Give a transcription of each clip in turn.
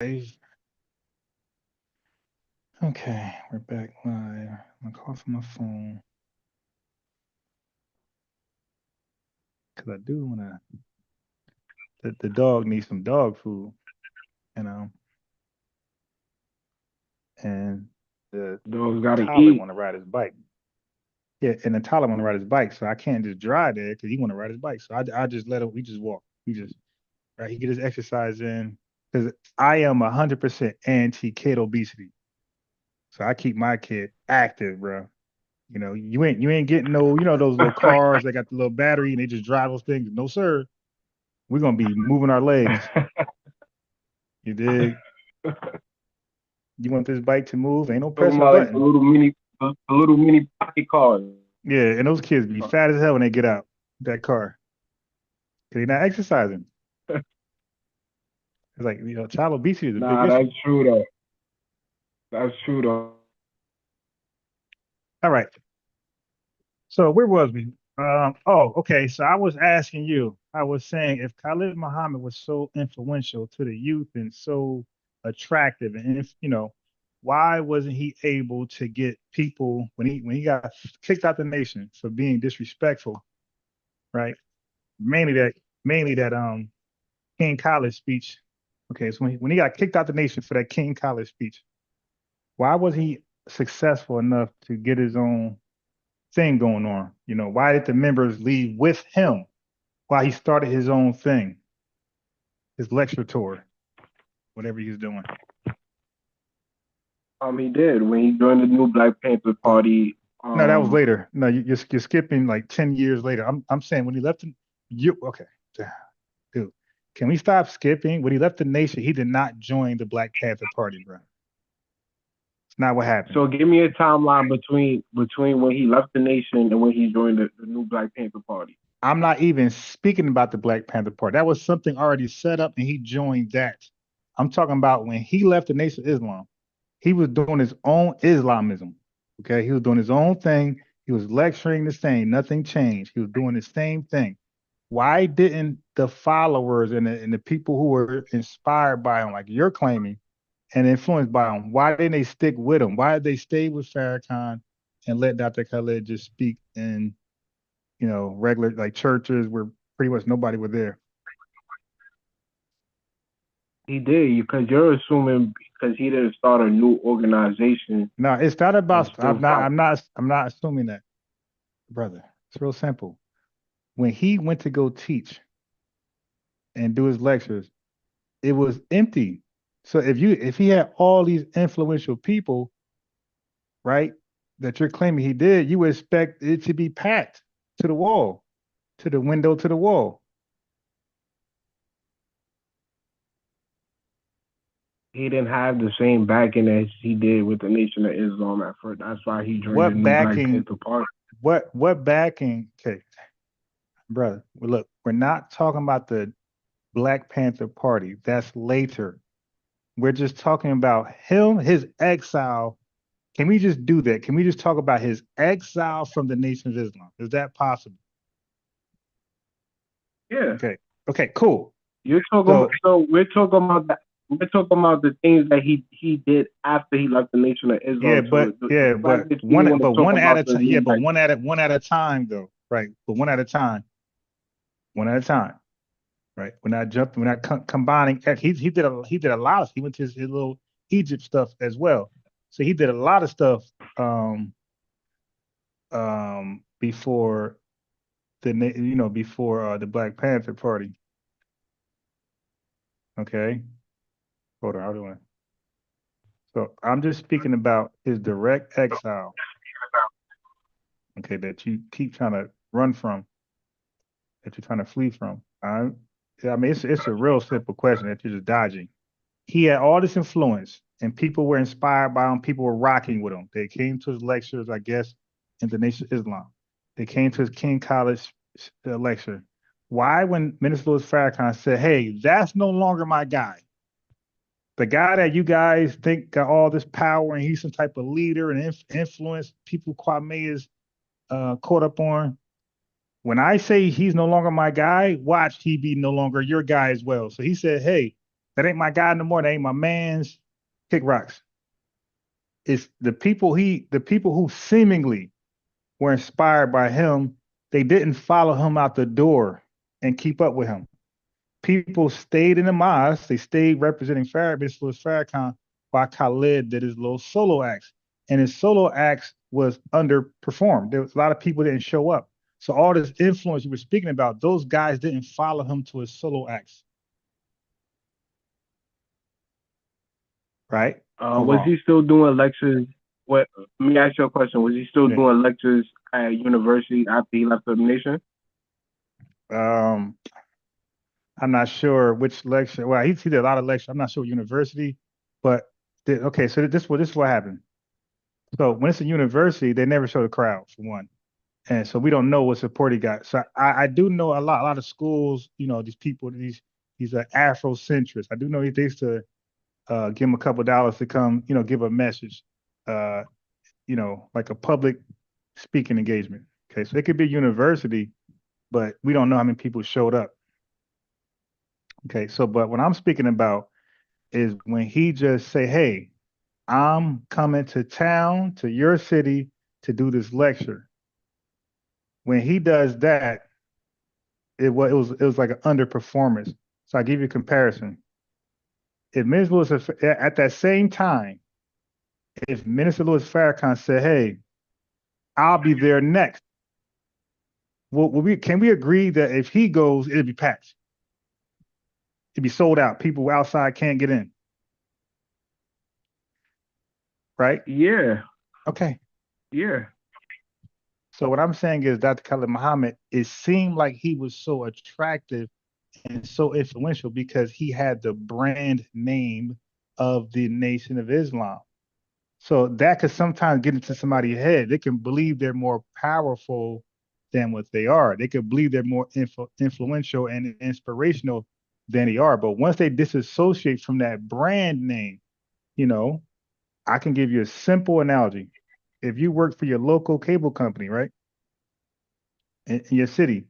Okay, we're back live. I'm gonna call from my phone because I do wanna. The dog needs some dog food, you know, and the Dogs gotta toddler eat. want to ride his bike. Yeah, and the toddler want to ride his bike, so I can't just drive there because he want to ride his bike. So I just let him. We just walk. We just right. He get his exercise in because I am 100% anti kid obesity. So I keep my kid active, bro. You ain't getting those little cars that got the little battery and they just drive those things. No, sir. We're gonna be moving our legs. You dig? You want this bike to move? Ain't no Talking pressing a about like button. the little mini pocket cars. Yeah, and those kids be fat as hell when they get out that car. 'Cause they're not exercising. It's like, child obesity is a big Nah, issue. that's true though. That's true though. All right. So where was we? Oh, okay. So I was asking you, I was saying if Khalid Muhammad was so influential to the youth and so attractive, and if, why wasn't he able to get people when he got kicked out the nation for being disrespectful, right? Mainly that mainly that King College speech. Okay, so when he got kicked out the nation for that King College speech, why was he successful enough to get his own thing going on? Why did the members leave with him while he started his own thing, his lecture tour, whatever he was doing? He did when he joined the new Black Panther Party. No, that was later. No, you're skipping like 10 years later. I'm saying when he left, you okay, dude? Can we stop skipping? When he left the nation, he did not join the Black Panther Party, bro. It's not what happened. So give me a timeline between when he left the nation and when he joined the new Black Panther Party. I'm not even speaking about the Black Panther Party. That was something already set up, and he joined that. I'm talking about when he left the Nation of Islam. He was doing his own Islamism. Okay, he was doing his own thing. He was lecturing the same. Nothing changed. He was doing the same thing. Why didn't the followers and the people who were inspired by him, like you're claiming, and influenced by him, why didn't they stick with him? Why did they stay with Farrakhan and let Dr. Khaled just speak in regular like churches where pretty much nobody was there? He did because you're assuming because he didn't start a new organization No, it's not and about. still I'm not assuming that, brother. It's real simple. When he went to go teach and do his lectures, it was empty. So if he had all these influential people, right, that you're claiming he did, you would expect it to be packed to the wall, to the window, to the wall. he didn't have the same backing as he did with the Nation of Islam at first. That's why he joined the What new Black backing? Panther Party. What backing? Okay, brother. Well, look, we're not talking about the Black Panther Party. That's later. We're just talking about him, his exile. Can we just do that? Can we just talk about his exile from the Nation of Islam? Is that possible? Yeah, Okay. Okay, cool. you're talking. So So we're talking about that. We're talking about the things that he did after he left the Nation of yeah, Islam. So but the yeah, fact but that you one want to but talk one at about a the time. Yeah, new but Black, one at a time though. Right. But one at a time. One at a time. Right. We're not jumping, we're not combining. He did a lot of he went to his little Egypt stuff as well. So he did a lot of stuff before before the Black Panther Party. Okay. Hold on, how do I? So I'm just speaking about his direct exile, okay, that you keep trying to run from, that you're trying to flee from. I mean, it's a real simple question that you're just dodging. He had all this influence, and people were inspired by him. People were rocking with him. They came to his lectures, I guess, in the Nation of Islam. They came to his King College lecture. Why, when Minister Louis Farrakhan said, "Hey, that's no longer my guy," the guy that you guys think got all this power and he's some type of leader and influence people Kwame is caught up on. When I say he's no longer my guy, watch he be no longer your guy as well. So he said, "Hey, That ain't my guy no more. That ain't my man's. Kick rocks. It's the people who seemingly were inspired by him. They didn't follow him out the door and keep up with him. People stayed in the mosque. They stayed representing Farrakhan while Khalid did his little solo acts. And his solo acts was underperformed. There was a lot of people didn't show up. So all this influence you were speaking about, those guys didn't follow him to his solo acts. Right? Was he still doing lectures? What? Let me ask you a question. Was he still doing lectures at university after he left the nation? I'm not sure which lecture. Well, he did a lot of lectures. I'm not sure what university, but okay. So this is what happened. So when it's a university, they never show the crowd for one, and so we don't know what support he got. So I do know a lot of schools. You know, these people, these Afrocentrists. I do know they used to give him a couple of dollars to come, give a message, like a public speaking engagement. Okay, so it could be a university, but we don't know how many people showed up. Okay, so but what I'm speaking about is when he just say, "Hey, I'm coming to town, to your city, to do this lecture." When he does that, it was like an underperformance. So I give you a comparison. If Minister Louis at that same time, if Minister Louis Farrakhan said, "Hey, I'll be there next," can we agree that if he goes, it'll be packed? It'd be sold out. People outside can't get in. Right? Yeah. Okay. Yeah. So what I'm saying is Dr. Khalid Muhammad, it seemed like he was so attractive and so influential because he had the brand name of the Nation of Islam. So that could sometimes get into somebody's head. They can believe they're more powerful than what they are. They could believe they're more influential and inspirational than they are. But once they disassociate from that brand name, I can give you a simple analogy. If you work for your local cable company, right, in your city,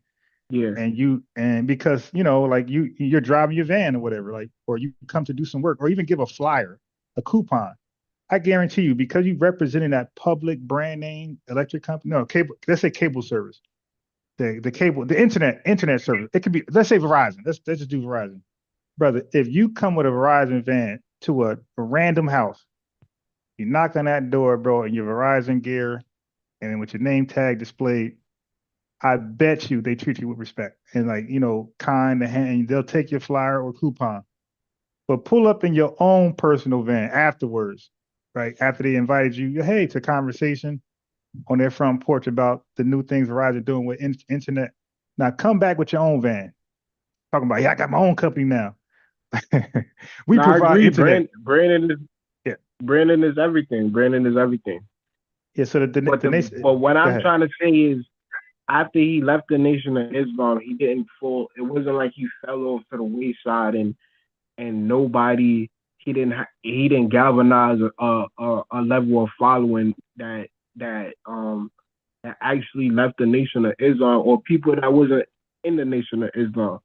Yeah. and because like you're driving your van or whatever, like, or you come to do some work, or even give a flyer, a coupon. I guarantee you, because you representing that public brand name electric company, no cable, let's say cable service, the cable, the internet service. It could be, let's say Verizon. Let's just do Verizon, brother. If you come with a Verizon van to a random house, you knock on that door, bro, in your Verizon gear, and then with your name tag displayed, I bet you they treat you with respect and like, kind and they'll take your flyer or coupon. But pull up in your own personal van afterwards, right? After they invited you, hey, to conversation on their front porch about the new things Verizon doing with internet. Now come back with your own van. Talking about, yeah, I got my own company now. We provide internet. Brandon is everything. Brandon is everything. Yeah, so but what I'm trying to say is, after he left the Nation of Islam, he didn't fall. It wasn't like he fell off to the wayside and nobody. He didn't galvanize a level of following that actually left the Nation of Islam, or people that wasn't in the Nation of Islam.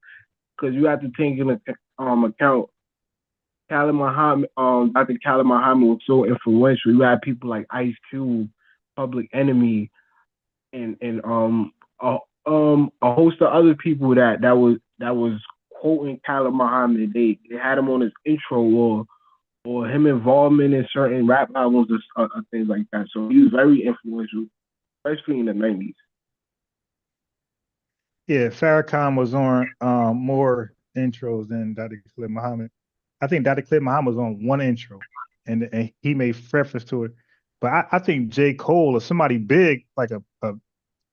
Because you have to take into account, Khalid Muhammad, Dr. Khalid Muhammad was so influential. You had people like Ice Cube, Public Enemy, and a host of other people that was quoting Khalid Muhammad. They had him on his intro or him involvement in certain rap albums or things like that. So he was very influential, especially in the 90s. Yeah, Farrakhan was on more intros than Dr. Khalid Muhammad. I think Dr. Khalid Muhammad was on one intro, and he made reference to it. But I think J. Cole or somebody big, like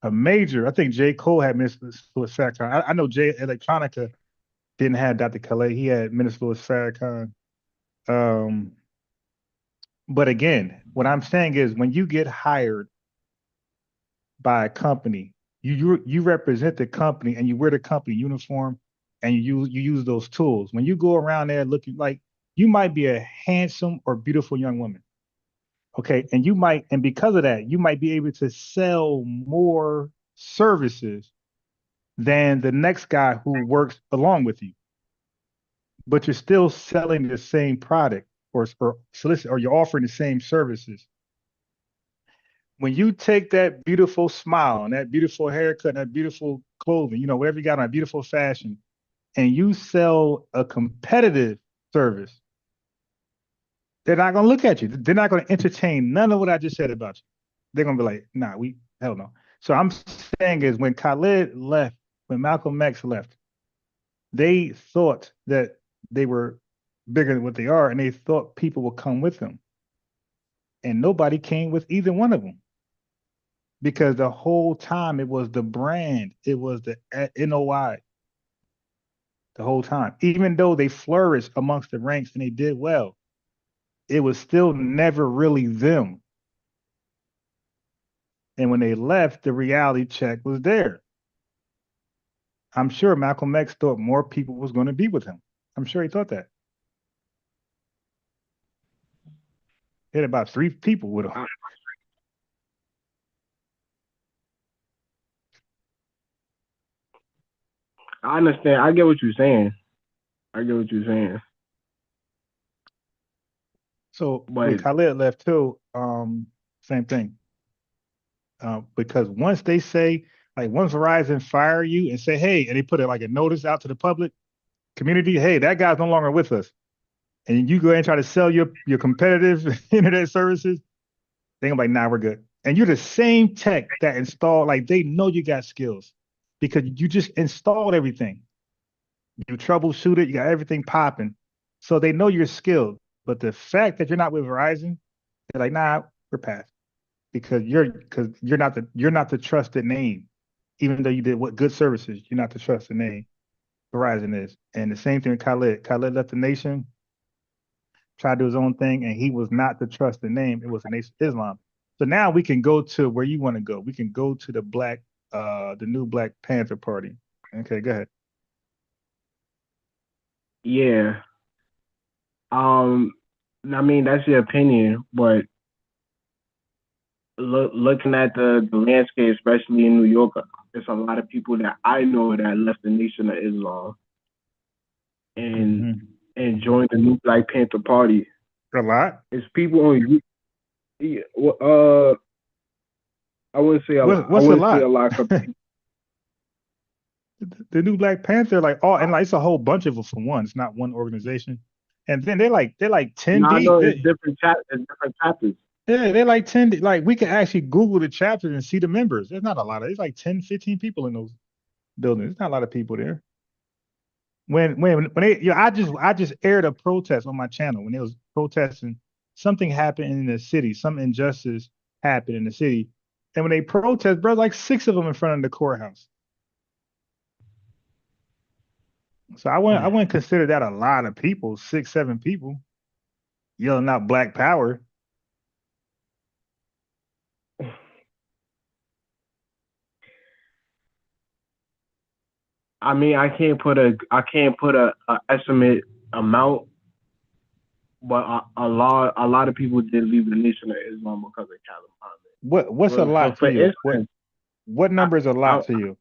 a major, I think J. Cole had Minister Louis Farrakhan. I know Jay Electronica didn't have Dr. Khalid. He had Minister Louis Farrakhan. But again, what I'm saying is when you get hired by a company, you represent the company and you wear the company uniform and you use those tools. When you go around there looking like, you might be a handsome or beautiful young woman. Okay. And because of that, you might be able to sell more services than the next guy who works along with you. but you're still selling the same product or solicit or you're offering the same services. When you take that beautiful smile and that beautiful haircut and that beautiful clothing, whatever you got on, beautiful fashion, and you sell a competitive service, they're not going to look at you. They're not going to entertain none of what I just said about you. They're going to be like, nah, hell no. So I'm saying is when Khalid left, when Malcolm X left, they thought that they were bigger than what they are, and they thought people would come with them. And nobody came with either one of them because the whole time it was the brand, it was the NOI the whole time. Even though they flourished amongst the ranks and they did well, it was still never really them. And when they left, the reality check was there. I'm sure Malcolm X thought more people was going to be with him. I'm sure he thought that. He had about 3 people with him. I understand. I get what you're saying. So when Khalid left too, same thing. Because once they say, like, once Verizon fire you and say, hey, and they put like a notice out to the public community, hey, that guy's no longer with us, and you go ahead and try to sell your competitive internet services, they're gonna be like, nah, we're good. And you're the same tech that installed, like, they know you got skills because you just installed everything. You troubleshoot it, you got everything popping. So they know you're skilled. But the fact that you're not with Verizon, they're like, nah, we're past. Because you're not the trusted name. Even though you did what good services, you're not the trusted name. Verizon is. And the same thing with Khalid. Khalid left the nation, tried to do his own thing, and he was not the trusted name. It was the Nation of Islam. So now we can go to where you want to go. We can go to the new Black Panther Party. Okay, go ahead. Yeah. I mean, that's your opinion, but looking at the landscape, especially in New York, there's a lot of people that I know that left the Nation of Islam and joined the new Black Panther Party. A lot. It's people on. I wouldn't say a lot. What's I wouldn't a lot? say a lot. The new Black Panther, like, and like, it's a whole bunch of them for one. It's not one organization. And then they're like 10 I deep. know it's different chapters. Yeah, they're like 10. Like, we can actually Google the chapters and see the members. There's not a lot of. It's like 10, 15 people in those buildings. There's not a lot of people there. When they, I just aired a protest on my channel when they was protesting. Something happened in the city. Some injustice happened in the city, and when they protest, bro, like 6 of them in front of the courthouse. So I wouldn't consider that a lot of people. 6, 7 people yelling out Black Power. I mean, I can't put a estimate amount, but a lot of people did leave the Nation of Islam because of Khalid. What's a lot to you? What number is a lot to you?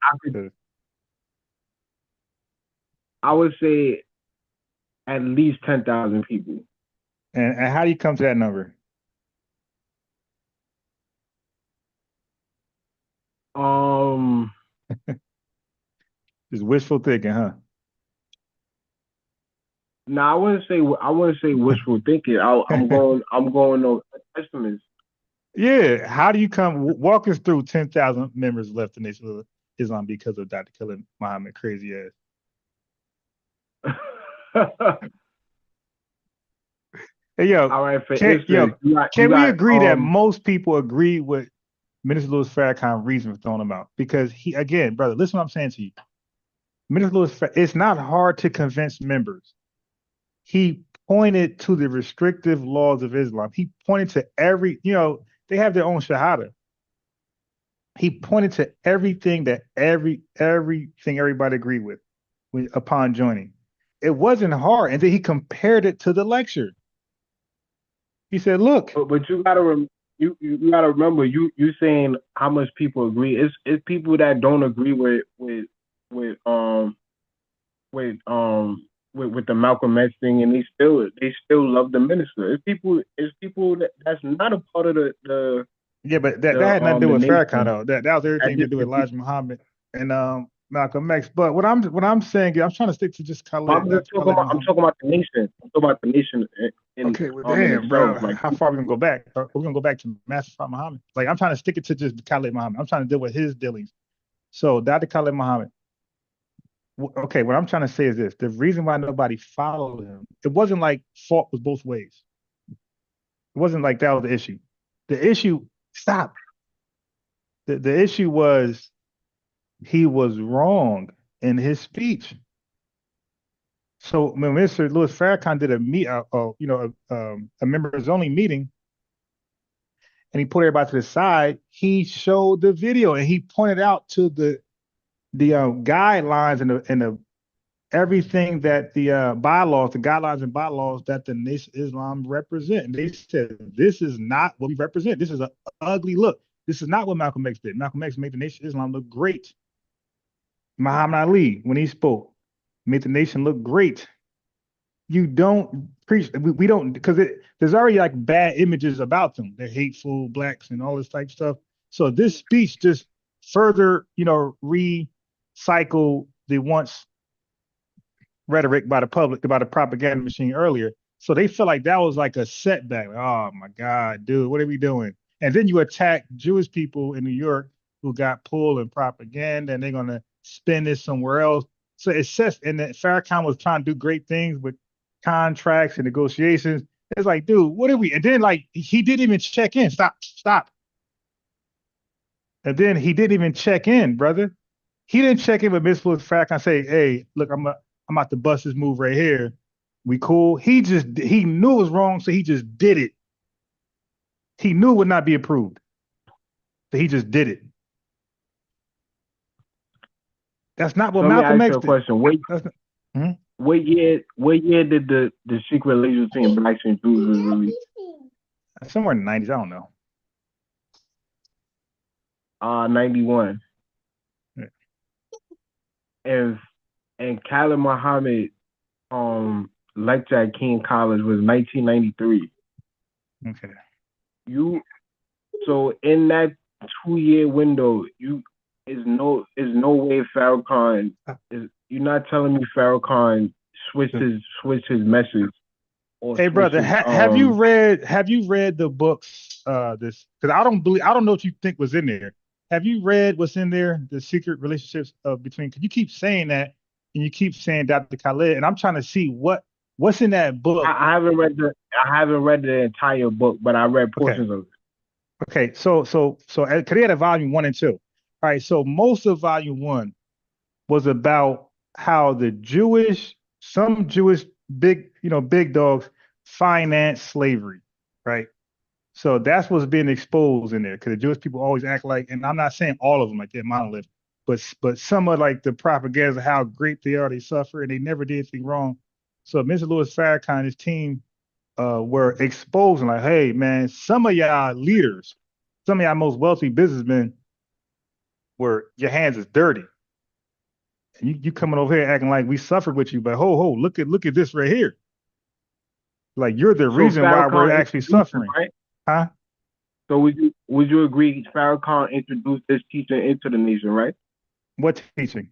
I would say at least 10,000 people. And how do you come to that number? Just wishful thinking, huh? No, I wouldn't say wishful thinking. I'm going on estimates. Yeah. How do you come? Walk us through 10,000 members left the Nation of Islam because of Dr. Khalid Muhammad, crazy ass. Hey, yo, all right, can we agree that most people agree with Minister Louis Farrakhan's reason for throwing him out? Because he, again, brother, listen what I'm saying to you. Minister Louis Farrakhan, it's not hard to convince members. He pointed to the restrictive laws of Islam. He pointed to they have their own shahada. He pointed to everything that everything everybody agreed with upon joining. It wasn't hard. And then he compared it to the lecture. He said, look. But you gotta you gotta remember, you saying how much people agree. It's people that don't agree with with the Malcolm X thing, and they still love the minister. It's people that's not a part of the Yeah, but that had nothing to do the with nation. Farrakhan though. That was everything to do with Elijah Muhammad and Malcolm X. But what I'm saying is I'm trying to stick to just Khalid. I'm talking about the nation. I'm talking about the nation Okay, well, in damn, bro. itself. Like, How far are we gonna go back? We're gonna go back to Master Prophet Muhammad. Like, I'm trying to stick it to just Khalid Muhammad. I'm trying to deal with his dealings. So, Dr. Khalid Muhammad. Okay, what I'm trying to say is this: the reason why nobody followed him, it wasn't like fault was both ways. It wasn't like that was the issue. The issue, stop. The issue was he was wrong in his speech. So when Mr. Louis Farrakhan did a members only meeting, and he put everybody to the side, he showed the video and he pointed out to the guidelines and the everything that the bylaws, the guidelines and bylaws that the Nation of Islam represent. And they said, this is not what we represent. This is an ugly look. This is not what Malcolm X did. Malcolm X made the Nation of Islam look great. Muhammad Ali, when he spoke, made the nation look great. You don't preach, we don't, because there's already like bad images about them. They're hateful, blacks, and all this type of stuff. So this speech just further, recycle the once rhetoric by the public, by the propaganda machine earlier. So they feel like that was like a setback. Oh my God, dude, what are we doing? And then you attack Jewish people in New York who got pulled in propaganda, and they're gonna spin this somewhere else. So it says, and that Farrakhan was trying to do great things with contracts and negotiations. It's like, dude, what are we? And then like he didn't even check in. Stop. And then he didn't even check in, brother. He didn't check in with Miss Louis Farrakhan and say, hey, look, I'm about to bust this move right here. We cool. He knew it was wrong, so he just did it. He knew it would not be approved. So he just did it. That's not what Malcolm X did. Let me ask you a question. What year did the secret relationship between blacks and Jews was released? Somewhere in the 90s, I don't know. 91. Yeah. And Khalid Muhammad lecture at King College was 1993. Okay. So in that 2-year window, is no way Farrakhan is. You're not telling me Farrakhan switched his message. Hey brother, have you read the books? This, because I don't know what you think was in there. Have you read what's in there? The secret relationships between. Because you keep saying that, and you keep saying Dr. Khalid, and I'm trying to see what's in that book. I haven't read the entire book, but I read portions of it. Okay, so because they had a volume 1 and 2. All right, so most of volume 1 was about how some Jewish big dogs finance slavery, right? So that's what's being exposed in there, because the Jewish people always act like, and I'm not saying all of them like they're monolith, but some of like the propaganda of how great they are, they suffer, and they never did anything wrong. So Mr. Louis Farrakhan and his team were exposing like, hey man, some of y'all leaders, some of y'all most wealthy businessmen, your hands is dirty. And you coming over here acting like we suffered with you, but look at this right here. Like you're the reason why we're actually suffering, right? Huh? So would you agree Farrakhan introduced this teaching into the nation, right? What teaching?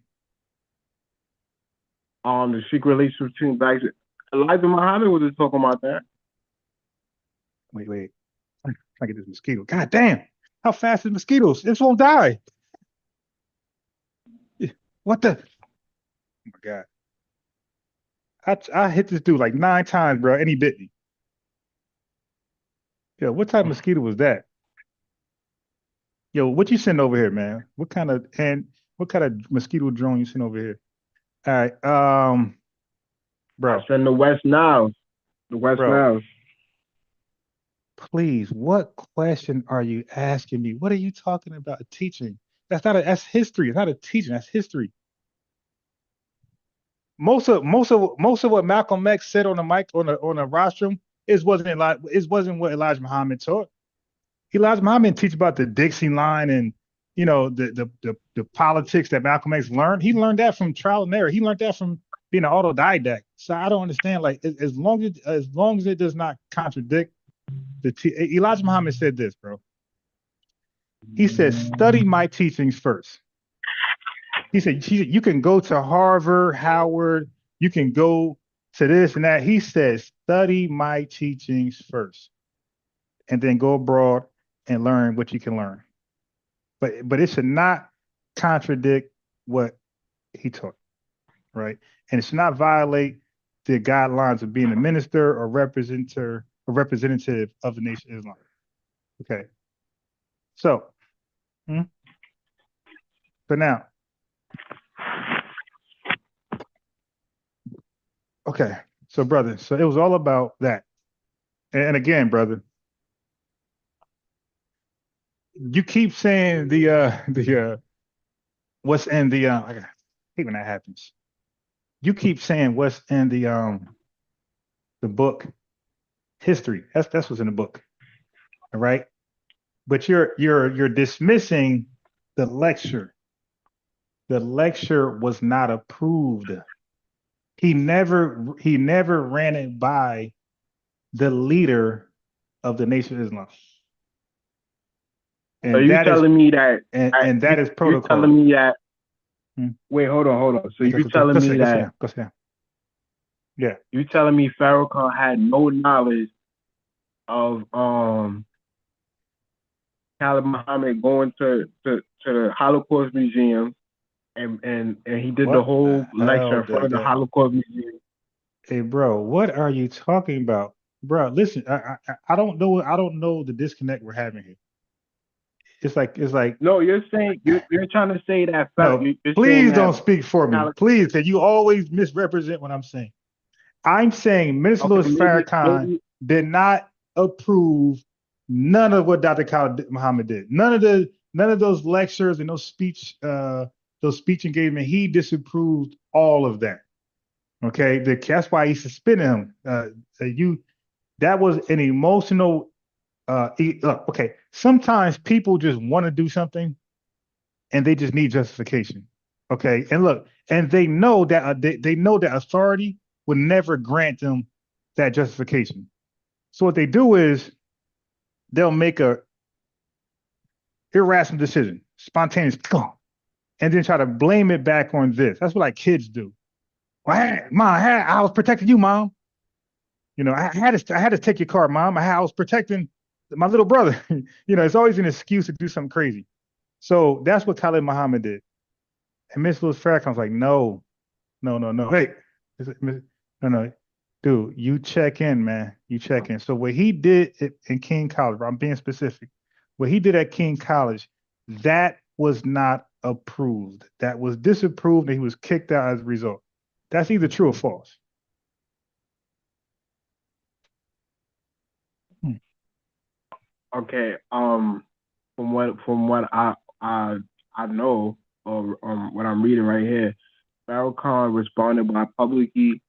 The secret relationship between blacks. Elijah Muhammad was just talking about that. Wait. I get this mosquito. God damn! How fast is mosquitoes? This won't die. What the? Oh my God! I hit this dude like 9 times, bro, and he bit me. Yo, what type of mosquito was that? Yo, what you send over here, man? What kind of mosquito drone you send over here? All right, bro. I send the West Nile. The West Nile. Please, what question are you asking me? What are you talking about teaching? That's history. It's not a teaching. That's history. Most of what Malcolm X said on the mic on the rostrum wasn't what Elijah Muhammad taught. Elijah Muhammad teach about the Dixie line and the politics that Malcolm X learned. He learned that from trial and error. He learned that from being an autodidact. So I don't understand. Like as long as it does not contradict Elijah Muhammad said this, bro. He said, study my teachings first. He said, you can go to Harvard, Howard, you can go to this and that. He said, study my teachings first, and then go abroad and learn what you can learn. But it should not contradict what he taught, right? And it should not violate the guidelines of being a minister or representative of the Nation of Islam. Okay. So, so now, okay. So, brother, so it was all about that. And again, brother, you keep saying the what's in the I hate when that happens. You keep saying what's in the book history. That's what's in the book. All right. But you're dismissing the lecture. The lecture was not approved. He never ran it by the leader of the Nation of Islam. And so you're telling me that, and that is protocol. You're telling me that. Wait, hold on. So you're telling me that. Go sit down. Yeah. You're telling me Farrakhan had no knowledge of Khalid Muhammad going to the Holocaust Museum, and he did the whole lecture in front of the Holocaust Museum. Hey, bro, what are you talking about, bro? Listen, I don't know the disconnect we're having here. It's like no, you're saying you're trying to say that. No, please don't speak for me, please, because you always misrepresent what I'm saying. I'm saying Minister Louis Farrakhan did not approve none of what Dr. Khalid Muhammad did. None of those lectures and those speech engagement. He disapproved all of that. Okay, that's why he suspended him. That was an emotional. Look, okay. Sometimes people just want to do something, and they just need justification. Okay, and look, and they know that they know that authority would never grant them that justification. So what they do is they'll make a irrational decision, spontaneous, and then try to blame it back on this. That's what like kids do. Well, Mom, I was protecting you, Mom. You know, I had to take your car, Mom. I was protecting my little brother. You know, it's always an excuse to do something crazy. So that's what Khalid Muhammad did. And Miss Louis Farrakhan was like, no. Hey, no. Dude, you check in, man. You check in. So what he did in King College, I'm being specific. What he did at King College, that was not approved. That was disapproved, and he was kicked out as a result. That's either true or false. Okay. From what I know, or what I'm reading right here, Farrakhan responded by publicly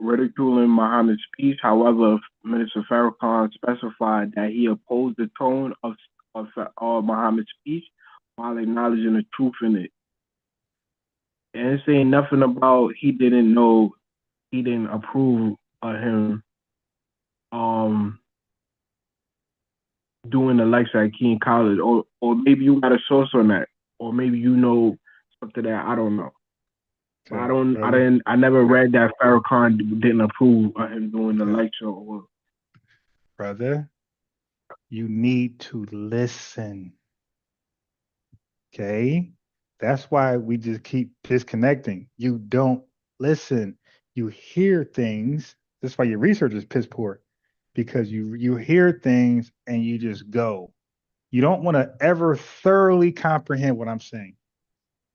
ridiculing Muhammad's speech. However, Minister Farrakhan specified that he opposed the tone of Muhammad's speech while acknowledging the truth in it. And it's saying nothing about he didn't approve of him doing the lecture at King College, or maybe you got a source on that, or maybe you know something that I don't know. I never read that Farrakhan didn't approve of him doing the lecture. Brother, you need to listen. Okay? That's why we just keep disconnecting. You don't listen. You hear things. That's why your research is piss poor, because you hear things and you just go. You don't want to ever thoroughly comprehend what I'm saying.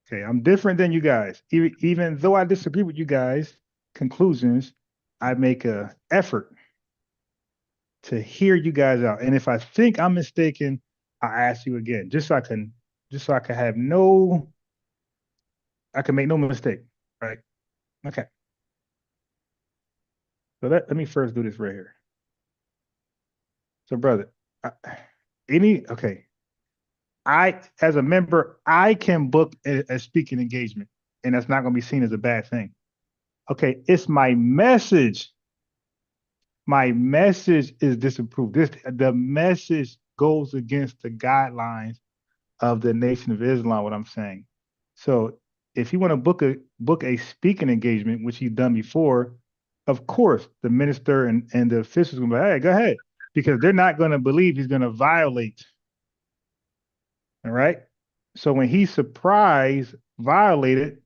Okay, I'm different than you guys. Even though I disagree with you guys' conclusions, I make an effort to hear you guys out. And if I think I'm mistaken, I ask you again, just so I can have I can make no mistake, right? Okay. So let me first do this right here. So, brother, I as a member, I can book a speaking engagement. and that's not going to be seen as a bad thing. Okay, it's my message. My message is disapproved. The message goes against the guidelines of the Nation of Islam. What I'm saying. So if you want to book a speaking engagement, which he's done before, of course the minister and the officials gonna be like, hey, go ahead, because they're not going to believe he's going to violate. All right. So when he's surprised, violated,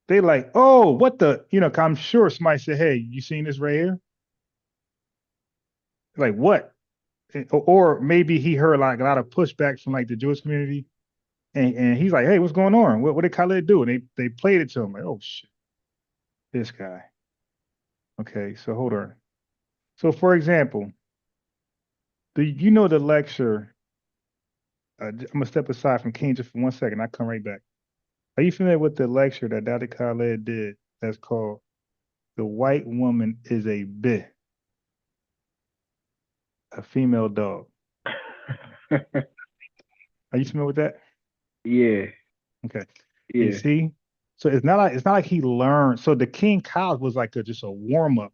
they like, oh, what the, 'cause I'm sure somebody said, hey, you seen this right here? Like what? Or maybe he heard like a lot of pushback from like the Jewish community, and he's like, hey, what's going on? What did Khalid do? And they played it to him like, oh shit, this guy. Okay, so hold on. So for example, the lecture? I'm gonna step aside from King just for 1 second. I come right back. Are you familiar with the lecture that Dr. Khalid did? That's called "The White Woman is a Bit, a Female Dog." Are you familiar with that? Yeah, Okay. You yeah. see, so it's not like he learned. So the King College was like just a warm up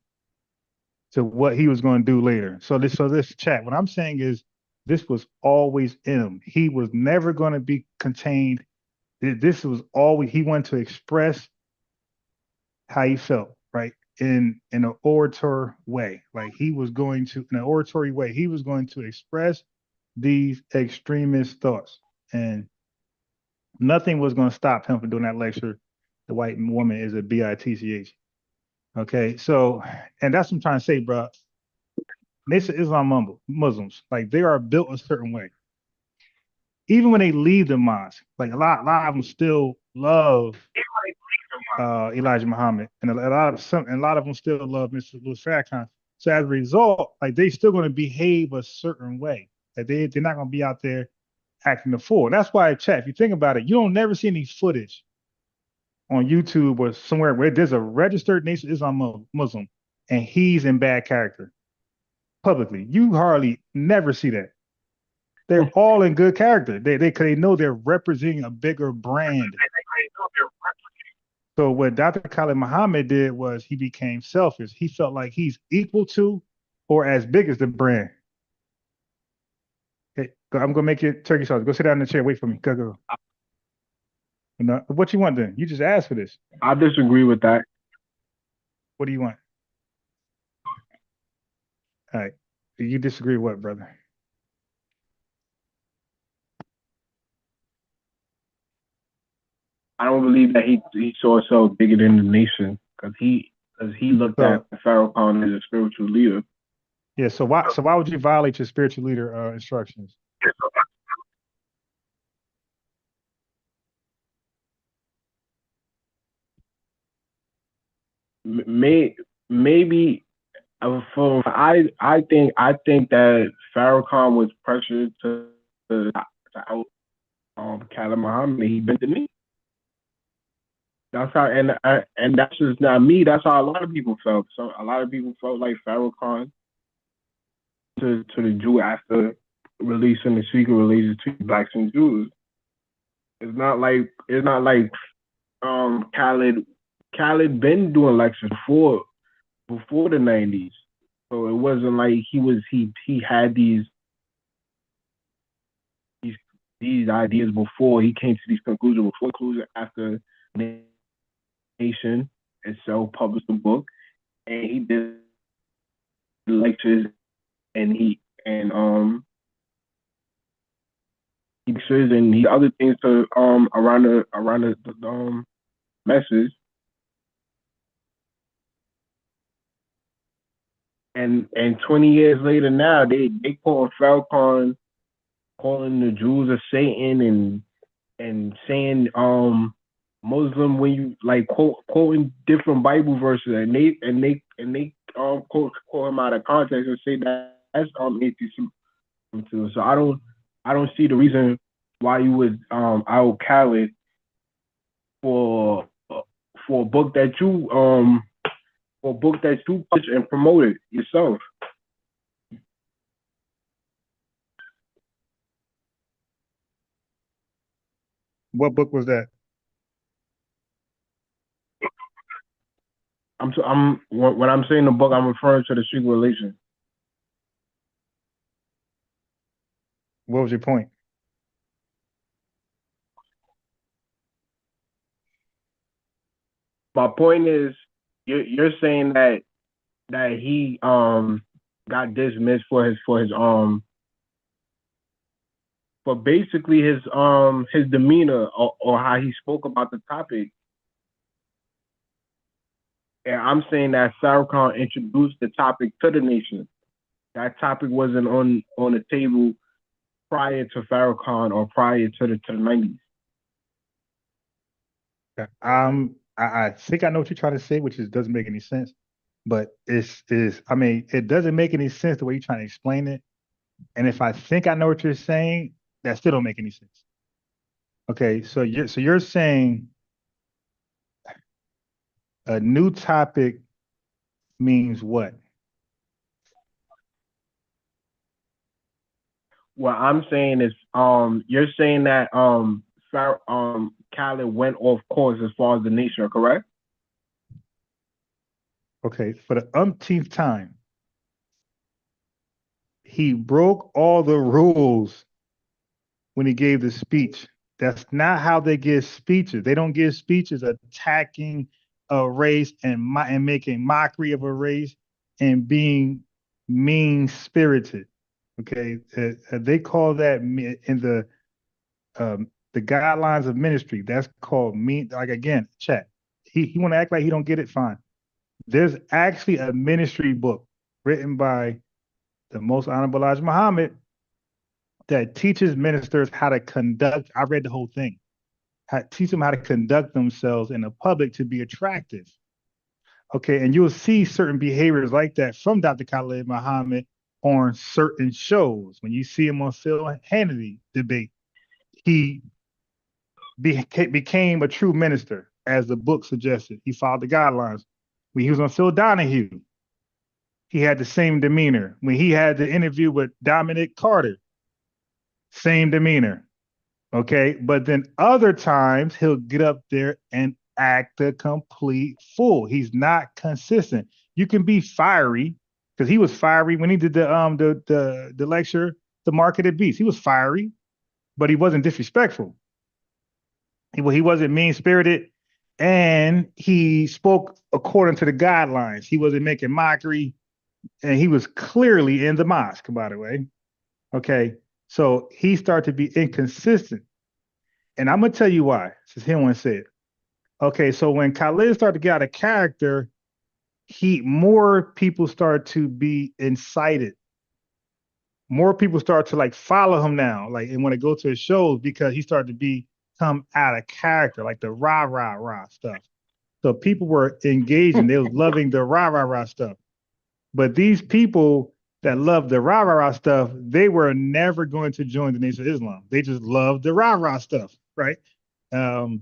to what he was going to do later. So this chat, what I'm saying is, this was always in him. He was never going to be contained. This was always, he wanted to express how he felt, right? In an orator way. Like he was going to, in an oratory way, he was going to express these extremist thoughts. And nothing was going to stop him from doing that lecture. The white woman is a bitch. Okay, so, and that's what I'm trying to say, bro. Nation of Islam Muslims, like they are built a certain way. Even when they leave the mosque, like a lot of them still love Elijah Muhammad, and a lot of them still love Mr. Louis Farrakhan. So as a result, like they still going to behave a certain way. Like they're not going to be out there acting the fool. That's why, chat, if you think about it, you don't never see any footage on YouTube or somewhere where there's a registered Nation of Islam Muslim and he's in bad character publicly. You hardly never see that. They're all in good character. They know they're representing a bigger brand. So what Dr. Khalid Muhammad did was he became selfish. He felt like he's equal to or as big as the brand. Hey, I'm gonna make it turkey sauce. Go sit down in the chair. Wait for me. Go. What you want then? You just asked for this. I disagree with that. What do you want? All right. You disagree with what, brother? I don't believe that he saw himself bigger than the nation because he looked at Farrakhan as a spiritual leader. Yeah. So why would you violate your spiritual leader instructions? Maybe I think that Farrakhan was pressured to out Khalid Muhammad. He bent the knee. That's how, and that's just not me. That's how a lot of people felt. So a lot of people felt like Farrakhan to the Jew after releasing the secret related to blacks and Jews. It's not like Khalid been doing lectures before the 90s. So it wasn't like he had these ideas before he came to these conclusions after Nation itself published a book and he did lectures and he lectures and he other things to around the message. And 20 years later now they call Falcon calling the Jews a Satan and saying Muslim when you like quoting different Bible verses and they quote him out of context and say that that's atheism too. So I don't see the reason why you would out Khalid for a book that you published and promoted yourself. What book was that? when I'm saying the book, I'm referring to the secret relation. What was your point? My point is, you're saying that he got dismissed for his for basically his demeanor or how he spoke about the topic. And I'm saying that Farrakhan introduced the topic to the nation. That topic wasn't on the table prior to Farrakhan or prior to the 90s. I think I know what you're trying to say, which doesn't make any sense. But I mean, it doesn't make any sense the way you're trying to explain it. And if I think I know what you're saying, that still don't make any sense. Okay, so you're saying a new topic means what? What I'm saying is, you're saying that Khalid went off course as far as the nation, correct? Okay, for the umpteenth time, he broke all the rules when he gave the speech. That's not how they give speeches. They don't give speeches attacking a race and making mockery of a race and being mean spirited. Okay, they call that in the guidelines of ministry. That's called mean. Like again, chat. He want to act like he don't get it. Fine. There's actually a ministry book written by the Most Honorable Elijah Muhammad that teaches ministers how to conduct. I read the whole thing. Teach them how to conduct themselves in the public to be attractive. Okay, and you'll see certain behaviors like that from Dr. Khalid Muhammad on certain shows. When you see him on Phil Hannity debate, he became a true minister, as the book suggested. He followed the guidelines. When he was on Phil Donahue, he had the same demeanor. When he had the interview with Dominic Carter, same demeanor. Okay, but then other times he'll get up there and act a complete fool. He's not consistent. You can be fiery because he was fiery when he did the lecture, The Marketed Beast. He was fiery, but he wasn't disrespectful. He wasn't mean spirited, and he spoke according to the guidelines. He wasn't making mockery, and he was clearly in the mosque, by the way. Okay, so he started to be inconsistent. And I'm going to tell you why, since he want to say it. Okay, so when Khalid started to get out of character, more people started to be incited. More people start to like follow him now, like and want to go to his shows because he started to become out of character, like the rah stuff. So people were engaging, they was loving the rah stuff. But these people that loved the rah stuff, they were never going to join the Nation of Islam. They just loved the rah stuff, right? And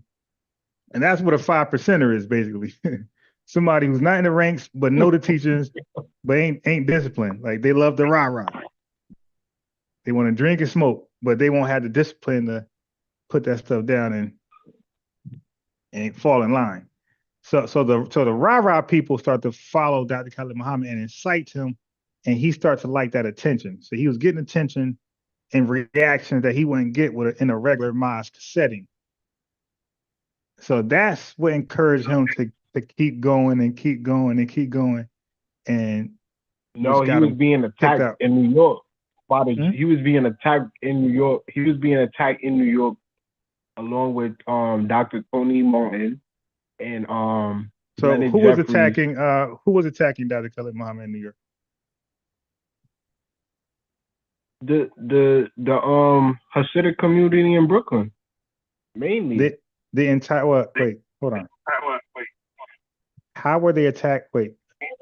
that's what a 5%er is basically. Somebody who's not in the ranks but know the teachings, but ain't disciplined. Like they love the rah. They want to drink and smoke, but they won't have the discipline to put that stuff down and fall in line. So the rah people start to follow Dr. Khalid Muhammad and incite him, and he starts to like that attention. So he was getting attention and reactions that he wouldn't get in a regular mosque setting. So that's what encouraged him to keep going and keep going and keep going. And no, he was being attacked in New York. He was being attacked in New York. He was being attacked in New York along with Dr. Tony Martin and so who was attacking Dr. Khalid Muhammad in New York? The Hasidic community in Brooklyn, mainly. The entire wait, hold on. How were they attacked? Wait,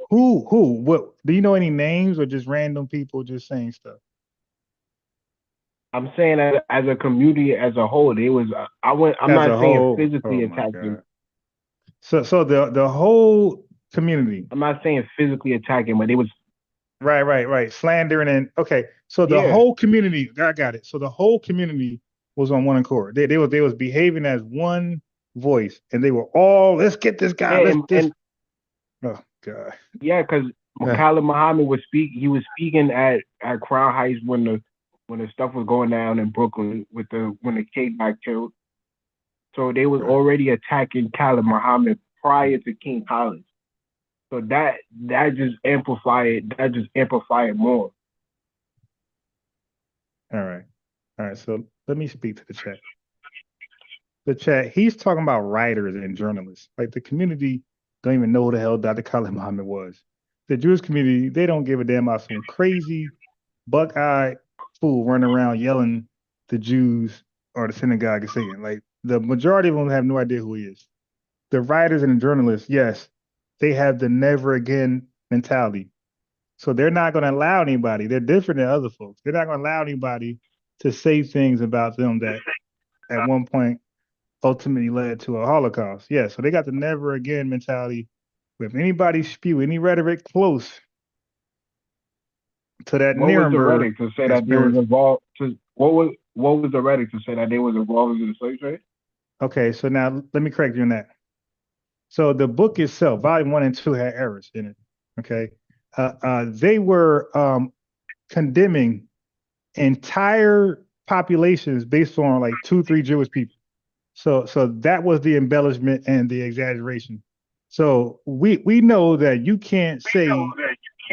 who? What? Do you know any names or just random people just saying stuff? I'm saying as a community as a whole, they was. I'm not saying physically attacking. So the whole community. I'm not saying physically attacking, but they was. Right. Slandering and okay. So the whole community. I got it. So the whole community was on one accord. They was behaving as one voice, and they were all, let's get this guy. Oh God. Yeah, because Yeah. Khalid Muhammad he was speaking at Crown Heights when the stuff was going down in Brooklyn with the when the kid got killed. So they was Right. already attacking Khalid Muhammad prior to King Khalid. So that just amplified it more. All right. All right. So let me speak to the chat. The chat, he's talking about writers and journalists. Like the community don't even know who the hell Dr. Khalid Muhammad was. The Jewish community, they don't give a damn about some crazy buck-eyed fool running around yelling the Jews or the synagogue is Satan. Like the majority of them have no idea who he is. The writers and the journalists, yes, they have the never again mentality. So they're not going to allow anybody. They're different than other folks. They're not going to allow anybody to say things about them that at one point ultimately led to a Holocaust. Yeah, so they got the never again mentality. If anybody spew any rhetoric close to that What was the Nuremberg rhetoric to say that they was experience, involved? What was the rhetoric to say that they was involved in the slave trade? okay, so now let me correct you on that. So the book itself, volume 1 and 2, had errors in it. Okay, they were condemning entire populations based on like 2, 3 Jewish people. So that was the embellishment and the exaggeration. So we know that you can't say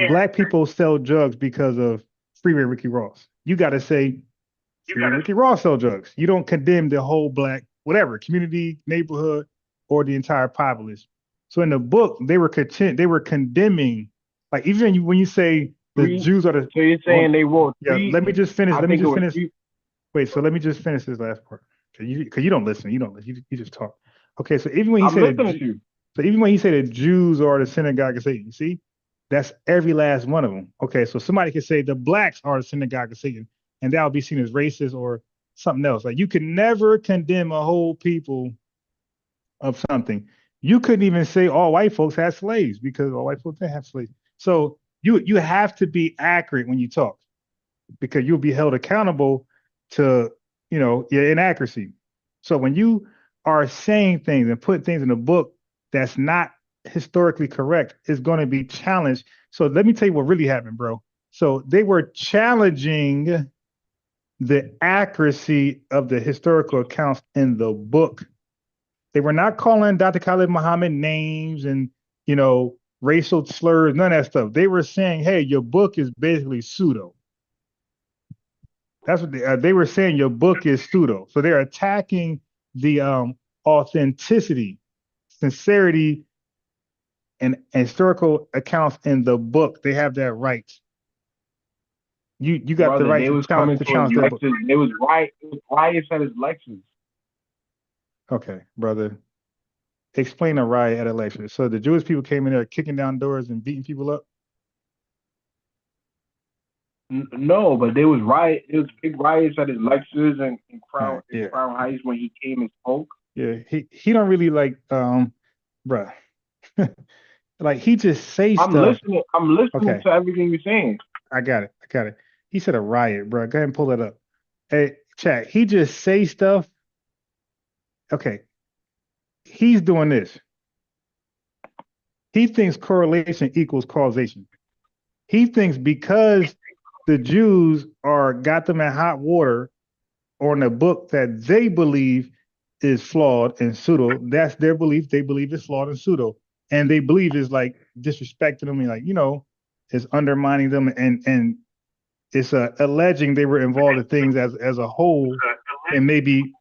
black people sell drugs because of Freeway Ricky Ross. You got to say Freeway Ricky Ross sell drugs. You don't condemn the whole black whatever community, neighborhood, or the entire populace. So in the book, they were condemning, like even when you say the Three. Jews are the So you're oh, saying they wrote yeah, three? let me just finish. I Let me think it just was finish. three. Wait, so let me just finish this last part. Because you don't listen. You don't listen. You just talk. Okay, so even when he I'm said listening to you. so even when he said the Jews are the synagogue of Satan, you see, that's every last one of them. Okay, so somebody could say the blacks are the synagogue of Satan, and that would be seen as racist or something else. Like you can never condemn a whole people of something. You couldn't even say all white folks had slaves because all white folks didn't have slaves. So you have to be accurate when you talk because you'll be held accountable to your inaccuracy. So when you are saying things and put things in a book that's not historically correct, it's going to be challenged. So let me tell you what really happened, bro. So they were challenging the accuracy of the historical accounts in the book. They were not calling Dr. Khalid Muhammad names and racial slurs, none of that stuff. They were saying, "Hey, your book is basically pseudo." That's what they were saying. Your book is pseudo. So they're attacking the authenticity, sincerity, and historical accounts in the book. They have that right. You got the Brother, right they to was coming to his challenge their book. lectures. They was riots at his lectures. Okay, brother. Explain a riot at a lecture. So the Jewish people came in there kicking down doors and beating people up. No, but there was big riots at his lectures and All right, yeah, Crown Heights when he came and spoke. yeah. He don't really like bruh. Like he just say I'm stuff. listening. I'm listening Okay, to everything you're saying. I got it. I got it. He said a riot, bro. Go ahead and pull it up. Hey, chat. He just say stuff. Okay, he's doing this. He thinks correlation equals causation. He thinks because the Jews are got them in hot water on a book that they believe is flawed and pseudo. That's their belief. They believe it's flawed and pseudo, and they believe is like disrespecting them and like is undermining them and it's alleging they were involved in things as a whole, and maybe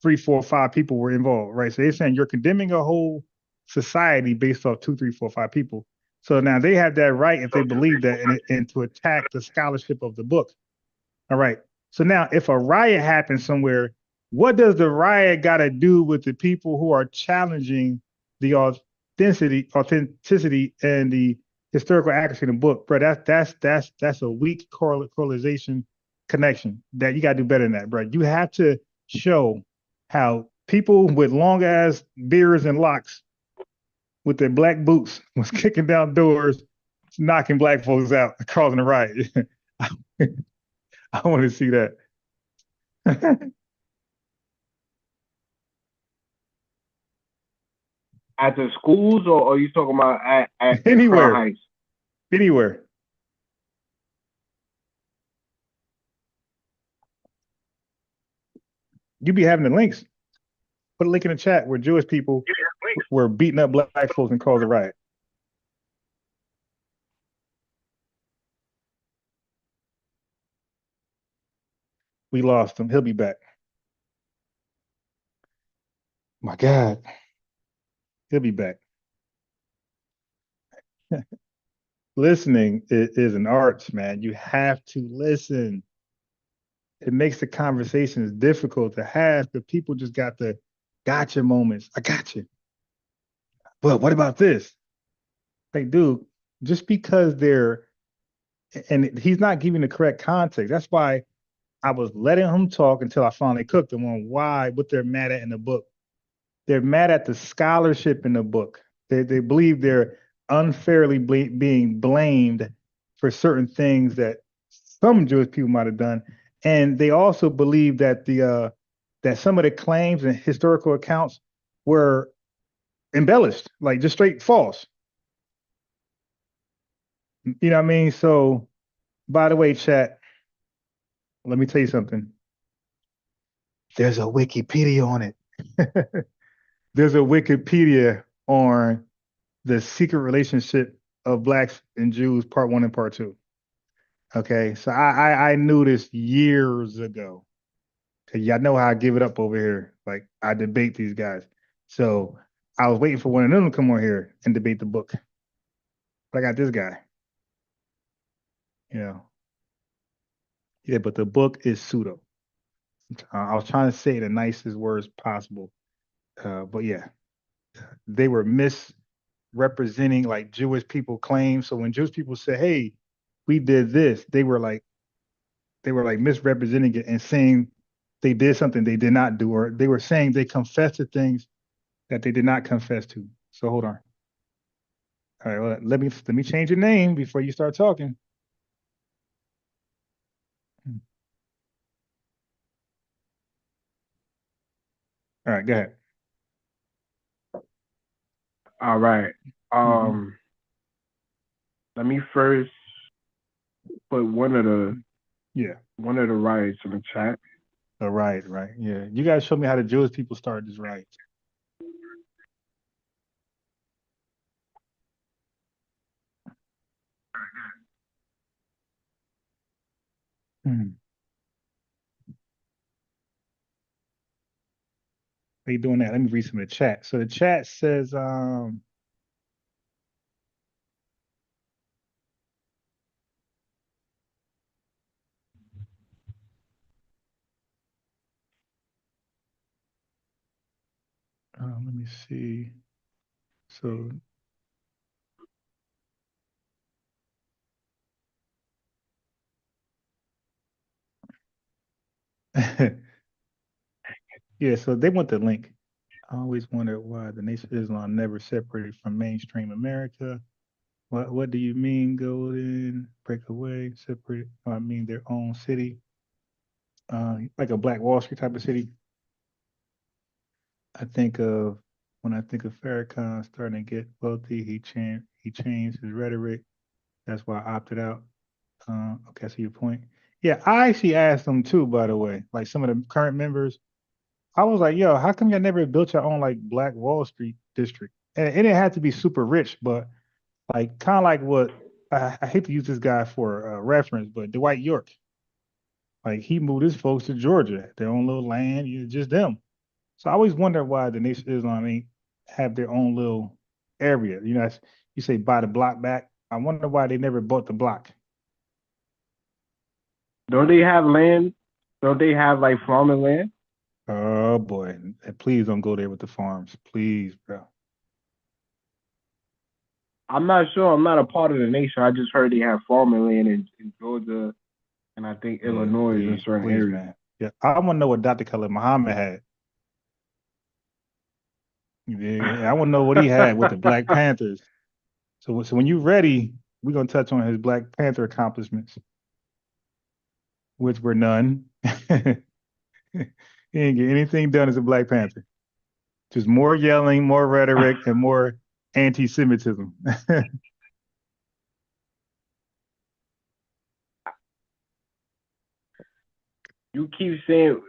3, 4, 5 people were involved, right? So they're saying you're condemning a whole society based off 2, 3, 4, 5 people. So now they have that right if they believe that and to attack the scholarship of the book. All right. So now if a riot happens somewhere, what does the riot got to do with the people who are challenging the authenticity and the historical accuracy in the book, bro? That's a weak correlation connection that you got to do better than that, bro. You have to show how people with long ass beards and locks with their black boots was kicking down doors, knocking black folks out, causing a riot. I want to see that. At the schools, or are you talking about at Crown Anywhere, Heights? anywhere. You be having the links. Put a link in the chat where Jewish people were beating up black folks and caused a riot. We lost him. He'll be back. My God, he'll be back. Listening is an art, man. You have to listen. It makes the conversations difficult to have, but people just got the gotcha moments. I got you. But what about this? Like, dude, just because and he's not giving the correct context. That's why I was letting him talk until I finally cooked him on what they're mad at in the book. They're mad at the scholarship in the book. They believe they're unfairly being blamed for certain things that some Jewish people might have done, and they also believe that that some of the claims and historical accounts were embellished, like just straight false. You know what I mean? So, by the way, chat, let me tell you something. There's a Wikipedia on it. There's a Wikipedia on the secret relationship of blacks and Jews, part one and part two. Okay, so I knew this years ago. Cause y'all know how I give it up over here. Like I debate these guys. So I was waiting for one of them to come on here and debate the book. But I got this guy. You know. Yeah, but the book is pseudo. I was trying to say the nicest words possible. But yeah, they were misrepresenting like Jewish people claim. So when Jewish people say, "Hey, we did this," they were like misrepresenting it and saying they did something they did not do, or they were saying they confessed to things that they did not confess to. So hold on. All right, well, let me change your name before you start talking. All right, go ahead. All right. Let me first put one of the riots in the chat. All right, right. Yeah. You guys show me how the Jewish people started this riot. How you doing that? Let me read some of the chat. So the chat says, let me see. So yeah, so they want the link. I always wondered why the Nation of Islam never separated from mainstream America. What do you mean, Golden? Break away, separate? I mean their own city, like a Black Wall Street type of city. I think of when I think of Farrakhan starting to get wealthy, he changed his rhetoric. That's why I opted out. Okay, I see your point. Yeah, I actually asked them too, by the way, like some of the current members. I was like, yo, how come y'all never built your own like Black Wall Street district? And it didn't have to be super rich, but like kind of like what I hate to use this guy for a reference, but Dwight York, like he moved his folks to Georgia, their own little land, just them. So I always wonder why the Nation of Islam ain't have their own little area. You know, you say buy the block back. I wonder why they never bought the block. Don't they have land? Don't they have like farming land? Oh boy, please don't go there with the farms, please, bro. I'm not sure. I'm not a part of the nation. I just heard they have farming land in Georgia, and I think Illinois in certain areas. Man. Yeah, I want to know what Dr. Khalid Muhammad had. Yeah, I want to know what he had with the Black Panthers. So when you're ready, we're gonna touch on his Black Panther accomplishments, which were none. He didn't get anything done as a Black Panther. Just more yelling, more rhetoric, and more anti-Semitism. You keep saying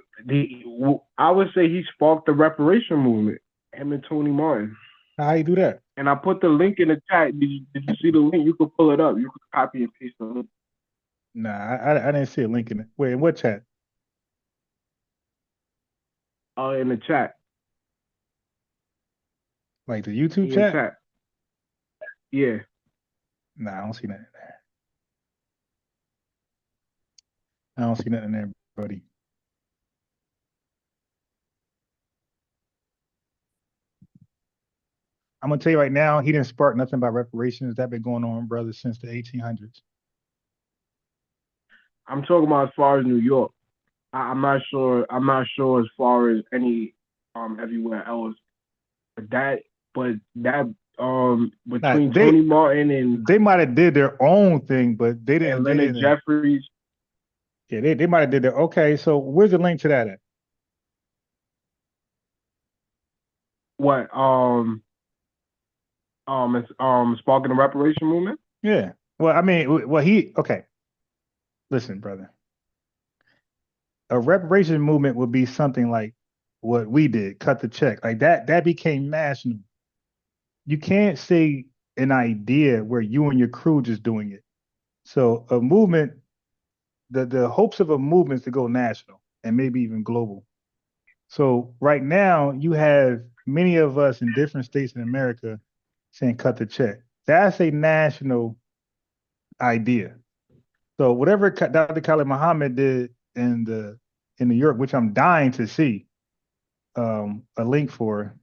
I would say he sparked the reparation movement. Him and Tony Martin. How you do that? And I put the link in the chat. Did you see the link? You could pull it up. You could copy and paste the link. Nah, I didn't see a link in it. Wait, in what chat? In the chat. Like the YouTube In chat? chat? Yeah. Nah, I don't see nothing there. I don't see nothing there, buddy. I'm gonna tell you right now, he didn't spark nothing about reparations. That been going on, brother, since the 1800s. I'm talking about as far as New York. I'm not sure. I'm not sure as far as any everywhere else. But that between Tony Martin and they might have did their own thing, but they didn't. And Leonard Jeffries. Yeah, they might have did that. Okay, so where's the link to that at? What it's sparking the reparation movement? Yeah. Well, I mean, okay. Listen, brother. A reparation movement would be something like what we did, cut the check. Like that became national. You can't say an idea where you and your crew just doing it. So a movement, the hopes of a movement is to go national and maybe even global. So right now you have many of us in different states in America saying cut the check. That's a national idea. So whatever Dr. Khalid Muhammad did in New York, which I'm dying to see a link for,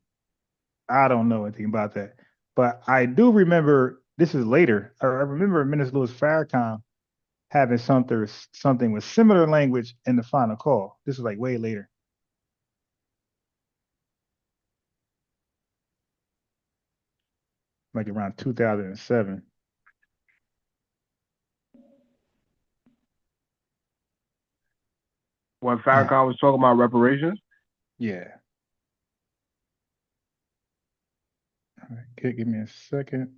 I don't know anything about that. But I do remember, this is later, I remember Minister Louis Farrakhan having something with similar language in the final call. This is like way later. Like around 2007. When Farrakhan was talking about reparations? Yeah. All right, give me a second.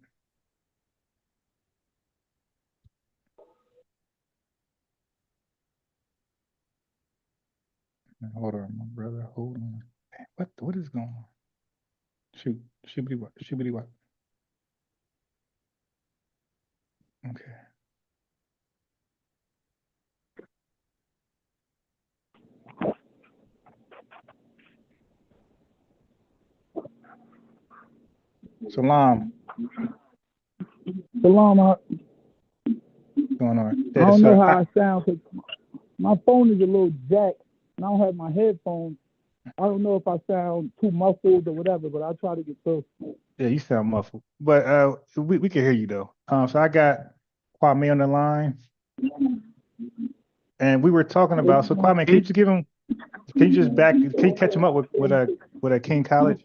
Hold on, my brother. Hold on. What is going on? Shoot, shibbity what? Okay. Salam. Salam. What's going on? I don't know how I sound because my phone is a little jacked and I don't have my headphones. I don't know if I sound too muffled or whatever, but I'll try to get through. Yeah, you sound muffled, but we can hear you though. So I got Kwame on the line, and we were talking about. So Kwame, can you just give him? Can you catch him up with a King Khalid?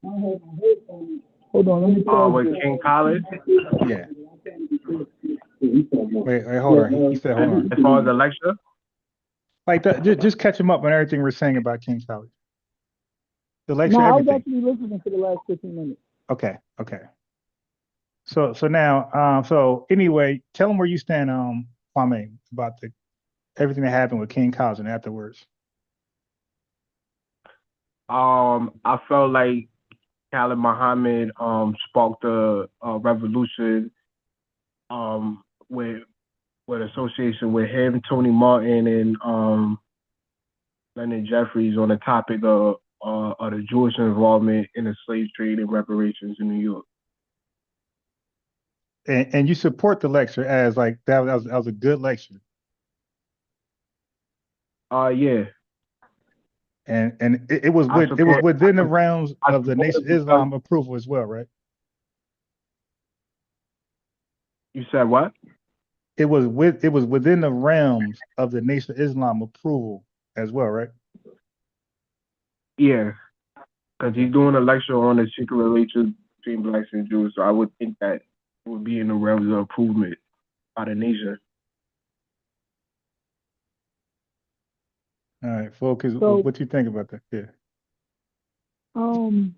Hold on, let me pause. With King Khalid? Yeah. Wait, hold on. He said, hold on. As far as the lecture? Like just catch him up on everything we're saying about King Khalid. The lecture, no, everything. I was actually listening for the last 15 minutes. Okay. So now, so anyway, tell him where you stand, Kwame, about everything that happened with King Khalid and afterwards. I felt like Khalid Muhammad sparked a revolution with association with him, Tony Martin, and Leonard Jeffries on the topic of the Jewish involvement in the slave trade and reparations in New York. And you support the lecture as like that was a good lecture. Yeah. And it was within the realms of the Nation of Islam approval as well, right? You said what? It was within the realms of the Nation of Islam approval as well, right? Yeah, because he's doing a lecture on the secret relations between blacks and Jews, so I would think that it would be in the realms of improvement by the nation. All right, focus. So, what you think about that? Yeah. The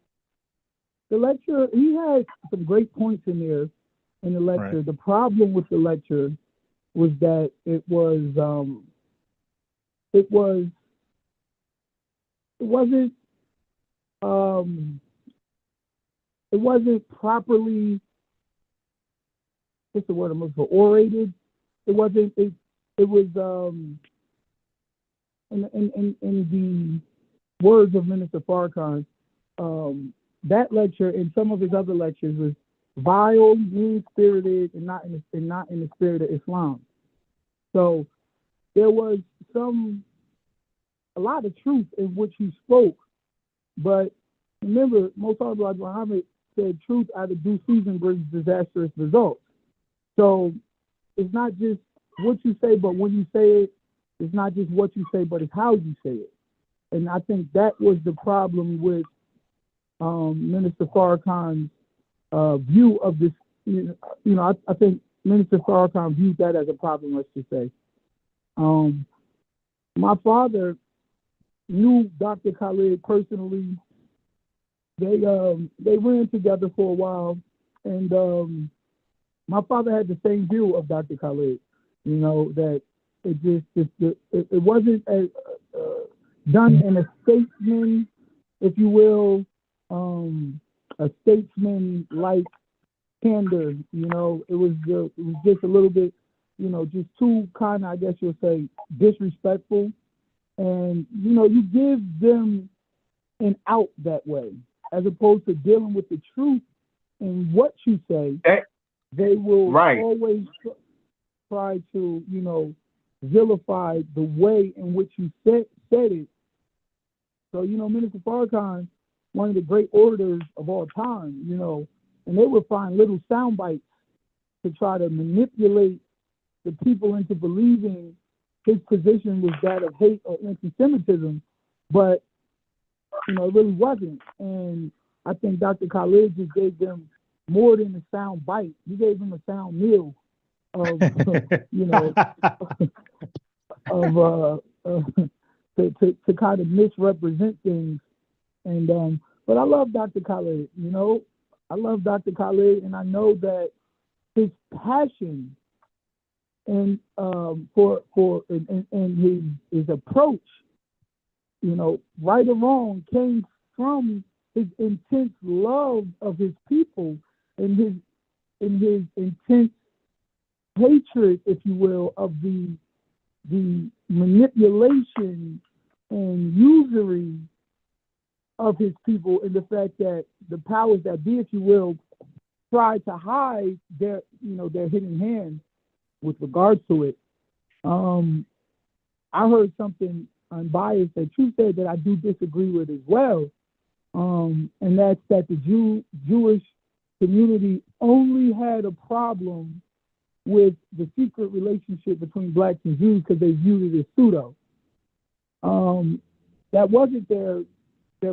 lecture, he had some great points in there in the lecture. Right. The problem with the lecture was that it wasn't properly, what's the word I'm looking for, orated. It was in the words of Minister Farrakhan, that lecture and some of his other lectures was vile, mean-spirited, and not in the spirit of Islam. So there was a lot of truth in which he spoke, but remember, Muhammad Muhammad said, "Truth out of due season brings disastrous results." So it's not just what you say, but when you say it, it's not just what you say, but it's how you say it. And I think that was the problem with Minister Farrakhan's view of this. I think Minister Farrakhan viewed that as a problem, let's just say. My father knew Dr. Khalid personally. They ran together for a while, and my father had the same view of Dr. Khalid. That it wasn't done in a statesman, if you will, a statesman-like candor. It was just a little bit, just too kind of, I guess you'll say, disrespectful. And you give them an out that way, as opposed to dealing with the truth in what you say. They will always try to, vilify the way in which you said it. So, Minister Farrakhan, one of the great orators of all time, and they would find little sound bites to try to manipulate the people into believing his position was that of hate or anti-Semitism, but, it really wasn't. And I think Dr. Khalid just gave them more than a sound bite. He gave them a sound meal of, to kind of misrepresent things. And but I love Dr. Khalid. I love Dr. Khalid, and I know that his passion and his approach, right or wrong, came from his intense love of his people and his intense hatred, if you will, of the manipulation and usury of his people, and the fact that the powers that be, if you will, try to hide their hidden hand with regards to it. I heard something unbiased that you said that I do disagree with as well, and that's that the Jewish community only had a problem with the secret relationship between blacks and Jews because they viewed it as pseudo. That wasn't their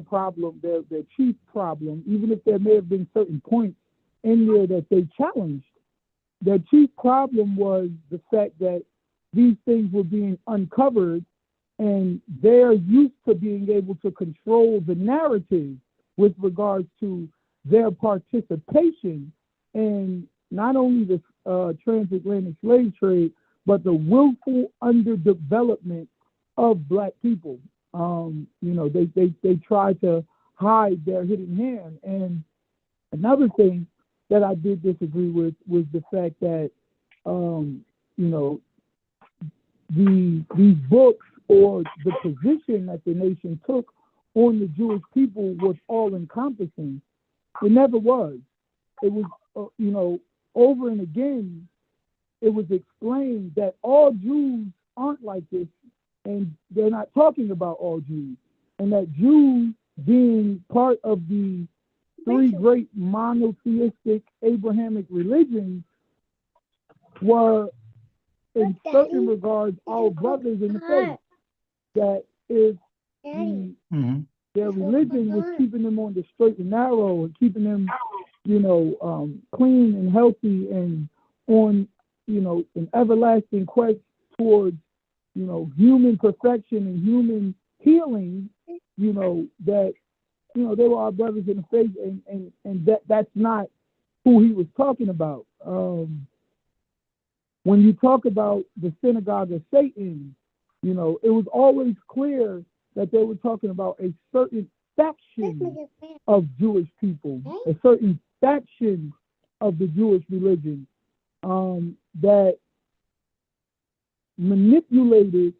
problem, their chief problem, even if there may have been certain points in there that they challenged. Their chief problem was the fact that these things were being uncovered, and they're used to being able to control the narrative with regards to their participation in not only the transatlantic slave trade, but the willful underdevelopment of black people. They try to hide their hidden hand. And another thing that I did disagree with was the fact that, these books or the position that the nation took on the Jewish people was all encompassing. It never was. It was, over and again, it was explained that all Jews aren't like this, and they're not talking about all Jews, and that Jews, being part of the three great monotheistic Abrahamic religions, were in certain regards our brothers in the faith. That if their religion was keeping them on the straight and narrow and keeping them, clean and healthy and on, an everlasting quest towards, human perfection and human healing, that they were our brothers in the faith, and that's not who he was talking about. When you talk about the synagogue of Satan, it was always clear that they were talking about a certain faction of Jewish people, a certain faction of the Jewish religion that manipulated,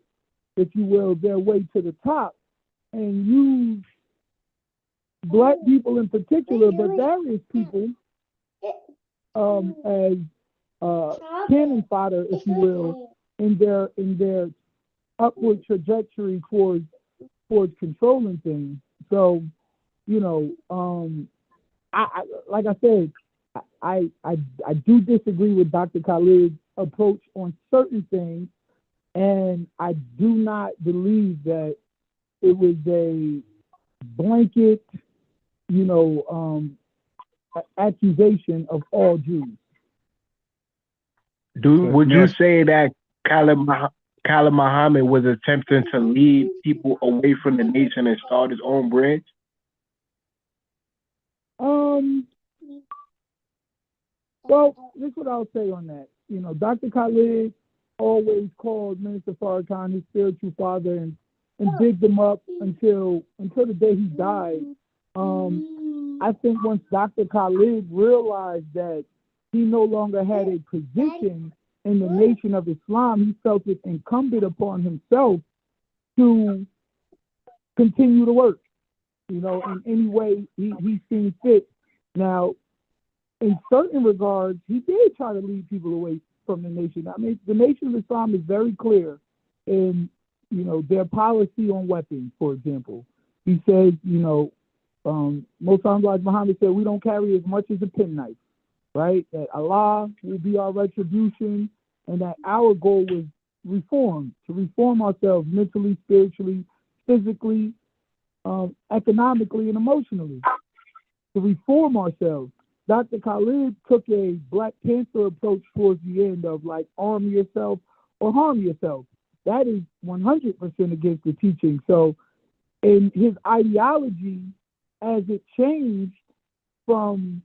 if you will, their way to the top and used Black people in particular, but various people as cannon fodder, if you will, in their upward trajectory towards controlling things. So, I like I said, I do disagree with Dr. Khalid's approach on certain things, and I do not believe that it was a blanket, accusation of all Jews. Would you say that Khalid Muhammad was attempting to lead people away from the nation and start his own branch? Well, this is what I'll say on that. Dr. Khalid always called Minister Farrakhan his spiritual father and bigged him up until the day he died. I think once Dr. Khalid realized that he no longer had a position in the Nation of Islam, he felt it incumbent upon himself to continue to work, in any way he seen fit. Now, in certain regards, he did try to lead people away from the nation. I mean, the Nation of Islam is very clear in, their policy on weapons, for example. He says, Muslims Muhammad said, we don't carry as much as a penknife, right? That Allah will be our retribution, and that our goal was to reform ourselves mentally, spiritually, physically, economically, and emotionally, to reform ourselves. Dr. Khalid took a Black Panther approach towards the end of arm yourself or harm yourself. That is 100% against the teaching. So in his ideology, as it changed from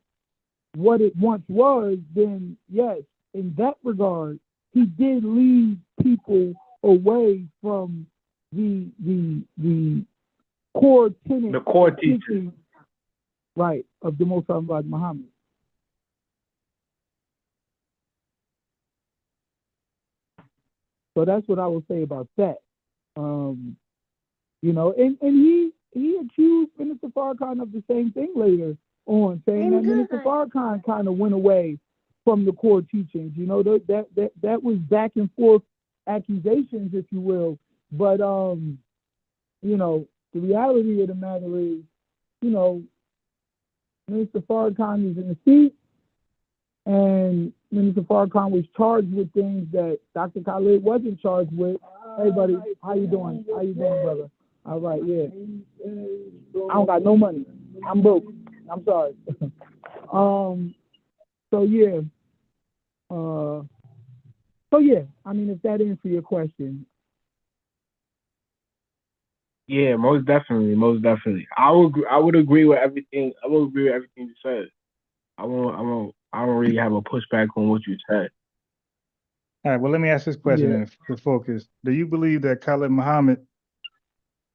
what it once was, then yes, in that regard, he did lead people away from the core tenet, the core teaching, right, of the Most High Muhammad. So that's what I will say about that. And he accused Minister Farrakhan of the same thing later on, saying that Minister Farrakhan kind of went away from the core teachings. That was back and forth accusations, if you will. But the reality of the matter is, Minister Farrakhan is in the seat, and Minister Farrakhan was charged with things that Dr. Khalid wasn't charged with. Hey, buddy, how you doing? How you doing, brother? All right, yeah. I don't got no money. I'm broke. I'm sorry. So yeah. I mean, if that answers your question. Yeah, most definitely. I would agree with everything. I would agree with everything you said. I don't really have a pushback on what you said. All right, well, let me ask this question then to focus. Do you believe that Khalid Muhammad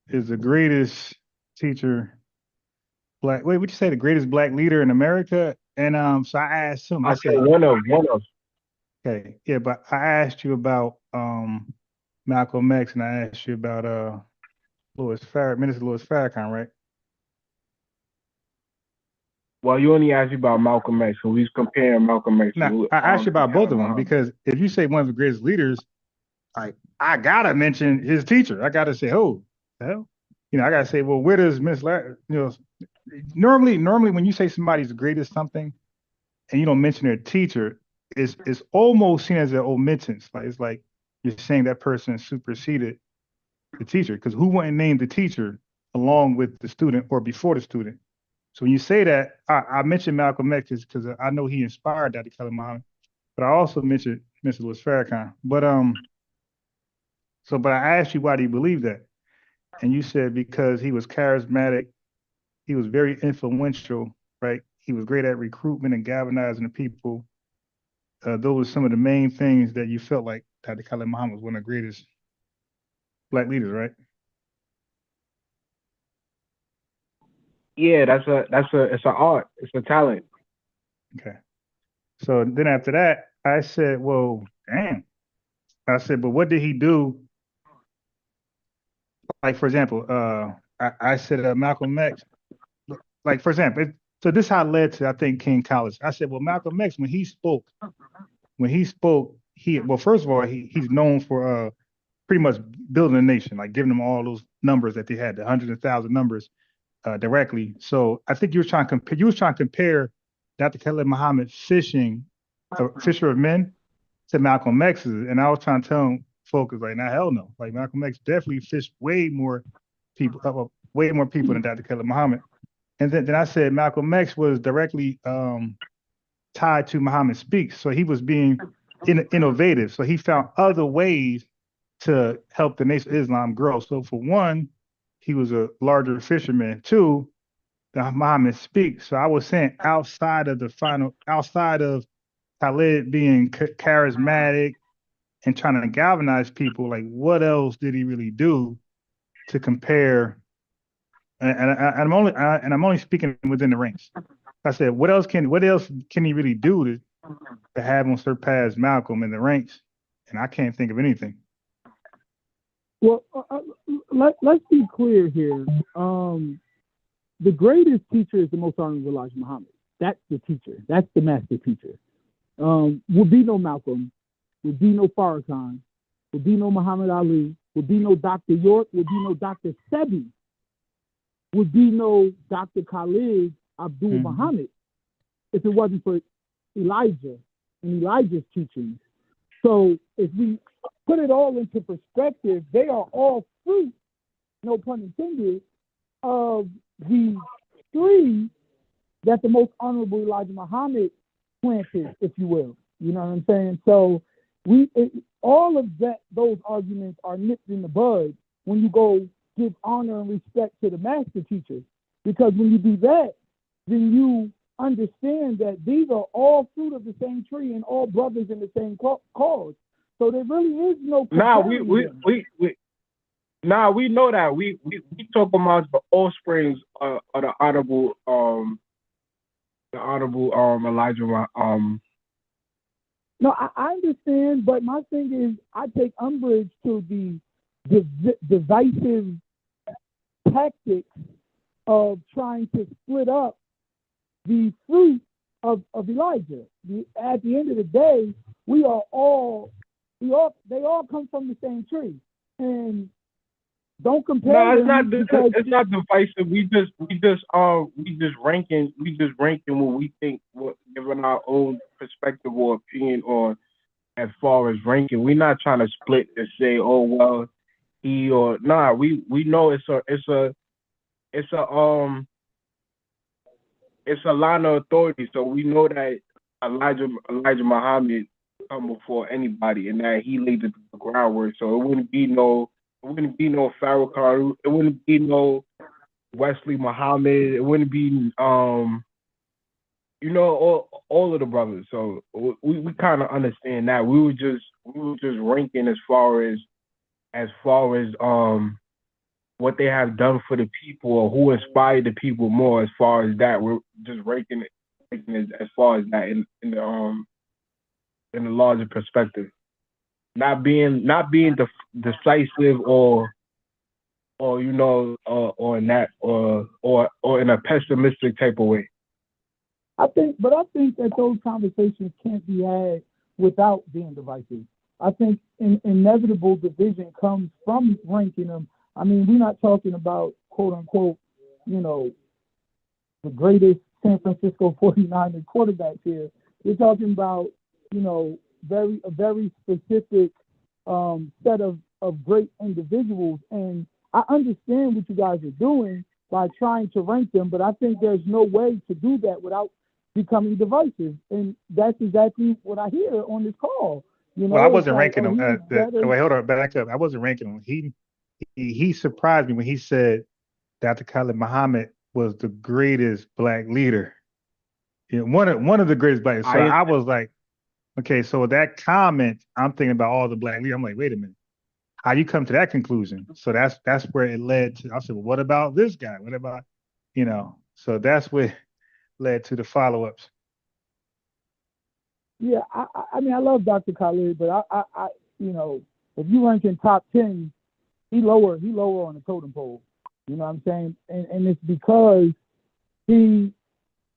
is the greatest teacher, would you say the greatest Black leader in America? And so I asked him, I said one of. Okay, yeah, but I asked you about Malcolm X, and I asked you about Minister Louis Farrakhan, right? Well, you only asked me about Malcolm X, so we was comparing Malcolm X. No, I asked you about both of them because if you say one of the greatest leaders, I gotta mention his teacher. I gotta say, oh, the hell, I gotta say, well, where does normally when you say somebody's the greatest something, and you don't mention their teacher, it's almost seen as an omittance. It's like you're saying that person superseded the teacher, because who wouldn't name the teacher along with the student or before the student? So when you say that, I mentioned Malcolm X because I know he inspired Dr. Khalid Muhammad, but I also mentioned Mr. Louis Farrakhan. But I asked you, why do you believe that? And you said because he was charismatic, He was very influential, right? He was great at recruitment and galvanizing the people. Those were some of the main things that you felt like Dr. Khalid Muhammad was one of the greatest Black leaders, right? Yeah, it's an art. It's a talent. Okay. So then after that, I said, well, damn. I said, but what did he do? Like, for example, I said Malcolm X, like, for example, so this how it led to, I think, King College. I said, well, Malcolm X, when he spoke, well, first of all, he's known for pretty much building a nation, like giving them all those numbers that they had, the hundreds of thousand numbers directly. So I think you was trying to compare Dr. Khalid Muhammad Fisher of Men to Malcolm X's, and I was trying to tell folks like, nah, hell no. Like Malcolm X definitely fished way more people than Dr. Khalid Muhammad. And then I said Malcolm X was directly tied to Muhammad Speaks. So he was being innovative. So he found other ways to help the Nation of Islam grow. So for one, he was a larger fisherman. Two, the Muhammad Speaks. So I was saying outside of Khalid being charismatic and trying to galvanize people, like what else did he really do to compare? And I'm only speaking within the ranks. I said, what else can he really do to have him surpass Malcolm in the ranks? And I can't think of anything. Well, let's be clear here. The greatest teacher is the most honorable Elijah Muhammad. That's the teacher. That's the master teacher. Would be no Malcolm. Would be no Farrakhan. Would be no Muhammad Ali. Would be no Dr. York. Would be no Dr. Sebi. Would be no Dr. Khalid Abdul Muhammad if it wasn't for Elijah and Elijah's teachings. So if we put it all into perspective, they are all fruit, no pun intended, of the tree that the most honorable Elijah Muhammad planted, if you will. You know what I'm saying? So all of those arguments are nipped in the bud when you go give honor and respect to the master teachers. Because when you do that, then you understand that these are all fruit of the same tree and all brothers in the same cause. So there really is no. We know that we talk about the offsprings of the honorable Elijah. No, I understand, but my thing is, I take umbrage to the divisive tactics of trying to split up the fruit of Elijah. At the end of the day, they all come from the same tree, and don't compare. No, it's not divisive. We just ranking what we think, given our own perspective or opinion on as far as ranking. We're not trying to split and say, oh well, he or nah. We know it's a line of authority. So we know that Elijah Muhammad come before anybody, and that he laid the groundwork. So it wouldn't be no Farrakhan. It wouldn't be no Wesley Muhammad. It wouldn't be all of the brothers. So we kind of understand that. We were just ranking as far as what they have done for the people, or who inspired the people more. As far as that, we're just ranking it as far as that in the larger perspective. Not being decisive or in that or in a pessimistic type of way. I think that those conversations can't be had without being divisive. I think inevitable division comes from ranking them. I mean, we're not talking about, quote unquote, the greatest San Francisco 49er quarterbacks here. We're talking about, a very specific set of great individuals. And I understand what you guys are doing by trying to rank them, but I think there's no way to do that without becoming divisive. And that's exactly what I hear on this call. Well, I wasn't ranking him. Wait, hold on, back up. I wasn't ranking him. He surprised me when he said Dr. Khalid Muhammad was the greatest black leader. You know, one of the greatest black. So I was like, okay, so that comment, I'm thinking about all the black leaders. I'm like, wait a minute, how you come to that conclusion? So that's where it led to. I said, well, what about this guy? What about, you know? So that's what led to the follow-ups. Yeah, I mean, I love Dr. Khalid, but I you know, if you rank in top 10, he lower on the totem pole. You know what I'm saying? And it's because he,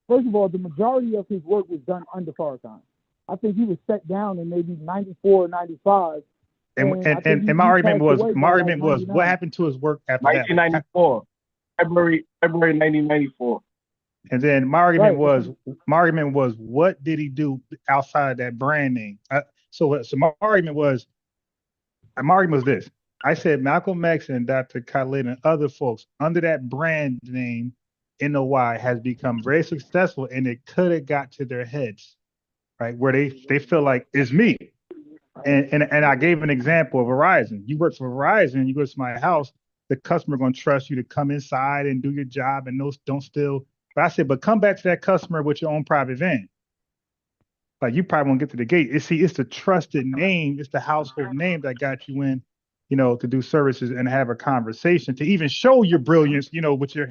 first of all, the majority of his work was done under Farrakhan. I think he was set down in maybe 94 or 95. And my argument was what happened to his work after 1994, February 1994. And then my argument was what did he do outside of that brand name? So my argument was this. I said Malcolm X and Dr. Khalid and other folks under that brand name NOI has become very successful, and it could have got to their heads, right? Where they feel like it's me. And I gave an example of Verizon. You work for Verizon, you go to my house, the customer going to trust you to come inside and do your job and don't steal. But I said, but come back to that customer with your own private van. Like you probably won't get to the gate. It's the trusted name, it's the household name that got you in, you know, to do services and have a conversation, to even show your brilliance, you know, with your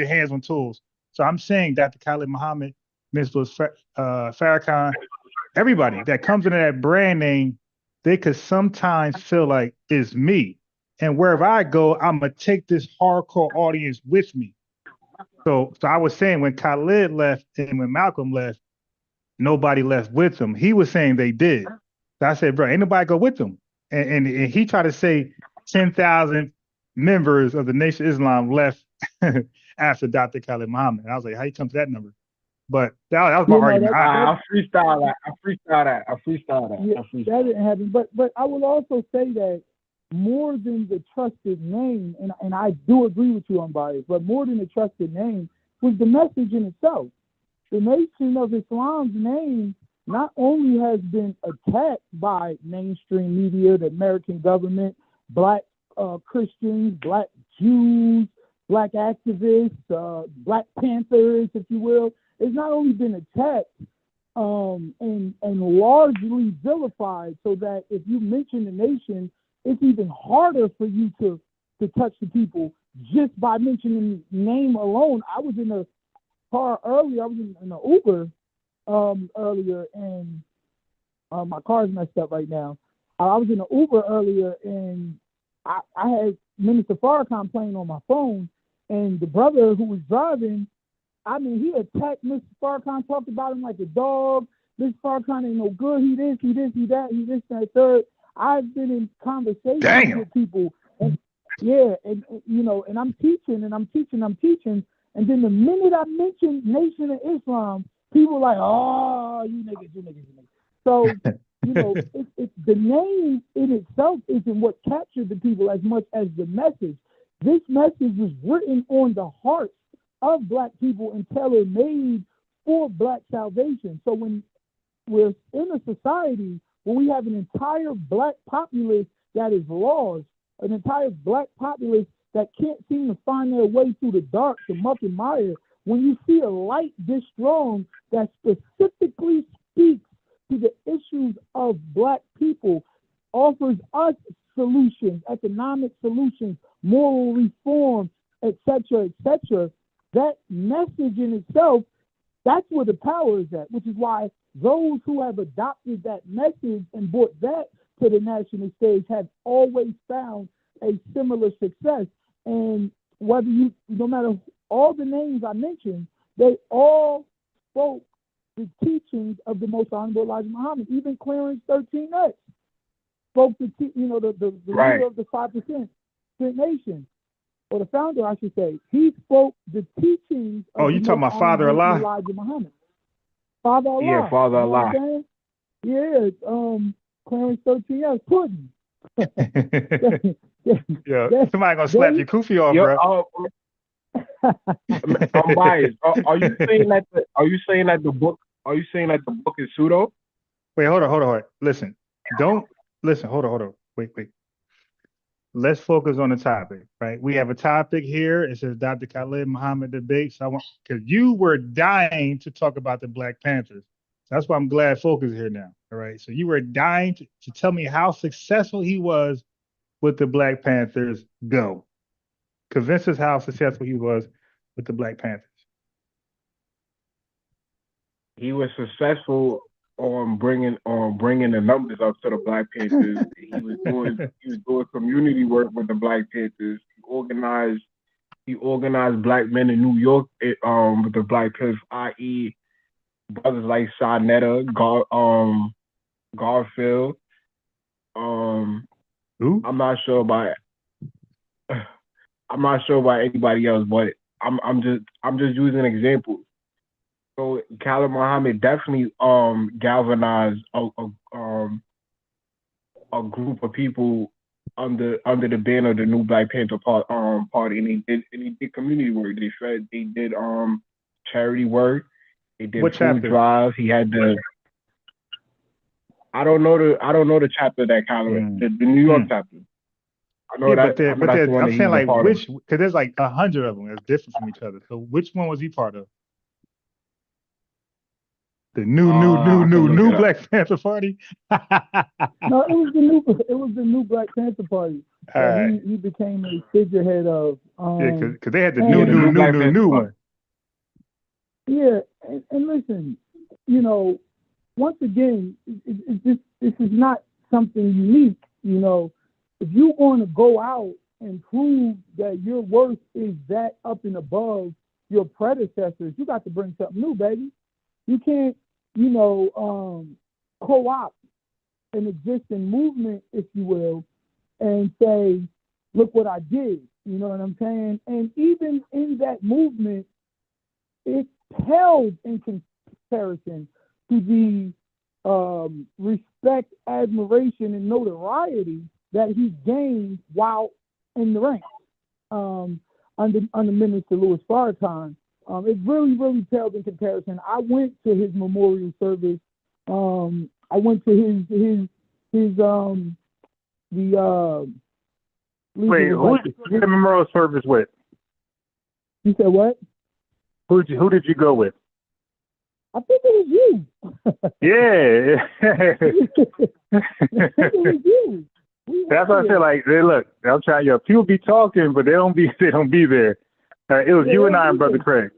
hands on tools. So I'm saying Dr. Khalid Muhammad, Mr. Farrakhan, everybody that comes into that brand name, they could sometimes feel like it's me. And wherever I go, I'm gonna take this hardcore audience with me. So I was saying when Khalid left and when Malcolm left, nobody left with him. He was saying they did. So I said, bro, ain't nobody go with them. And he tried to say 10,000 members of the Nation of Islam left after Dr. Khalid Muhammad. And I was like, how you come to that number? But that was my argument. I freestyle that. Yeah, that didn't happen. But I will also say that more than the trusted name, and I do agree with you, Unbiased, but more than the trusted name was the message in itself. The Nation of Islam's name not only has been attacked by mainstream media, the American government, black Christians, black Jews, black activists, black Panthers, if you will. It's not only been attacked and largely vilified, so that if you mention the nation, it's even harder for you to touch the people just by mentioning the name alone. I was in a car earlier. I was in an Uber earlier, and my car's messed up right now. I was in an Uber earlier, and I had Minister Farrakhan playing on my phone, and the brother who was driving, I mean, he attacked Mr. Farrakhan, talked about him like a dog. Mr. Farrakhan ain't no good. He this, he that, he this, that, third. I've been in conversations with people, and you know, and I'm teaching, and and then the minute I mention Nation of Islam, people are like, oh, you niggas. So, you know, it's the name in itself isn't what captured the people as much as the message. This message was written on the hearts of black people and tailor-made for black salvation. So when we're in a society where we have an entire black populace that is lost, an entire black populace that can't seem to find their way through the dark, the muck and mire, when you see a light this strong that specifically speaks to the issues of black people, offers us solutions, economic solutions, moral reform, etc., that message in itself, that's where the power is at, which is why those who have adopted that message and brought that to the national stage have always found a similar success. And whether no matter all the names I mentioned, they all spoke the teachings of the Most Honorable Elijah Muhammad. Even Clarence 13X spoke the leader of the 5% Nation, or the founder, I should say. He spoke the teachings of you talking about Father Allah? Elijah Muhammad. Father Allah. Yeah, Father Allah. Yeah, Clarence 13X, Pudding. Yeah, somebody gonna slap your kufi off, bro. I'm biased. Are you saying that the book is pseudo? Wait, hold on. Listen, hold on. Wait. let's focus on the topic, right? We have a topic here. It says Dr. Khalid Muhammad debate. So I want, because you were dying to talk about the Black Panthers. That's why I'm glad Focus is here now. All right. So you were dying to tell me how successful he was with the Black Panthers. Go. Convince us how successful he was with the Black Panthers. He was successful on bringing the numbers up to the Black Panthers. He was doing community work with the Black Panthers. He organized Black men in New York with the Black Panthers, i.e., brothers like Sarnetta, Garfield. Who? I'm not sure about anybody else, but I'm just using examples. So Khalid Muhammad definitely galvanized a group of people under the banner of the New Black Panther Party, and he did community work. They did charity work. They did what food chapter? drives. He had I don't know the chapter that Khalid the New York chapter. I know yeah, that. but I'm saying like which, because there's like 100 of them that's different from each other. So which one was he part of? The new Black Panther Party. No, it was the new Black Panther Party that he became a figurehead of. Yeah, because they had the new one. Yeah, and listen, you know, once again, this is not something unique. You know, if you want to go out and prove that your worth is that up and above your predecessors, you got to bring something new, baby. You can't, you know, co-opt an existing movement, if you will, and say, look what I did. You know what I'm saying? And even in that movement, it held in comparison to the respect, admiration, and notoriety that he gained while in the ranks under Minister Louis Farrakhan. It really, really paled in comparison. I went to his memorial service. I went to his Wait, who did the memorial service with? You said what? Who did you go with? I think it was you. Yeah. I think it was you. That's what I said. Like, hey, look, I'm trying. Yo, people be talking, but they don't be there. It was you and I and Brother Craig.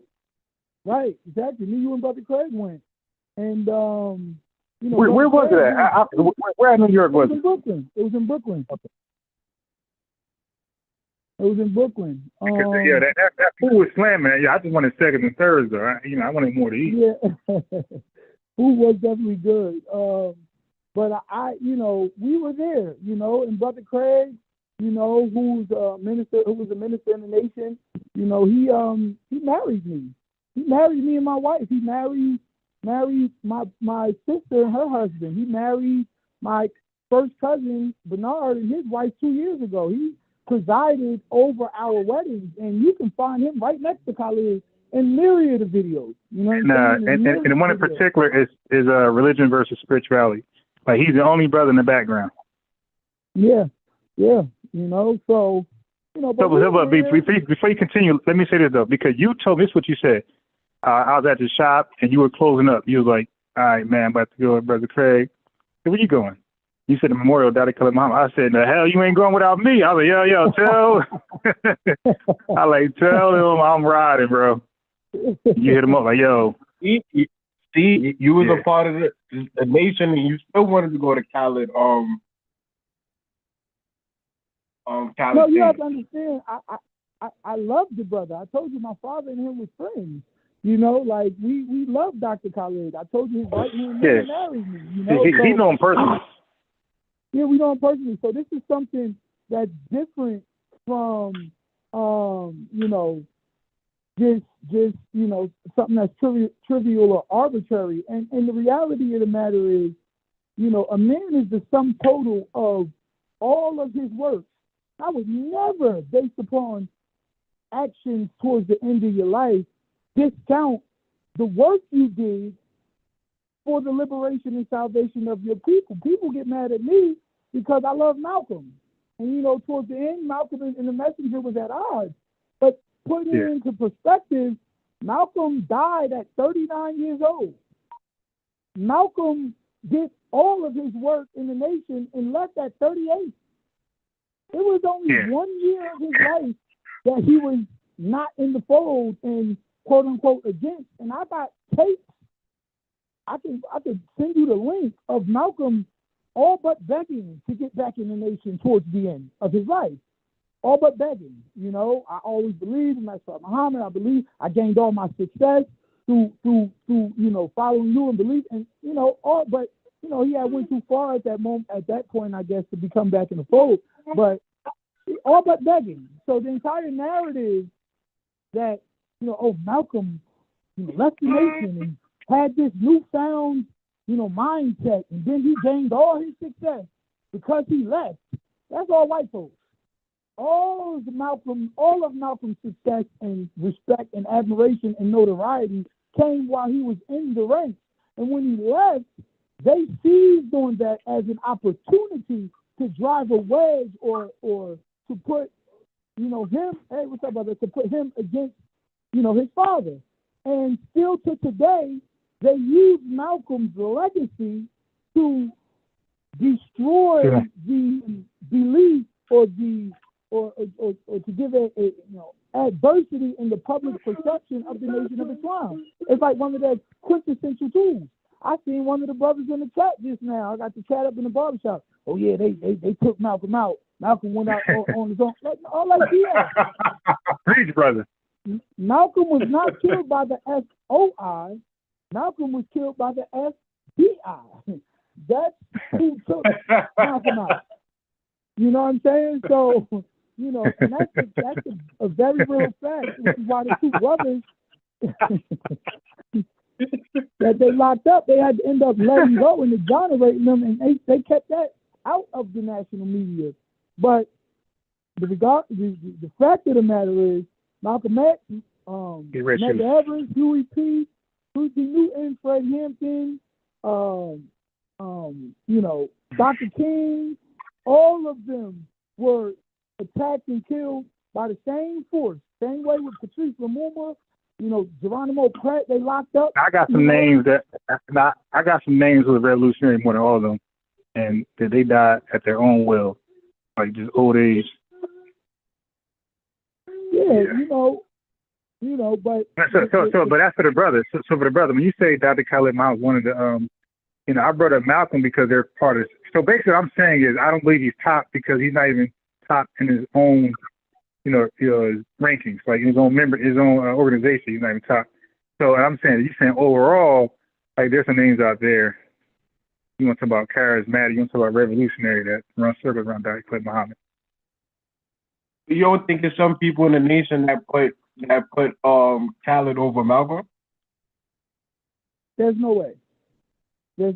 Right, exactly. Me, you, and Brother Craig went, and you know, where was it at? Where in New York was it? In Brooklyn. It was in Brooklyn. Okay. It was in Brooklyn. Yeah, that food was slamming. Yeah, I just wanted second and thirds though. I wanted more to eat. Yeah, food was definitely good. But you know, we were there. You know, and Brother Craig, you know, who was a minister in the nation. You know, he married me. He married me and my wife. He married my sister and her husband. He married my first cousin Bernard and his wife 2 years ago. He presided over our weddings, and you can find him right next to Khalid in myriad of videos. You know what I'm saying? And the one in particular is religion versus spirituality. Like, he's the only brother in the background. Yeah. You know, so you know. Before you continue, let me say this though, because you told me, this is what you said. I was at the shop and you were closing up. You was like, "All right, man, I'm about to go with Brother Craig." Hey, where you going? You said the memorial, Dr. Khalid Muhammad. I said, "The hell, you ain't going without me." I was like, yo, tell. Tell him I'm riding, bro. You hit him up like, yo. See, you was a part of the nation, and you still wanted to go to Khalid. Khalid. No, you have to understand. I love the brother. I told you my father and him was friends. You know, like we love Dr. Khalid. I told you his right hand man married me. You know, he know him personally. Yeah, we know him personally. So this is something that's different from, you know, just you know, something that's trivial or arbitrary. And the reality of the matter is, you know, a man is the sum total of all of his works. I would never, based upon actions towards the end of your life, discount the work you did for the liberation and salvation of your people. People get mad at me because I love Malcolm. And, you know, towards the end, Malcolm and the Messenger was at odds. But putting it into perspective, Malcolm died at 39 years old. Malcolm did all of his work in the nation and left at 38. It was only 1 year of his life that he was not in the fold and quote unquote against. And I got tapes. I could send you the link of Malcolm all but begging to get back in the nation towards the end of his life. All but begging. You know, I always believed in Master Muhammad. I believe I gained all my success through you know, following you and belief, and you know, but you know, he had went too far at that moment, at that point, I guess, to become back in the fold. But all but begging. So the entire narrative that, you know, oh, Malcolm, you know, left the nation and had this newfound, you know, mindset, and then he gained all his success because he left. That's all white folks. All of Malcolm's success and respect and admiration and notoriety came while he was in the ranks. And when he left, they seized on that as an opportunity to drive a wedge or to put, you know, him, hey, what's up, brother, to put him against, you know, his father. And still to today, they use Malcolm's legacy to destroy the belief or to give a you know, adversity in the public perception of the Nation of Islam. It's like one of their quintessential tools. I seen one of the brothers in the chat just now. I got the chat up in the barbershop. Oh yeah, they took Malcolm out. Malcolm went out on his own. All like yeah. Preach, brother. Malcolm was not killed by the SOI. Malcolm was killed by the FBI. That's who took Malcolm out. You know what I'm saying? So, you know, and that's a very real fact, which is why the two brothers that they locked up, they had to end up letting go and exonerating them, and they kept that out of the national media. But the fact of the matter is, Malcolm X, Medgar Evers, Huey P., Ruthie Newton, Fred Hampton, you know, Dr. King, all of them were attacked and killed by the same force. Same way with Patrice Lumumba, you know, Geronimo Pratt, they locked up. I got some names I got some names of the revolutionary more than all of them, and that they died at their own will, like just old age. Yeah. you know, but but that's for the brothers. So for the brother, when you say Dr. Khalid Muhammad, one of the you know, I brought up Malcolm because they're part of. So basically, what I'm saying is I don't believe he's top because he's not even top in his own, you know, rankings, like his own organization. He's not even top. So I'm saying, you're saying overall, like there's some names out there. You want to talk about charismatic, you want to talk about revolutionary that run circles around Dr. Khalid Muhammad. You don't think there's some people in the nation that put Khalid over Malcolm? There's no way. So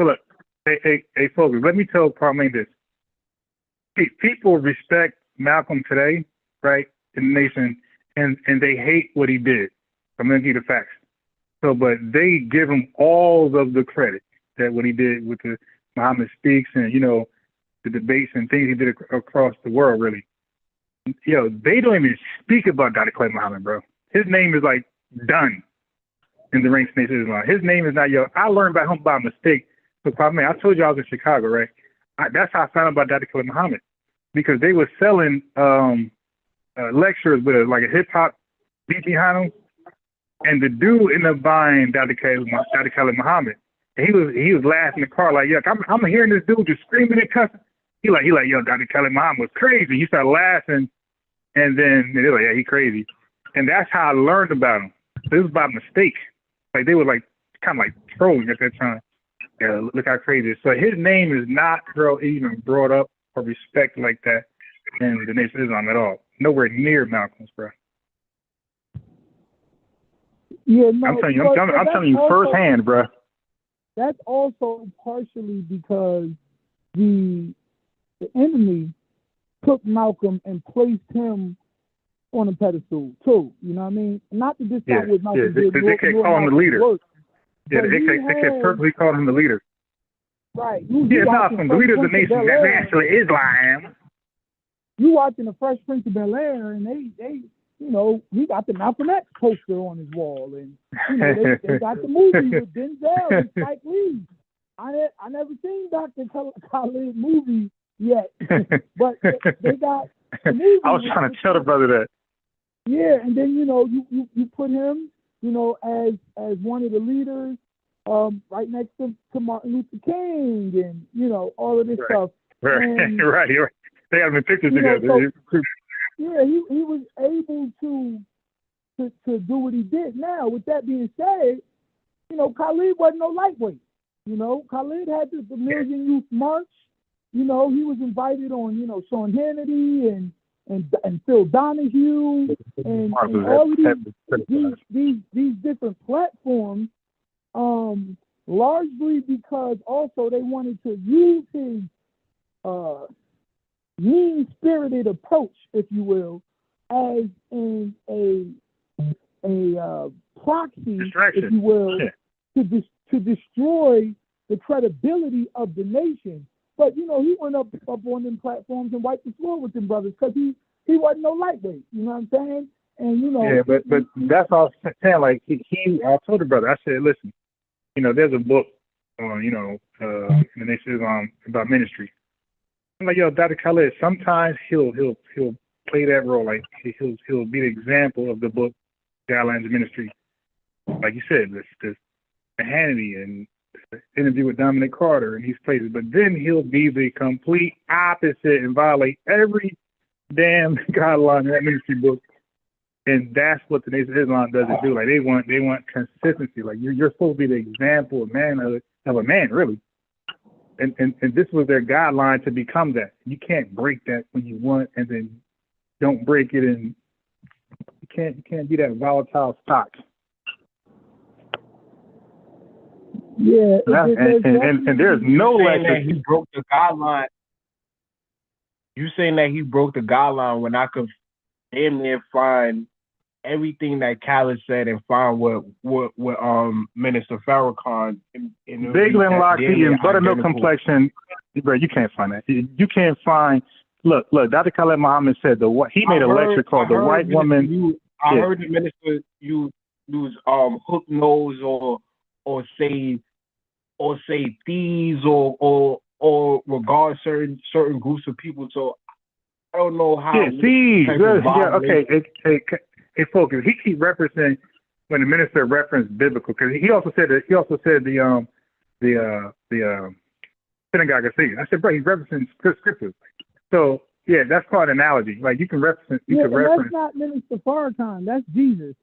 look. Hey, folks, let me tell Parmaine this. People respect Malcolm today, right, in the nation, and they hate what he did. I'm going to give you the facts. So, but they give him all of the credit that what he did with the Muhammad Speaks and, you know, the debates and things he did across the world, really. Yo, they don't even speak about Dr. Khalid Muhammad, bro. His name is like done in the ranks of Nation of Islam. His name is not, I learned about him by mistake. So, I told you I was in Chicago, right? That's how I found out about Dr. Khalid Muhammad, because they were selling lectures with a hip hop beat behind them, and the dude ended up buying Dr. Khalid Muhammad, and he was laughing in the car like, I'm hearing this dude just screaming and cussing. He like, yo, Dr. Khalid Muhammad was crazy. He started laughing, and then they're like, yeah, he crazy, and that's how I learned about him. So it was by mistake. Like they were like kind of like trolling at that time. Yeah, look how crazy it is. So his name is not even brought up or respected like that in the Nation of Islam at all. Nowhere near Malcolm's, bro. Yeah, no, I'm telling you firsthand, bro. That's also partially because the enemy took Malcolm and placed him on a pedestal too. You know what I mean? Not to discount what Malcolm did. They kept calling him the leader. Yeah, they kept perfectly calling him the leader. Right. Yeah, not from the leaders of the nation that actually Islam. You watching the Fresh Prince of Bel-Air, and they, you know, he got the Malcolm X poster on his wall, and you know they got the movie with Denzel and Spike Lee. I never seen Dr. Khalid movie yet, but they got the movie. I was trying to tell the brother that. Yeah, and then you know you put him, you know, as one of the leaders, right next to Martin Luther King, and you know all of this stuff. Right, and, right. They have been pictures together. So, yeah, he was able to do what he did. Now, with that being said, you know, Khalid wasn't no lightweight. You know, Khalid had the Million Youth March. You know, he was invited on, you know, Sean Hannity and Phil Donahue and all of these different platforms, largely because also they wanted to use his mean-spirited approach, if you will, as a proxy, if you will, to destroy the credibility of the nation. But you know, he went up on them platforms and wiped the floor with them brothers because he wasn't no lightweight. You know what I'm saying? And you know, yeah, but that's all I'm saying. Like I told the brother, I said, listen, you know, there's a book on, you know, and this is about ministry. I'm like, yo, Dr. Khalid, sometimes he'll play that role, like he'll be the example of the book Guidelines of Ministry, like you said, this Hannity and interview with Dominic Carter and these places, but then he'll be the complete opposite and violate every damn guideline in that ministry book. And that's what the Nation of Islam doesn't do. Like they want consistency. Like you're supposed to be the example of manhood of a man, really. And this was their guideline to become that. You can't break that when you want, and then don't break it. And you can't be that volatile stock. Yeah, and there's no lecture. That he broke the guideline. You saying that he broke the guideline when I could damn near find everything that Khalid said and find what Minister Farrakhan in Bigland, Lockheed, and buttermilk complexion, bro. You can't find that. You can't find. Look. Dr. Khalid Muhammad said he made a lecture called "The White Woman." I heard the minister use hook nose or say thieves or regard certain groups of people. So I don't know how. Yeah, thieves. Yeah, okay. Hey, focus. He keep referencing when the minister referenced biblical, because he also said the synagogue of Satan. I said, bro, he's referencing scriptures. So yeah, that's called an analogy. Like you can reference. That's not Minister Farrakhan. That's Jesus.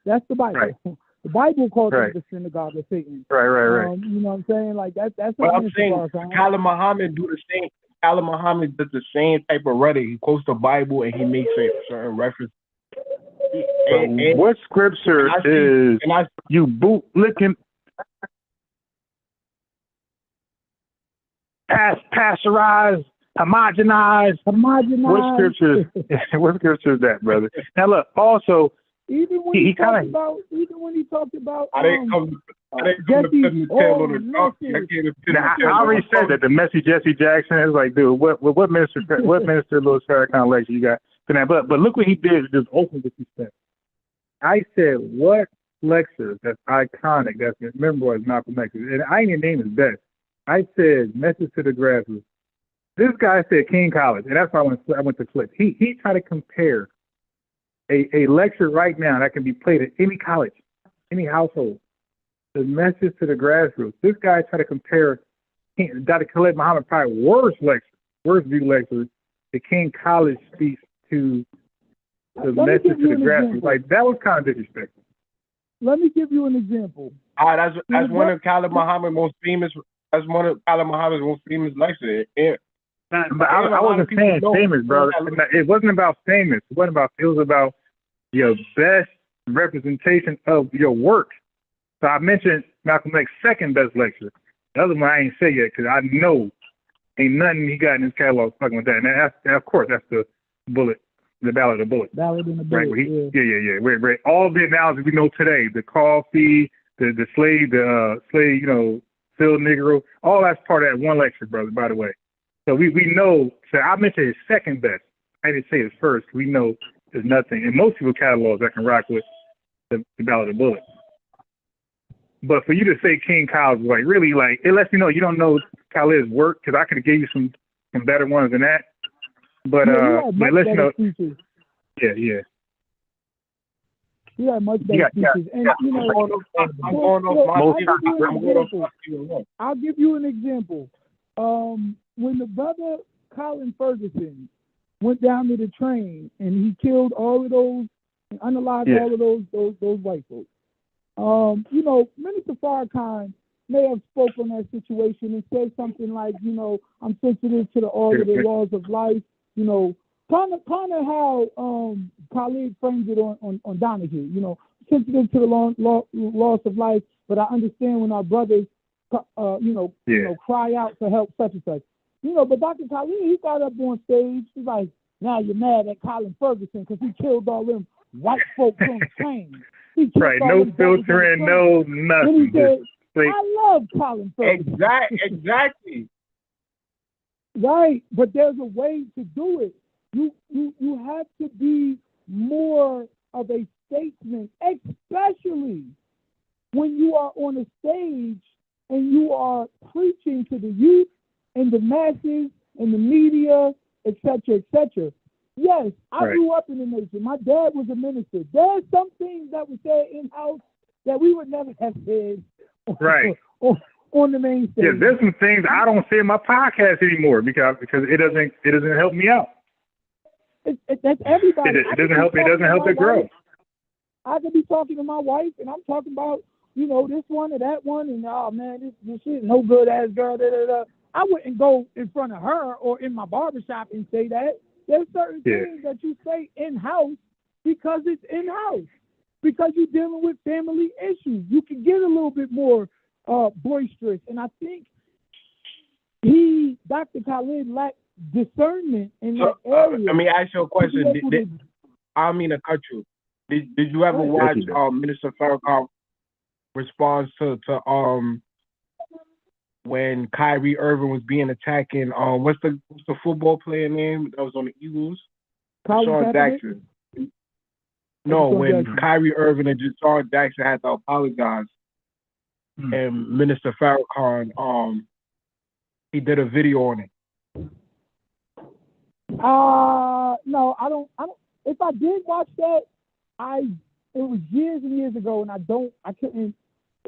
That's the Bible. Right. The Bible calls it the synagogue of Satan. Right. You know what I'm saying? Like that's what I'm saying. Khalid Muhammad do the same. Khalid Muhammad does the same type of rhetoric. He quotes the Bible and he makes a certain reference. What scripture is you bootlicking? Pasteurized, homogenized. What scripture is that, brother? Now look, also even when he talked about Jesse. I already said that the messy Jesse Jackson is like, dude, what minister Louis Farrakhan lecture you got for that? But look what he did, just open what he said. I said, what lecture that's iconic, that's memorable as Malcolm X, and I ain't even name his best. I said, message to the grassroots. This guy said King College, and that's why I went to Flip. He tried to compare a lecture right now that can be played at any college, any household. The message to the grassroots. This guy tried to compare Dr. Khalid Muhammad, probably worst view lecture, the King College speech to the message to the grassroots. Like that was kind of disrespectful. Let me give you an example. That's one of Khalid Muhammad's most famous. That's one of Khalid Muhammad's most famous lectures. Yeah. But I wasn't saying famous, brother. It wasn't about famous. It was about your best representation of your work. So I mentioned Malcolm X's second best lecture. The other one I ain't say yet because I know ain't nothing he got in his catalog fucking with that. And of course, that's the bullet, the Ballad of the Bullet. Ballad in the Bullet. Right, yeah. Where all the analogies we know today, the coffee, the slave, Phil Negro, all that's part of that one lecture, brother, by the way. So we know, so I mentioned his second best. I didn't say his first. We know there's nothing in most people's catalogs that can rock with the Ballad of Bullets. But for you to say King Kyle's like really like, it lets me know you don't know Khaled's work, because I could have gave you some better ones than that. But but let's know. Speeches. Yeah. He had much better speeches. And you know, I'll give you an example. When the brother Colin Ferguson went down to the train and he killed all of those, and unalived all of those white folks. You know, Minister Farrakhan may have spoken on that situation and said something like, you know, I'm sensitive to all of the laws of life, you know, kind of how Khalid framed it on Donahue, you know, sensitive to the loss of life, but I understand when our brothers, you know, cry out for help, such and such. You know, but Dr. Khalid, he got up on stage, he's like, now you're mad at Colin Ferguson because he killed all them white folks on the train. Right, no filtering, no nothing. Said, I love Colin Ferguson. Exactly. Right, but there's a way to do it. You have to be more of a statesman, especially when you are on a stage and you are preaching to the youth and the masses and the media, etc., etc. Yes, I grew up in the nation. My dad was a minister. There's some things that were said in-house that we would never have said on the main stage. Yeah, there's some things I don't say in my podcast anymore because it doesn't help me out. That's everybody. It doesn't help it grow. I could be talking to my wife and I'm talking about, you know, this one or that one, and oh man, this shit no good ass girl. Da, da, da. I wouldn't go in front of her or in my barbershop and say that. There's certain things that you say in-house because it's in-house, because you're dealing with family issues. You can get a little bit more boisterous. And I think Dr. Khalid lacked discernment in that area. Let me ask you a question. I don't mean to cut you. Did you ever watch Minister Farrakhan response to when Kyrie Irving was being attacking, what's the football player name that was on the Eagles? Deshaun Jackson. No, when Kyrie Irving and Deshaun Jackson had to apologize, and Minister Farrakhan, he did a video on it. No, I don't. If I did watch that, it was years and years ago, and I couldn't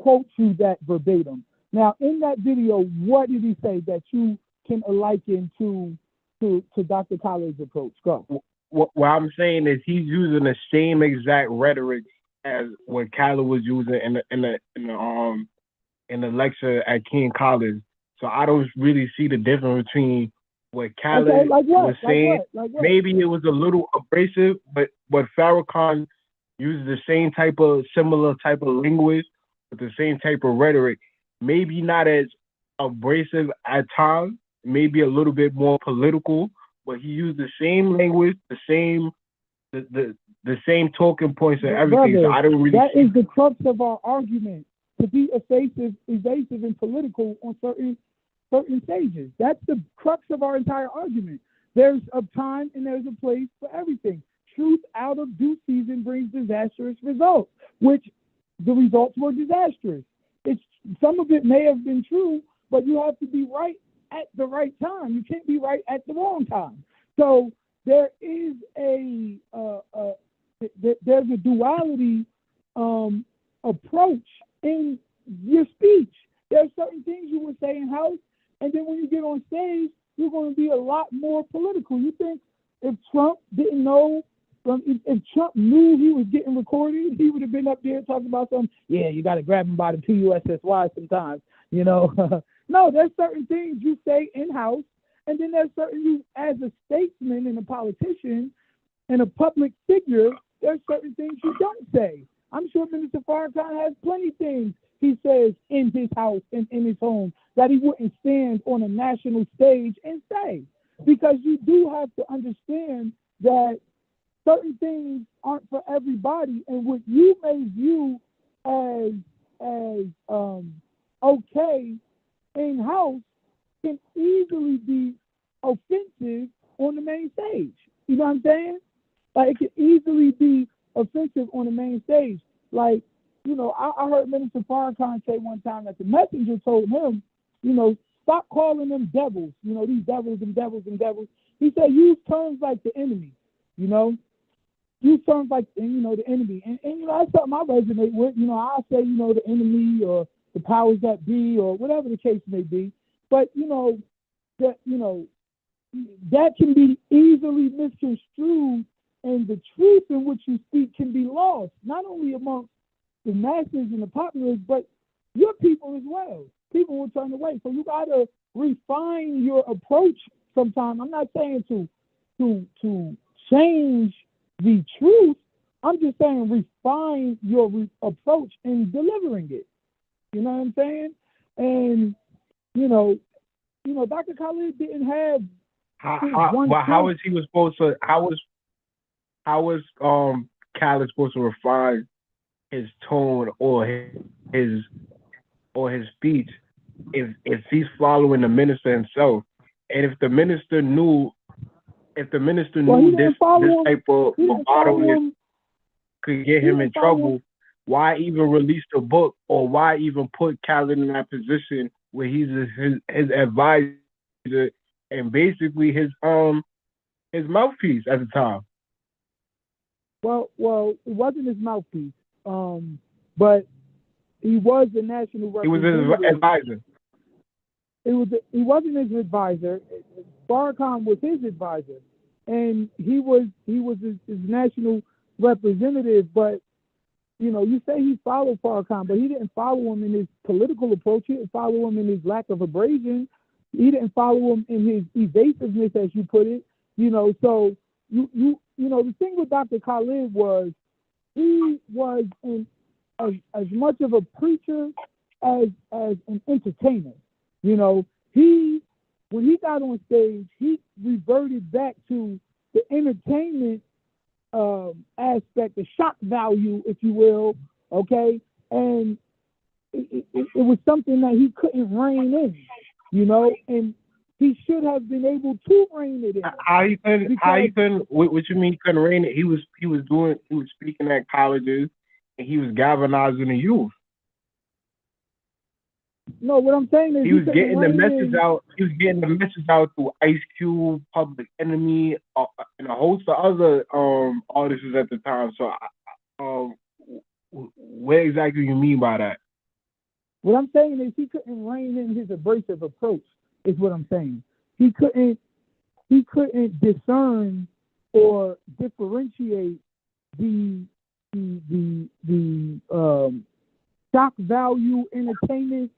quote you that verbatim. Now, in that video, what did he say that you can liken to Dr. Khaled's approach? Go. What I'm saying is he's using the same exact rhetoric as what Khaled was using in the lecture at King College. So I don't really see the difference between what Khaled was saying. Like what? Maybe it was a little abrasive, but Farrakhan uses the same similar type of language with the same type of rhetoric. Maybe not as abrasive at times, maybe a little bit more political, but he used the same language, the same talking points and everything. Brother, so I don't really. That is the crux of our argument. To be evasive and political on certain stages. That's the crux of our entire argument. There's a time and there's a place for everything. Truth out of due season brings disastrous results, which the results were disastrous. Some of it may have been true, but you have to be right at the right time. You can't be right at the wrong time. So there is there's a duality approach in your speech. There's certain things you would say in house, and then when you get on stage, you're going to be a lot more political. You think if Trump didn't know, if Trump knew he was getting recorded, he would have been up there talking about something. Yeah, you got to grab him by the PUSSY sometimes, you know. No, there's certain things you say in-house, and then there's certain, you as a statesman and a politician and a public figure, there's certain things you don't say. I'm sure Minister Farrakhan has plenty of things he says in his house and in his home that he wouldn't stand on a national stage and say, because you do have to understand that certain things aren't for everybody, and what you may view as okay in-house can easily be offensive on the main stage. You know what I'm saying? Like, it can easily be offensive on the main stage. Like, you know, I heard Minister Farrakhan say one time that the messenger told him, you know, stop calling them devils. You know, these devils and devils and devils. He said, use terms like the enemy, you know? Use terms like, you know, the enemy. And you know, that's something I resonate with. You know, I'll say, you know, the enemy or the powers that be or whatever the case may be. But, you know, that can be easily misconstrued, and the truth in which you speak can be lost, not only amongst the masses and the populace, but your people as well. People will turn away. So you got to refine your approach sometimes. I'm not saying to change the truth. I'm just saying refine your approach in delivering it. You know what I'm saying? And, you know, Dr. Khalid didn't have how was he supposed to, how was Khalid supposed to refine his tone or his speech if he's following the minister himself? And if the minister knew this type of bottom could get him in trouble, why even release the book, or why even put Khalid in that position where he's his advisor and basically his mouthpiece at the time? Well, it wasn't his mouthpiece, but he was the national representative. He was his advisor. He wasn't his advisor. Farrakhan was his advisor, and he was his national representative. But you know, you say he followed Farrakhan, but he didn't follow him in his political approach. He didn't follow him in his lack of abrasion. He didn't follow him in his evasiveness, as you put it. You know, so you know, the thing with Dr. Khalid was he was as much of a preacher as an entertainer. You know, when he got on stage, he reverted back to the entertainment aspect, the shock value, if you will, okay? And it was something that he couldn't rein in, you know, and he should have been able to rein it in. How you couldn't, what you mean couldn't rein it? He was speaking at colleges and he was galvanizing the youth. No, what I'm saying is he was getting the message out. He was getting the message out through Ice Cube, Public Enemy, and a host of other artists at the time. So, what exactly do you mean by that? What I'm saying is he couldn't rein in his abrasive approach. Is what I'm saying. He couldn't discern or differentiate the shock value, entertainment,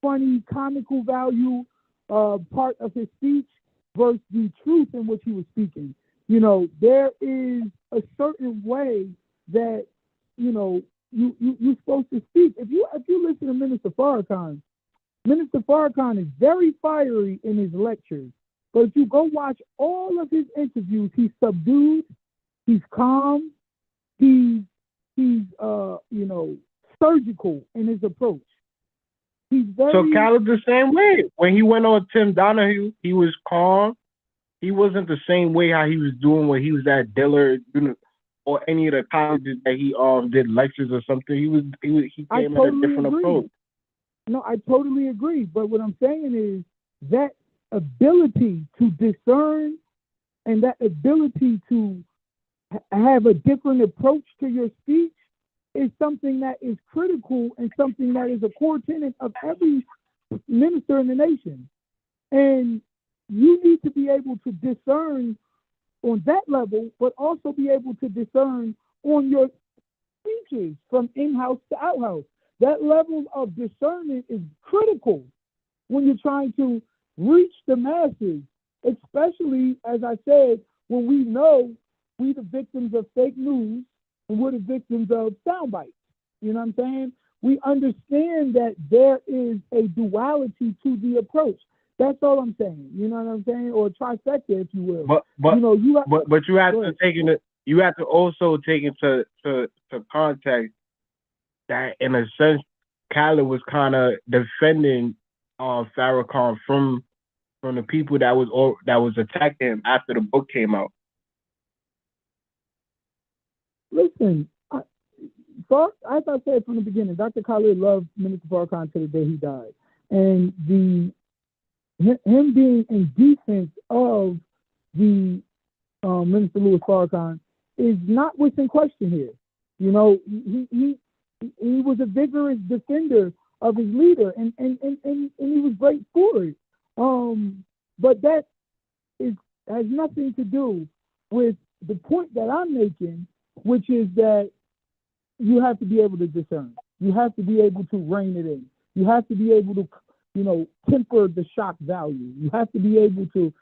funny, comical value part of his speech versus the truth in which he was speaking. You know, there is a certain way that, you know, you're supposed to speak. If you listen to Minister Farrakhan is very fiery in his lectures. But if you go watch all of his interviews, he's subdued, he's calm, he's surgical in his approach. So Khalid the same way. When he went on Tim Donahue, he was calm. He wasn't the same way how he was doing when he was at Dillard, or any of the colleges that he did lectures or something. He came at a different approach. No, I totally agree. But what I'm saying is that ability to discern and that ability to have a different approach to your speech is something that is critical and something that is a core tenet of every minister in the nation. And you need to be able to discern on that level, but also be able to discern on your speeches from in-house to out-house. That level of discernment is critical when you're trying to reach the masses, especially, as I said, when we know we the victims of fake news and we're the victims of sound bites. You know what I'm saying? We understand that there is a duality to the approach. That's all I'm saying. You know what I'm saying? Or a trifecta, if you will. But you have to take it. You have to also take into context that, in a sense, Khalid was kind of defending Farrakhan from the people that was attacking him after the book came out. Listen, as I said from the beginning, Dr. Khalid loved Minister Farrakhan to the day he died, and him being in defense of the Minister Louis Farrakhan is not what's in question here. You know, he was a vigorous defender of his leader, and he was great for it. But that has nothing to do with the point that I'm making, which is that you have to be able to discern. You have to be able to rein it in. You have to be able to, you know, temper the shock value. You have to be able to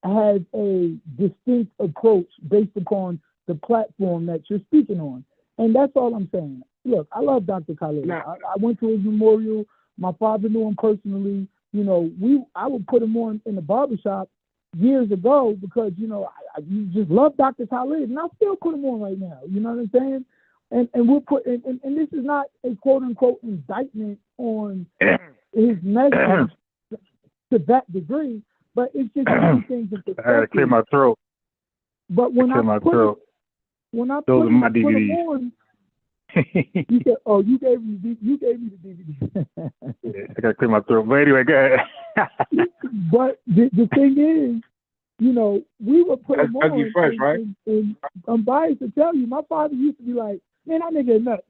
have a distinct approach based upon the platform that you're speaking on. And that's all I'm saying. Look, I love Dr. Khalid. I went to his memorial. My father knew him personally. You know, I would put him on in the barbershop years ago because, you know, you just love Dr. Khalid, and I still put him on right now. You know what I'm saying? And we'll put and this is not a quote unquote indictment on his message to that degree, but it's just things in perspective. I gotta clear my throat. But when I put those are my DVDs. On, you said, "Oh, you gave me the DVD." Yeah, I gotta clear my throat. But anyway, go ahead. But the thing is, you know, we were put him on. Fresh, right? And I'm biased to tell you, my father used to be like, "Man, that nigga is nuts."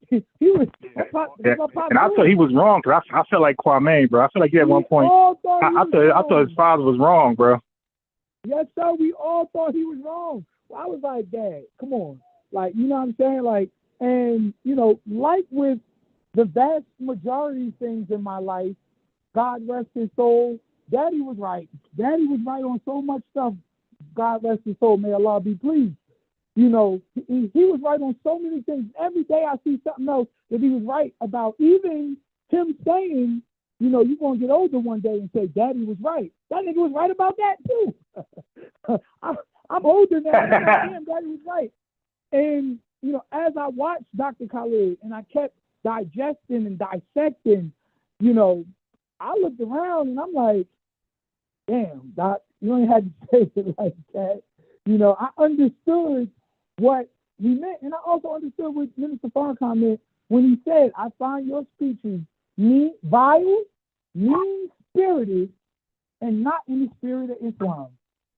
he was. And I thought he was wrong, because I felt like Kwame, bro. I feel like at one point I thought his father was wrong, bro. Yes, sir. We all thought he was wrong. Well, I was like, Dad, come on. Like, you know what I'm saying? Like, and, you know, like with the vast majority of things in my life, God rest his soul, Daddy was right. Daddy was right on so much stuff. God rest his soul. May Allah be pleased. You know, he was right on so many things. Every day I see something else that he was right about. Even him saying, you know, you're going to get older one day and say, Daddy was right. That nigga was right about that, too. I'm older now. Damn, Daddy was right. And, you know, as I watched Dr. Khalid and I kept digesting and dissecting, you know, I looked around and I'm like, damn, Doc, you ain't had to say it like that. You know, I understood what he meant. And I also understood what Minister Farrakhan meant when he said, I find your speeches vile, mean-spirited, and not in the spirit of Islam.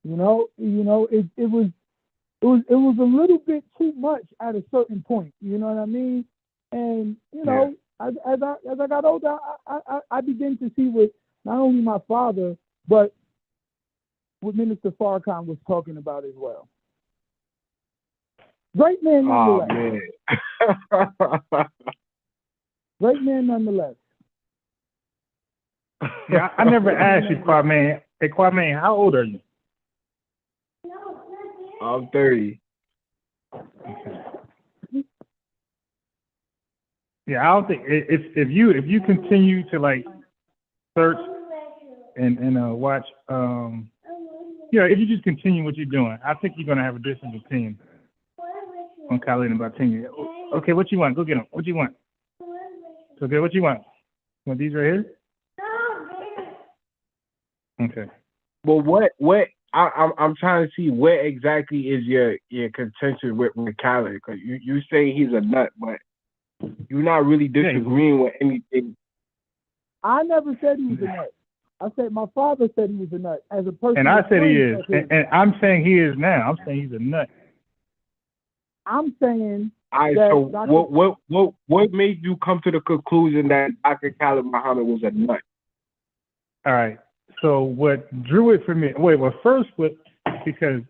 You know, it was a little bit too much at a certain point. You know what I mean? And you know, as I got older, I began to see what not only my father, but what Minister Farrakhan was talking about as well. Great man nonetheless. Oh, man. Great man nonetheless. Yeah, I never asked you, Kwame. Hey, Kwame, how old are you? I'm 30. Yeah, I don't think if you continue to like search and watch, you know, if you just continue what you're doing, I think you're gonna have a different opinion on Khalid in about 10 years. Okay, what you want? Go get them. What you want? Okay, what you want? You want these right here? Okay. Well, what I'm trying to see what exactly is your contention with Khalid, because you say he's a nut, but you're not really disagreeing with anything. I never said he was a nut. I said my father said he was a nut as a person. And I said he is, and I'm saying he is now. I'm saying he's a nut. I'm saying. All right. So what made you come to the conclusion that Dr. Khalid Muhammad was a nut? All right. So what drew it for me? Well, first, because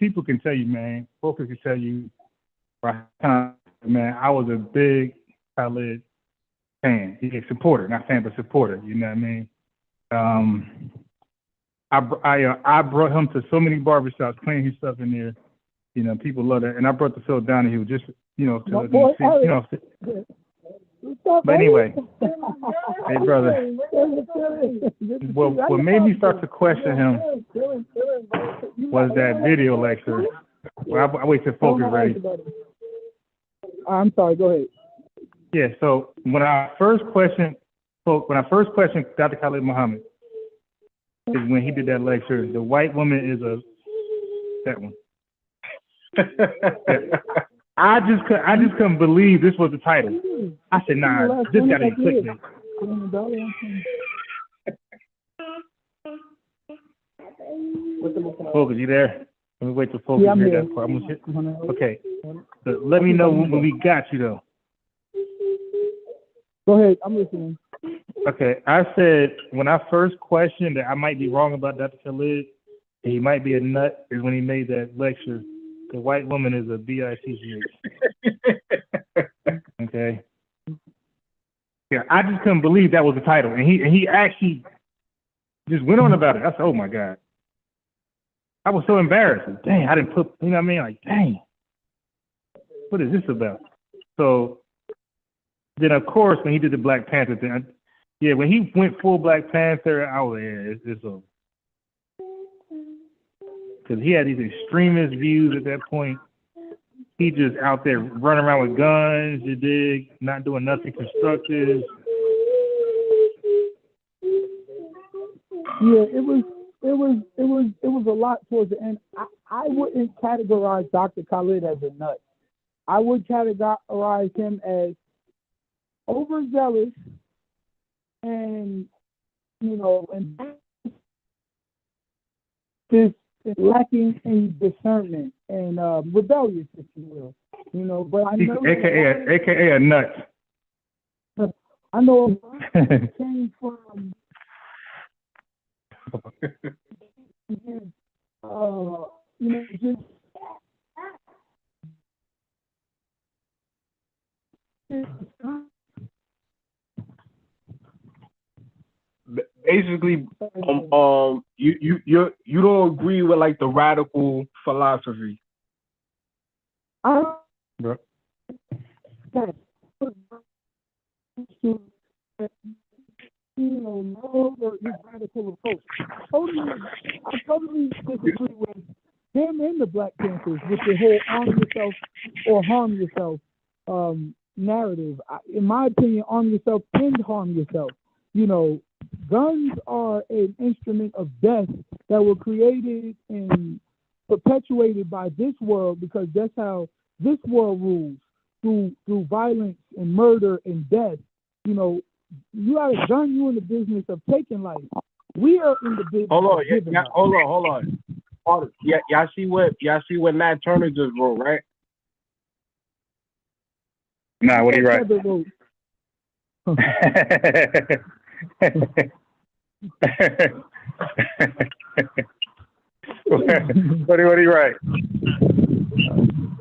people can tell you, man. Folks can tell you, man. I was a big Khalid fan. He's a supporter, not fan, but supporter. You know what I mean? I brought him to so many barbershops, playing his stuff in there. You know, people love that, and I brought the Phil Donahue just But anyway, hey brother, what made me start to question him was that video lecture. Well, I wait till focus ready. I'm sorry, go ahead. Yeah, so when I first questioned So when I first questioned Dr. Khalid Muhammad is when he did that lecture, the white woman is that one. Yeah. I just couldn't believe this was the title. I said, nah, this gotta be clickbait. Focus, you there? Let me wait till Focus hear that part. Okay. So let me know when we got you though. Go ahead, I'm listening. Okay, I said when I first questioned that I might be wrong about Dr. Khalid, he might be a nut, is when he made that lecture. The white woman is a bitch. Okay. Yeah, I just couldn't believe that was the title, and he actually just went on about it. I said, oh my God. I was so embarrassed. Dang, I didn't put, you know what I mean? Like, dang, what is this about? So then, of course, when he did the Black Panther thing, yeah, when he went full Black Panther, I was like, yeah, it's over. Because he had these extremist views at that point. He just out there running around with guns, you dig, not doing nothing constructive. Yeah, it was a lot towards the end. I wouldn't categorize Dr. Khalid as a nut. I would categorize him as overzealous and, you know, and this lacking in discernment and rebellious, if you will. You know, but I know AKA a nut. I know it came from you know, just basically, you don't agree with like the radical philosophy. You know, no, this radical approach. I totally disagree with him and the Black Panthers with the whole arm yourself or harm yourself narrative. In my opinion, arm yourself and harm yourself. You know, guns are an instrument of death that were created and perpetuated by this world because that's how this world rules through violence and murder and death. You know, you got a gun, you in the business of taking life. We are in the business hold of giving life. Hold on. Yeah, y'all see what Nat Turner just wrote, right? Nah, what he write? What do you write?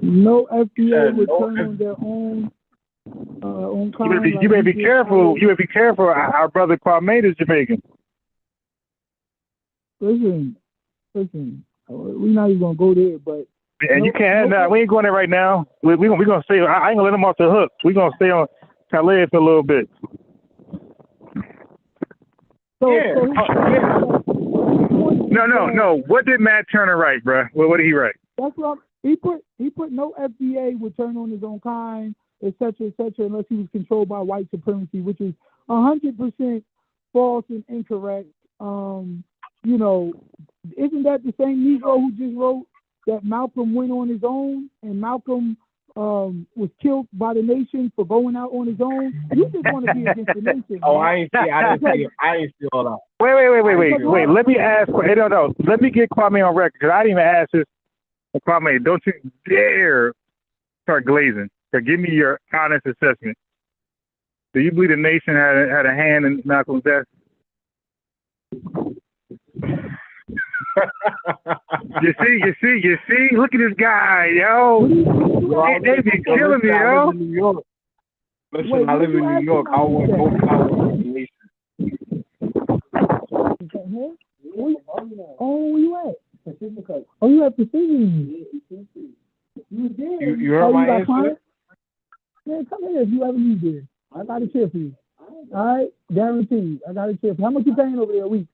No FDA would turn on their own kind. You better be careful. You better be careful. Our brother Kwame is Jamaican. Listen. We're not even gonna go there, but and you can't. We ain't going there right now. We gonna stay. I ain't gonna let him off the hook. We gonna stay on Khalid for a little bit. No. What did Matt Turner write, bruh? What did he write? That's what he put. No FDA would turn on his own kind, et cetera, unless he was controlled by white supremacy, which is 100% false and incorrect. You know, isn't that the same Negro who just wrote that Malcolm went on his own and Malcolm was killed by the nation for going out on his own? You just want to be against the nation. Oh, I didn't see all that. Wait. Let me ask. No. Let me get Kwame on record because I didn't even ask this. Kwame, don't you dare start glazing. So give me your honest assessment. Do you believe the nation had a hand in Malcolm's death? You see? Look at this guy, yo. They be killing me, yo. Listen, I live in New York. I want both powers in the nation. Oh, where you at? Oh, you at Precision. You heard my answer? Man, come here if you ever need this. I got a chair for you. All right? Guaranteed. I got a chair for you. How much you paying over there a week?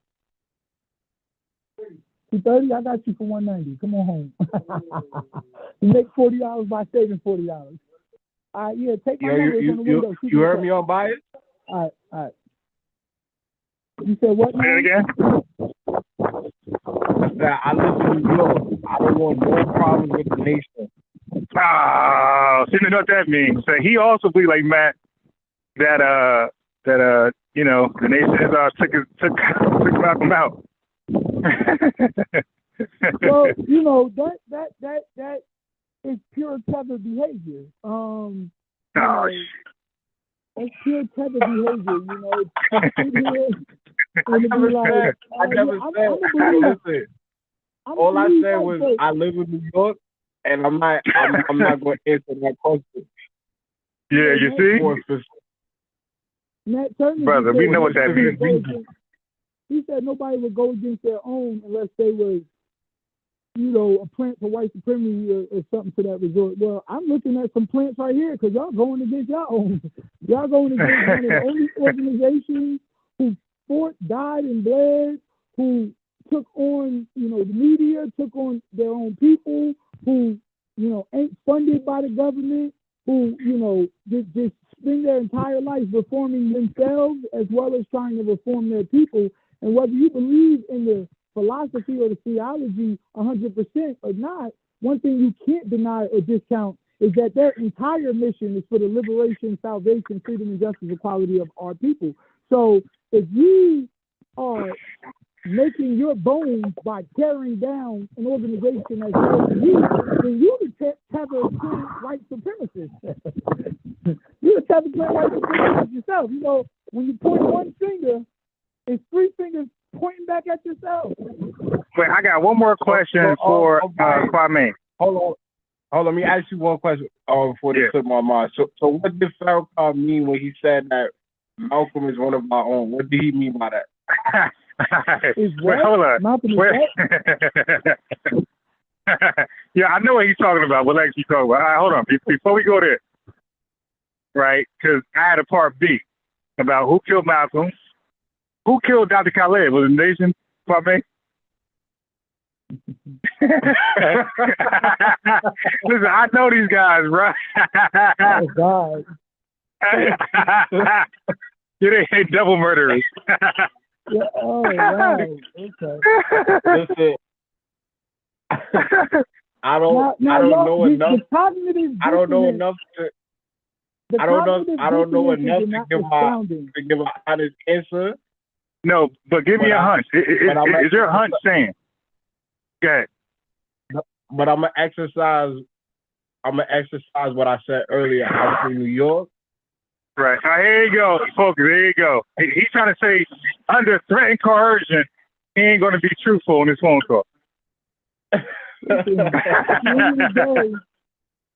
$230? I got you for $190. Come on home. You make $40 by saving $40. All right, yeah, take my number on the window. You heard me on Bias? All right. You said what? Say it again. That I live in New York. I don't want no problems with the nation. See what that means. So he also believes like Matt that you know, the nation took Malcolm out. Well, you know, that is pure tether behavior. That's pure tether behavior, you know. To sit here and to be like, I never said. All I said was I live in New York, and I'm not going to answer that question. Yeah, you see? Brother, we know what that means. He said nobody would go against their own unless they was, you know, a plant for white supremacy or something to that resort. Well, I'm looking at some plants right here because y'all going against y'all own. Y'all going against one of the only organizations who fought, died, and bled, who took on, you know, the media, took on their own people, who, you know, ain't funded by the government, who, you know, just spend their entire life reforming themselves as well as trying to reform their people. And whether you believe in the philosophy or the theology 100% or not, one thing you can't deny or discount is that their entire mission is for the liberation, salvation, freedom, and justice, equality of our people. So if you are making your bones by tearing down an organization as well as you, then you're the tether white supremacist. You're the tether white supremacist yourself. You know, when you point one finger, it's three fingers pointing back at yourself. Wait, I got one more question for Kwame. Hold on. Let me ask you one question before this slip my mind. So what did Farrakhan mean when he said that Malcolm is one of our own? What did he mean by that? Wait, hold on. Yeah, I know what he's talking about. What legs he's talking about? All right, hold on. Before we go there, right? Because I had a part B about who killed Malcolm. Who killed Dr. Khalid? Was it the nation, Kwame? Listen, I know these guys, bro. Oh, God. Yeah, they double murderers. Yeah, oh, right. Okay. Listen, I don't know enough. I don't know enough to give an honest answer. No, but give me a hunch. Is your hunch saying? Go ahead. But I'm gonna exercise what I said earlier. I'm from New York. Right. Here you go, focus. There you go. He's trying to say under threat and coercion, he ain't going to be truthful in this phone call. Listen, at the end of the day,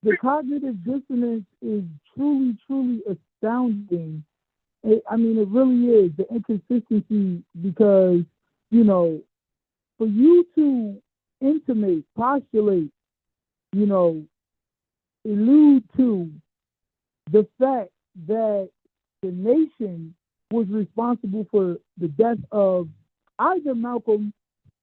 the cognitive dissonance is truly, truly astounding. I mean, it really is, the inconsistency, because, you know, for you to intimate, postulate, you know, allude to the fact that the nation was responsible for the death of either Malcolm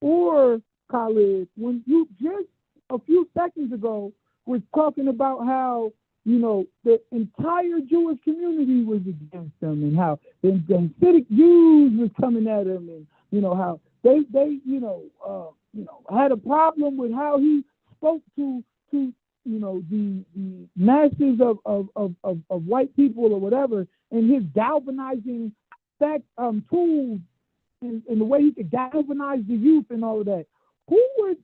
or Khalid, when you just a few seconds ago was talking about how, you know, the entire Jewish community was against them, and how the Hasidic Jews was coming at him, and, you know, how they had a problem with how he spoke to you know, the masses of white people or whatever, and his galvanizing tools and the way he could galvanize the youth and all of that. Who would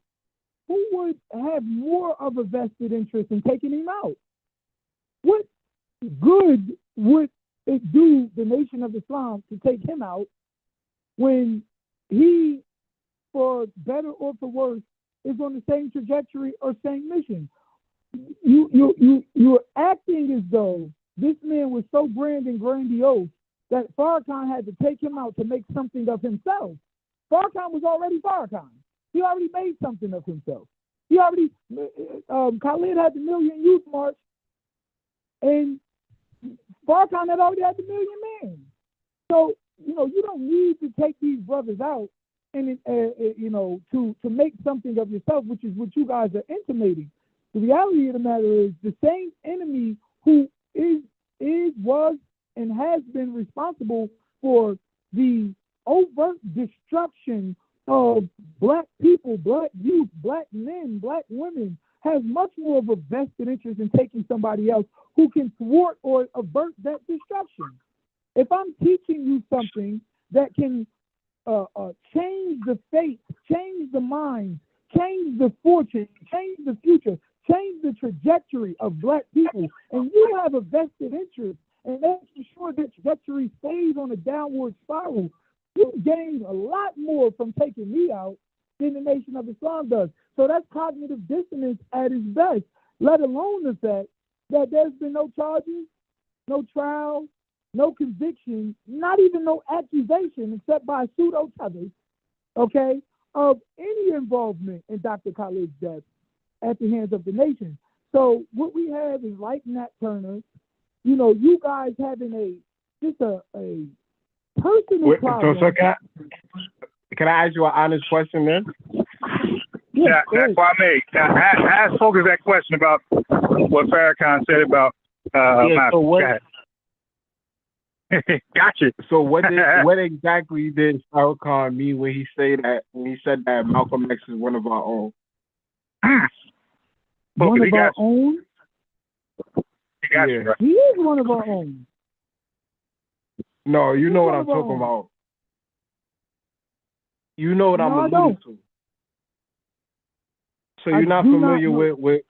have more of a vested interest in taking him out? What good would it do the Nation of Islam to take him out when he, for better or for worse, is on the same trajectory or same mission? You're acting as though this man was so grand and grandiose that Farrakhan had to take him out to make something of himself. Farrakhan was already Farrakhan. He already made something of himself. He already, Khalid had the Million Youth March, and Farrakhan had already had the Million Men. So, you know, you don't need to take these brothers out and, you know, to make something of yourself, which is what you guys are intimating. The reality of the matter is the same enemy who was, and has been responsible for the overt destruction of black people, black youth, black men, black women has much more of a vested interest in taking somebody else who can thwart or avert that destruction. If I'm teaching you something that can change the fate, change the mind, change the fortune, change the future, change the trajectory of black people, and you have a vested interest and making sure that trajectory stays on a downward spiral, you gain a lot more from taking me out than the Nation of Islam does. So that's cognitive dissonance at its best, let alone the fact that there's been no charges, no trial, no conviction, not even no accusation, except by pseudo-tethers, okay, of any involvement in Dr. Khalid's death at the hands of the nation. So what we have is like Nat Turner, you know, you guys having a personal problem. So can I ask you an honest question then? Yeah, that's why I made. Ask Focus that question about what Farrakhan said about so what? Gotcha. So what exactly did Farrakhan mean when he said that Malcolm X is one of our own? One of our own? Yeah. He is one of our own. No, you know what I'm talking about. You know what I'm alluding to. So you're not familiar with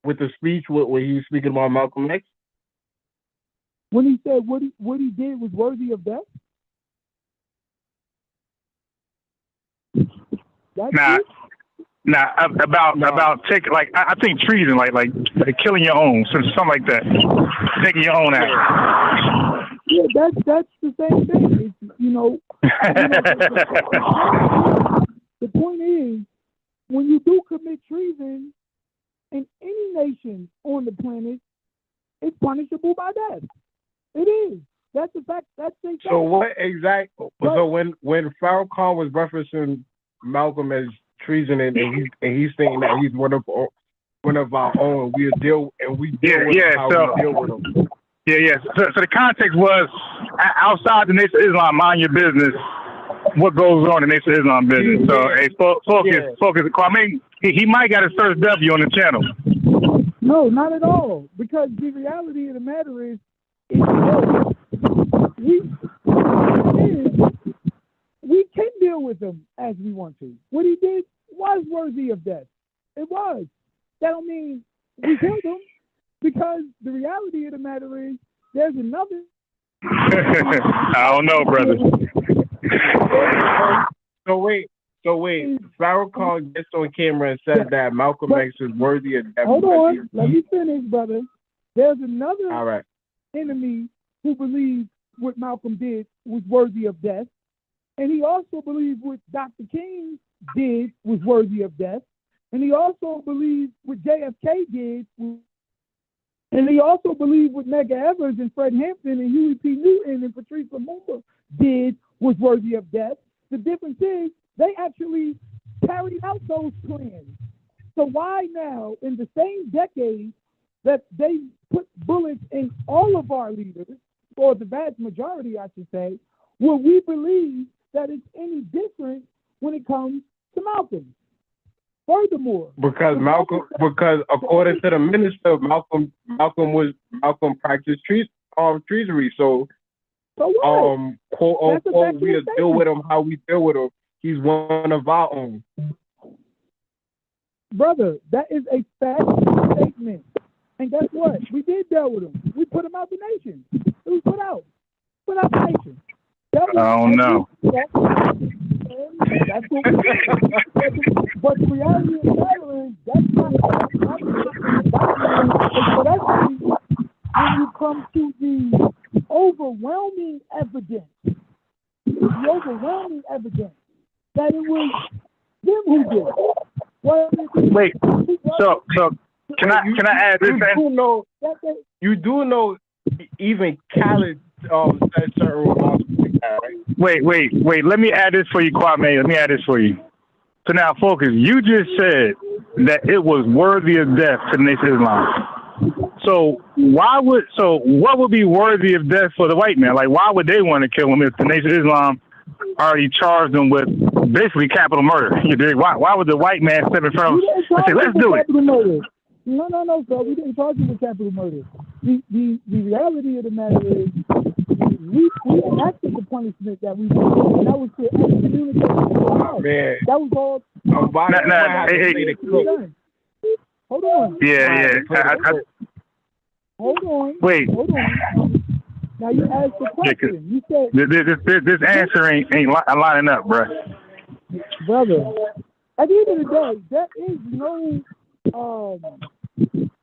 the speech where he was speaking about Malcolm X? When he said what he did was worthy of death? About taking, like, I think treason, like killing your own, something like that, taking your own action. Yeah, that's the same thing. It's, the point is, when you do commit treason in any nation on the planet, it's punishable by death. It is. That's the fact. That's the fact. So what exactly? So when Farrakhan was referencing Malcolm as treason and he's saying that he's one of our own, we deal with him. Yeah. So the context was outside the Nation of Islam, mind your business. What goes on in the Nation of Islam business? So hey, focus. Kwame, he might got his first W on the channel. No, not at all. Because the reality of the matter is, we can deal with him as we want to. What he did was worthy of death. It was. That don't mean we killed him, because the reality of the matter is there's another. I don't know, brother. So wait. Farrakhan gets on camera and says that Malcolm X is worthy of death. Hold on, let me finish, brother. There's another all right enemy who believes what Malcolm did was worthy of death, and he also believed what Dr. King did was worthy of death, and he also believed what JFK did, and he also believed what Medgar Evers and Fred Hampton and Huey P. Newton and Patrice Lumumba did was worthy of death. The difference is they actually carried out those plans. So why now, in the same decade that they put bullets in all of our leaders, or the vast majority, I should say, will we believe that it's any different when it comes to Malcolm? Furthermore, because according to the minister, Malcolm practiced treachery. So what? Quote unquote, we deal with him how we deal with him. He's one of our own. Brother, that is a fact statement. And guess what? We did deal with him. We put him out the nation. It was put out the nation. I don't know. That's what we did. But the reality of the matter is that's not when you come to the overwhelming evidence, that it was them who did it. Well, wait, so can I add this? You do know even Khalid said certain remarks like that, right? Wait. Let me add this for you, Kwame. Let me add this for you. So now, focus. You just said that it was worthy of death to the Nation of Islam. So what would be worthy of death for the white man? Like, why would they want to kill him if the Nation of Islam already charged him with basically capital murder. You dig? Why would the white man step in front of him and say, let's do it? Murder. No, sir. We didn't charge him with capital murder. The reality of the matter is we enacted the punishment that we did, and that was to excommunicate the That was all. Hold on. Yeah. Hold on. Wait. Hold on. Now you asked the question. You said this answer ain't lining up, bro. Brother, at the end of the day, there is no,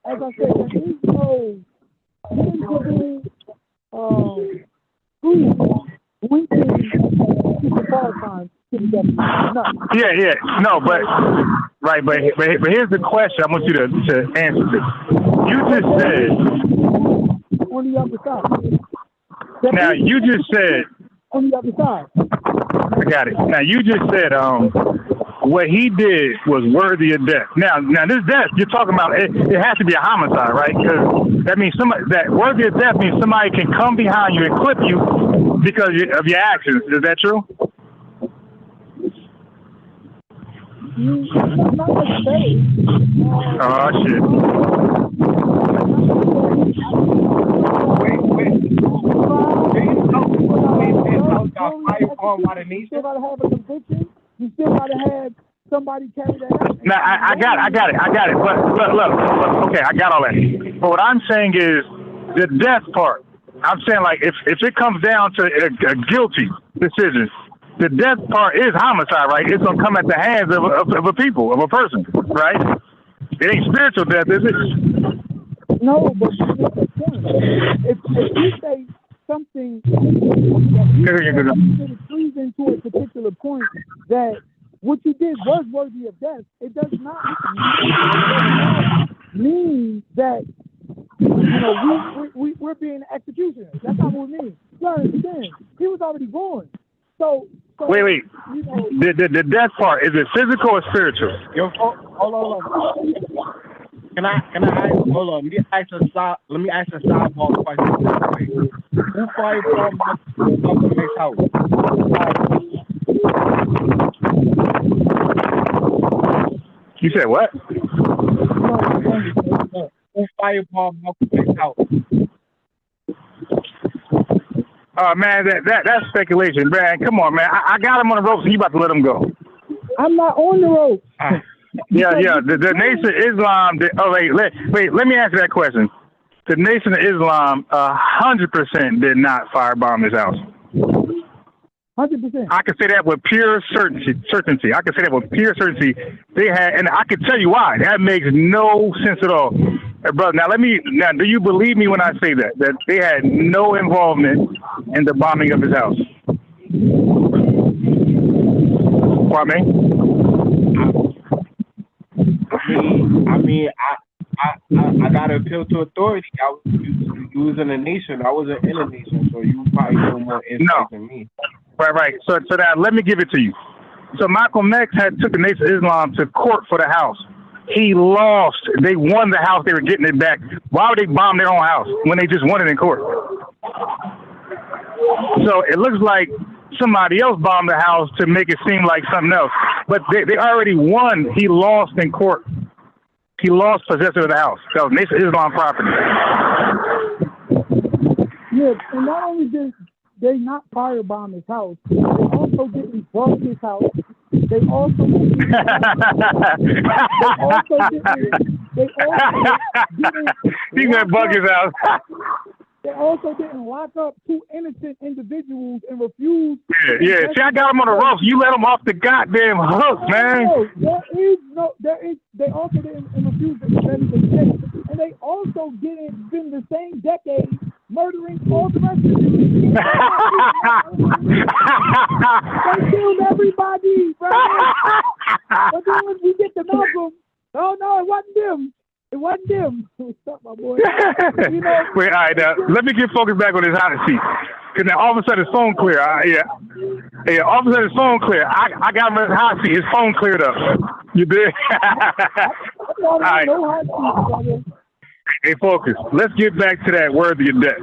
as I said, there is no tangible proof linking the Palestine to the government. No. Yeah. No, but right, but here's the question I want you to answer this. You just said on the other side. Now you just said on the other side. I got it. Now you just said what he did was worthy of death. Now this death you're talking about, it has to be a homicide, right? Because that means that worthy of death means somebody can come behind you and clip you because of your actions. Is that true? Not necessarily. Oh shit. You still gotta have a conviction. You still gotta have somebody carry that out. Now I got it. But look, okay, I got all that. But what I'm saying is the death part. I'm saying like if it comes down to a guilty decision, the death part is homicide, right? It's gonna come at the hands of a people, of a person, right? It ain't spiritual death, is it? No, but if you say something that treason to a particular point that what you did was worthy of death, it does not mean that we're being executioners. That's not what it means. You understand? He was already born. So wait. The death part, is it physical or spiritual? Yo, hold on. Can I hold on? Let me ask a sideball question. Who fired from Malcolm X house? You said what? Who fired from Malcolm X house? Man, that's speculation, man. Come on, man. I got him on the ropes. You about to let him go? I'm not on the ropes. Yeah. The Nation of Islam. Let me answer that question. The Nation of Islam 100% did not firebomb his house. 100%. I can say that with pure certainty. I can say that with pure certainty. They had, and I can tell you why. That makes no sense at all. Hey, brother, now do you believe me when I say that they had no involvement in the bombing of his house? Kwame? I gotta appeal to authority. You was in a nation. I wasn't in a nation, so you probably know more insight than me. Right. So now let me give it to you. So Malcolm X took the Nation of Islam to court for the house. He lost. They won the house. They were getting it back. Why would they bomb their own house when they just won it in court? So it looks like somebody else bombed the house to make it seem like something else. But they already won. He lost in court. He lost possession of the house. That was Nation of Islam property. Yeah, and not only did they not firebomb his house, they also didn't bug his house. They also didn't He's gonna bug his house. They also didn't lock up two innocent individuals and refuse. Yeah. See, I got him on the ropes. You let him off the goddamn hook, man. They also didn't refuse to defend the state. And they also didn't spend the same decade murdering all the rest of them. They killed everybody, bro. But then when we get to Malcolm, no, it wasn't them. It wasn't them. What's up, my boy? Wait, all right, now, let me get focused back on his hot seat. Because now all of a sudden his phone clear. Yeah, all of a sudden his phone clear. I got him in his hot seat. His phone cleared up. You did? All right. No hot seat, brother. Hey, focus. Let's get back to that worthy of death.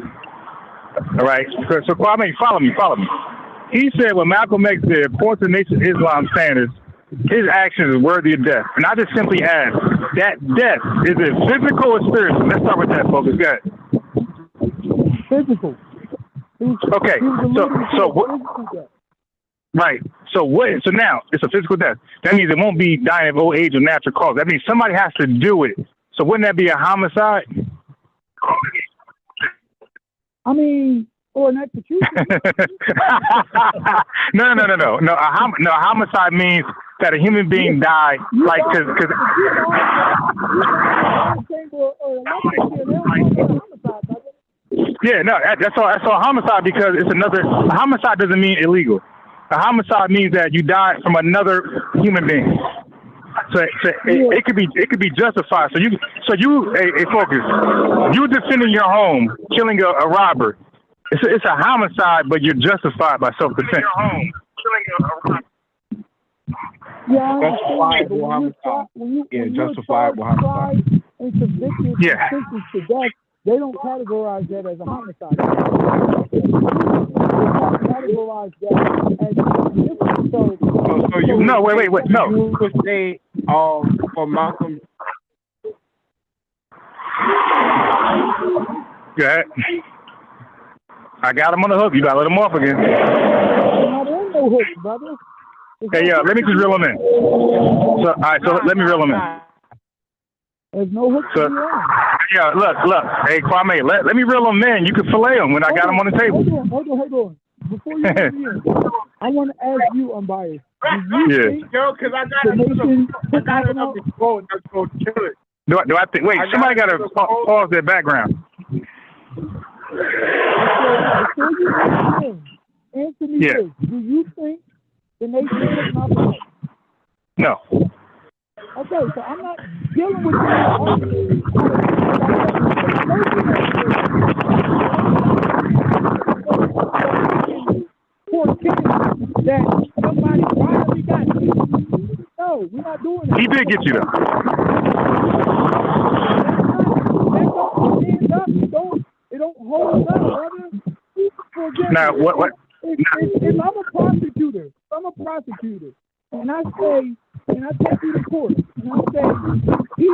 All right. So Kwame, follow me. he said what Malcolm X did, according to Nation of Islam standards, his actions is worthy of death. And I just simply ask, that death, is it physical or spiritual? Let's start with that, folks. Go ahead. Physical. Okay, so what? Right. So what? So now it's a physical death. That means it won't be dying of old age or natural cause. That means somebody has to do it. So wouldn't that be a homicide? I mean, or an execution. No. A homicide means that a human being died, like, because. Yeah, no, that's all homicide, because it's another. A homicide doesn't mean illegal. A homicide means that you died from another human being. So it could be justified. So you focus. You defending your home, killing a robber. It's a homicide, but you're justified by self-defense. Yeah, justifiable homicide. Justifiable homicide. And convicted sentenced to death, they don't categorize that as a homicide. They categorize that as so you no, wait, no. You would say for Malcolm. Go ahead. I got him on the hook. You gotta let him off again. There's no hook, brother. Hey, let me just reel him in. So, all right, so let me reel him in. There's no hook. So, yeah, look. Hey, Kwame, let me reel him in. You can fillet him when I got him on the table. Hold on. Before you get in, I want to ask you, Unbiased. Do you think because I got it up the phone. That's going to kill it. Do I think? Wait, somebody got to pause their background. Before you get in, answer me this. Do you think the nation is Malcolm X? No. Okay, so I'm not dealing with you. That somebody finally got you. No, we're not doing that. He did get you though. It don't hold up, brother. Now what? If I'm a prosecutor, and I take you to court, and I say, he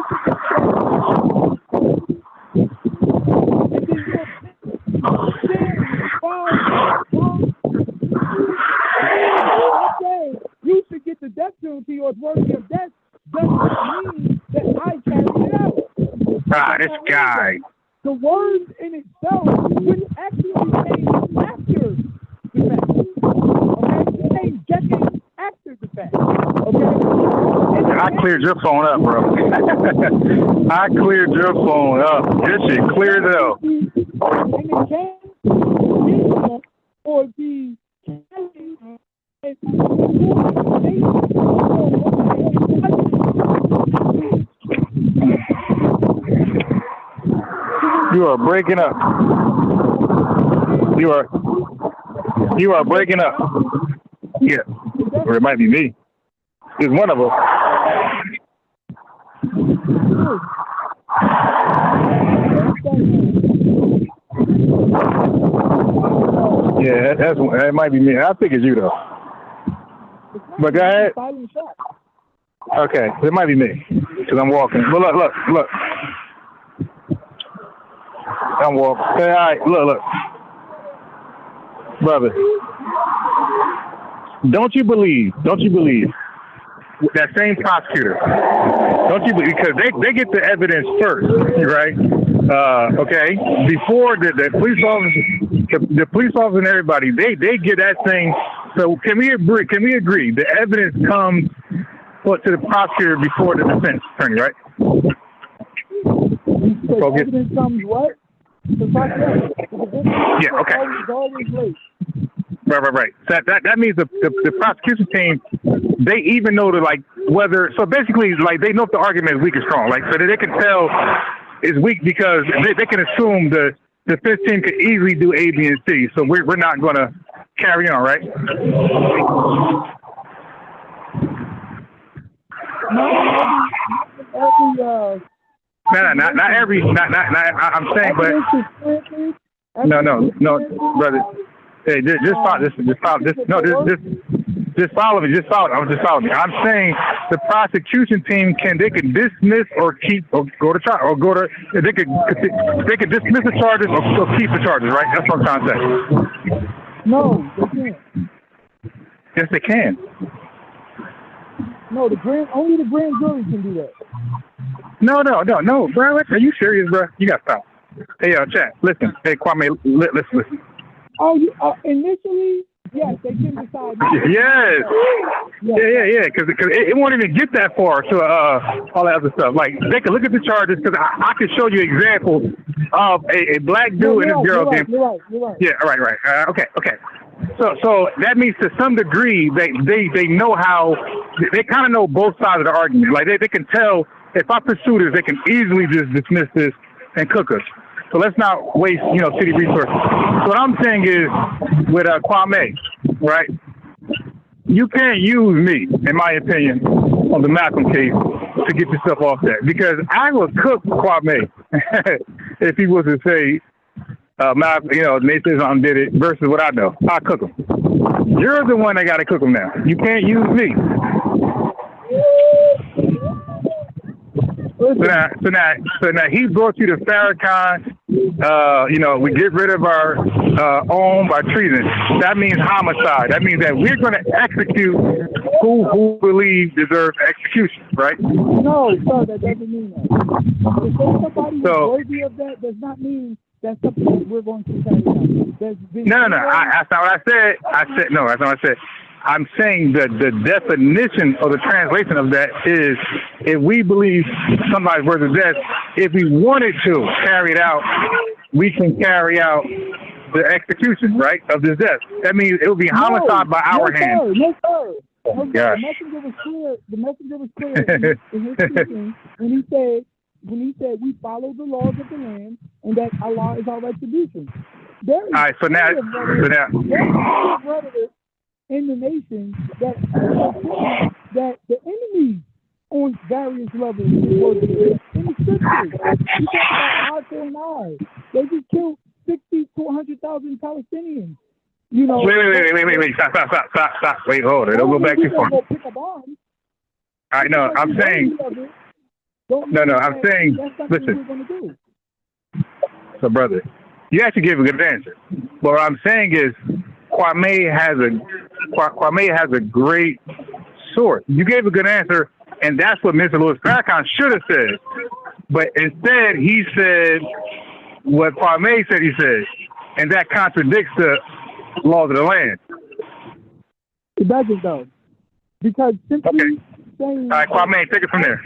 you should get the death penalty or it's worthy of death, doesn't mean that I carry it out. This guy. The words in itself, which actually came after the fact. Okay? It came decades after the fact. Okay? I cleared your phone up, bro. I cleared your phone up. This shit cleared it up. And it came or the You are breaking up. You are breaking up. Yeah. Or it might be me. It's one of us. Yeah, that might be me. I think it's you though. But go ahead. Okay, it might be me because I'm walking. But look. I'm walking. Hey, all right, look. Brother, don't you believe that same prosecutor, don't you believe, because they get the evidence first, right? Okay, before the police officers and everybody, they get that thing. So can we agree the evidence comes to the prosecutor before the defense attorney, right? So evidence comes what? Yeah, okay. Always late. Right. So that means the prosecution team, they even know whether, so basically they know if the argument is weak or strong, so that they can tell it's weak because they can assume the defense team could easily do A, B, and C. So we're not going to carry on, right? Not every. I'm saying, but no, brother. Hey, just follow this. Just follow this. No, just follow me. Just follow. I'm just following me. I'm saying the prosecution team can dismiss or keep or go to trial or go to they could dismiss the charges or keep the charges. Right? That's what I'm trying to say. No, they can't. Yes, they can. No, only the grand jury can do that. No, bro. Are you serious, bro? You got to stop. Hey, chat. Listen. Hey, Kwame. Listen. Oh, initially, yes, they can decide. Yes. Yeah. Because it won't even get that far to all that other stuff. Like they can look at the charges because I can show you examples of a black dude and a girl. You're right. Yeah. Right. Okay. So that means to some degree they know how they kind of know both sides of the argument. Like they can tell if I pursue this, they can easily just dismiss this and cook us. So let's not waste, city resources. So what I'm saying is, with Kwame, right? You can't use me, in my opinion, on the Malcolm case to get yourself off that, because I would cook Kwame if he was to say, Nathan did it versus what I know. I cook him. You're the one that got to cook him now. You can't use me. So now he brought you to Farrakhan. We get rid of our own by treason. That means homicide. That means that we're going to execute who believe deserves execution, right? No, sir, that doesn't mean that. To say somebody is worthy of that does not mean that's something that we're going to carry out. No. That's not what I said. That's not what I said. I'm saying that the definition or the translation of that is if we believe somebody's worth of death, if we wanted to carry it out, we can carry out the execution, right, of this death. That means it will be homicide by our hands. No, sir. The messenger was clear in his teaching when he said we follow the laws of the land and that Allah is our retribution. There is rhetoric in the nation that the enemy on various levels is working in the scriptures. You talk about eye for an eye. They just killed 60 to 100,000 Palestinians. Wait. Stop. Wait, hold it. Don't go back too far. I know. I'm saying. I'm saying. Listen. So, brother, you actually gave a good answer. But what I'm saying is, Kwame has a great source. You gave a good answer, and that's what Mr. Louis Farrakhan should have said. But instead, he said what Kwame said he said, and that contradicts the laws of the land. It doesn't, though. Because simply saying... All right, Kwame, take it from there.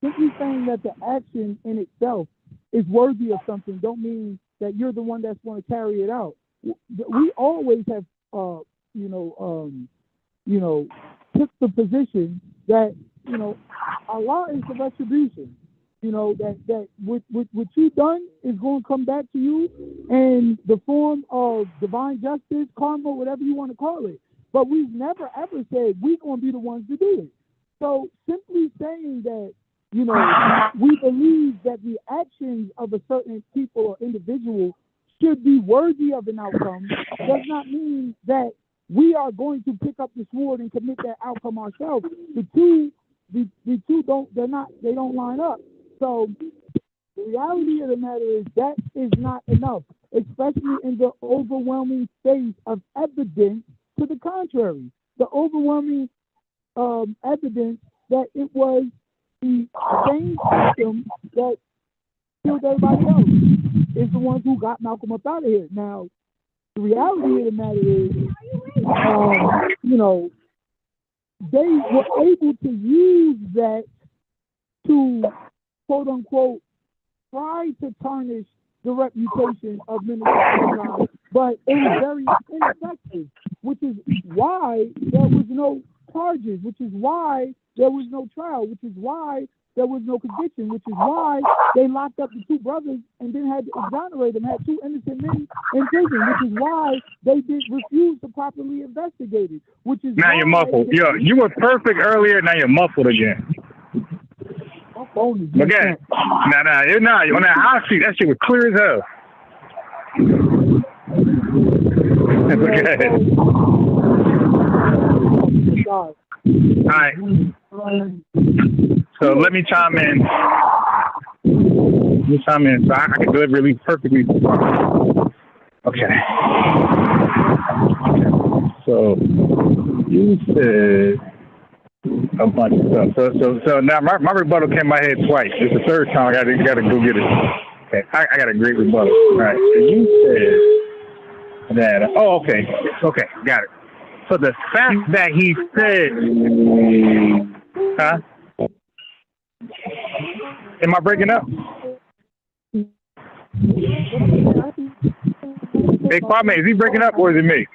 Simply saying that the action in itself is worthy of something don't mean that you're the one that's going to carry it out. We always have, took the position that, Allah is the retribution. That what you've done is going to come back to you in the form of divine justice, karma, whatever you want to call it. But we've never ever said we're going to be the ones to do it. So simply saying that, we believe that the actions of a certain people or individual should be worthy of an outcome does not mean that we are going to pick up the sword and commit that outcome ourselves. The two don't line up. So the reality of the matter is that is not enough, especially in the overwhelming face of evidence to the contrary. The overwhelming evidence that it was the same system that killed everybody else is the ones who got Malcolm up out of here. Now, the reality of the matter is, they were able to use that to, quote unquote, try to tarnish the reputation of Minister Farrakhan, but it was very ineffective, which is why there was no charges, which is why there was no trial, which is why there was no conviction, which is why they locked up the two brothers and then had to exonerate them, had two innocent men in prison, which is why they did refuse to properly investigate it, which is now you're muffled. You were perfect earlier, now you're muffled again. Again. You're not. On that hot seat, that shit was clear as hell. Okay. All right. So let me chime in. So I can do it really perfectly. Okay. So you said a bunch of stuff. So now my rebuttal came in my head twice. It's the third time I gotta go get it. Okay, I got a great rebuttal. All right. So you said that. Oh, okay. Okay, got it. So the fact that he said, huh? Am I breaking up? Hey, Kwame, is he breaking up or is it me?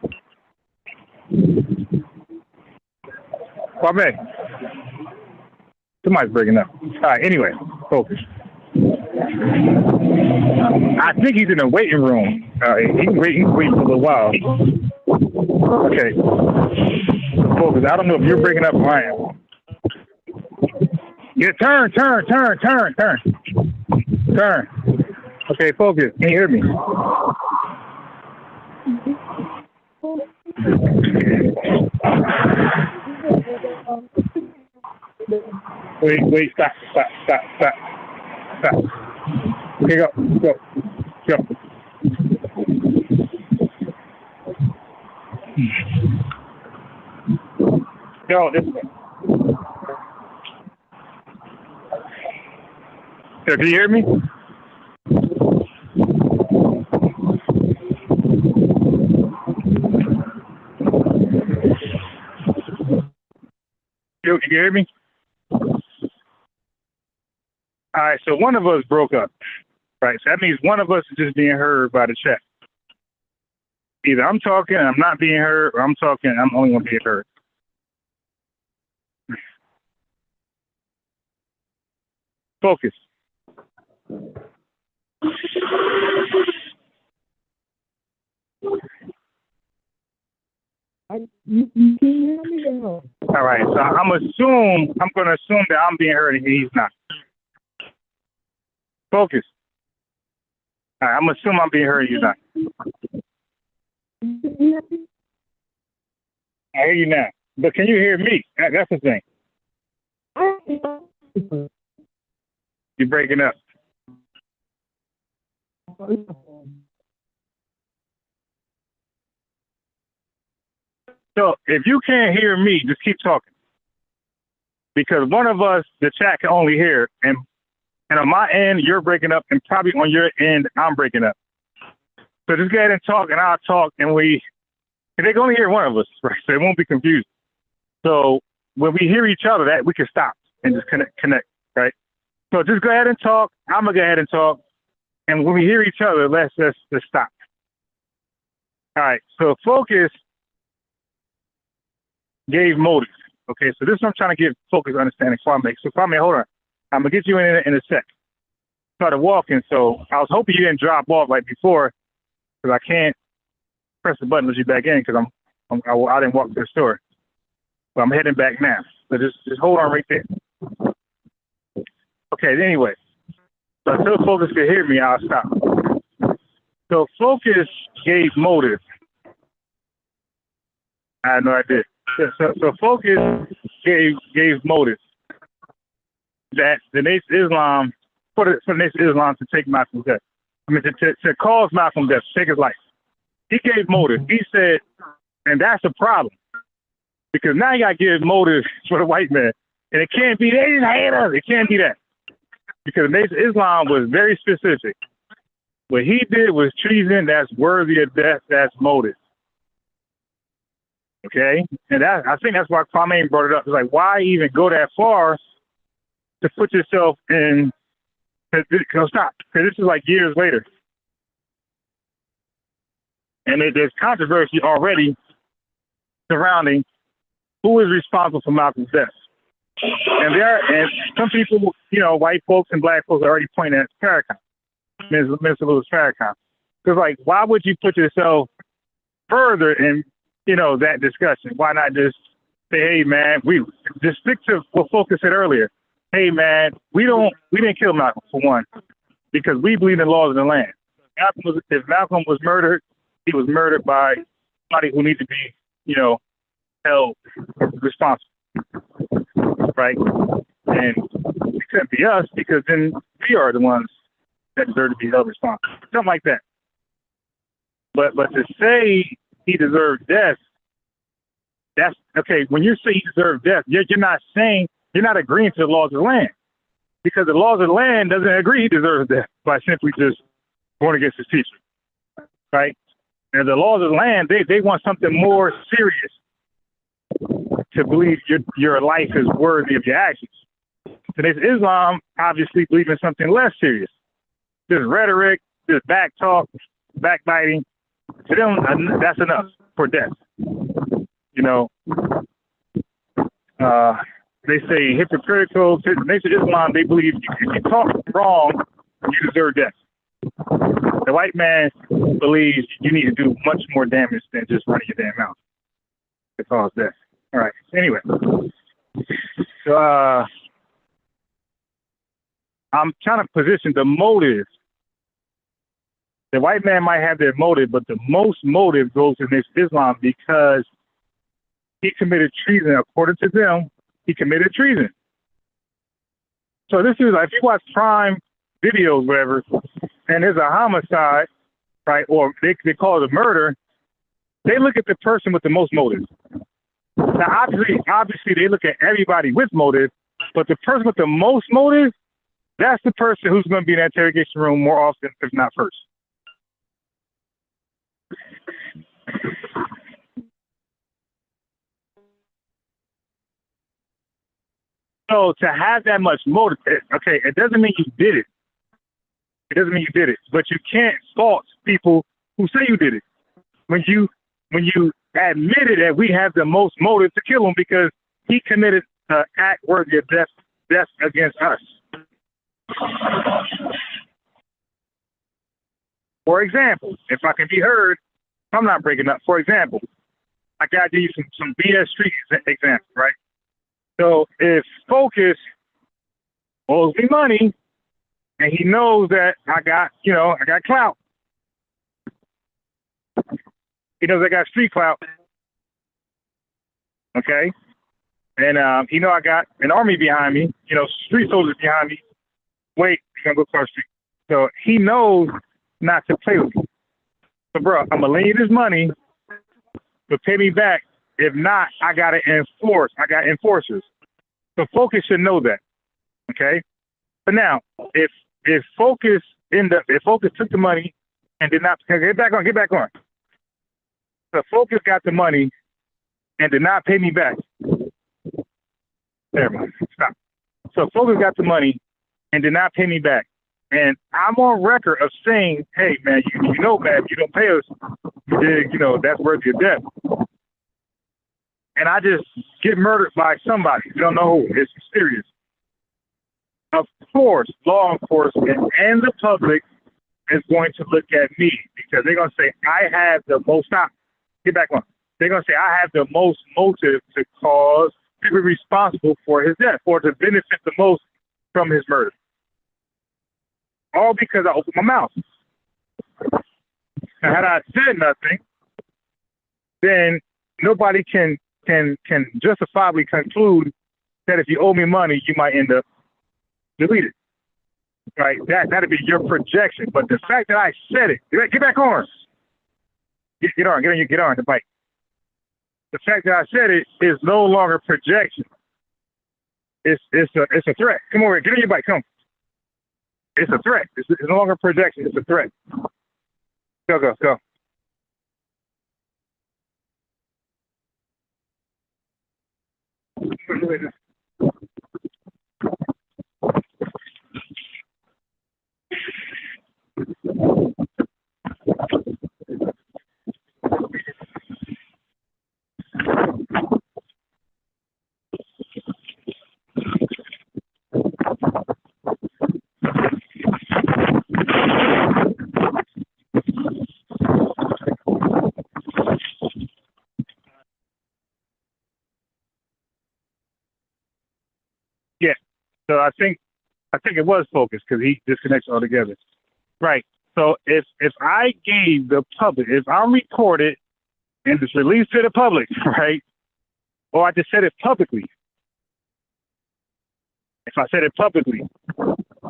Kwame, somebody's breaking up. All right, anyway, focus. I think he's in the waiting room. He can wait for a little while. Okay. Focus. I don't know if you're breaking up or I am. Yeah, turn. Okay, focus. Can you hear me? Wait, stop. Okay, go. Go, this way. So, can you hear me? Yo, can you hear me? All right, so one of us broke up, right? So that means one of us is just being heard by the chat. Either I'm talking and I'm not being heard, or I'm talking and I'm the only one being heard. Focus. You can't hear me at all. All right, so I'm going to assume that I'm being heard and he's not. Focus. All right, I'm going to assume I'm being heard and he's not. I hear you now. But can you hear me? That's the thing. You're breaking up. So if you can't hear me, just keep talking. Because one of us, the chat can only hear, and on my end, you're breaking up, and probably on your end, I'm breaking up. So just go ahead and talk, and I'll talk, and they can only hear one of us, right? So it won't be confused. So when we hear each other, that we can stop and just connect, right? So just go ahead and talk. I'm gonna go ahead and talk, and when we hear each other, let's stop. All right. So focus gave motive. Okay, so this is what I'm trying to give focus understanding Kwame. So Kwame, hold on. I'm gonna get you in a sec. Started walking, so I was hoping you didn't drop off like before, because I can't press the button to let you back in because I didn't walk to the store. But I'm heading back now. So just hold on right there. Okay, anyway. So until focus can hear me, I'll stop. So focus gave motive. I had no idea. So focus gave motive that the Nation of Islam, for the Nation of Islam to take Malcolm's death. I mean, to cause Malcolm's death, to take his life. He gave motive. He said, and that's a problem. Because now you got to give motive for the white man. And it can't be, they just hate us. It can't be that. Because the Nation of Islam was very specific. What he did was treason that's worthy of death, that's motive. Okay? And I think that's why Kwame brought it up. It's like, why even go that far to put yourself in, stop. Because this is like years later. And there's controversy already surrounding who is responsible for Malcolm's death. And some people, white folks and black folks are already pointing at Farrakhan, Mr. Louis Farrakhan. Because, like, why would you put yourself further in, that discussion? Why not just say, hey, man, we just stick to what Focus said earlier. Hey, man, we didn't kill Malcolm, for one, because we believe in the laws of the land. If Malcolm was murdered, he was murdered by somebody who needs to be, you know, held responsible, right? And it couldn't be us because then we are the ones that deserve to be held responsible, something like that. But to say he deserved death, that's okay. When you say he deserved death, you're not saying, you're not agreeing to the laws of the land, because the laws of the land doesn't agree he deserves death by simply just going against his teacher, right? And the laws of the land, they want something more serious to believe your life is worthy of your actions. Today's Islam obviously believes in something less serious. This rhetoric, this back talk, backbiting, to them, that's enough for death. You know, they say hypocritical. Nation of Islam, they believe if you talk wrong, you deserve death. The white man believes you need to do much more damage than just running your damn mouth to cause death. All right. Anyway, so I'm trying to position the motive. The white man might have their motive, but the most motive goes to Islam because he committed treason. According to them, he committed treason. So this is like, if you watch crime videos, whatever, and there's a homicide, right, or they call it a murder, they look at the person with the most motive. Now, obviously, they look at everybody with motive, but the person with the most motive, that's the person who's going to be in that interrogation room more often, if not first. So to have that much motive, okay, it doesn't mean you did it. It doesn't mean you did it, but you can't fault people who say you did it. When you admitted that we have the most motive to kill him because he committed an act worthy of death against us. For example, if I can be heard, I'm not breaking up. For example, I got to give you some BS street examples, right? So if Focus owes me money and he knows that I got clout, he knows I got street clout, okay? And he know I got an army behind me, street soldiers behind me. Wait, you're going to go across the street. So he knows not to play with me. So, bro, I'm going to lend you this money, but pay me back. If not, I got to enforce. I got enforcers. So Focus should know that, okay? But now, if Focus took the money and did not, get back on. So Focus got the money and did not pay me back. Never mind, stop. So Focus got the money and did not pay me back. And I'm on record of saying, hey, man, you know, man, if you don't pay us, that's worthy of death. And I just get murdered by somebody. You don't know who. It's serious. Of course, law enforcement and the public is going to look at me because they're going to say, I have the most, get back on. They're going to say, I have the most motive to cause, to be responsible for his death or to benefit the most from his murder. All because I opened my mouth. Now, had I said nothing, then nobody can justifiably conclude that if you owe me money, you might end up deleted. Right? That'd be your projection. But the fact that I said it, get back on. Get on the bike. The fact that I said it is no longer projection. It's a threat. Come over here, get on your bike, come. It's a threat. It's no longer projection, it's a threat. Go. Yeah. So I think it was Focus because he disconnects altogether. Right. So if I gave the public, if I'm recorded and it's released to the public, right? Or I just said it publicly. If I said it publicly,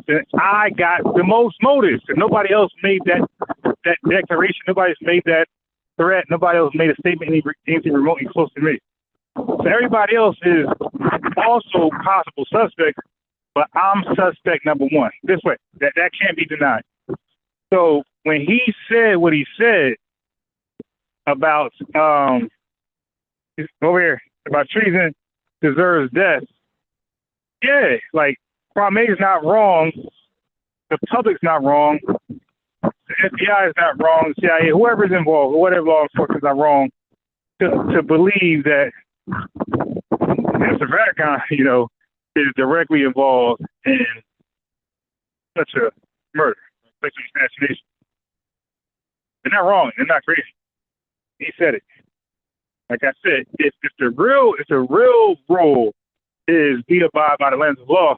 then I got the most motives. And nobody else made that declaration. Nobody's made that threat. Nobody else made a statement anything remotely close to me. So everybody else is also possible suspects, but I'm suspect number one. This way, that can't be denied. So when he said what he said about over here about treason deserves death, yeah, like Kwame is not wrong, the public's not wrong, the FBI is not wrong, the CIA, whoever's involved, or whatever law enforcement is not wrong to believe that the Vatican, is directly involved in such a murder, such an assassination. They're not wrong. They're not crazy. He said it. Like I said, if the real rule is be abide by the lens of law.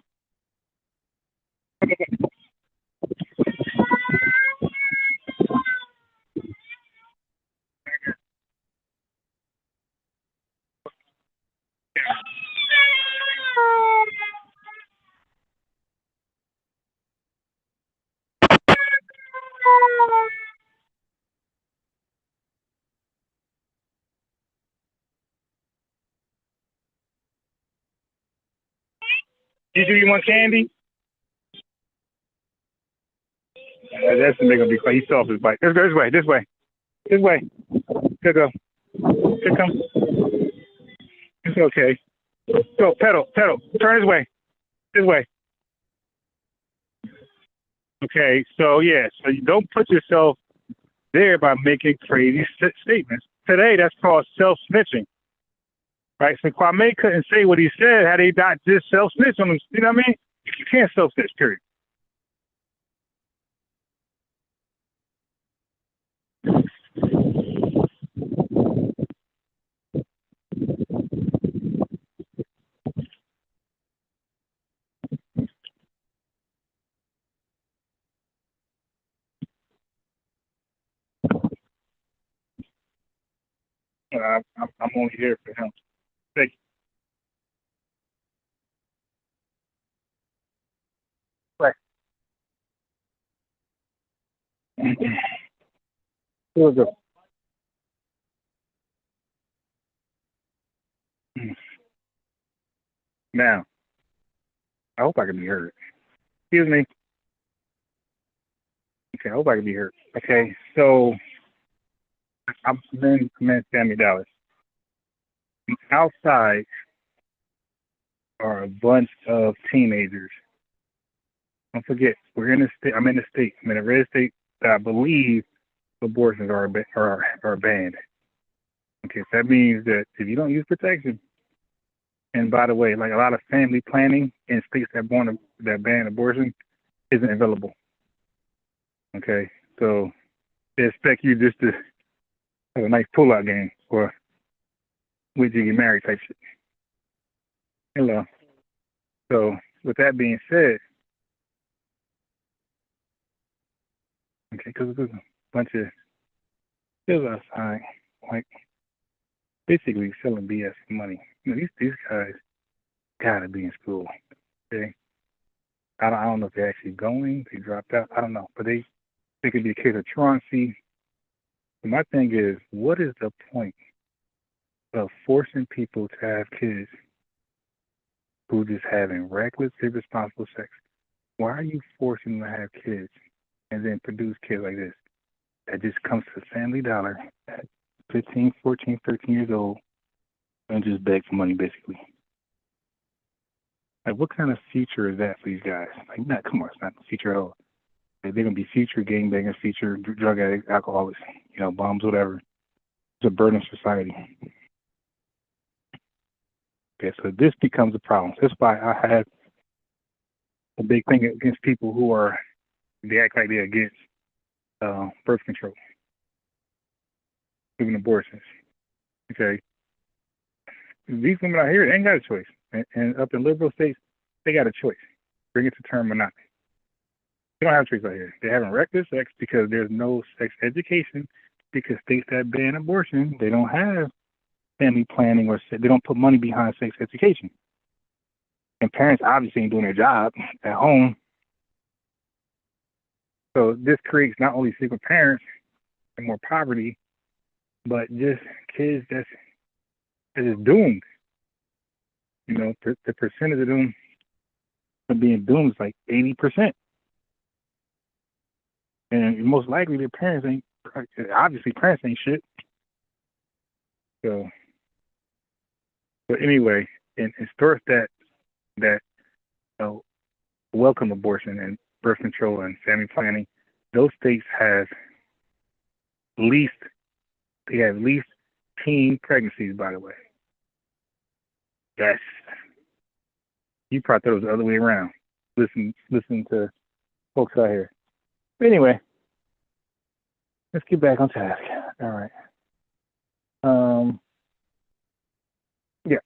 You want candy? That's the gonna be quiet. He's off his bike. Let's go this way. This way. Here go. Here come. It's okay. Go, pedal. Turn this way. This way. Okay, so yeah, so you don't put yourself there by making crazy statements. Today, that's called self-snitching. Right? So Kwame couldn't say what he said had he not just self-snitched on him. You know what I mean? You can't self-snitch, period. I'm only here for him. Thank you. Right. Here we go. Now, I hope I can be heard. Excuse me. Okay, I hope I can be heard. Okay, so I'm in Sammy Dallas. Outside are a bunch of teenagers. Don't forget, we're in the state. I'm in the state. I'm in a red state that I believe abortions are banned. Okay, so that means that if you don't use protection, and by the way, like a lot of family planning in states that ban abortion isn't available. Okay, so they expect you just to have a nice pull-out game or would you get married type shit. Hello. So with that being said, okay, because there's a bunch of kids outside, like basically selling BS for money. These guys gotta be in school. Okay, I don't know if they're actually going. They dropped out. I don't know, but they could be a case of truancy. But my thing is, what is the point of forcing people to have kids who just having reckless, irresponsible sex? Why are you forcing them to have kids and then produce kids like this that just comes to Family Dollar at 15, 14, 13 years old and just beg for money, basically? Like, what kind of future is that for these guys? Like, come on, it's not a future at all. They're going to be future gangbangers, future drug addicts, alcoholics, bums, whatever. It's a burden of society. Okay, so this becomes a problem. That's why I have a big thing against people who they act like they're against birth control, even abortions. Okay, these women out here, they ain't got a choice. And up in liberal states, they got a choice. Bring it to term or not. They don't have a choice out here. They're having reckless sex because there's no sex education because states that ban abortion, they don't have family planning or they don't put money behind sex education. And parents obviously ain't doing their job at home. So this creates not only single parents and more poverty, but just kids that's just doomed. You know, the percentage of them being doomed is like 80%. And most likely their parents ain't, obviously parents ain't shit. So anyway, in stores that welcome abortion and birth control and family planning, those states have least teen pregnancies, by the way. Yes. You probably thought it was the other way around. Listen to folks out here. But anyway, let's get back on task. All right. Yeah.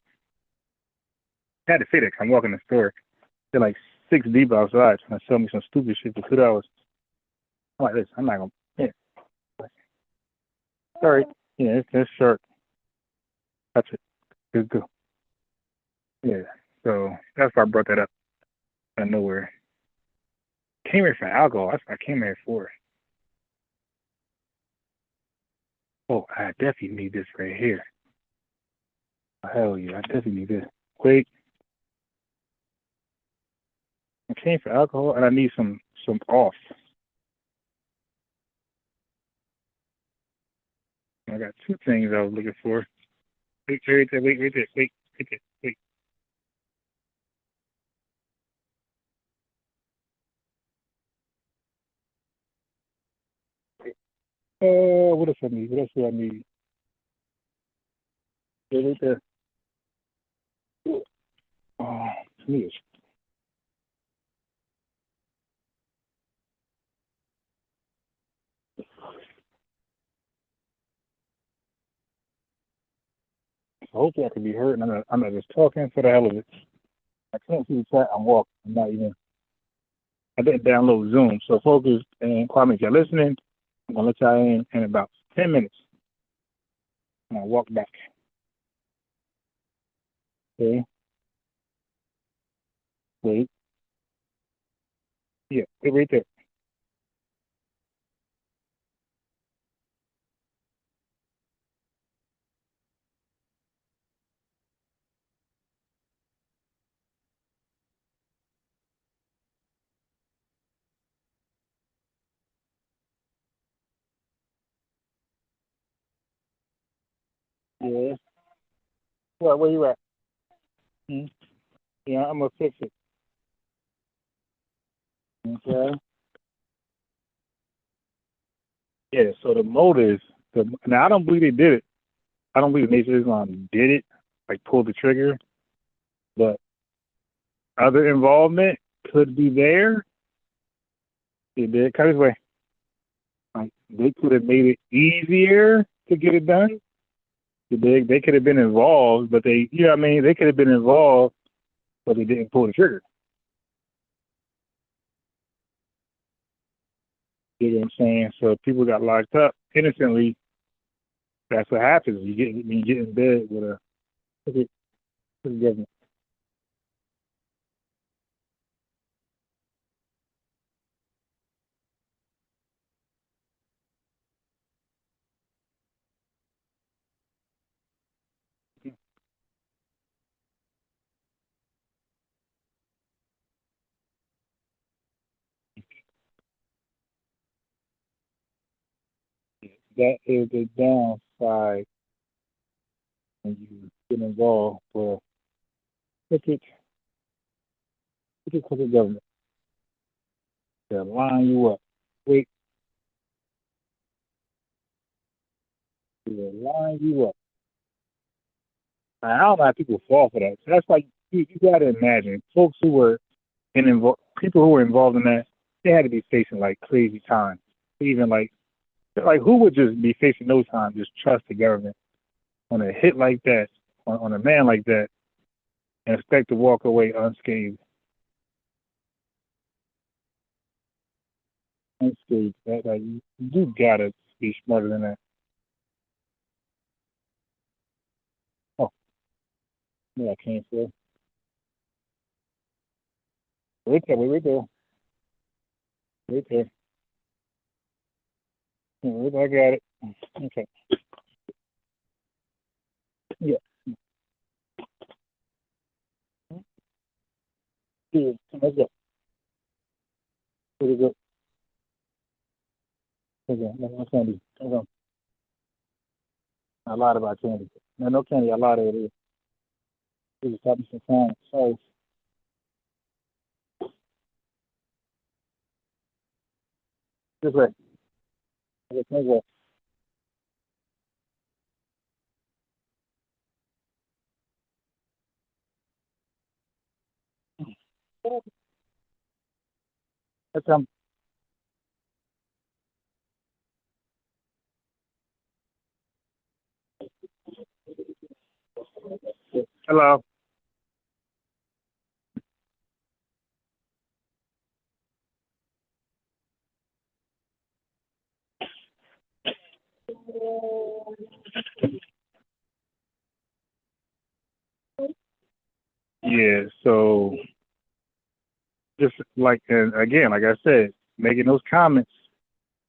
I had to say that 'cause I'm walking the store. They're like 6 deep outside trying to sell me some stupid shit for $2. I'm like, listen, I'm not gonna. Yeah. Sorry. Yeah, it's short. That's it. Good go. Yeah. So that's why I brought that up out of nowhere. Came here for alcohol. That's what I came here for. Oh, I definitely need this right here. Hell yeah, I definitely need this. Wait. I came for alcohol and I need some off. I got 2 things I was looking for. Wait right there. What else I need? What else do I need? Right there. Oh, me. Hopefully I can be heard and I'm not just talking for the hell of it. I can't see the chat. I'm walking. I didn't download Zoom. So focus and Kwame, if you're listening, I'm gonna let y'all in about 10 minutes. And I'll walk back. Okay. Wait. Yeah, wait right there. Yeah. Well, where you at? Hmm? Yeah, I'm gonna fix it. Okay. Yeah, so the motives, now I don't believe they did it. I don't believe the Nation of Islam did it, like pulled the trigger, but other involvement could be there. They did cut his way. Like they could have made it easier to get it done. They could have been involved, but they, you know what I mean? They could have been involved, but they didn't pull the trigger. You know what I'm saying? So people got locked up innocently. That's what happens. You get in bed with a government. That is the downside when you get involved with crooked government. They'll line you up. Wait, they'll line you up. I don't know how people fall for that. So that's like you got to imagine folks who were people who were involved in that. They had to be facing like crazy time. Even like who would just be facing those times? Just trust the government on a hit like that, on a man like that, and expect to walk away unscathed. Unscathed. That like you gotta be smarter than that. Yeah, I can't say. Wait there. I got it. Okay. Yeah. Yeah. Let's go. Pretty good. Okay. No candy. Come on. I lied about candy. No candy. I lied about it. This is talking some time. Sorry. This way. Okay, this way. Let's come. Hello. Yeah, so just like, and again, like I said, making those comments.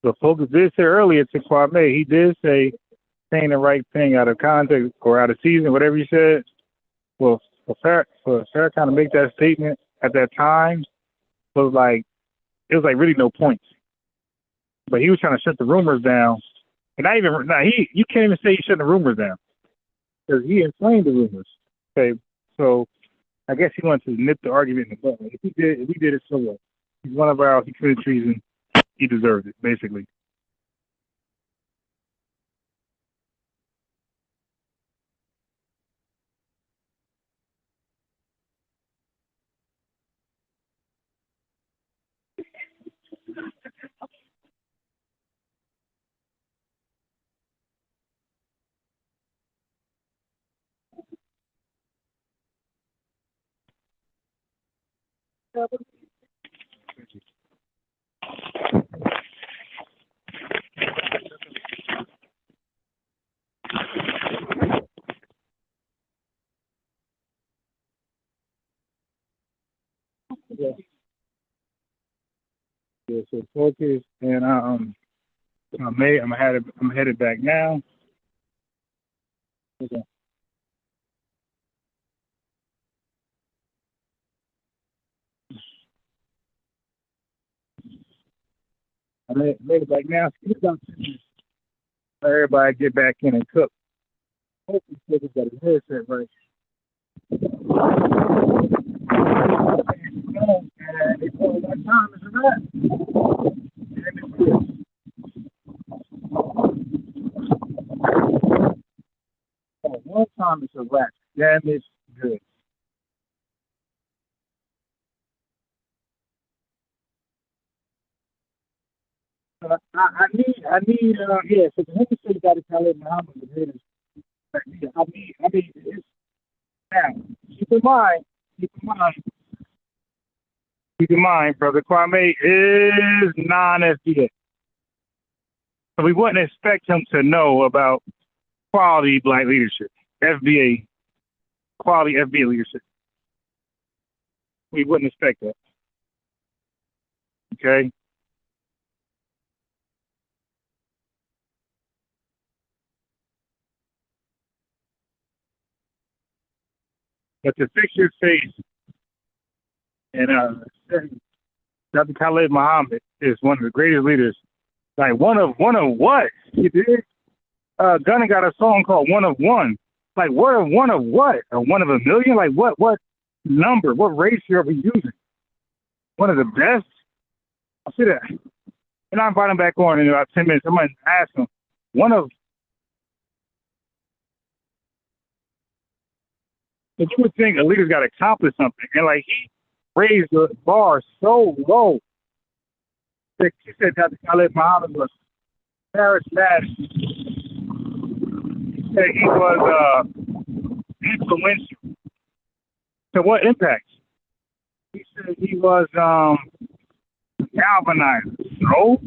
The focus did say earlier to Kwame, he did say saying the right thing out of context or out of season, whatever you said. Well, for Farrakhan to make that statement at that time was like, it was like really no point. But he was trying to shut the rumors down. And you can't even say he shut the rumors down because he inflamed the rumors. Okay, so I guess he wanted to nip the argument in the bud. If he did it, so what? He's one of ours. He committed treason. He deserved it, basically. Yeah. Yeah, so focus, and I'm headed back now. Okay. I made it back now. It's about 10 minutes. Let everybody get back in and cook. Hopefully, Focus got his headset right. And they told me what time is it at? And it's good. One time it's a wrap. Damn, it's good. Yeah, so the Holy Spirit got to tell it Muhammad the greatest. It's now. Keep in mind, Brother Kwame is non-FBA. So we wouldn't expect him to know about quality black leadership, FBA, quality FBA leadership. We wouldn't expect that. Okay? But to fix your face, and Dr. Khalid Muhammad is one of the greatest leaders. Like one of what? You did? Gunna got a song called One of One. Like one of what? Or one of a million? Like what number? What ratio are we using? One of the best? I see that. And I invite him back on in about 10 minutes. I'm gonna ask him. But you would think a leader's got to accomplish something, and like he raised the bar so low. He said Dr. Khalid Muhammad was charismatic. He said he was influential. To what impact? He said he was galvanizer. So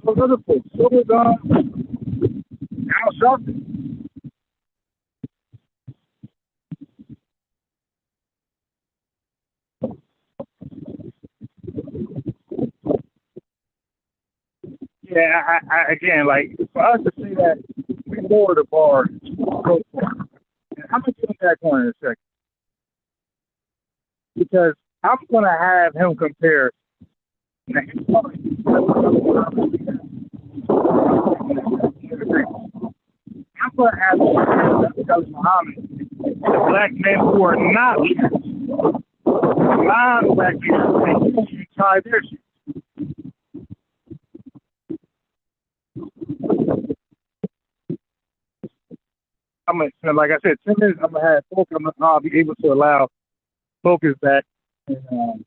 those other folks. So was Al Sharpton. Yeah, again, like, for us to see that we lower the bar so far. And I'm going to get that point in a second. Because I'm going to have him compare. I'm going to have him compare Muhammad to black men who are not leaders. Non-black leaders, you tie their shit. Like I said, 10 minutes, I'm going to have focus. I'll be able to allow focus back and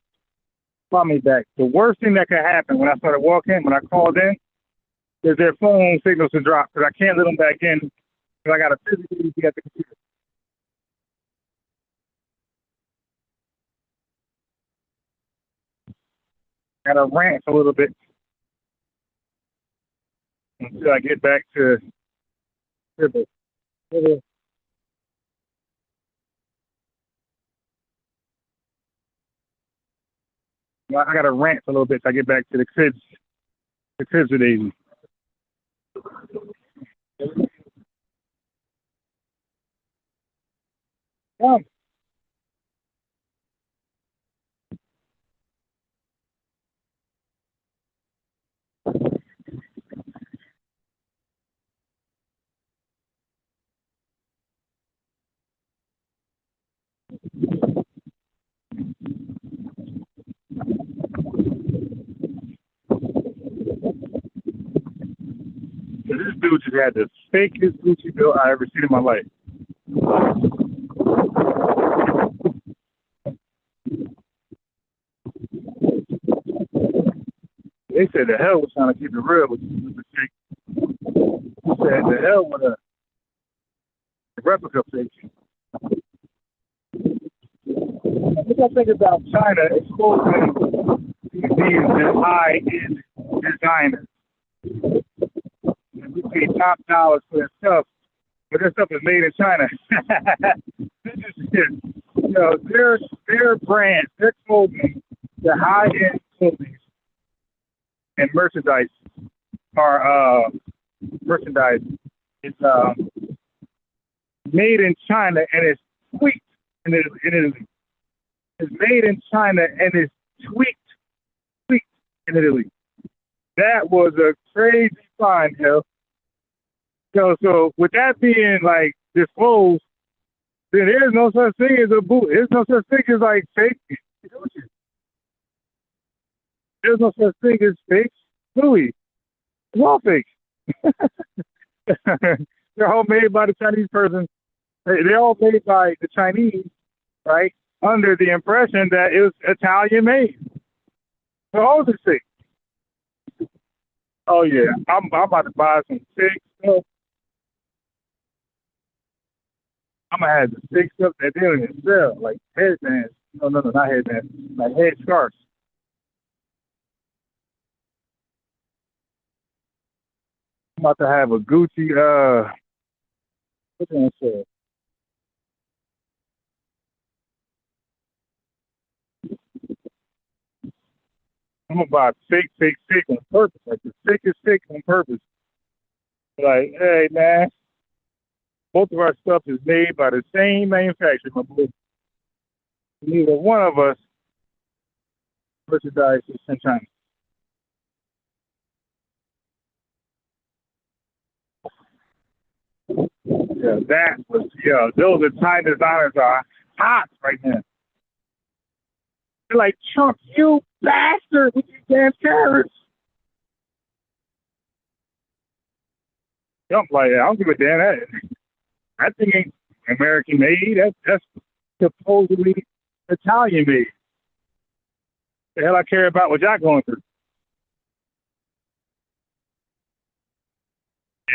follow me back. The worst thing that could happen when I started walking, when I called in, is their phone signals to drop because I can't let them back in because I got to physically be at the computer. Got to rant a little bit until I get back to Sybil. I got to rant a little bit till I get back to the kids with Daisy. This dude just had the fakest Gucci belt I ever seen in my life. They said the hell was trying to keep it real with the chick. They said the hell with a replica fake. What I think about China exposing these high-end designers. We pay top dollars for their stuff, but their stuff is made in China. This is shit. You know, their brands, their clothing, the high-end clothing and merchandise are merchandise. It's made in China and it's tweaked in Italy. It's made in China and it's tweaked in Italy. That was a crazy find, yo. So with that being like disclosed, then there's no such thing as a boot. There's no such thing as like fake. There's no such thing as fake Louis. It's all fake. They're all made by the Chinese person. They're all made by the Chinese, right? Under the impression that it was Italian made. So all the fake. Oh yeah, I'm about to buy some fake stuff. I'm gonna have the fake stuff that they don't even sell, like headbands. No, not headbands, like head scarves. I'm about to have a Gucci. What's that say? I'm gonna buy fake on purpose, like the fakest fake on purpose. Like, hey man, both of our stuff is made by the same manufacturer, my boy. Neither one of us merchandise is in China. Yeah, those Italian designers are hot right now. They're like, Trump, you bastard with your damn carrots. Something like that. I don't give a damn. That thing ain't American made. That's supposedly Italian made. The hell I care about what y'all going through.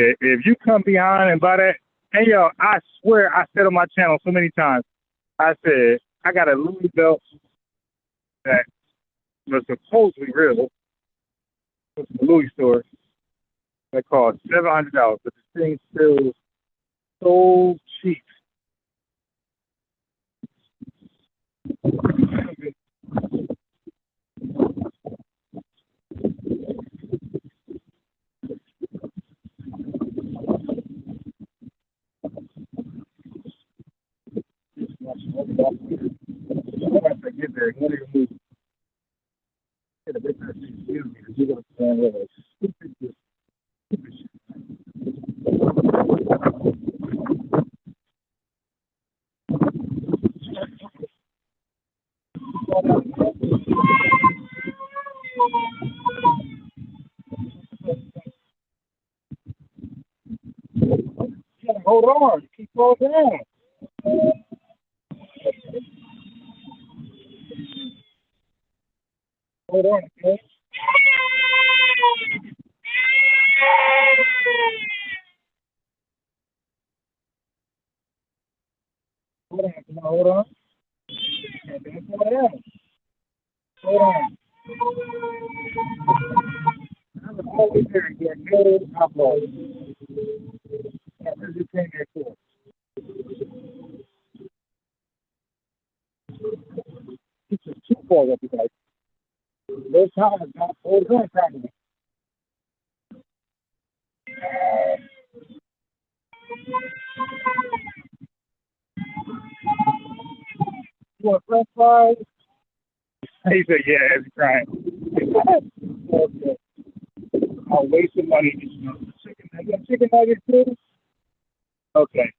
If you come behind and buy that, and yo, I swear I said on my channel so many times, I said, I got a Louis belt that was supposedly real. It was from the Louis store. That cost $700, but the thing still so cheap. Once I get there, what do you move? Get a bit of excuse me to do it. Stupid shit. Hold on, keep going down. Hold on, okay? Hold on. And then slow down. Hold on. I was always there and get no upload. That's just came there for. This is too far up, guys. Those times not hold on properly. You want French fries? He said, yeah, he's crying. Okay. I'll waste some money. Chicken nuggets too? Okay.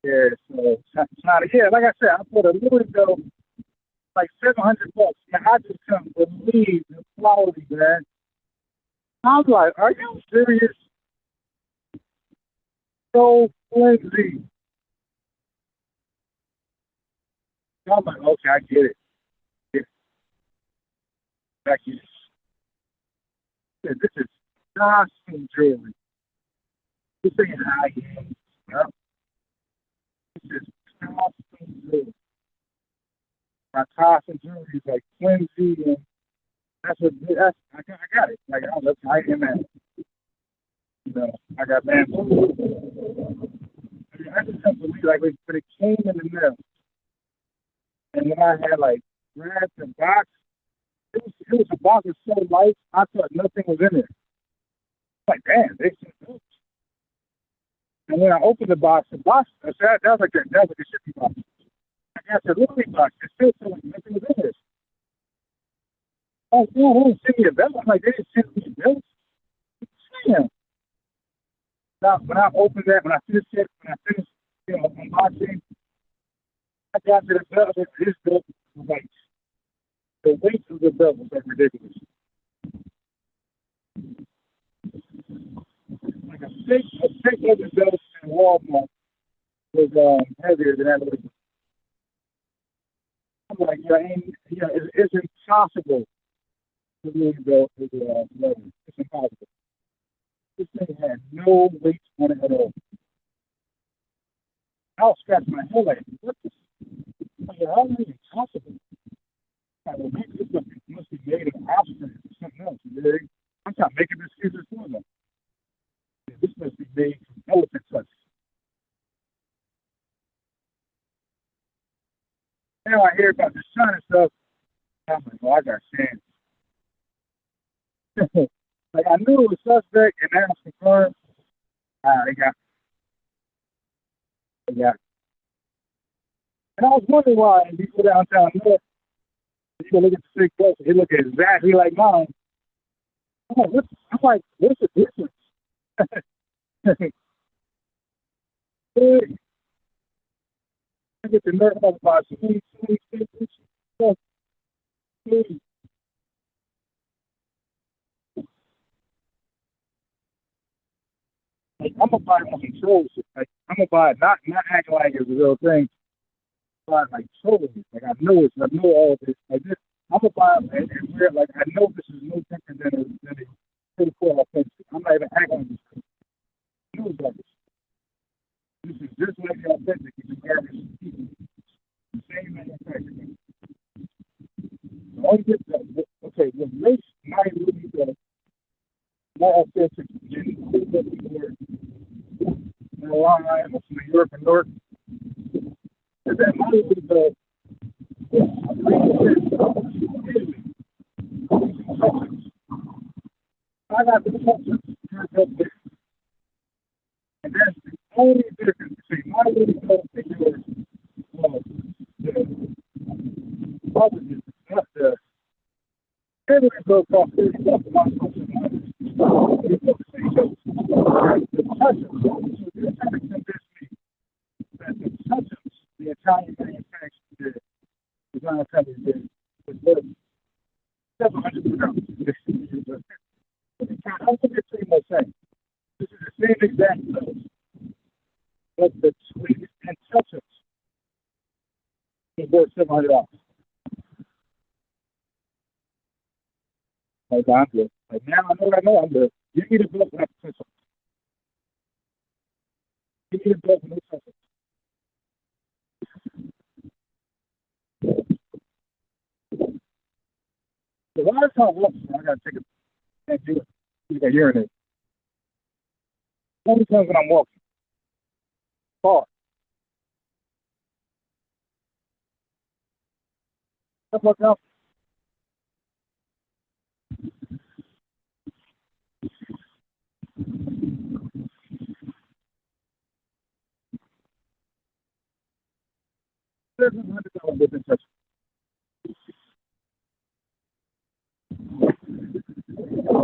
Yeah, so yeah, like I said, I put a little bill, like $700. Man, I just couldn't believe the quality, man. I was like, are you serious? So flimsy. I'm like, okay, I get it. Back in. This is costume jewelry. This ain't high end. Yep. This is costume jewelry. My costume jewelry is like flimsy, and I got it. Like, oh, that's high end, man. You know, I got bamboo. I just couldn't believe, like, when it came in the mail, and then I had like grabbed the box. It was a box that's so light, I thought nothing was in it. Like, damn, they sent those. And when I opened the box, that was like a shipping box. I got the little box, it still felt like nothing was in it. Oh, man, they didn't send me a belt. I'm like, they didn't send me a belt. Damn. Now, when I opened that, when I finished, unboxing, I got to the belt, and this belt was like, the weight of the belt was like ridiculous. Like a thick leather belt in Walmart was heavier than that. I'm like, it's impossible to really belt with leather. It's impossible. This thing had no weight on it at all. I was scratching my head like, what the? How is it possible? Well, maybe this must be made of offspring or something else. I'm not making excuses for them. This must be made from elephant tusk. Now I hear about the sun and stuff. I'm like, oh, I got chance. Like, I knew it was suspect, and now it's confirmed. They got. And I was wondering why, if you go downtown north, you go look at the 6 bucks, it look exactly like mine. I'm like, what's the difference? I get the nerve of about 20 cents. Like, I'm gonna buy my control shit. Like, I'm gonna buy it, not acting like it's a real thing. Buy it like totally. Like, I know all this. Like this, I'm gonna buy it and wear it like I know this is no different than a pretty cool authentic. I'm not even acting like this. I know it's like this. This is just like the authentic. It's a garbage. The same manufacturer. The only difference, okay, the race might really be more authentic than what we were in Long Island, New York, and North. That might be the I got the substance. And that's the only difference between my little and yours. The positives, not the everything goes off 30 stuff about something. The touches. So you're trying to convince me that the touches the Italian manufacturer did, design company did, was worth $700. I'm going to tell you one thing. This is the same exact stuff, but the tweaks and touches is worth $700. Like, I'm good. Like, now I know I'm good. Give me the book and touches. Give me the book and touches. The last time I walked, I got to take a can't do it. You got urinate. Only times when I'm walking. Far. That's what's up. $700 different touch.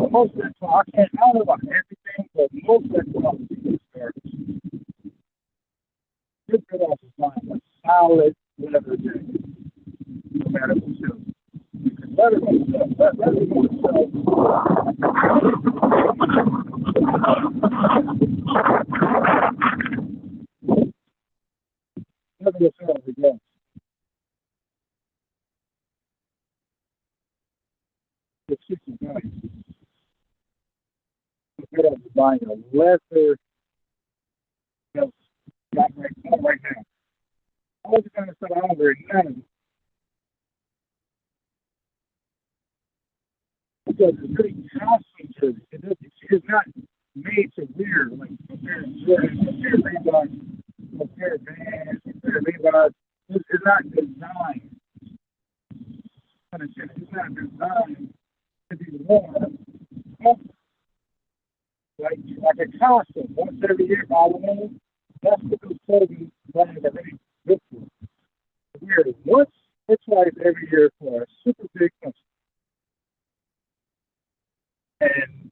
Most of the time, I don't know about everything, but most of the time, good for us is buying a solid leather jacket, no matter what sells. Because leather going to sell. Leather going to sell. Leather will sell again. It's $60. Instead of buying a leather belt right now. I wasn't going to say I don't wear none of it. Because it's pretty concentrated. It's not made to wear, like, compare Reebok, compare Vans, compare Levi's. It's not designed. It's not designed to be worn. Like a costume, once every year by Halloween, that's what those clothing brands are really good for. Wear it once or twice every year for a super big function. And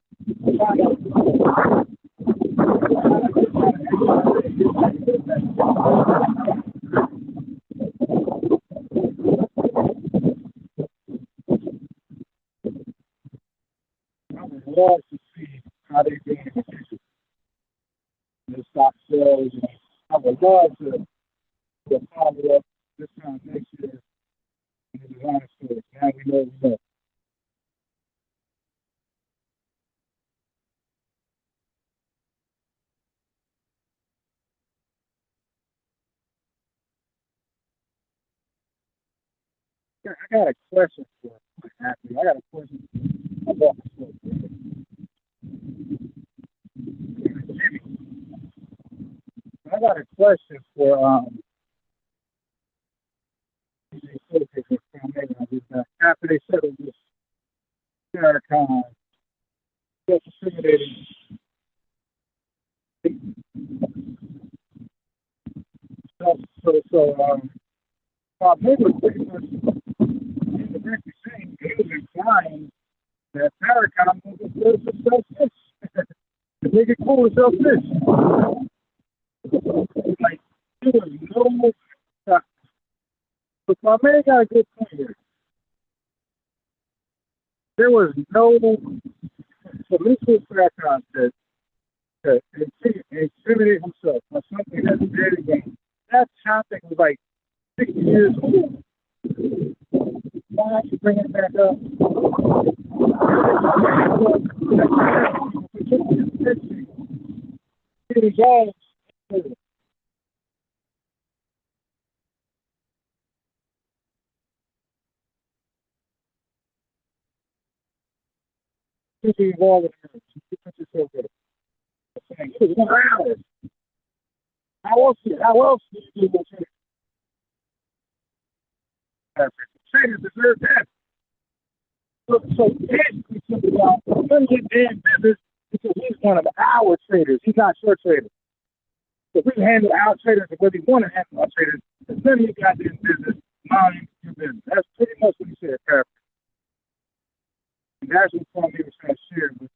I would love to see how they do in the future. The stock sales, and I would love to follow up this time next year in the design stores. Now we know. I got a question for you. I got a question about I got a question for after they settled this Farrakhan self-discriminating. Maybe was pretty much indirectly saying he was implying that Farrakhan was a self-fish. To make it cool to self-fish. Like, there was no. But my man got a good point here. There was no. So this was Farrakhan said to incriminate himself on something that's very game. That topic was like 60 years old. Why don't you bring it back up? It is all to be involved with her. You put yourself with it. Saying, it was 1 hour. How else do you do what's paraphrasing. Traders deserve death. So basically, somebody out, none of his damn business because he's one of our traders. He's not your trader. So we handle our traders the way we want to handle our traders. It's none of your goddamn business. Mind your business. That's pretty much what he said, paraphrase. And that's what Paul was trying to share with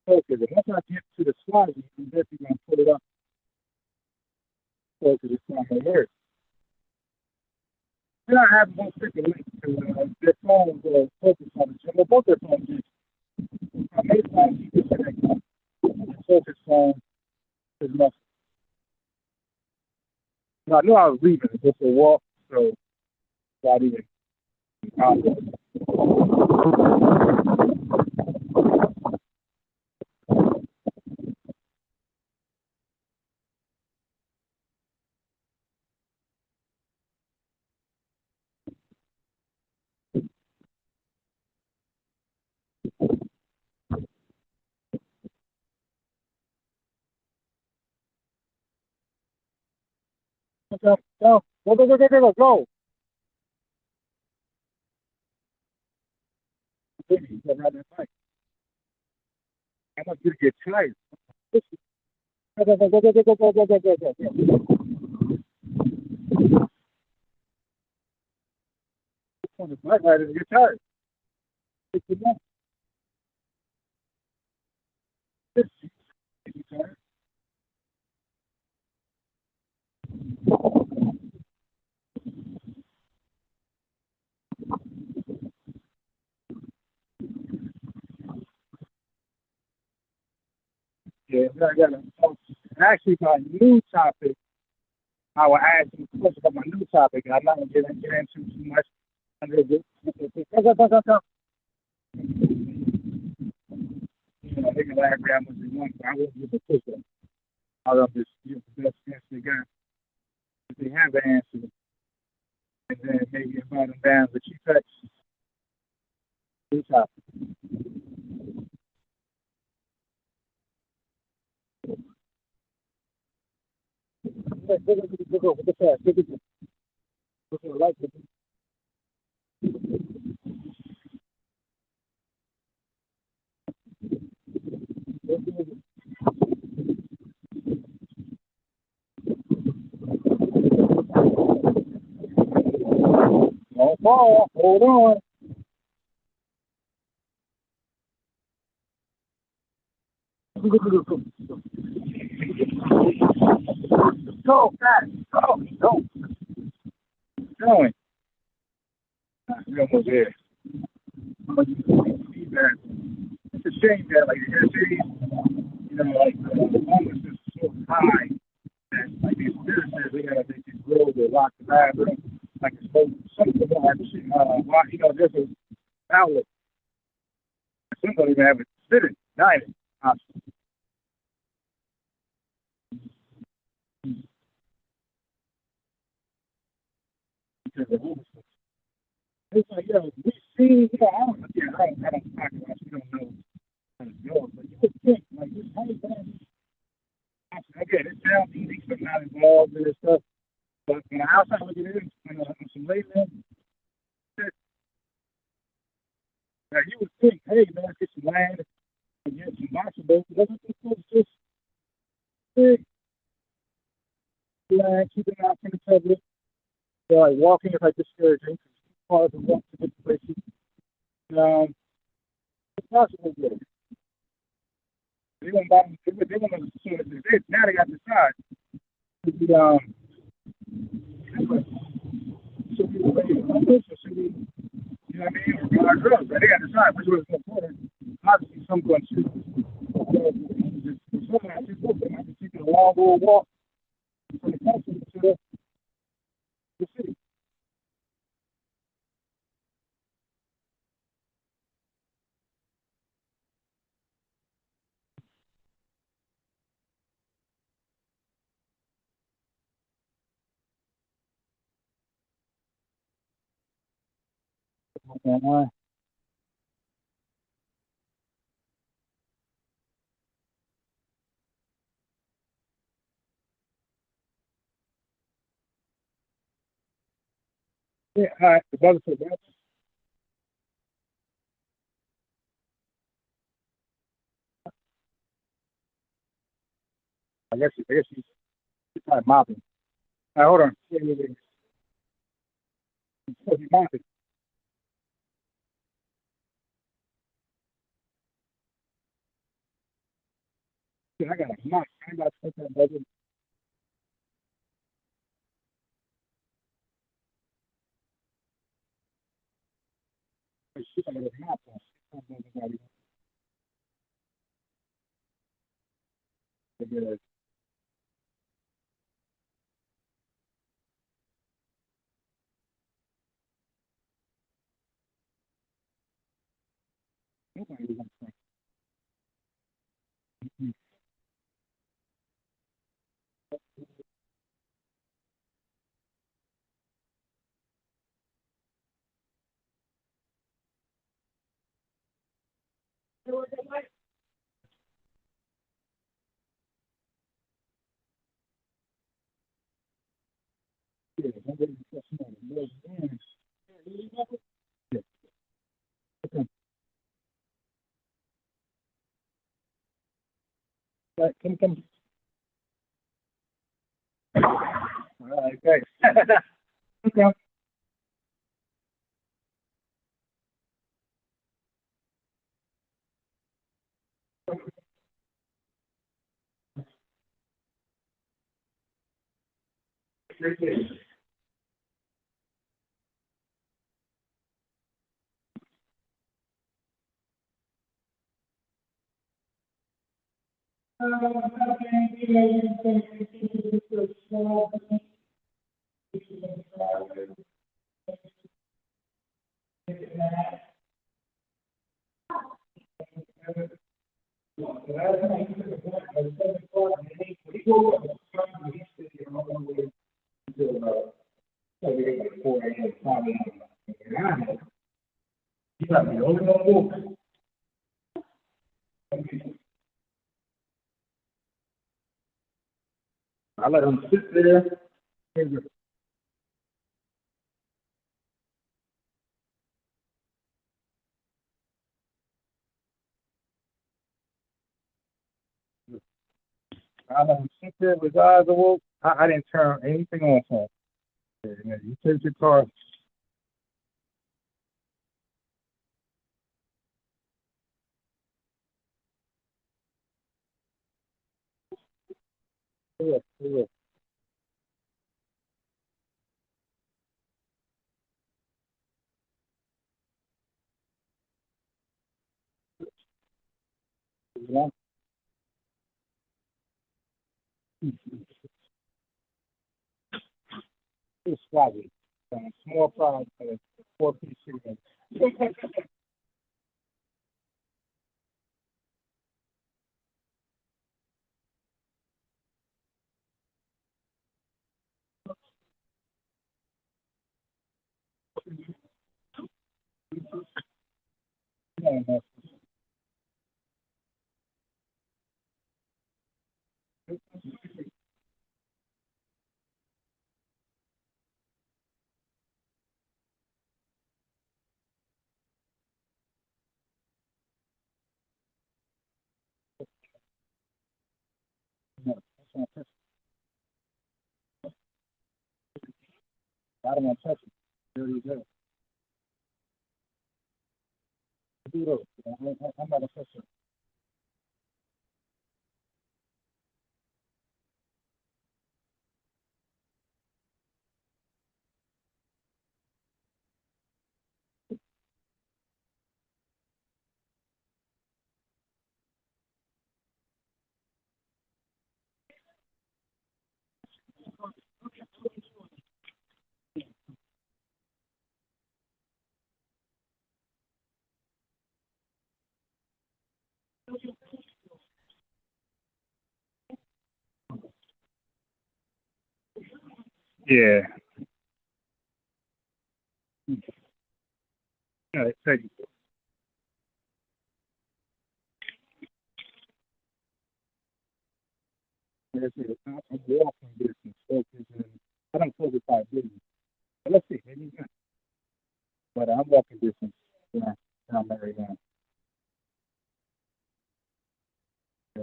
Focus. And once I get to the slides, I'm definitely going to pull it up. Focus is not going to work. Then I have one stick a link to their phones Focus on the channel. Both their phones is I made time to keep connected. The Focus phone is nothing. I knew I was leaving to go for a walk, so not even. Go. Go. I want you to get tired. Go. On the bike ride and get tired. Yeah, I got actually my new topic. I will ask you questions about my new topic, and I'm not going to get into too much. Go. They can laugh at much they want, but I won't give a push up. I'll just give the best answer they got. If they have the answer, and then maybe invite them down to key text. New topic. Go. With the fast. Go to the light. Don't fall. Hold on. Go fast. Go. Going. We're almost there. Feedback. It's a shame that like the cities, like the homelessness is so high that like these businesses they gotta make these rules that lock the bathroom. Like it's supposed some of them don't have there's an outlet. Some don't even have a sitting, dining option. Because of homelessness. It's like, we see, I don't talk about it, we don't know how to go, but you would think, like, this whole thing, again, it sounds easy, but not involved in this stuff, but when I outside look at it, on some layman, you would think, hey, man, get some land, and get some boxing boats, doesn't this folks just big land, keeping out from the public, they're like walking is like discouraging, cars and walk to different places. It's possible good. They want to now they got to decide. Should we raise numbers or should we, or buy drugs? They got to decide which way is more important. Obviously, some going to choose. Some of the people they might be taking a long road walk from the country to the city. Okay, Yeah, all right. The brother said that. I guess he's probably mopping. All right, hold on. Yeah. He's supposed to be mopping. Yeah, I got a mop. I ain't got to take that, brother. She's got a mop on. Yeah. Nobody was on the phone. Yeah, nobody was on the phone. Yeah. Okay. Right, come. All right, thanks. Okay. I let him sit there. I let him sit there with his eyes awoke. I didn't turn anything on for him. Yeah, you take your car. Yeah. You know? It's sloppy. Small fries, 4-piece chicken. Yeah, no, no, that's not touch it. I don't want to touch it. There you go. Do those. I'm not a toucher. Yeah. All right, thank you. Like I said, I'm walking distance, focus, and I don't focus by business. But let's see, maybe you can. but I'm walking distance. Yeah, I'm married now.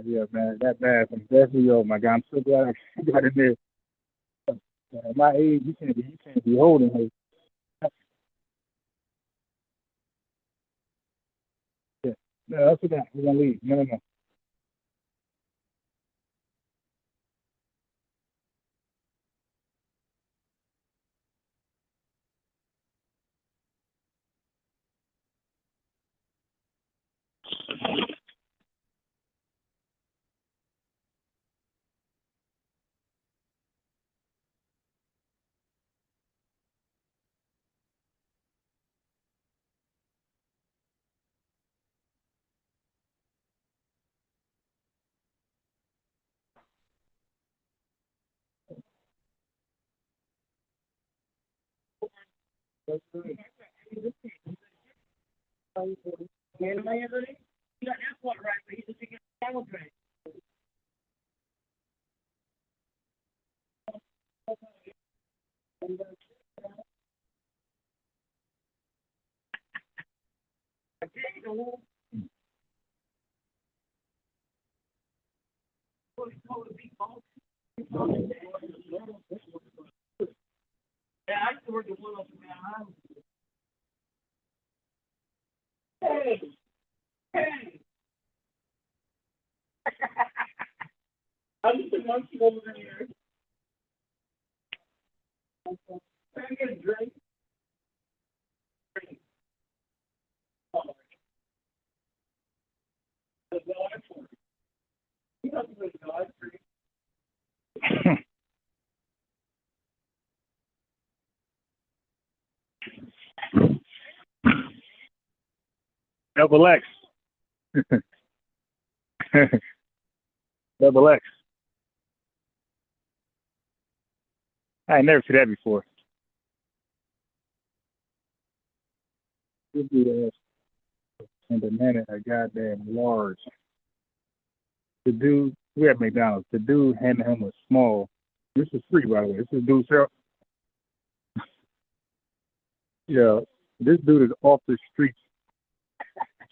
Yeah, man, that bad. I'm definitely, oh my God, I'm so glad I got in there. At my age, you can't be holding her. Yeah. No, that's okay. We're gonna leave. No, no, no. Double X. Double X. I ain't never seen that before. This dude ass and the man a goddamn large. The dude, we at McDonald's. The dude handed him a small. This is free, by the way. This is dude self. Yeah, this dude is off the streets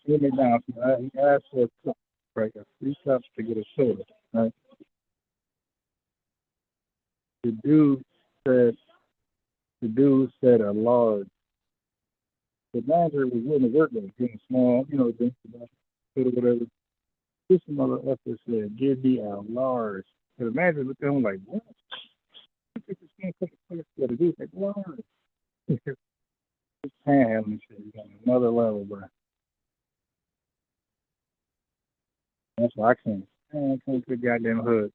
in McDonald's. He asked for a cup, right? 3 cups to get a soda, right? The dude said, the dude said a large. The manager was willing to work with him, getting small, drinks about soda, whatever. This mother effer said, "Give me a large." And the manager looked at him like, "What?" The dude said, "Large." Panhandling shit is on another level, bro. That's why I can't. I can't put goddamn hood.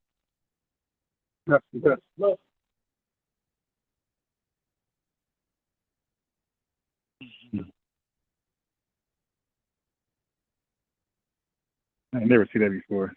Look. I ain't never seen that before.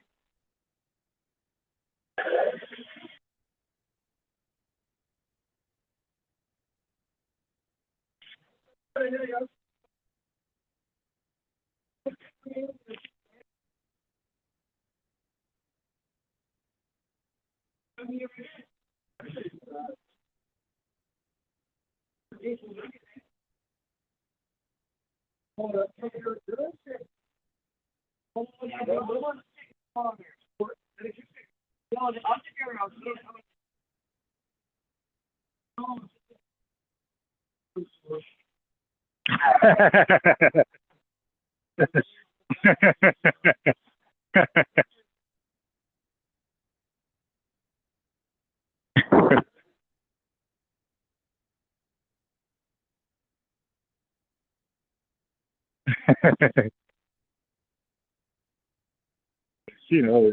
you know,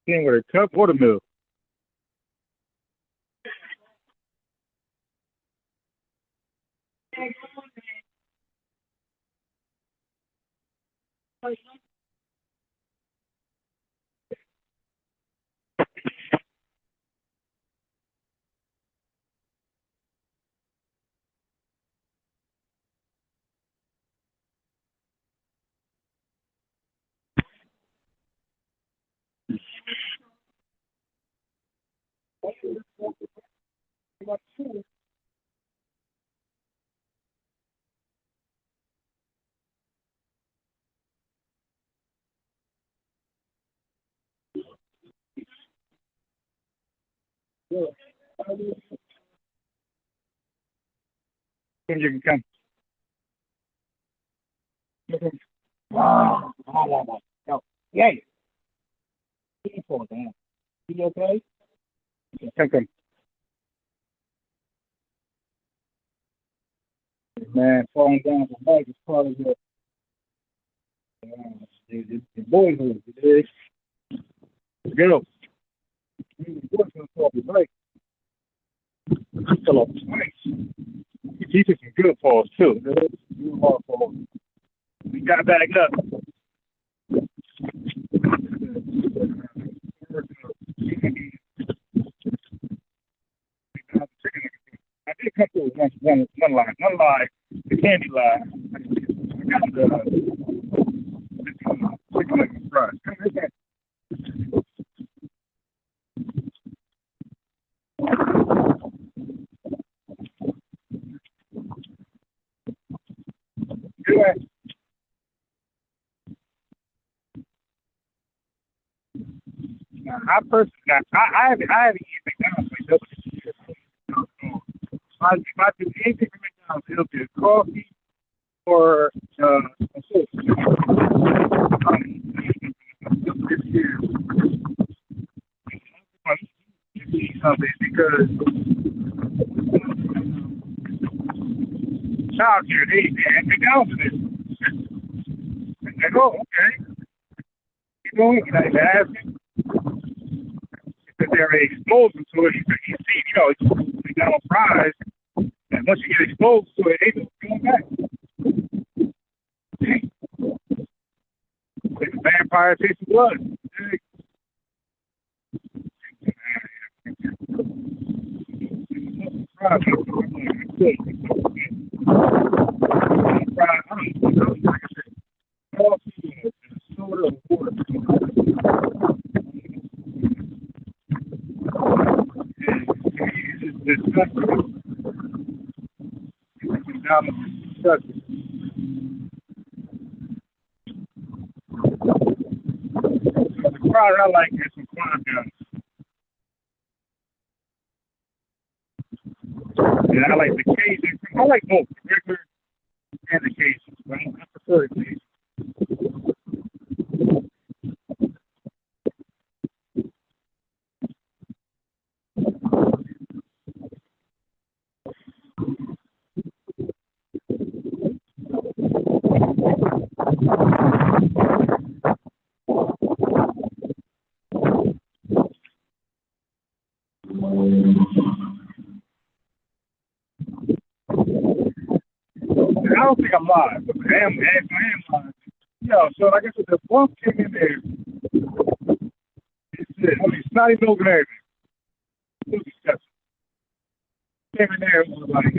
came with a cup or the milk. Then you can come. Wow. No. Yeah. You fall down. You okay? Come. Man, falling down the bike is part of the boyhood. It is. Girls. You was going to fall the bike. He fell off twice. He took some good falls too. Real hard falls. We got back up. I did come through one lie, the candy lie. I got the chicken nugget fries. Yeah. I haven't eaten McDonald's myself. If I do anything from McDonald's, it'll be a coffee or a soda. Something because childcare, they had McDonald's in it. They go, okay. You know, and I ask him if they're exposed to it. You see, it's McDonald's fries, and once you get exposed to it, they don't come back. Like the vampire tastes of blood. The crowd I like is some quad guns. And I like the Cajun. I like both the regular and the Cajun. But I prefer the Cajun. I don't think I'm live, but I am live. So like I said, the bump came in there. It's snotty milk and everything. It was disgusting. Came in there and was like, it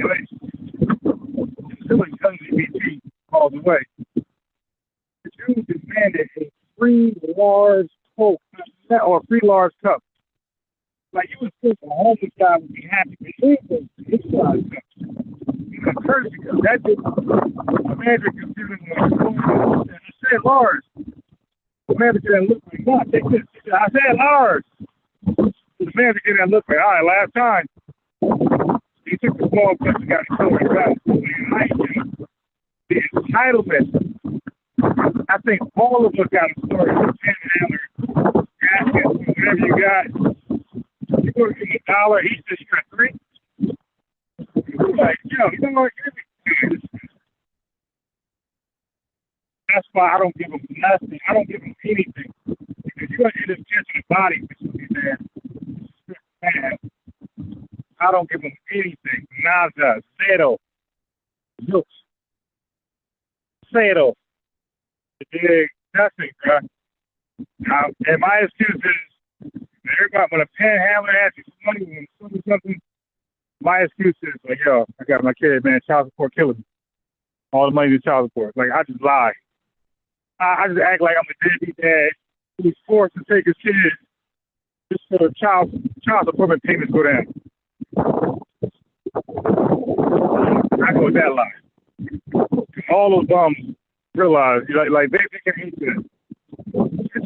was LGBT all the way. The dude demanded a free large Coke, or a free large cup. Like, you would think a homeless guy would be happy to drink this size cup. Courtesy, that did the manager considered and I said large. The manager didn't look like, no, take this. I said large. The manager didn't look like, all right, last time. He took the small cup and got the soda back. The entitlement. I think all of us got a story of panhandler, asking whatever you got. You go to give him $1, he says you got 3. Like, you don't want to give me. That's why I don't give them nothing. I don't give them anything. Because you're going to end up catching a body for something bad. I don't give them anything. Nada. Zero. Zilch. Zero. Nothing, bro. And my excuse is, everybody, when a panhandler asks you for money, when something, my excuse is like, yo, I got my kid, man, child support killing me. All the money to child support. Like, I just lie. I just act like I'm a deadbeat dad who's forced to take his kid just so the child support payments go down. I go with that lie. All those bums realize, like they can eat this.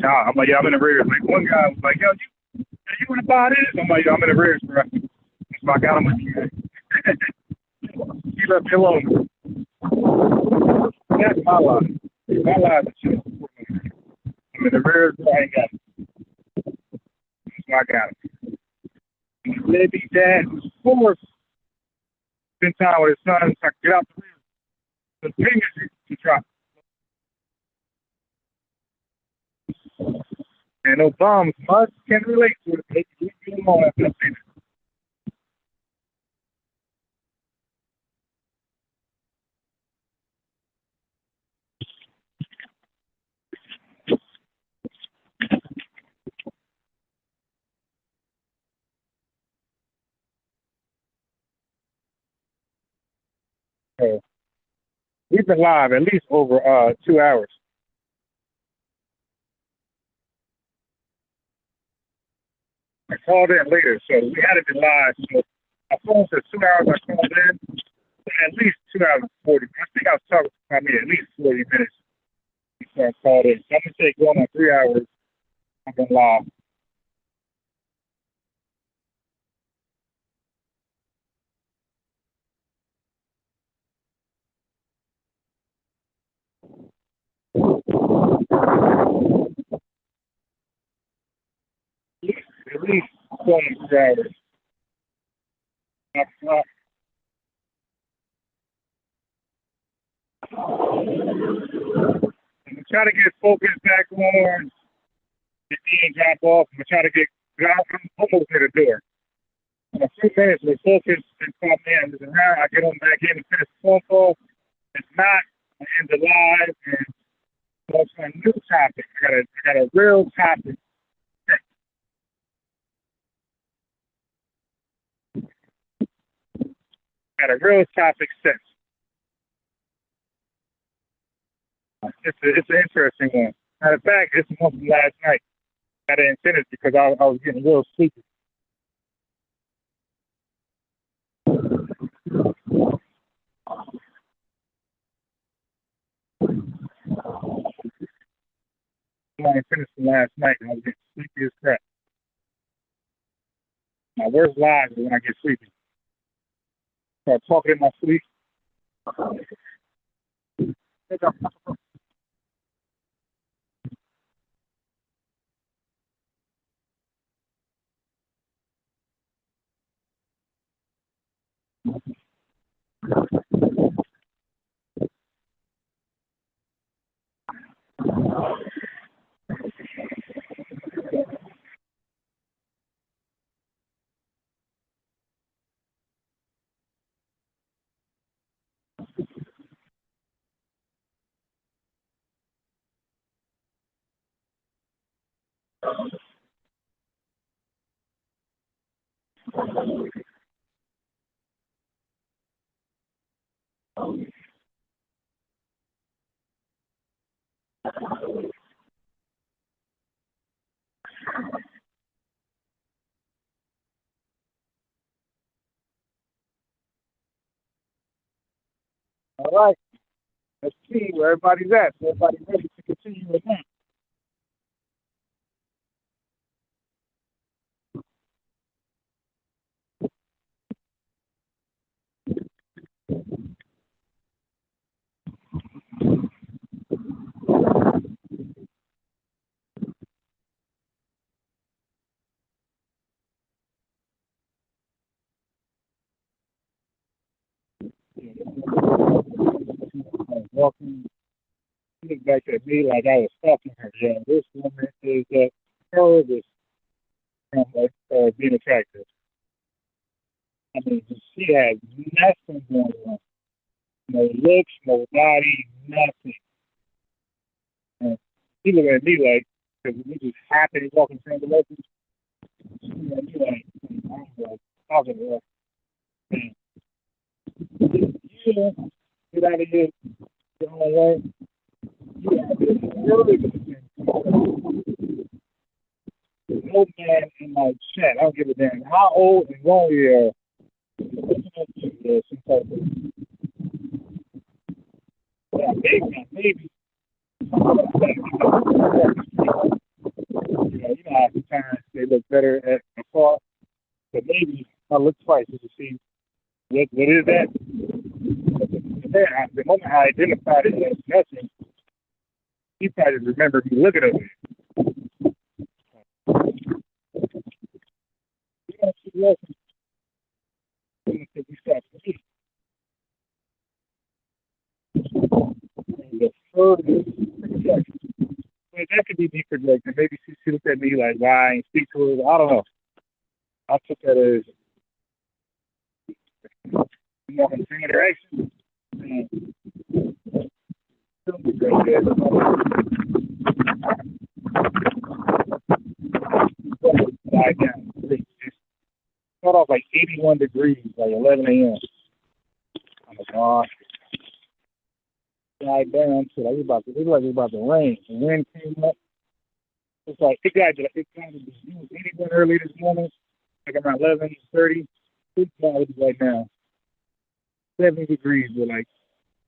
I'm like, yeah, I'm in the rear. Like, one guy was like, yo, you want to buy this? I'm like, yo, I'm in the rears, bro. That's why I got him with you. He left me alone. That's my life. My life is chill. I'm in the rears, bro. I ain't got it. That's why I got him. Maybe dad was forced to spend time with his son so I could get out the rear. The thing is to drop. And no bombs must can relate to it. They leave you alone after that. So we've been live at least over 2 hours. I called in later, so we had to be live. So my phone says 2 hours. I called in, so at least 2 hours and 40. I think I was talking about me at least 40 minutes before I called in. So I'm gonna say going on 3 hours. I've been live. At least 23 hours. I'm trying to get focus back on the being drop off. I'm trying to get I'm almost near the door. In a few minutes, we're focused and come in. I get on back in and finish the phone call. If not, I end the live and go to a new topic. I got a real topic. Got a real topic set. It's an interesting one. Matter of fact, it's one from last night. I didn't finish because I was getting real sleepy. I finished from last night and I was getting sleepy as crap. My worst lies is when I get sleepy. Start talking in my sleep. All right. Let's see where everybody's at. So everybody's ready to continue with that. Walking, she looked back at me like I was stalking her. Yeah, this woman is the furthest from being attractive. I mean, she has nothing going on. No looks, no body, nothing. And she looked at me like, because we just happened to walk in front of the local. She looked at me like, I'm like, talking to her. And, yeah, get out of here. Get on the way. No man in my chat. I don't give a damn how old and long you are. Yeah, maybe. You know, half the time they look better at maybe I'll look twice just to see what is that. Then the moment I identified it as nothing, he probably remembered me looking at it. We start to see. The furthest projection. Well, that could be me projecting. Maybe she looked at me like, why I ain't speak to her. I don't know. I took that as more of an interaction. Died down. It start off like 81 degrees, like 11 a.m. Oh my gosh. Died down to like it looked like it was about to rain. The wind came up. It's like it got to be 81 early this morning, like around 11:30. It's right now 70 degrees with like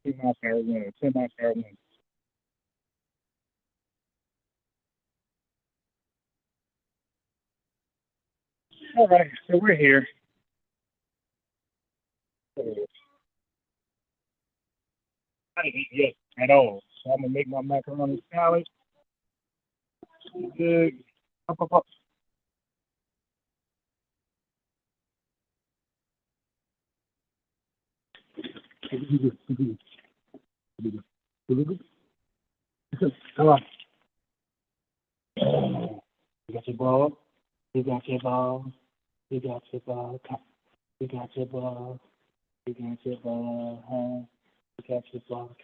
10 miles per hour wind, 10 miles per hour wind. All right, so we're here. I didn't eat yet at all, so I'm gonna make my macaroni salad. Good. Up. Come on. You got your ball. You got your ball. You got your ball. You got your ball. You got your ball. Huh? You got your ball.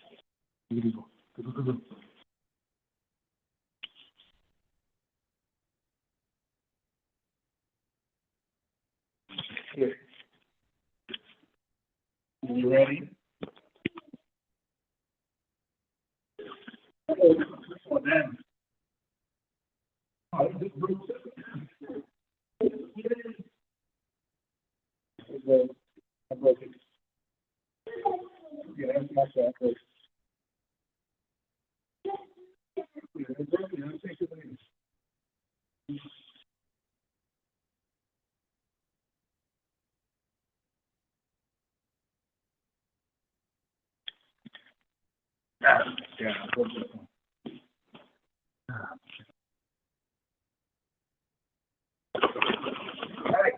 Here. You ready? Oh, damn. Oh, this is Bruce. I broke it. Yeah, that's my fault. Yeah, it's broken. I'll take it later. Yeah, I broke this one. All right.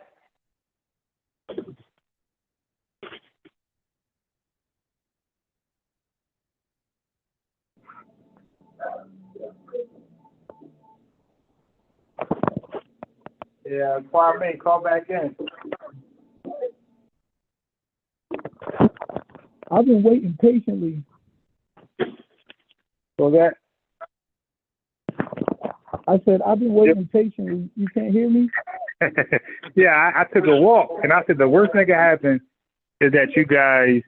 Yeah, Kwame, call back in. I've been waiting patiently. So that I said I've been waiting patiently. You can't hear me? yeah, I took a walk, and I said the worst thing that can happen is that you guys,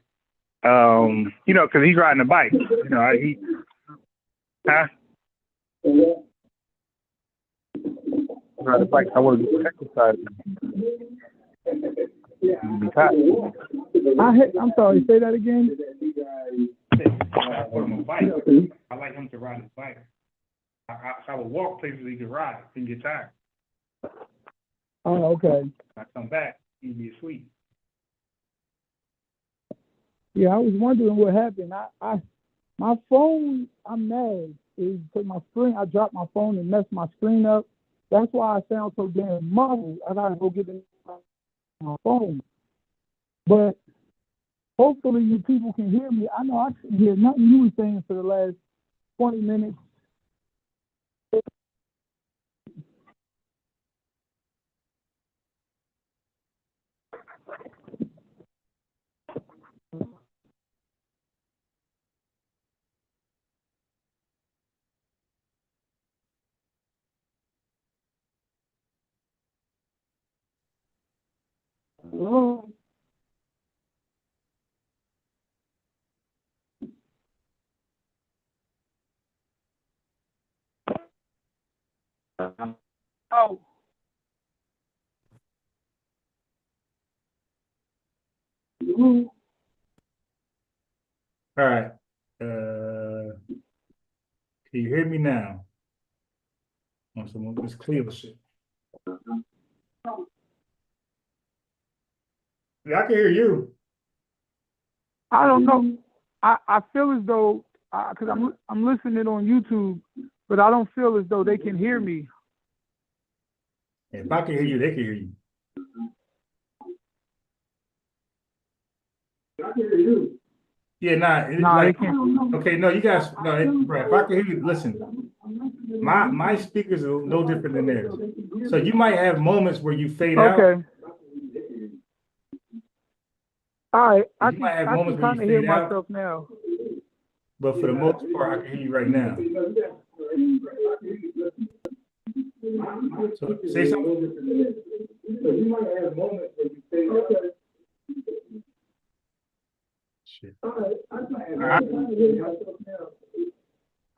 you know, because he's riding a bike. You know, huh? Ride a bike. I want to do exercise. Be tired. I'm sorry. Say that again. I put him on a bike. I like him to ride his bike. I would walk places he could ride and get tired. Oh, okay. I come back, he'd be asleep. Yeah, I was wondering what happened. My phone, I'm mad, is because I dropped my phone and messed my screen up. That's why I sound so damn muffled. I gotta go get my phone. But hopefully you people can hear me. I know I couldn't hear nothing you were saying for the last 20 minutes. Hello? Oh. Hello? All right. Can you hear me now? On some of this clear shit. Yeah, I can hear you. I don't know. I feel as though because I'm listening on YouTube, but I don't feel as though they can hear me. If I can hear you, they can hear you. I can hear you. Yeah, They can't. okay, no, you guys, no, bro, if I can hear you, listen, my speakers are no different than theirs. So you might have moments where you fade out. Okay. All right. I You might have can moments where kind you of hear fade out, myself now. but for the most part, I can hear you right now. So say something. You might have moments where you fade out. Shit.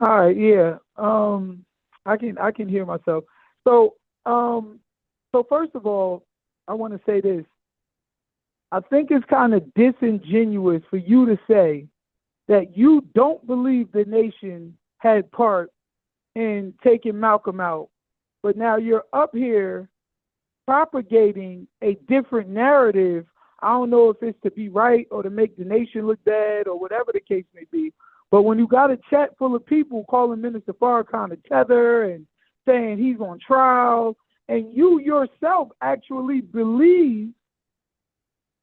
All right, yeah. I can hear myself. So first of all, I want to say this. I think it's kind of disingenuous for you to say that you don't believe the nation had part in taking Malcolm out, but now you're up here propagating a different narrative. I don't know if it's to be right or to make the nation look bad or whatever the case may be. But when you got a chat full of people calling Minister Farrakhan a tether and saying he's on trial, and you yourself actually believe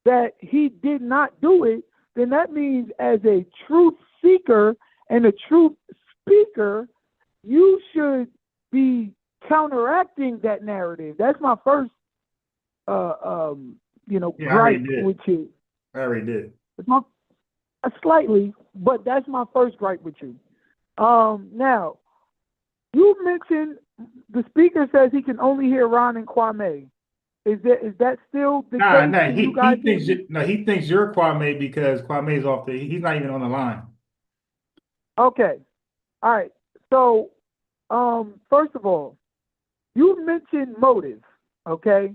that he did not do it, then that means as a truth seeker and a truth speaker, you should be counteracting that narrative. That's my first, gripe with you. I already did. It's my slightly, but that's my first gripe with you. Now, you mentioned the speaker says he can only hear Ron and Kwame. Is that still the case? He thinks you're Kwame because Kwame's off he's not even on the line. Okay. All right. So, first of all, you mentioned motive, okay?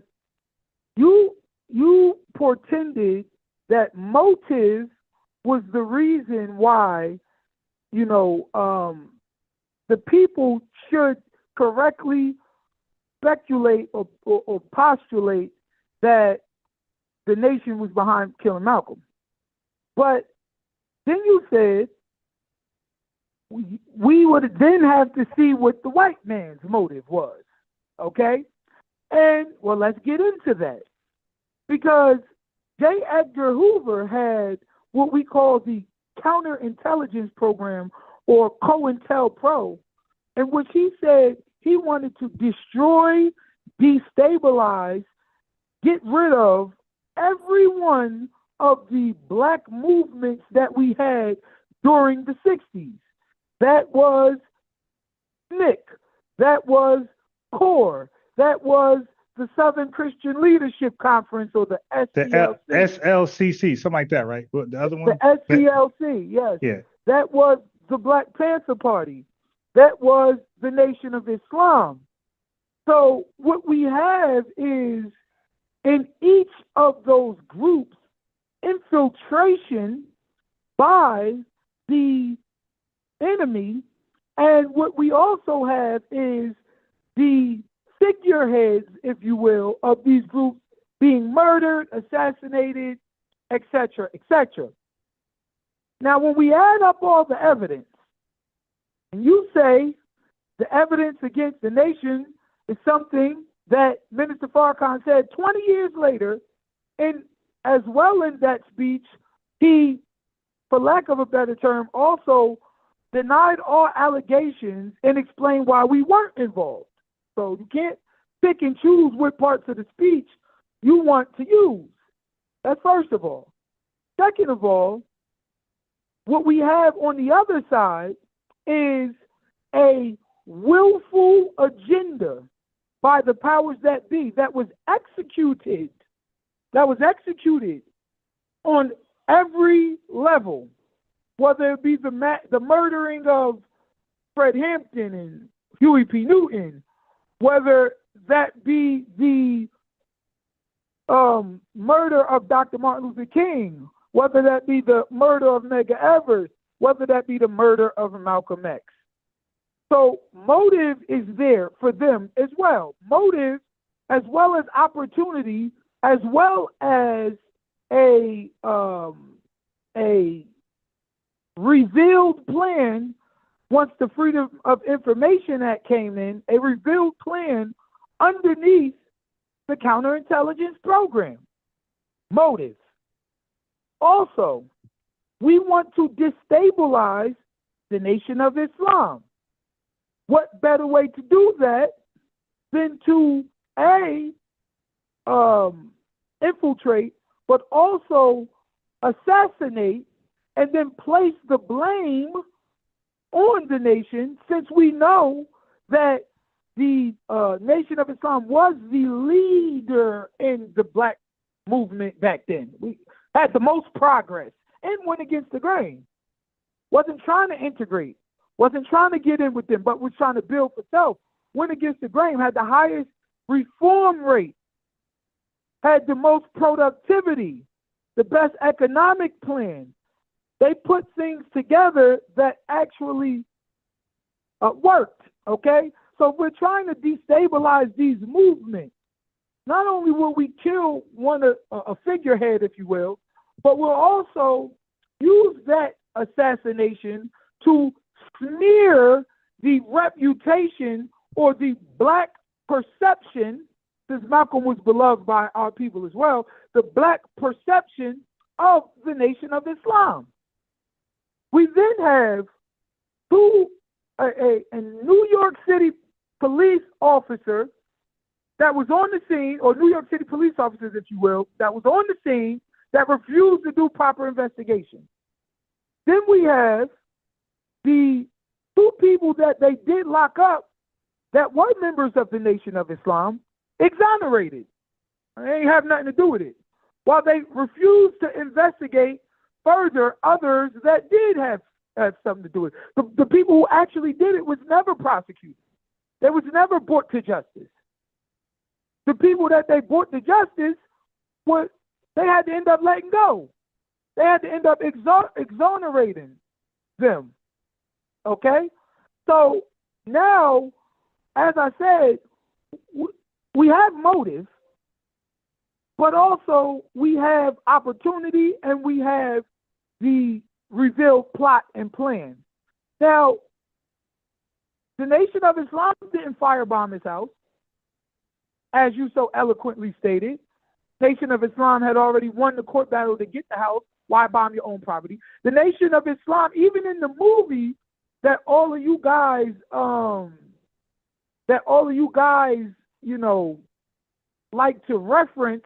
You portended that motive was the reason why, the people should correctly speculate or postulate that the nation was behind killing Malcolm. But then you said we would then have to see what the white man's motive was, okay? And, well, let's get into that. Because J. Edgar Hoover had what we call the counterintelligence program, or COINTELPRO, in which he said he wanted to destroy, destabilize, get rid of every one of the black movements that we had during the 60s. That was SNCC, that was CORE, that was the Southern Christian Leadership Conference, or the SCLC. The SLCC, something like that, right? What, the other one? The SCLC, yes. Yeah. That was the Black Panther Party. That was the Nation of Islam. So what we have is, in each of those groups, infiltration by the enemy. And what we also have is the figureheads, if you will, of these groups being murdered, assassinated, etc., etc. Now, when we add up all the evidence, and you say the evidence against the nation is something that Minister Farrakhan said 20 years later, and as well in that speech, he, for lack of a better term, also denied all allegations and explained why we weren't involved. So you can't pick and choose what parts of the speech you want to use. That's first of all. Second of all, what we have on the other side is a willful agenda by the powers that be that was executed on every level, whether it be the murdering of Fred Hampton and Huey P. Newton, whether that be the murder of Dr. Martin Luther King, whether that be the murder of Medgar Evers, whether that be the murder of Malcolm X. So motive is there for them as well. Motive, as well as opportunity, as well as a revealed plan once the Freedom of Information Act came in, a revealed plan underneath the counterintelligence program. Motive. Also, we want to destabilize the Nation of Islam. What better way to do that than to infiltrate, but also assassinate and then place the blame on the nation, since we know that the Nation of Islam was the leader in the black movement back then. We had the most progress and went against the grain. Wasn't trying to integrate, wasn't trying to get in with them, but was trying to build for self. Went against the grain, had the highest reform rate, had the most productivity, the best economic plan. They put things together that actually worked, okay? So we're trying to destabilize these movements. Not only will we kill a figurehead, if you will, but we'll also use that assassination to smear the reputation or the black perception, since Malcolm was beloved by our people as well, the black perception of the Nation of Islam. We then have a New York City police officer that was on the scene, or New York City police officers, if you will, that was on the scene that refused to do proper investigation. Then we have the two people that they did lock up that were members of the Nation of Islam, exonerated. They ain't have nothing to do with it. While they refused to investigate further others that did have something to do with it. The people who actually did it was never prosecuted. They was never brought to justice. The people that they brought to justice, they had to end up letting go. They had to end up exonerating them. Okay? So now, as I said, we have motive, but also we have opportunity and we have the revealed plot and plan. Now, the Nation of Islam didn't firebomb his house, as you so eloquently stated. Nation of Islam had already won the court battle to get the house. Why bomb your own property? The Nation of Islam, even in the movie that all of you guys, like to reference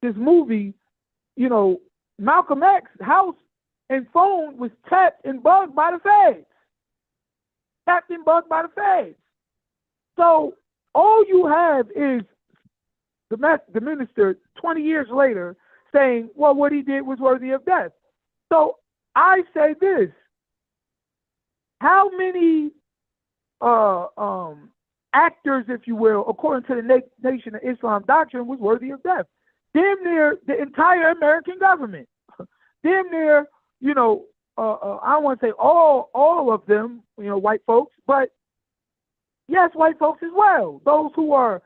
this movie, Malcolm X house and phone was tapped and bugged by the feds. Tapped and bugged by the feds. So all you have is the minister 20 years later saying, well, what he did was worthy of death. So I say this: how many actors, if you will, according to the Nation of Islam doctrine, was worthy of death? Damn near the entire American government. Damn near, I don't want to say all of them, white folks, but yes, white folks as well. Those who are,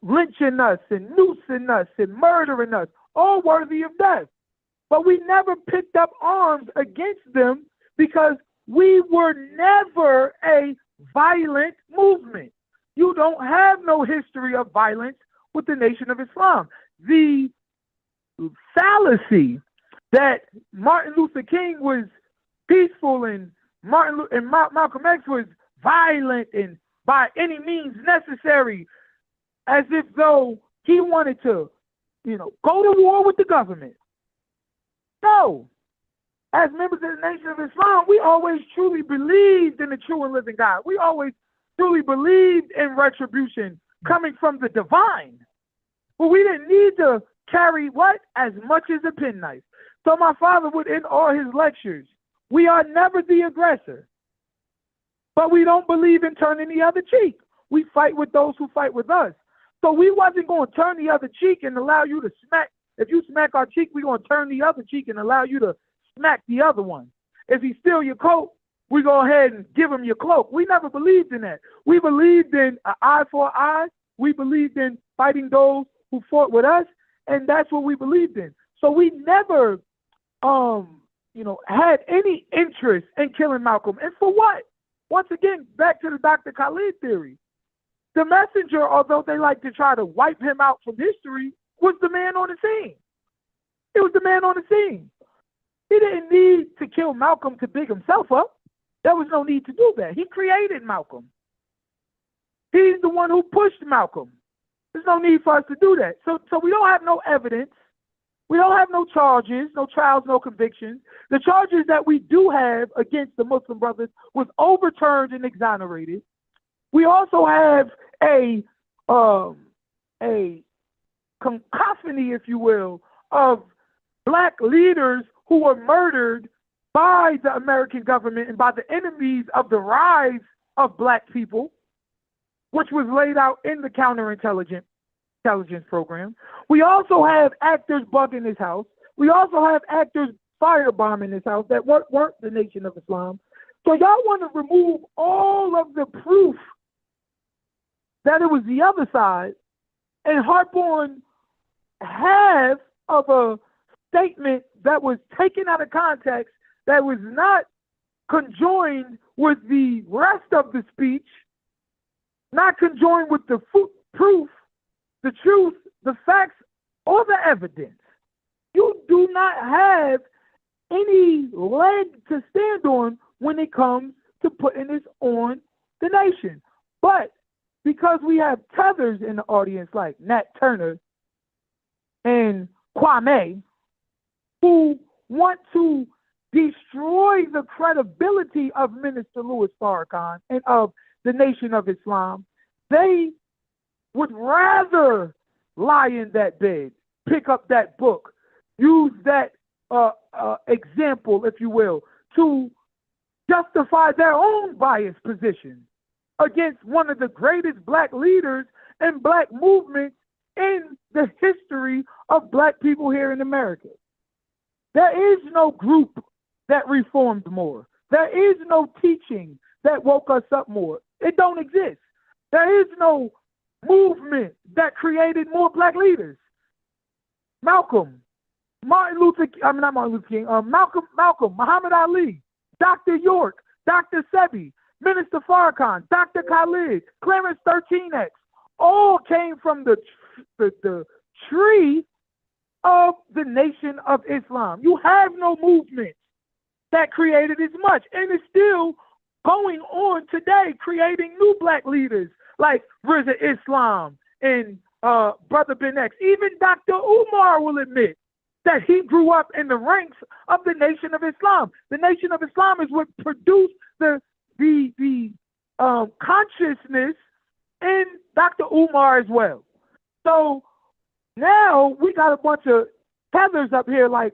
lynching us and noosing us and murdering us, all worthy of death. But we never picked up arms against them because we were never a violent movement. You don't have no history of violence with the Nation of Islam. The fallacy that Martin Luther King was peaceful and Malcolm X was violent and by any means necessary, as if though he wanted to, go to war with the government. No. As members of the Nation of Islam, we always truly believed in the true and living God. We always truly believed in retribution coming from the divine. But we didn't need to carry as much as a penknife. So my father would end all his lectures, we are never the aggressor, but we don't believe in turning the other cheek. We fight with those who fight with us. So we wasn't going to turn the other cheek and allow you to smack. If you smack our cheek, we're going to turn the other cheek and allow you to smack the other one. If he steal your coat, we go ahead and give him your cloak. We never believed in that. We believed in an eye for an eye. We believed in fighting those who fought with us. and that's what we believed in. So we never, had any interest in killing Malcolm. And for what? Once again, back to the Dr. Khalid theory. The messenger, although they like to try to wipe him out from history, was the man on the scene. He was the man on the scene. He didn't need to kill Malcolm to big himself up. There was no need to do that. He created Malcolm. He's the one who pushed Malcolm. There's no need for us to do that. So we don't have no evidence. We don't have no charges, no trials, no convictions. The charges that we do have against the Muslim brothers was overturned and exonerated. We also have a cacophony, if you will, of black leaders who were murdered by the American government and by the enemies of the rise of black people, which was laid out in the counterintelligence program. We also have actors bugging his house. We also have actors firebombing his house that weren't the Nation of Islam. So y'all want to remove all of the proof that it was the other side and harp on half of a statement that was taken out of context, that was not conjoined with the rest of the speech, not conjoined with the proof, the truth, the facts, or the evidence. You do not have any leg to stand on when it comes to putting this on the nation. But because we have tethers in the audience like Nat Turner and Kwame, who want to destroy the credibility of Minister Louis Farrakhan and of the Nation of Islam, they would rather lie in that bed, pick up that book, use that example, if you will, to justify their own biased position against one of the greatest black leaders and black movements in the history of black people here in America. There is no group that reformed more. There is no teaching that woke us up more. It don't exist. There is no movement that created more black leaders. Malcolm, Muhammad Ali, Dr. York, Dr. Sebi, Minister Farrakhan, Dr. Khalid, Clarence 13X, all came from the tree of the Nation of Islam. You have no movement that created as much, and it's still going on today, creating new black leaders like Riza Islam and Brother Ben X. Even Dr. Umar will admit that he grew up in the ranks of the Nation of Islam. The Nation of Islam is what produced the consciousness in Dr. Umar as well. So now we got a bunch of tethers up here like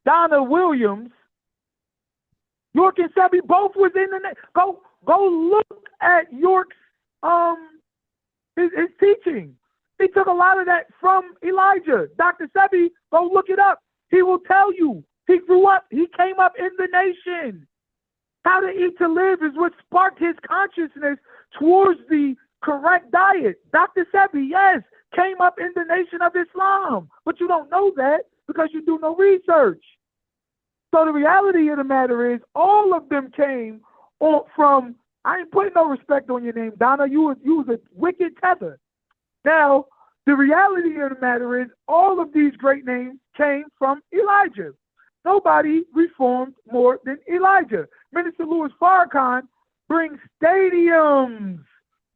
Donna Williams. York and Sebi both was in the go look at York's his teaching. He took a lot of that from Elijah. Dr. Sebi, go look it up. He will tell you. He grew up, he came up in the nation. How to eat to live is what sparked his consciousness towards the correct diet. Dr. Sebi, yes, came up in the Nation of Islam. But you don't know that because you do no research. So the reality of the matter is all of them came from, I ain't putting no respect on your name, Donna. You was a wicked tether. Now, the reality of the matter is all of these great names came from Elijah. Nobody reformed more than Elijah. Minister Louis Farrakhan brings stadiums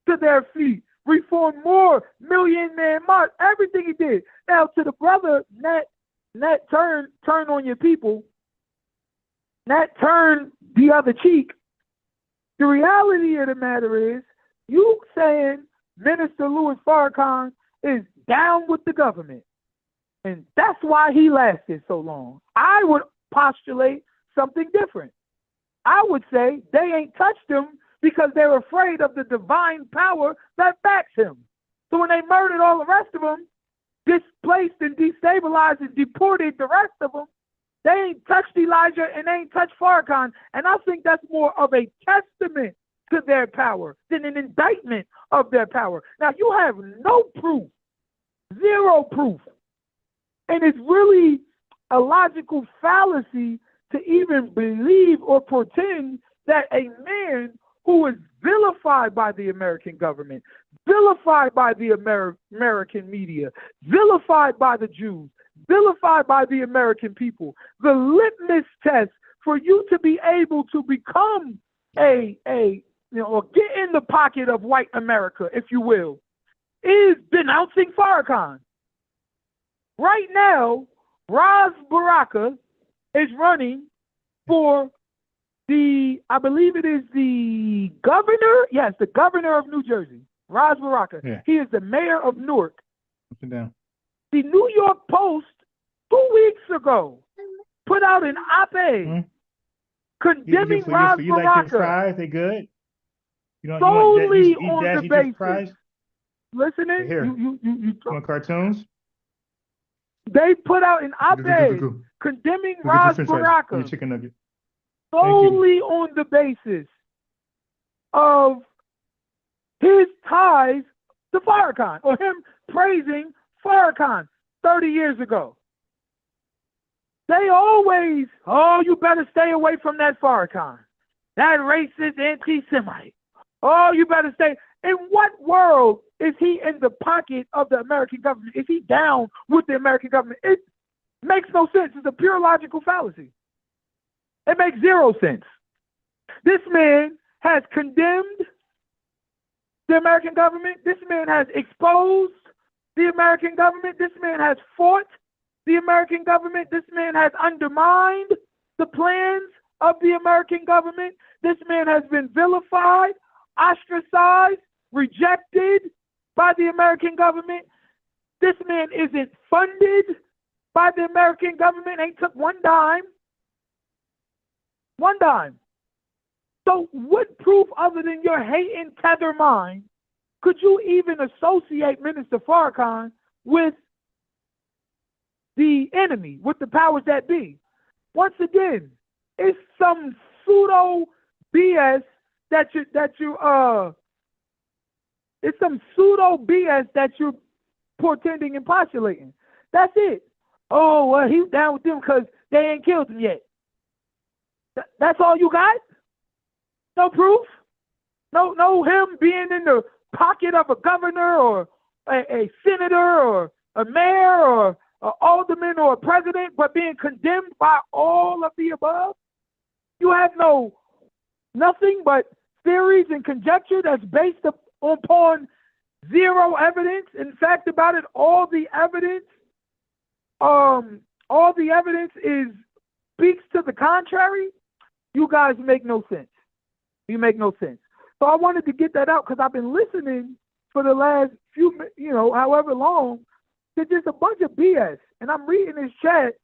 to their feet, reformed more, Million Man March, everything he did. Now, to the brother, Nat turn on your people, Nat turn the other cheek. The reality of the matter is, you saying Minister Louis Farrakhan is down with the government. And that's why he lasted so long. I would postulate something different. I would say they ain't touched him because they're afraid of the divine power that backs him. So when they murdered all the rest of them, displaced and destabilized and deported the rest of them, they ain't touched Elijah and they ain't touched Farrakhan. And I think that's more of a testament to their power than an indictment of their power. Now, you have no proof, zero proof, And it's really a logical fallacy to even believe or pretend that a man who is vilified by the American government, vilified by the American media, vilified by the Jews, vilified by the American people, the litmus test for you to be able to become or get in the pocket of white America, if you will, is denouncing Farrakhan. Right now, Ras Baraka is running for I believe it is the governor. Yes, the governor of New Jersey, Ras Baraka. Yeah. He is the mayor of Newark. Up and down. The New York Post 2 weeks ago put out an op-ed condemning Ras You like your Baraka fries? They good? solely you on the eat basis. fries? Listening, Here. you You want cartoons? they put out an op-ed Go. condemning Go get your Ras french fries. Baraka Your chicken nugget. solely on the basis of his ties to Farrakhan, or him praising Farrakhan 30 years ago. They always, you better stay away from that Farrakhan, that racist anti-Semite. Oh, you better stay. In what world is he in the pocket of the American government? Is he down with the American government? It makes no sense. It's a pure logical fallacy. It makes zero sense. This man has condemned the American government. This man has exposed the American government. This man has fought the American government. This man has undermined the plans of the American government. This man has been vilified, ostracized, rejected by the American government. This man isn't funded by the American government, ain't took one dime. One dime. So what proof other than your hate and tether mind could you even associate Minister Farrakhan with the enemy, with the powers that be? Once again, it's some pseudo BS it's some pseudo BS that you're portending and postulating. That's it. Oh, well, he's down with them because they ain't killed him yet. That's all you got? No proof? No him being in the pocket of a governor or a senator or a mayor or an alderman or a president, but being condemned by all of the above? You have nothing but theories and conjecture that's based upon zero evidence. In fact, about it, all the evidence speaks to the contrary. You guys make no sense. You make no sense. So I wanted to get that out because I've been listening for the last few, however long, to just a bunch of BS. And I'm reading this chat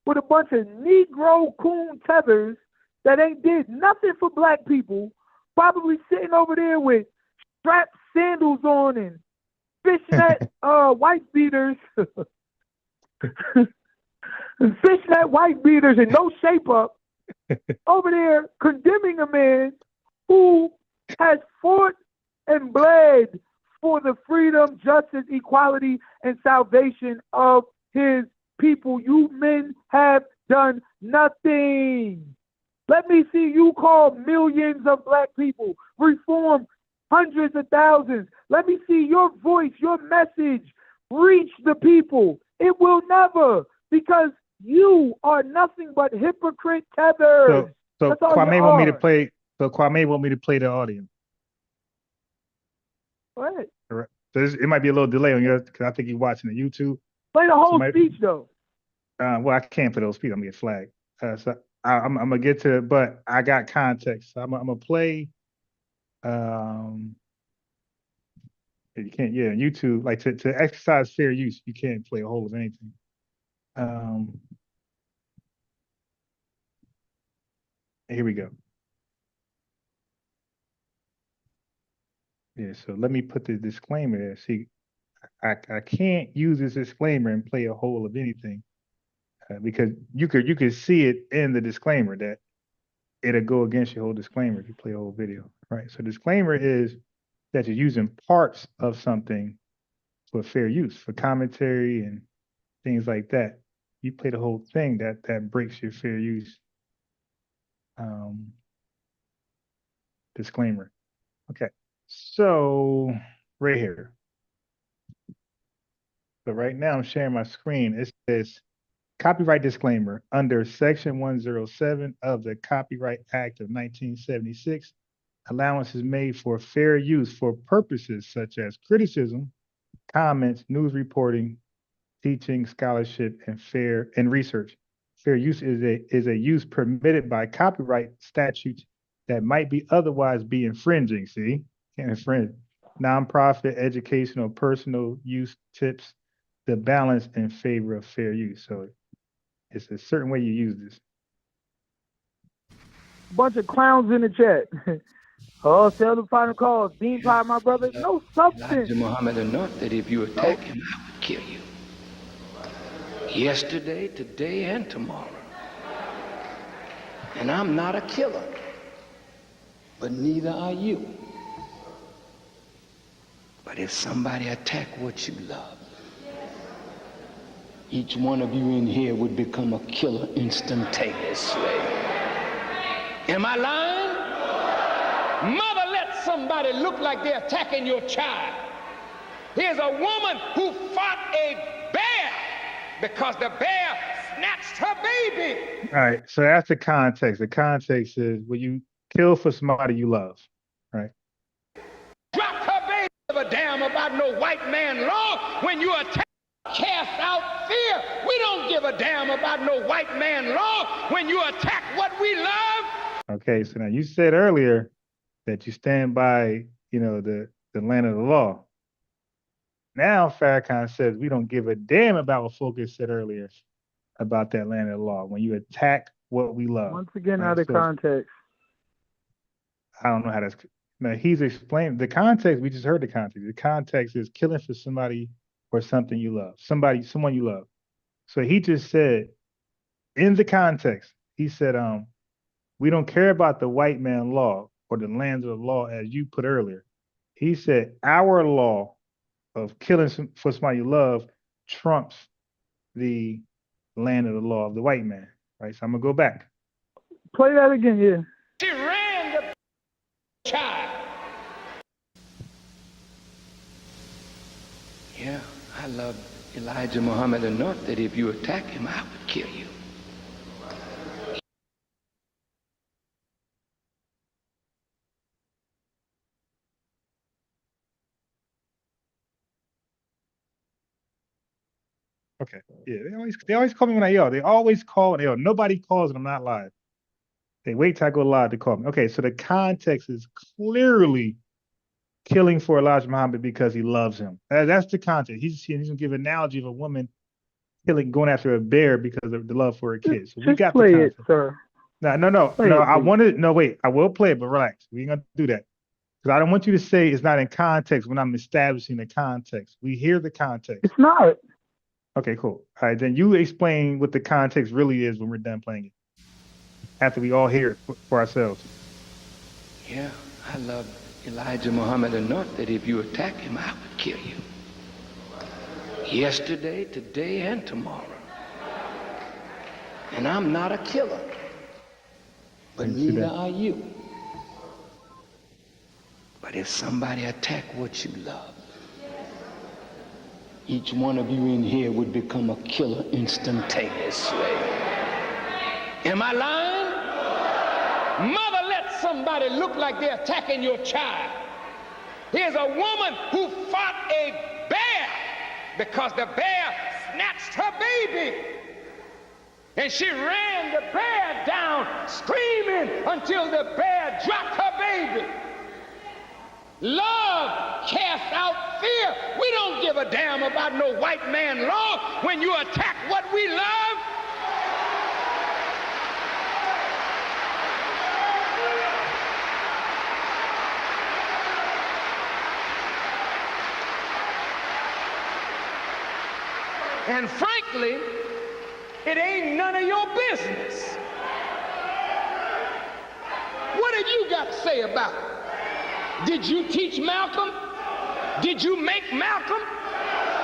with a bunch of Negro coon tethers that ain't did nothing for black people, probably sitting over there with strapped sandals on and fishnet white beaters. Fishnet white beaters and no shape up over there condemning a man who has fought and bled for the freedom, justice, equality, and salvation of his people. You men have done nothing. Let me see you call millions of black people, reform hundreds of thousands. Let me see your voice, your message reach the people. It will never, because you are nothing but hypocrite tethers. So That's all Kwame you want me are. to play. So Kwame want me to play the audio. Go ahead. Correct. So it might be a little delay on yours because I think you're watching the YouTube. Play the whole Somebody- speech though. Well, I can't play those speeches. I'm gonna get flagged. So I'm gonna get to it, but I got context. So I'm gonna play. You can't. Yeah, YouTube. Like to exercise fair use, you can't play a whole of anything. Here we go. Yeah, so let me put the disclaimer there. See, I can't use this disclaimer and play a whole of anything because you could see it in the disclaimer that it'll go against your whole disclaimer if you play a whole video, right? So disclaimer is that you're using parts of something for fair use, for commentary and things like that. you play the whole thing, that breaks your fair use disclaimer. Okay, so right here. So right now I'm sharing my screen. It says copyright disclaimer under Section 107 of the Copyright Act of 1976. Allowance is made for fair use for purposes such as criticism, comments, news reporting, teaching, scholarship, and research. Fair use is a use permitted by copyright statutes that might be otherwise be infringing. See, can't infringe. Nonprofit, educational, personal use tips the balance in favor of fair use. So it's a certain way you use this. Bunch of clowns in the chat. Oh, sell the final cause. Bean pie, my brother. No substance. Elijah Muhammad enough that if you attack him, I would kill you. Yesterday, today, and tomorrow. And I'm not a killer, but neither are you. But if somebody attack what you love, each one of you in here would become a killer instantaneously. Am I lying? Mother, let somebody look like they're attacking your child. Here's a woman who fought a bear because the bear snatched her baby. All right, so that's the context. The context is when you kill for somebody you love, right? Drop her baby. Give a damn about no white man law when you attack, cast out fear. We don't give a damn about no white man law when you attack what we love. Okay, so now you said earlier that you stand by, the land of the law. Now Farrakhan says we don't give a damn about what Focus said earlier about that land of the law when you attack what we love. Once again, right? out of context. I don't know how that's. Now he's explained the context. We just heard the context. The context is killing for somebody or something you love, someone you love. So he just said, in the context, he said, we don't care about the white man law or the lands of the law as you put earlier. He said our law of killing for somebody you love trumps the land of the law of the white man, right? So I'm gonna go back. Play that again, yeah. She ran the child. Yeah, I love Elijah Muhammad enough that if you attack him, I would kill you. Okay. Yeah, they always call me when I yell. They always call and they yell. Nobody calls and I'm not live. They wait till I go live to call me. Okay, so the context is clearly killing for Elijah Muhammad because he loves him. That's the context. He's gonna give an analogy of a woman going after a bear because of the love for her kids. So we got play the it, sir. No. Wait. I will play it, but relax. We ain't gonna do that. Because I don't want you to say it's not in context when I'm establishing the context. We hear the context. It's not. Okay, cool. All right, then you explain what the context really is when we're done playing it. After we all hear it for ourselves. Yeah, I love Elijah Muhammad enough that if you attack him, I would kill you. Yesterday, today, and tomorrow. And I'm not a killer, but neither are you. But if somebody attack what you love, each one of you in here would become a killer instantaneously. Am I lying? Mother, let somebody look like they're attacking your child. Here's a woman who fought a bear because the bear snatched her baby. And she ran the bear down, screaming until the bear dropped her baby. Love casts out fear. We don't give a damn about no white man law when you attack what we love. And frankly, it ain't none of your business. What have you got to say about it? Did you teach Malcolm? Did you make Malcolm?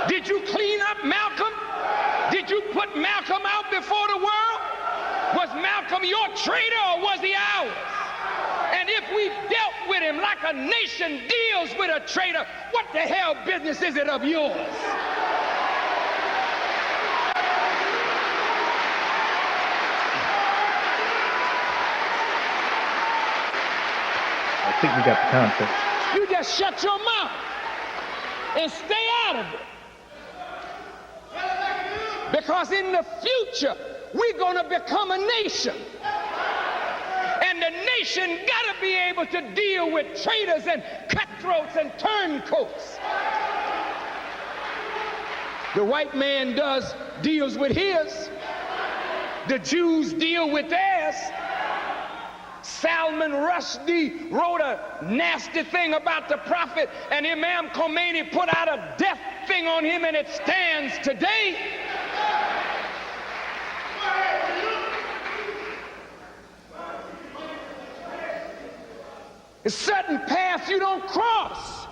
Did you clean up Malcolm? Did you put Malcolm out before the world? Was Malcolm your traitor or was he ours? And if we dealt with him like a nation deals with a traitor, what the hell business is it of yours? I think we got the context. You just shut your mouth and stay out of it. Because in the future, we're going to become a nation. And the nation got to be able to deal with traitors and cutthroats and turncoats. The white man deals with his. The Jews deal with theirs. Salman Rushdie wrote a nasty thing about the prophet, and Imam Khomeini put out a death thing on him, and it stands today. There's certain paths you don't cross.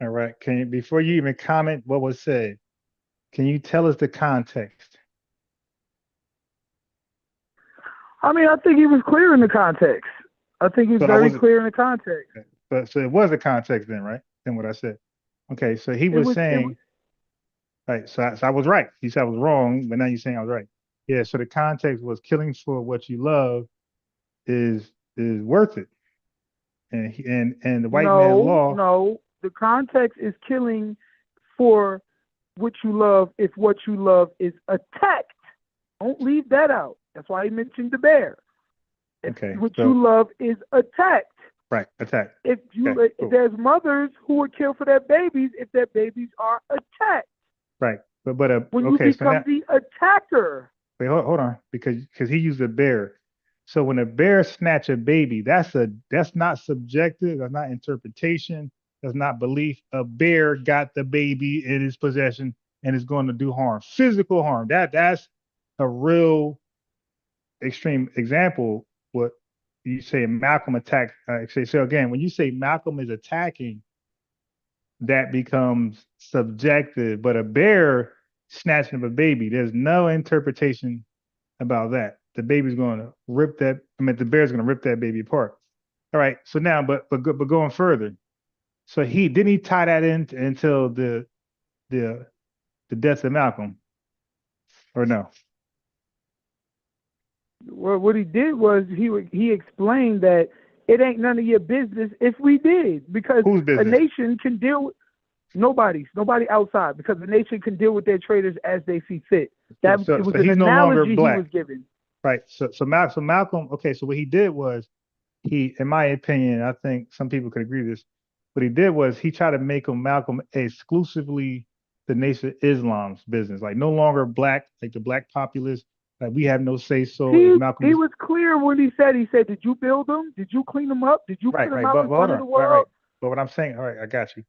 All right. Can you, before you even comment what was said, can you tell us the context? I mean, I think he was clear in the context. I think he was very clear in the context. So it was a context then, right? Then what I said. Okay, so he was saying, right, so I was right. He said I was wrong, but now you're saying I was right. Yeah, so the context was killing for what you love is worth it. And the white man's law. No, the context is killing for what you love if what you love is attacked. Don't leave that out. That's why he mentioned the bear. If what you love is attacked. Right, attacked. If there's mothers who would kill for their babies if their babies are attacked. Right, but when you become the attacker. Wait, hold on, because he used a bear. So when a bear snatch a baby, that's not subjective. That's not interpretation. That's not belief. A bear got the baby in his possession and is going to do harm, physical harm. That's a real extreme example. What you say Malcolm attacked. So again, when you say Malcolm is attacking, that becomes subjective. But a bear snatching of a baby, there's no interpretation about that. The baby's going to rip that. The bear's going to rip that baby apart. All right. So now, but going further. So didn't he tie that in until the death of Malcolm, or no? Well, what he did was he explained that it ain't none of your business if we did, because a nation can deal with nobody outside, because the nation can deal with their traitors as they see fit. It was an analogy he was given. Right. So Malcolm. Okay. So what he did was in my opinion, I think some people could agree with this. What he did was he tried to make Malcolm exclusively the Nation of Islam's business, like no longer black, like the black populace. Like we have no say so. He was clear when he said, did you build them? Did you clean them up? Did you put them out in front of the world? Right. But what I'm saying, all right, I got you.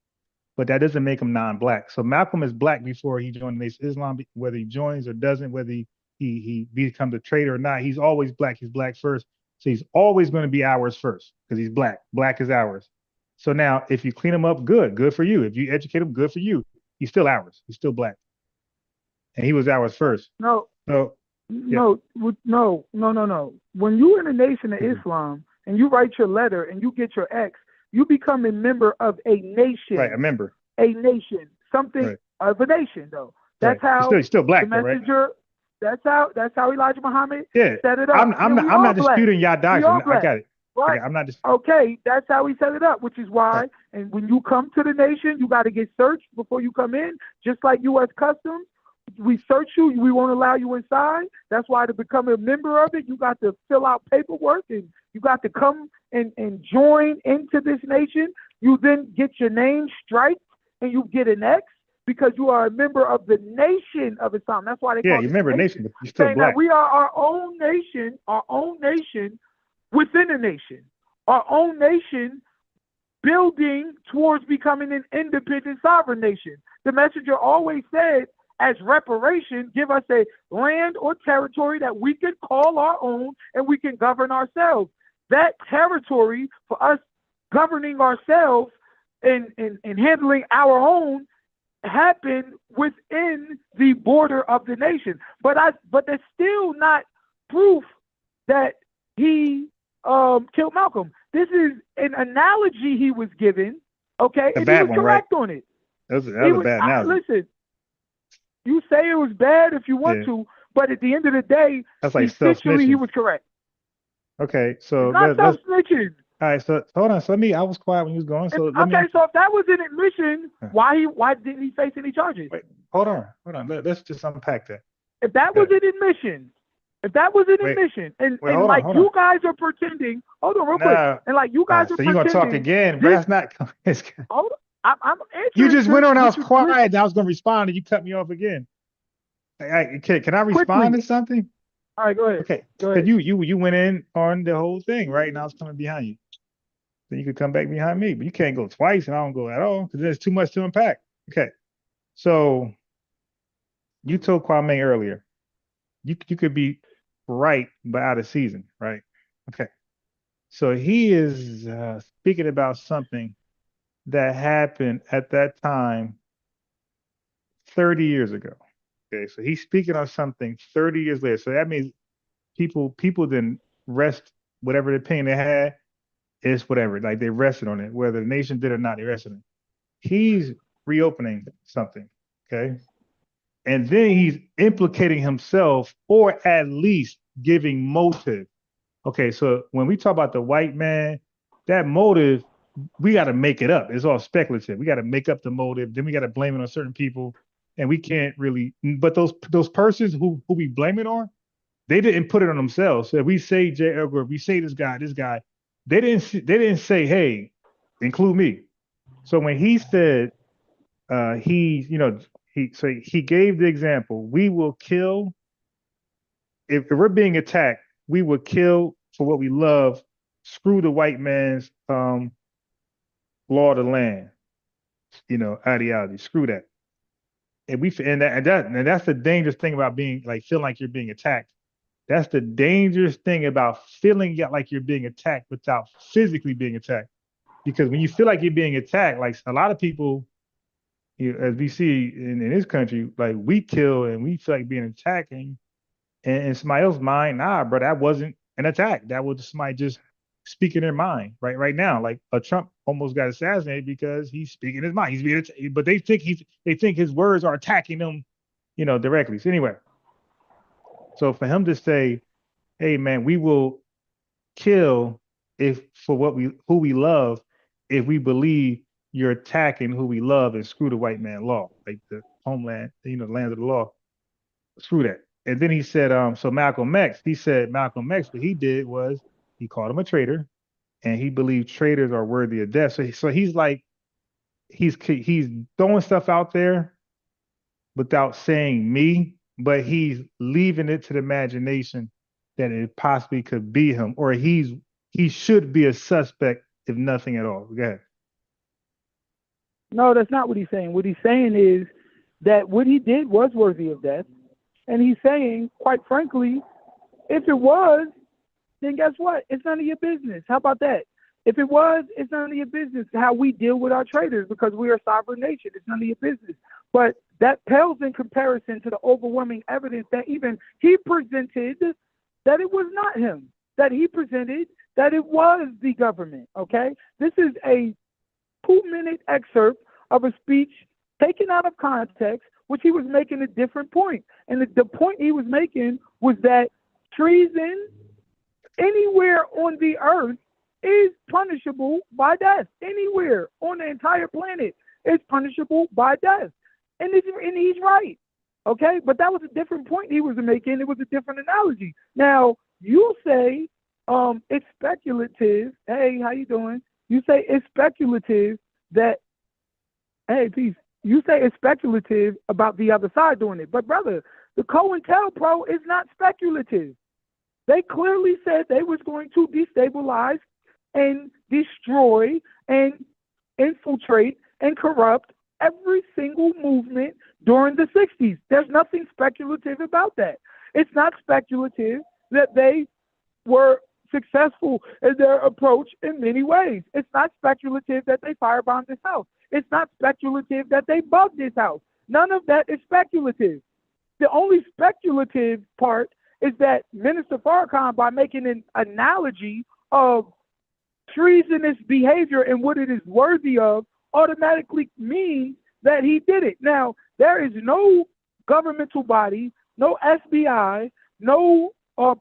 But that doesn't make him non-black. So Malcolm is black before he joined the Nation of Islam, whether he joins or doesn't, whether he becomes a traitor or not. He's always black. He's black first. So he's always going to be ours first because he's black. Black is ours. So now if you clean him up, good for you. If you educate him, good for you. He's still ours. He's still black. And he was ours first. No. So, yeah. No. When you're in the Nation of Islam and you write your letter and you get your X, you become a member of a nation. Right, a member. A nation. Something of a nation, though. That's how he's still black, the messenger. Right? That's how Elijah Muhammad set it up. I'm not disputing y'all doctrine. I got it. Right. Okay, I'm not just okay. That's how he set it up, which is why. And when you come to the nation, you got to get searched before you come in, just like U.S. Customs. We search you. We won't allow you inside. That's why to become a member of it, you got to fill out paperwork and you got to come and join into this nation. You then get your name striped and you get an X because you are a member of the Nation of Islam. That's why they call it. Yeah, you remember nation, but you're still saying black. That we are our own nation within a nation, our own nation building towards becoming an independent sovereign nation. The messenger always said, as reparation, give us a land or territory that we can call our own and we can govern ourselves. That territory for us governing ourselves and handling our own happened within the border of the nation. But that's still not proof that he killed Malcolm. This is an analogy he was given, okay? And he was correct on it. That was a bad analogy. Listen, you say it was bad if you want to, but at the end of the day, that's like essentially he was correct. Okay, so it's not self-snitching. All right, so hold on. So I was quiet when you was going. So so if that was an admission, why didn't he face any charges? Wait, hold on. Let's just unpack that. If that was an admission, and like you guys are pretending, hold on real quick, and like you guys are so pretending. So you're gonna talk again, but that's not. Hold on, I'm answering. You just went on. I was quiet. And I was gonna respond, and you cut me off again. Can I respond to something? All right, go ahead. Okay, go ahead. You went in on the whole thing, right? And I was coming behind you. Then you could come back behind me, but you can't go twice, and I don't go at all because there's too much to unpack. Okay, so you told Kwame earlier, you could be right but out of season, right? Okay, so he is speaking about something that happened at that time 30 years ago. Okay, so he's speaking on something 30 years later. So that means people didn't rest whatever opinion they had. It's whatever, like they rested on it, whether the nation did or not, they rested on it. He's reopening something, okay? And then he's implicating himself, or at least giving motive. Okay, so when we talk about the white man, that motive, we got to make it up. It's all speculative. We got to make up the motive. Then we got to blame it on certain people. And we can't really, but those persons who we blame it on, they didn't put it on themselves. So if we say J. Edgar, if we say this guy, they didn't say, hey, include me. So when he said he gave the example, we will kill if we're being attacked, we will kill for what we love. Screw the white man's law of the land, ideology. Screw that. And that's the dangerous thing about being like feeling like you're being attacked. That's the dangerous thing about feeling like you're being attacked without physically being attacked. Because when you feel like you're being attacked, like a lot of people, as we see in this country, like we kill and we feel like being attacked, and in somebody else's mind, nah, bro, that wasn't an attack. That was somebody just speaking their mind right now. Like Trump almost got assassinated because he's speaking his mind. He's being attacked, but they think his words are attacking them, directly. So anyway. So for him to say, hey man, we will kill who we love if we believe you're attacking who we love, and screw the white man law, like the homeland, the land of the law. Screw that. And then he said, so Malcolm X, what he did was he called him a traitor, and he believed traitors are worthy of death. So he's like, he's throwing stuff out there without saying me, but he's leaving it to the imagination that it possibly could be him, or he should be a suspect, if nothing at all. Go ahead. No, that's not what he's saying. What he's saying is that what he did was worthy of death. And he's saying, quite frankly, if it was, then guess what? It's none of your business. How about that? If it was, it's none of your business how we deal with our traitors, because we are a sovereign nation. It's none of your business. But that pales in comparison to the overwhelming evidence that even he presented that it was not him, that he presented that it was the government, okay? This is a 2-minute excerpt of a speech taken out of context, which he was making a different point. And the point he was making was that treason anywhere on the earth is punishable by death. Anywhere on the entire planet is punishable by death. And he's right, okay? But that was a different point he was making. It was a different analogy. Now, you say it's speculative. Hey, how you doing? You say it's speculative that, hey, peace. You say it's speculative about the other side doing it. But, brother, the COINTELPRO is not speculative. They clearly said they was going to destabilize and destroy and infiltrate and corrupt every single movement during the 60s. There's nothing speculative about that. It's not speculative that they were successful in their approach in many ways. It's not speculative that they firebombed this house. It's not speculative that they bugged this house. None of that is speculative. The only speculative part is that Minister Farrakhan, by making an analogy of treasonous behavior and what it is worthy of, automatically means that he did it. Now, there is no governmental body, no SBI, no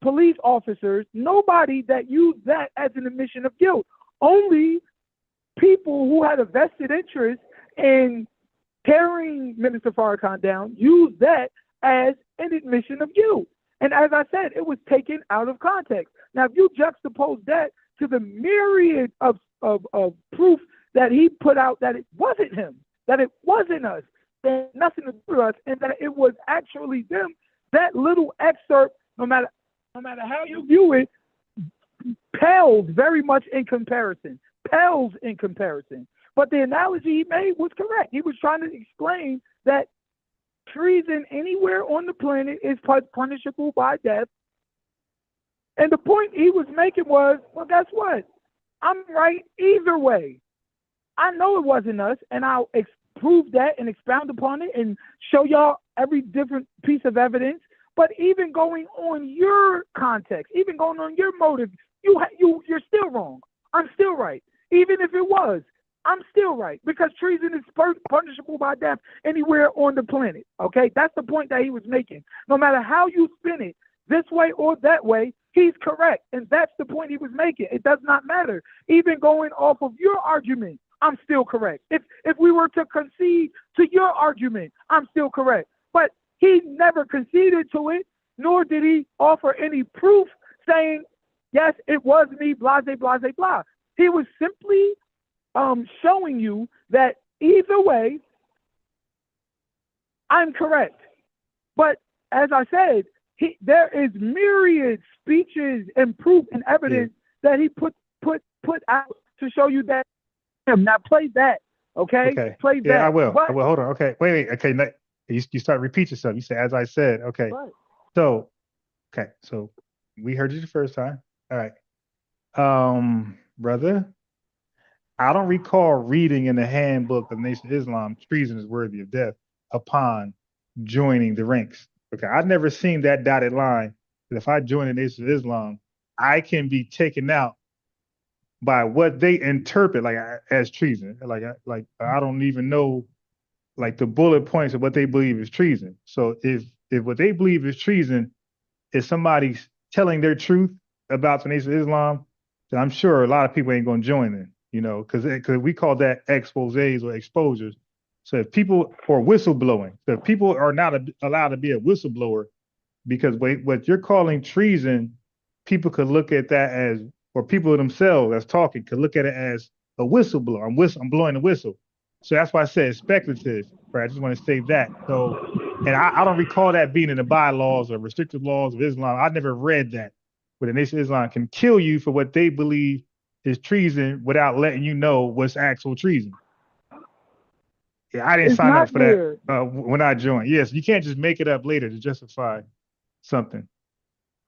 police officers, nobody that used that as an admission of guilt. Only people who had a vested interest in tearing Minister Farrakhan down used that as an admission of guilt. And as I said, it was taken out of context. Now, if you juxtapose that to the myriad of proof that he put out that it wasn't him, that it wasn't us, that nothing to do with us, and that it was actually them, that little excerpt, no matter how you view it, pales very much in comparison. But the analogy he made was correct. He was trying to explain that treason anywhere on the planet is punishable by death. And the point he was making was, well, guess what? I'm right either way. I know it wasn't us, and I'll prove that and expound upon it and show y'all every different piece of evidence. But even going on your context, even going on your motive, you're still wrong. I'm still right. Even if it was, I'm still right, because treason is punishable by death anywhere on the planet. Okay, that's the point that he was making. No matter how you spin it, this way or that way, he's correct, and that's the point he was making. It does not matter. Even going off of your argument, I'm still correct. If we were to concede to your argument, I'm still correct. But he never conceded to it, nor did he offer any proof saying, yes, it was me, blah, blah, blah, blah. He was simply showing you that either way, I'm correct. But as I said, there is myriad speeches and proof and evidence that he put out to show you that. Now play that, okay? Play that. Yeah, I will. Hold on. Okay, wait. Okay, you start to repeat yourself. You say, as I said. Okay. Right. So we heard you the first time. All right. Brother, I don't recall reading in the handbook of Nation of Islam, treason is worthy of death upon joining the ranks. Okay, I've never seen that dotted line that if I join the Nation of Islam, I can be taken out by what they interpret as treason. Like I don't even know like the bullet points of what they believe is treason. So if what they believe is treason is somebody telling their truth about the Nation of Islam, then I'm sure a lot of people ain't gonna join in. You know, because we call that exposés or exposures. So if people, or whistleblowing, so if people are not allowed to be a whistleblower, because what you're calling treason, people could look at that as, or people themselves that's talking could look at it as a whistleblower. I'm blowing the whistle. So that's why I said it's speculative, right? I just want to say that. So, and I don't recall that being in the bylaws or restrictive laws of Islam. I never read that, where the Nation of Islam can kill you for what they believe is treason without letting you know what's actual treason. Yeah, I didn't sign up for that when I joined. Yes, you can't just make it up later to justify something.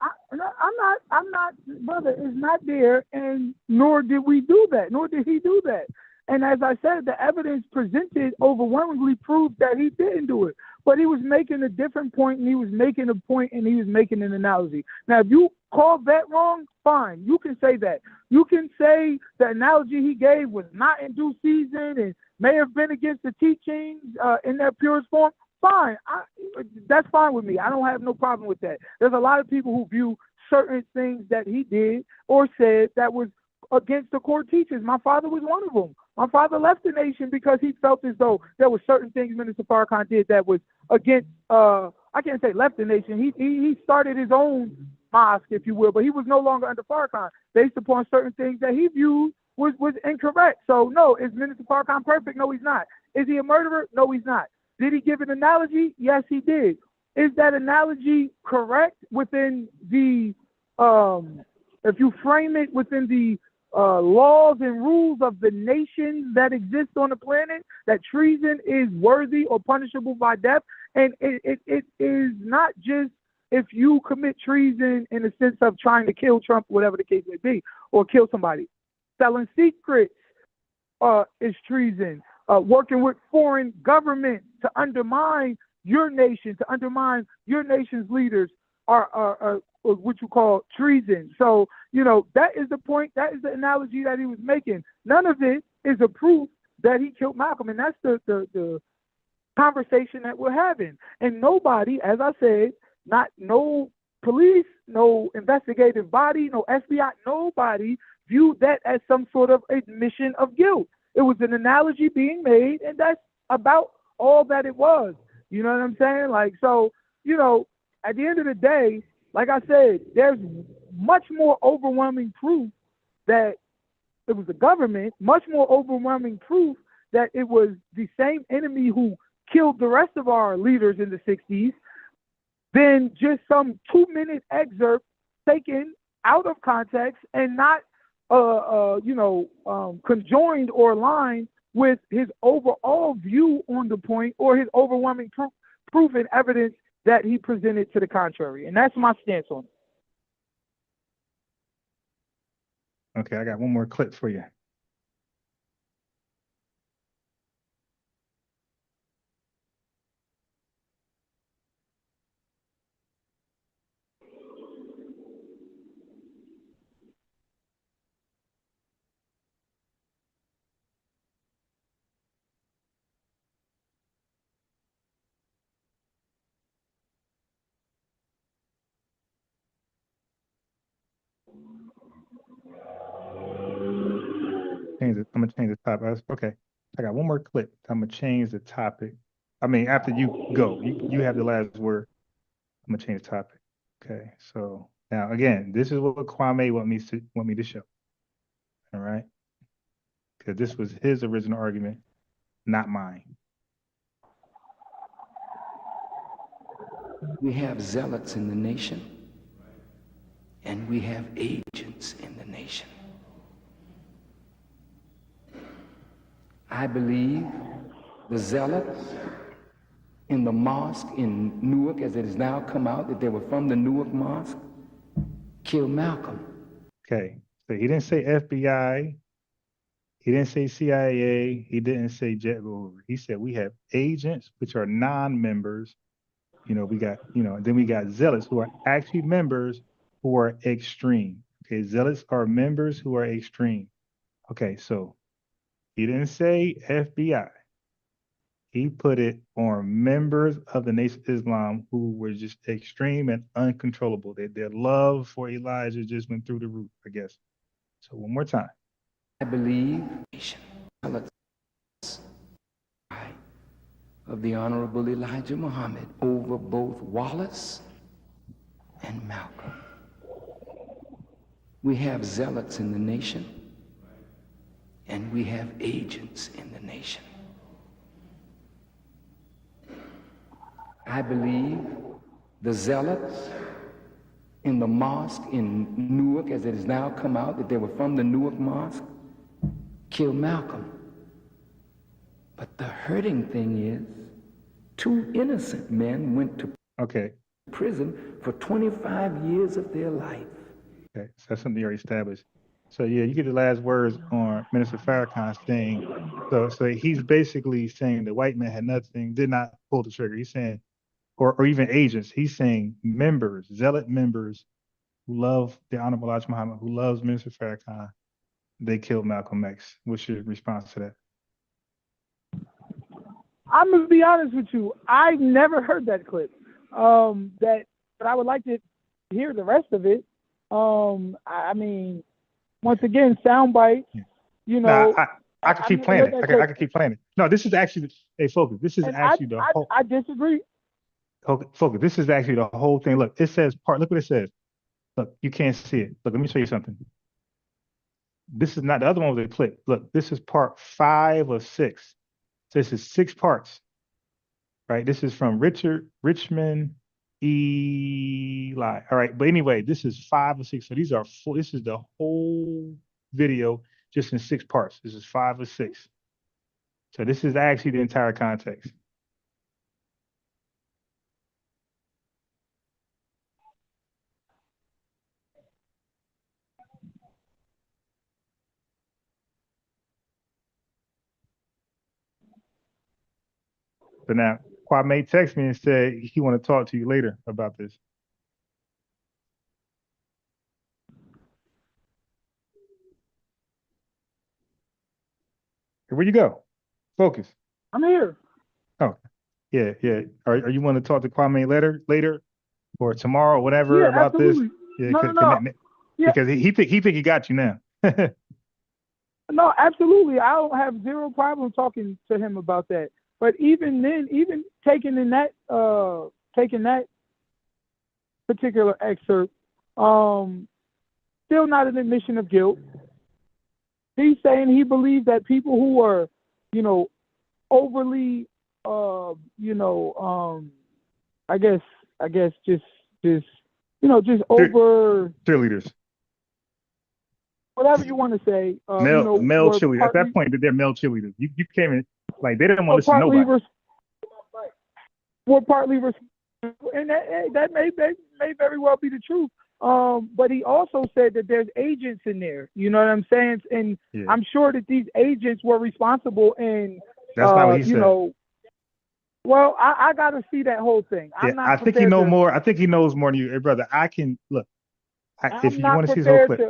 I'm not, brother, it's not there, and nor did we do that, nor did he do that. And as I said, the evidence presented overwhelmingly proved that he didn't do it. But he was making a different point, and he was making a point, and he was making an analogy. Now, if you call that wrong, fine. You can say that. You can say the analogy he gave was not in due season and may have been against the teachings in their purest form. Fine. That's fine with me. I don't have no problem with that. There's a lot of people who view certain things that he did or said that was against the core teachers. My father was one of them. My father left the nation because he felt as though there were certain things Minister Farrakhan did that was against, I can't say left the nation. He started his own mosque, if you will, but he was no longer under Farrakhan based upon certain things that he viewed was incorrect. So no, is Minister Farrakhan perfect? No, he's not. Is he a murderer? No, he's not. Did he give an analogy? Yes, he did. Is that analogy correct within the, if you frame it within the laws and rules of the nations that exist on the planet, that treason is worthy or punishable by death? And it is not just if you commit treason in the sense of trying to kill Trump, whatever the case may be, or kill somebody. Selling secrets is treason. Working with foreign governments to undermine your nation, to undermine your nation's leaders are what you call treason. So, you know, that is the point, that is the analogy that he was making. None of it is a proof that he killed Malcolm, and that's the conversation that we're having. And nobody, as I said, no police, no investigative body, no FBI, nobody viewed that as some sort of admission of guilt. It was an analogy being made, and that's about all that it was. You know what I'm saying? Like, so, you know, at the end of the day, like I said, there's much more overwhelming proof that it was the government, much more overwhelming proof that it was the same enemy who killed the rest of our leaders in the 60s than just some 2-minute excerpt taken out of context and not, conjoined or aligned with his overall view on the point or his overwhelming proof and evidence that he presented to the contrary. And that's my stance on it. Okay, I got one more clip for you. I'm gonna change the topic. Okay, I got one more clip. I'm gonna change the topic. I mean, after you go, you have the last word. I'm gonna change the topic. Okay, so now again, this is what Kwame want me to show. All right, because this was his original argument, not mine. We have zealots in the nation, and we have agents in the nation. I believe the zealots in the mosque in Newark, as it has now come out that they were from the Newark mosque, killed Malcolm. Okay, so he didn't say FBI, he didn't say CIA, he didn't say JetBlue. He said we have agents which are non-members. You know, we got, then we got zealots who are actually members who are extreme. Okay, zealots are members who are extreme. Okay, so he didn't say FBI. He put it on members of the Nation of Islam who were just extreme and uncontrollable. Their love for Elijah just went through the roof, I guess. So one more time. I believe zealots of the Honorable Elijah Muhammad over both Wallace and Malcolm. We have zealots in the nation, and we have agents in the nation. I believe the zealots in the mosque in Newark, as it has now come out that they were from the Newark mosque, killed Malcolm. But the hurting thing is, 2 innocent men went to prison for 25 years of their life. Okay, so that's something you already established. So yeah, you get the last words on Minister Farrakhan saying, so he's basically saying the white man had nothing, did not pull the trigger. He's saying, or even agents, he's saying members, zealot members who love the Honorable Elijah Muhammad, who loves Minister Farrakhan, they killed Malcolm X. What's your response to that? I'm gonna be honest with you. I never heard that clip. But I would like to hear the rest of it. I mean, once again, soundbite. You know, I could keep playing it. I could keep playing it. No, this is actually, hey, focus. This is actually the whole. I disagree. Focus. This is actually the whole thing. Look, it says part. Look what it says. Look, you can't see it. Look, let me show you something. This is not the other one was a clip. Look, this is part 5 of 6. So this is 6 parts, right? This is from Richmond Eli. All right, but anyway, this is 5 of 6. So these are full. This is the whole video just in 6 parts. This is 5 of 6. So this is actually the entire context. So now Kwame texted me and said he want to talk to you later about this. Where you go? Focus. I'm here. Oh, yeah. Are you want to talk to Kwame later or tomorrow or whatever Yeah, about absolutely. this? Yeah, No. Yeah. because he think he got you now. No, absolutely. I don't have zero problem talking to him about that. But even then, even taking that particular excerpt, still not an admission of guilt. He's saying he believes that people who are, overly, I guess just over Cheerleaders. whatever you want to say. Male were cheerleaders. At that point, they're male cheerleaders. You came in like they didn't want to listen to nobody. Were partly responsible, and that may very well be the truth. But he also said that there's agents in there. You know what I'm saying? And Yeah. I'm sure that these agents were responsible. And That's not what he said. Well, I got to see that whole thing. I think he knows more. I think he knows more than you. Hey, brother, I can look. If you want to see his whole clip.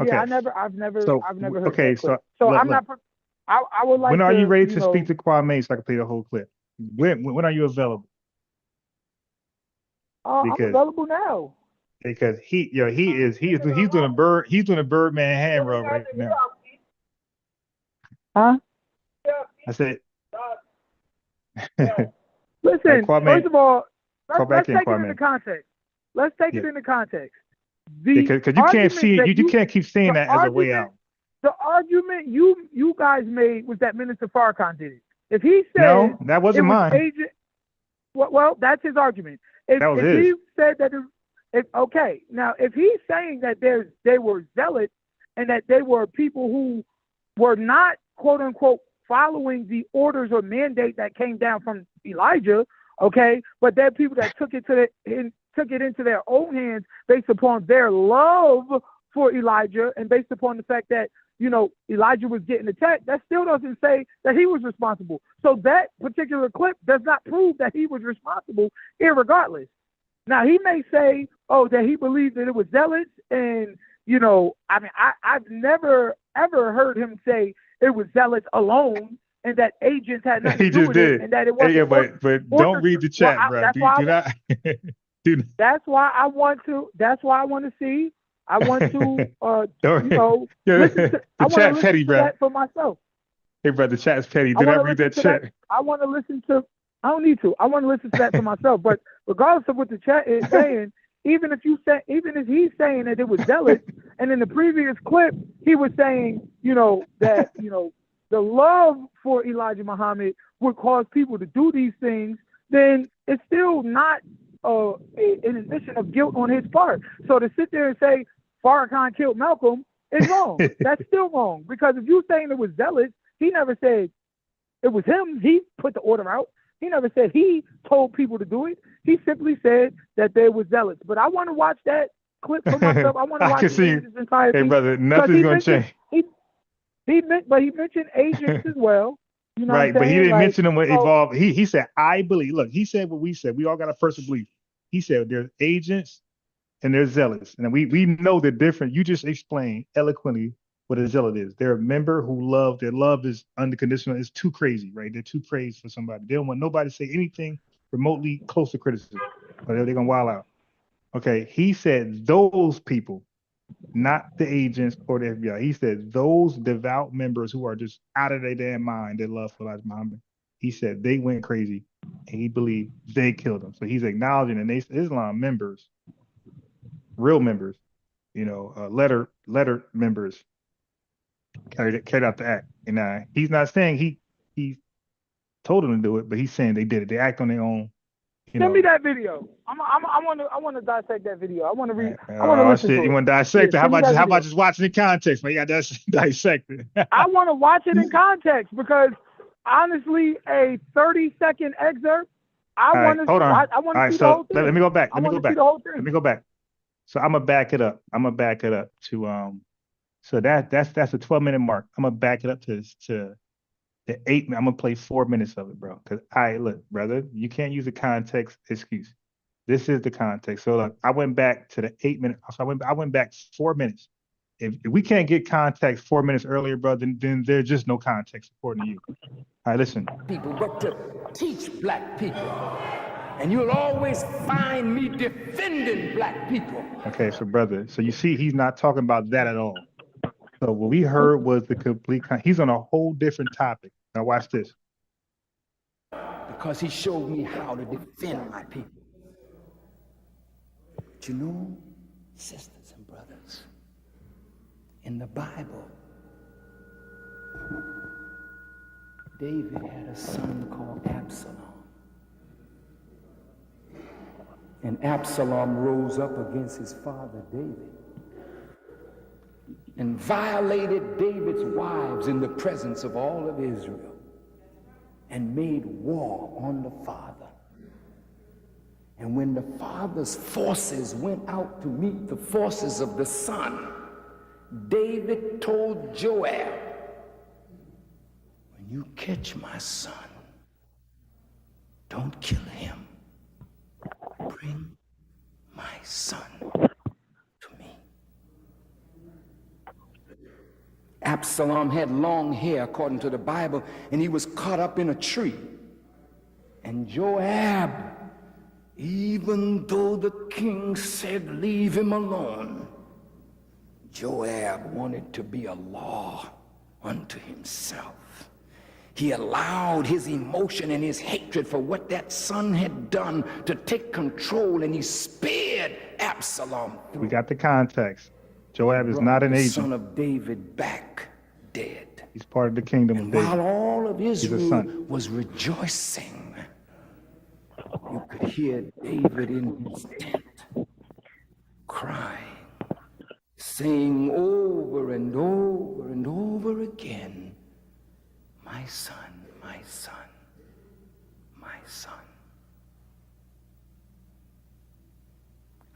Okay. I've never heard okay, that clip. So I'm look. not. I would like. When are you ready to know, speak to Kwame so I can play the whole clip? When are you available? I'm available now. Because he's doing a Birdman hand rub right now. Huh? I said. Listen, Kwame, first of all, let's take Kwame. it into context. Let's take it into context. Because you can't see it, you can't keep saying that as a way out. The argument you guys made was that Minister Farrakhan did it. If he said no, that wasn't mine. Agent, well, that's his argument. If he said that, if he's saying that they were zealots and that they were people who were not quote unquote following the orders or mandate that came down from Elijah, but they're people that took it into their own hands based upon their love for Elijah and based upon the fact that Elijah was getting attacked, that still doesn't say that he was responsible. So that particular clip does not prove that he was responsible, irregardless. Now, he may say, that he believed that it was zealots, and, I've never, ever heard him say it was zealots alone and that agents had nothing to do with it, and that it wasn't. But don't read the chat, bro. That's why I want to see. I want to, the chat's petty, bro. That for myself. Hey, bro, the chat's petty. Do not read that chat. I want to listen to. I don't need to. I want to listen to that for myself. But regardless of what the chat is saying, even if he's saying that it was zealous, and in the previous clip he was saying, that the love for Elijah Muhammad would cause people to do these things, then it's still not an admission of guilt on his part. So to sit there and say Farrakhan killed Malcolm is wrong. That's still wrong, because if you're saying it was zealous, he never said it was him. He put the order out. He never said he told people to do it. He simply said that they were zealous. But I want to watch that clip for myself. I want to watch this entire thing. Hey, brother, nothing's going to change. He mentioned agents as well. You know right, but he didn't mention them when involved. He said, I believe. Look, he said what we said. We all got a personal belief. He said there's agents and there's zealots. And we know the difference. You just explained eloquently what a zealot is. They're a member who their love is unconditional. It's too crazy, right? They're too praised for somebody. They don't want nobody to say anything remotely close to criticism, or they're going to wild out. Okay, he said those people, not the agents or the FBI. He said those devout members who are just out of their damn mind, their love for Elijah Muhammad. He said they went crazy, and he believed they killed him. So he's acknowledging the Islam members, real members, letter members, carried out the act. And he's not saying he told them to do it, but he's saying they did it. They act on their own. Send me that video. I want to dissect that video. I want to read. I want to listen to it. You want to dissect it? How about just watching the context? Man, you got to dissect it. I want to watch it in context, because honestly, a 30-second excerpt. I want to see the whole thing. Let me go back. Let me go back. So I'm gonna back it up. To so that's a 12-minute mark. I'm gonna back it up to I'm gonna play 4 minutes of it, bro. Cause look, brother, you can't use a context excuse. This is the context. So look, I went back to the 8 minute. So I went back 4 minutes. If we can't get context 4 minutes earlier, bro, then there's just no context according to you. All right, listen. People, but to teach black people. And you'll always find me defending black people. Okay, so brother, so you see he's not talking about that at all. So what we heard was the complete, he's on a whole different topic. Now watch this. Because he showed me how to defend my people. But you know, sisters and brothers, in the Bible, David had a son called Absalom. And Absalom rose up against his father David and violated David's wives in the presence of all of Israel and made war on the father. And when the father's forces went out to meet the forces of the son, David told Joab, when you catch my son, don't kill him. Bring my son to me. Absalom had long hair, according to the Bible, and he was caught up in a tree. And Joab, even though the king said, leave him alone, Joab wanted to be a law unto himself. He allowed his emotion and his hatred for what that son had done to take control, and he spared Absalom. We got the context. Joab is not an agent. Son of David back dead. He's part of the kingdom of David. While all of Israel was rejoicing, you could hear David in his tent crying, saying over and over and over again, my son, my son, my son.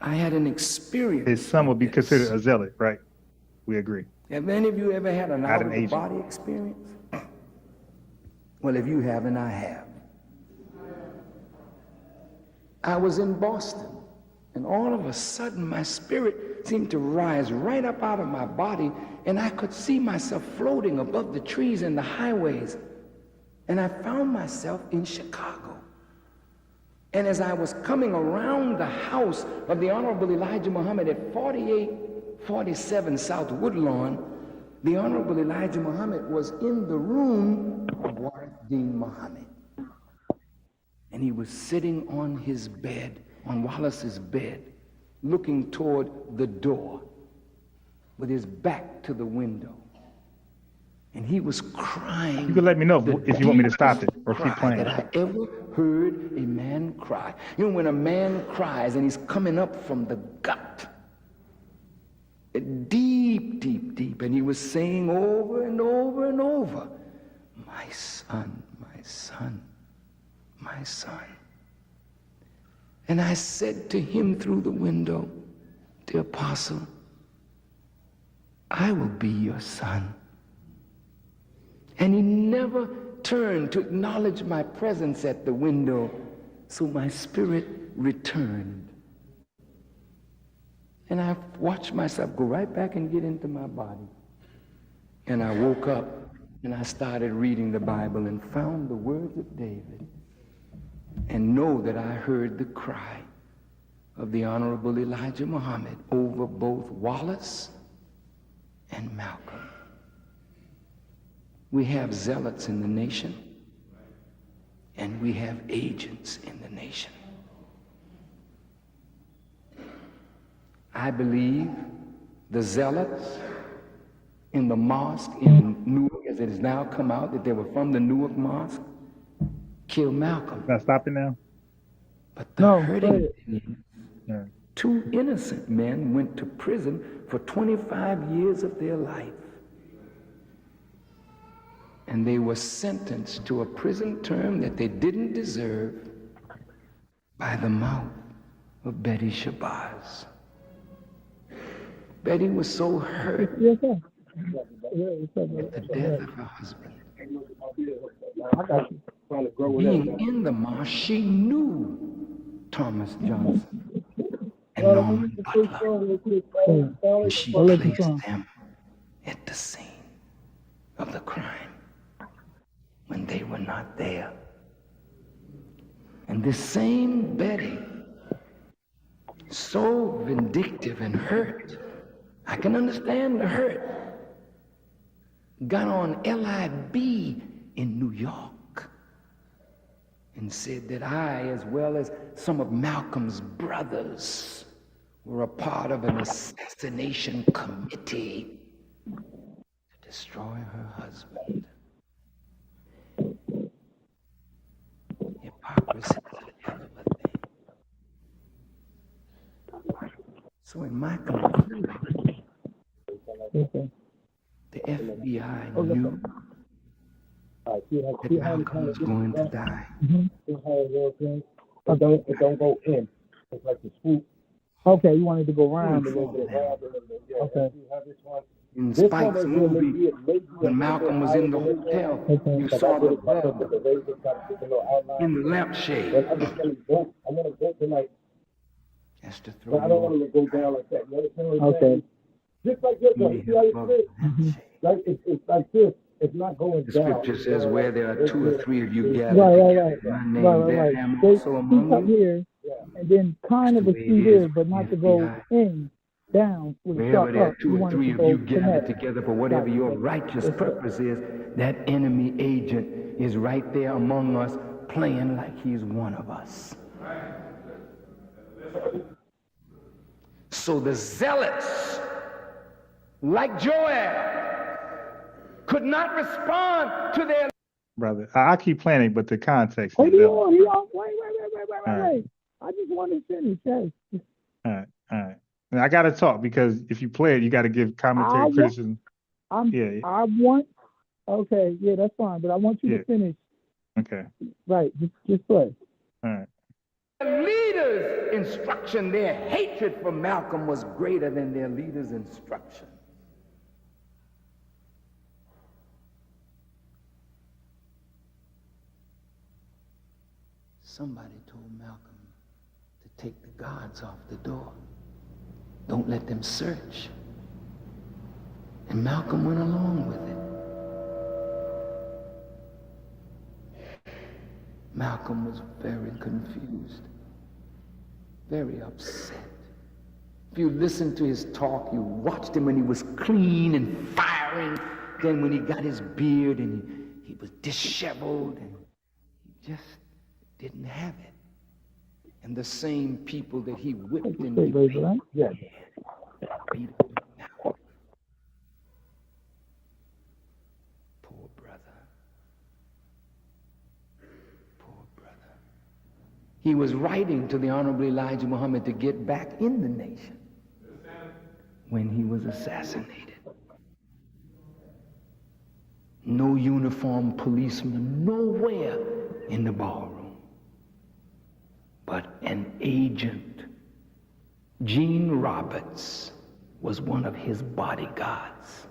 I had an experience. His son would be considered a zealot, right? We agree. Have any of you ever had an out-of-the-body experience? Well, if you haven't, I have. I was in Boston, and all of a sudden, my spirit seemed to rise right up out of my body, and I could see myself floating above the trees and the highways. And I found myself in Chicago. And as I was coming around the house of the Honorable Elijah Muhammad at 4847 South Woodlawn, the Honorable Elijah Muhammad was in the room of Warith Deen Muhammad. And he was sitting on his bed, on Wallace's bed, looking toward the door with his back to the window. And he was crying. You can let me know if you want me to stop it or keep playing. That I ever heard a man cry. You know, when a man cries and he's coming up from the gut, deep, deep, deep, and he was saying over and over and over, my son, my son, my son. And I said to him through the window, dear apostle, I will be your son. And he never turned to acknowledge my presence at the window, so my spirit returned. And I watched myself go right back and get into my body. And I woke up and I started reading the Bible and found the words of David, and know that I heard the cry of the Honorable Elijah Muhammad over both Wallace and Malcolm. We have zealots in the nation, and we have agents in the nation. I believe the zealots in the mosque in Newark, as it has now come out that they were from the Newark mosque, killed Malcolm. Can I stop it now? But the hurting thing is, 2 innocent men went to prison for 25 years of their life. And they were sentenced to a prison term that they didn't deserve by the mouth of Betty Shabazz. Betty was so hurt at the death of her husband Being in the mosque, she knew Thomas Johnson and Norman Butler, and she placed them at the scene of the crime when they were not there. And this same Betty, so vindictive and hurt, I can understand the hurt, got on LIB in New York and said that I, as well as some of Malcolm's brothers, were a part of an assassination committee to destroy her husband. Hypocrisy is a hell of a thing. So in my conclusion, the FBI knew that Malcolm was going to die. Don't go in. It's like the swoop. Okay, you wanted to go around a little bit. Okay. In Spike's movie, when Malcolm was in the hotel, you saw the bell in the lampshade. I want to go tonight. Just to throw I don't want to go down like that. You understand what I'm saying? Just like this, see how it's like it's like this. It's not going the down. scripture says, where there are two or three of you gathered, Right. my name there am also among you. Here, and then kind of a seat here, but not to go in, down. Wherever there are two or three of you gathered together for whatever your righteous purpose is, that enemy agent is right there among us, playing like he's one of us. So the zealots, like Joab, could not respond to their... Brother, I keep playing it, but the context. Wait, is wait. I just want to finish. Yes. All right. And I got to talk because if you play it, you got to give commentary, criticism. Okay, yeah, that's fine, but I want you to finish. Okay. Right, just play. All right. The leaders' instruction, their hatred for Malcolm was greater than their leaders' instruction. Somebody told Malcolm to take the guards off the door. Don't let them search. And Malcolm went along with it. Malcolm was very confused, very upset. If you listened to his talk, you watched him when he was clean and firing, then when he got his beard and he was disheveled and he just didn't have it. And the same people that he whipped and beat, beat now. Poor brother. He was writing to the Honorable Elijah Muhammad to get back in the nation when he was assassinated. No uniformed policeman nowhere in the ballroom. But an agent, Gene Roberts, was one of his bodyguards.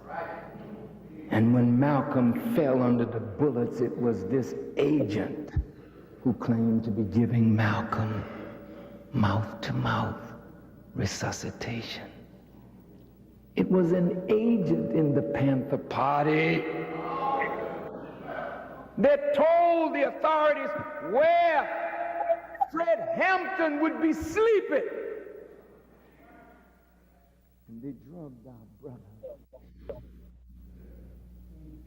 And when Malcolm fell under the bullets, it was this agent who claimed to be giving Malcolm mouth-to-mouth resuscitation. It was an agent in the Panther Party that told the authorities where Fred Hampton would be sleeping. And they drugged our brother.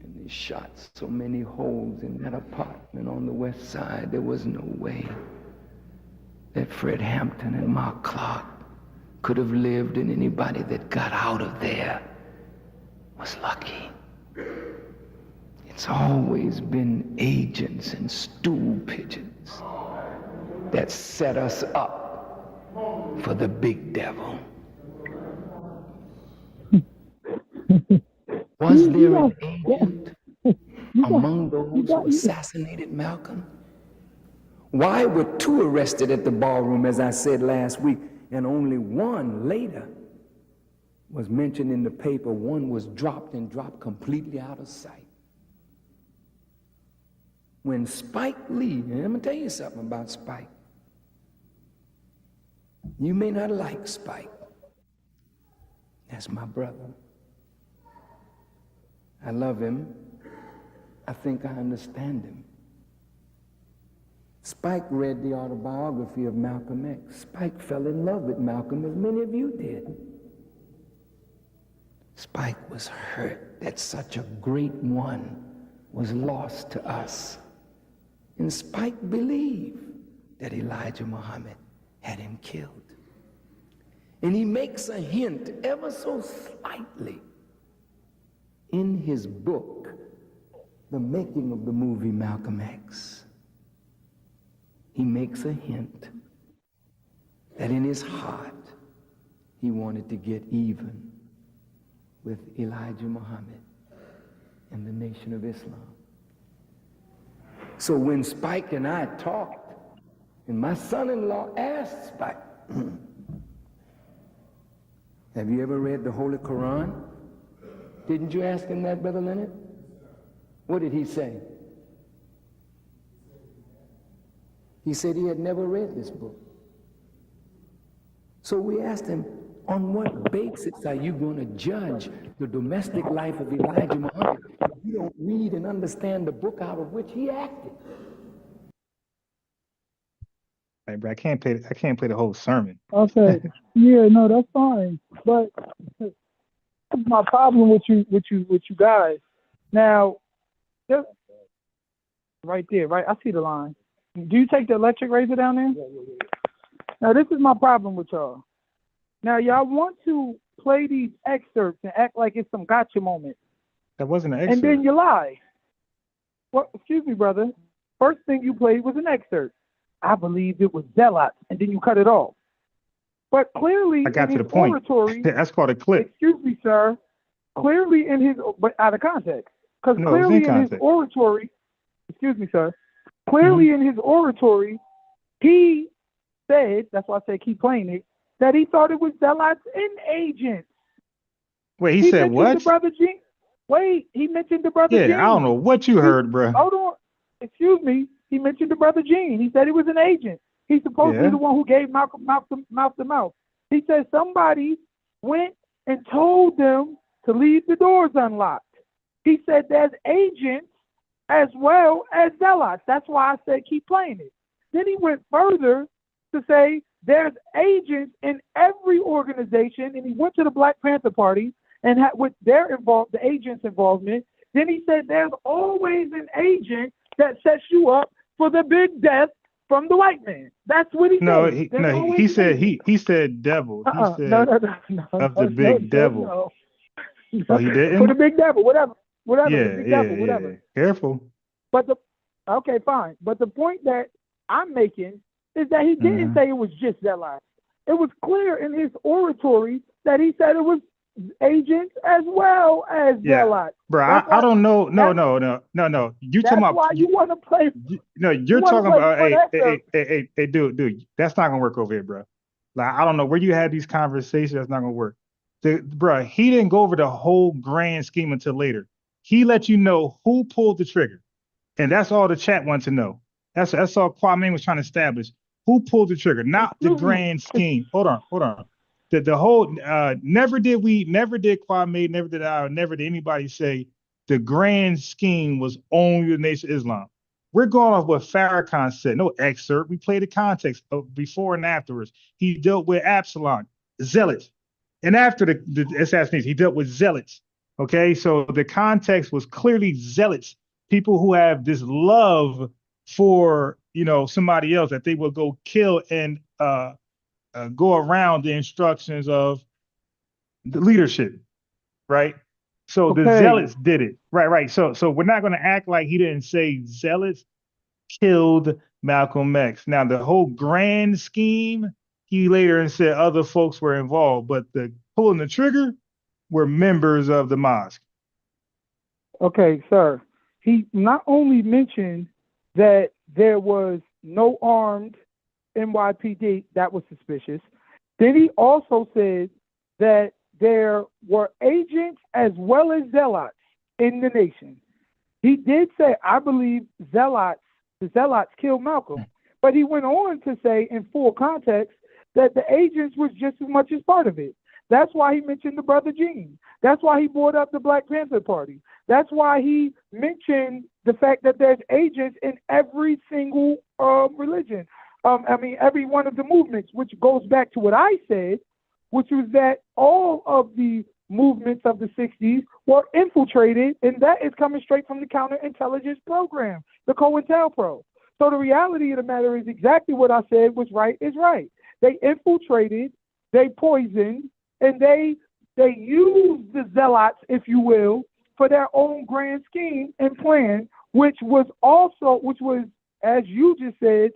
And they shot so many holes in that apartment on the west side, there was no way that Fred Hampton and Mark Clark could have lived, and anybody that got out of there was lucky. It's always been agents and stool pigeons that set us up for the big devil. Was there an agent among those who assassinated Malcolm? Why were two arrested at the ballroom, as I said last week, and only one later was mentioned in the paper? One was dropped completely out of sight. when Spike Lee, and I'm gonna tell you something about Spike. You may not like Spike. That's my brother. I love him. I think I understand him. Spike read the autobiography of Malcolm X. Spike fell in love with Malcolm, as many of you did. Spike was hurt that such a great one was lost to us. And Spike believed that Elijah Muhammad had him killed. And he makes a hint ever so slightly in his book, The Making of the Movie Malcolm X. He makes a hint that in his heart, he wanted to get even with Elijah Muhammad and the Nation of Islam. So when Spike and I talked, and my son-in-law asked Spike, have you ever read the Holy Quran? Didn't you ask him that, Brother Leonard? What did he say? He said he had never read this book. So we asked him, on what basis are you going to judge the domestic life of Elijah Muhammad if you don't read and understand the book out of which he acted? Hey, bro, I can't play the whole sermon. Okay. Yeah, no, that's fine. But that's my problem with you guys. Now, just right there, right? I see the line. Do you take the electric razor down there? Yeah. Now, this is my problem with y'all. Now, y'all want to play these excerpts and act like it's some gotcha moment. That wasn't an excerpt. And then you lie. Well, excuse me, brother. First thing you played was an excerpt. I believe it was zealots, and then you cut it off. But clearly, I got in to his the point. oratory, That's called a clip. Excuse me, sir. Clearly in his, but out of context, because No, clearly in his context. oratory, excuse me, sir. Clearly in his oratory, he said, that's why I say keep playing it, that he thought it was zealots and agents. Wait, he said what? The brother Gene. Wait, he mentioned the brother Gene. Yeah, I don't know what you heard, bro. Hold on. Excuse me. He mentioned the brother Gene. He said he was an agent. He's supposed to be the one who gave Malcolm mouth to mouth. He said somebody went and told them to leave the doors unlocked. He said there's agents as well as zealots. That's why I said keep playing it. Then he went further to say there's agents in every organization, and he went to the Black Panther Party and had with their the agents' involvement. Then he said there's always an agent that sets you up for the big death from the white man. That's what he said. He said devil. He said of the big devil. No. Oh, he didn't? For the big devil, whatever. Yeah, the big devil, whatever. Yeah. Careful. But okay, fine. But the point that I'm making is that he didn't say it was just zealots. It was clear in his oratory that he said it was agents as well as zealots. Bro, I don't know. No. You talking about why you want to play? No, you're talking about hey, dude. That's not gonna work over here, bro. Like I don't know where you had these conversations. That's not gonna work. Bro, he didn't go over the whole grand scheme until later. He let you know who pulled the trigger, and that's all the chat wants to know. That's all Kwame was trying to establish. Who pulled the trigger, not the grand scheme. Hold on. The whole never did Kwame, never did I, never did anybody say the grand scheme was only the Nation of Islam. We're going off what Farrakhan said. No excerpt. We play the context of before and afterwards. He dealt with Absalom, zealots, and after the assassination, he dealt with zealots. Okay, so the context was clearly zealots, people who have this love for somebody else that they will go kill and go around the instructions of the leadership, right? So the zealots did it, right. So we're not going to act like he didn't say zealots killed Malcolm X. Now the whole grand scheme, he later said other folks were involved, but the pulling the trigger were members of the mosque. Okay, sir. He not only mentioned that there was no armed NYPD, that was suspicious. Then he also said that there were agents as well as zealots in the nation. He did say, I believe the zealots killed Malcolm. But he went on to say in full context that the agents was just as much as part of it. That's why he mentioned the brother Gene. That's why he brought up the Black Panther Party. That's why he mentioned the fact that there's agents in every single religion. Every one of the movements, which goes back to what I said, which was that all of the movements of the 60s were infiltrated, and that is coming straight from the counterintelligence program, the COINTELPRO. So the reality of the matter is exactly what I said was right is right. They infiltrated, they poisoned, and they used the zealots, if you will, for their own grand scheme and plan, which was, as you just said,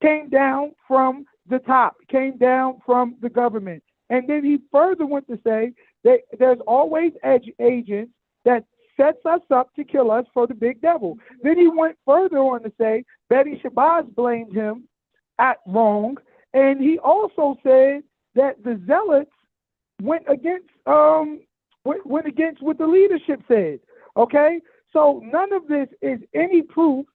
came down from the top, came down from the government. And then he further went to say that there's always agents that sets us up to kill us for the big devil. Then he went further on to say Betty Shabazz blamed him at wrong, and he also said that the zealots went against what the leadership said. Okay, so none of this is any proof.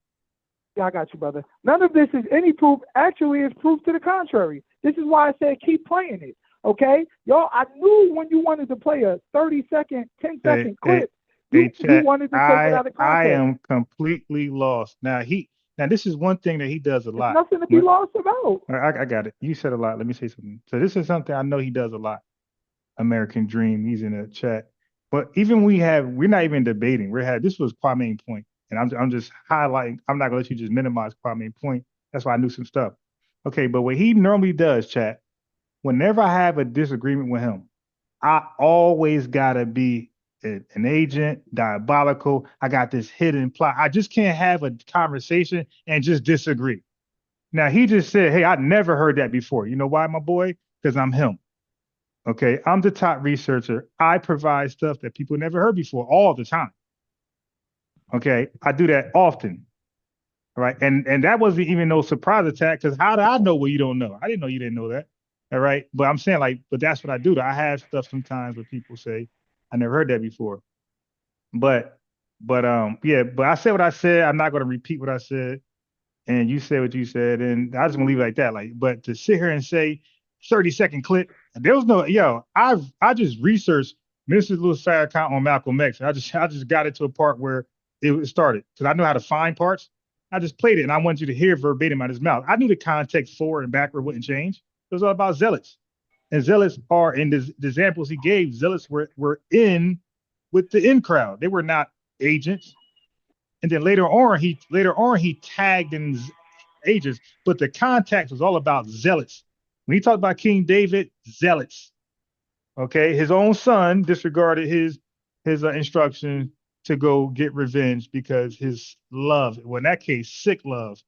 Yeah, I got you, brother. None of this is any proof. Actually, is proof to the contrary. This is why I said keep playing it. Okay, y'all. I knew when you wanted to play a 30-second, 10-second clip. You wanted to take it out of context. I am completely lost. Now this is one thing that he does a lot. There's nothing to be lost about. I got it. You said a lot. Let me say something. So this is something I know he does a lot. American Dream. He's in the chat. But even we're not even debating. This was Kwame's point, and I'm just highlighting. I'm not gonna let you just minimize Kwame's point. That's why I knew some stuff. Okay, but what he normally does, chat. Whenever I have a disagreement with him, I always gotta be an agent, diabolical. I got this hidden plot. I just can't have a conversation and just disagree. Now, he just said, hey, I never heard that before. You know why, my boy? Because I'm him. Okay, I'm the top researcher. I provide stuff that people never heard before all the time. Okay, I do that often. All right, and that wasn't even no surprise attack, because how did I know what you don't know? I didn't know you didn't know that. All right, but I'm saying but that's what I do. I have stuff sometimes where people say, I never heard that before. But I said what I said. I'm not going to repeat what I said. And you said what you said. And I just going to leave it like that. But to sit here and say 30-second clip, there was no, I just researched Minister Louis Farrakhan on Malcolm X. I just got it to a part where it started, because I know how to find parts. I just played it, and I want you to hear verbatim out of his mouth. I knew the context forward and backward wouldn't change. It was all about zealots. And zealots are, in the examples he gave, zealots were in with the in crowd. They were not agents. And then later on he tagged in agents, but the context was all about zealots. When he talked about King David, zealots. Okay, his own son disregarded his instruction to go get revenge because his love, well, in that case, sick love.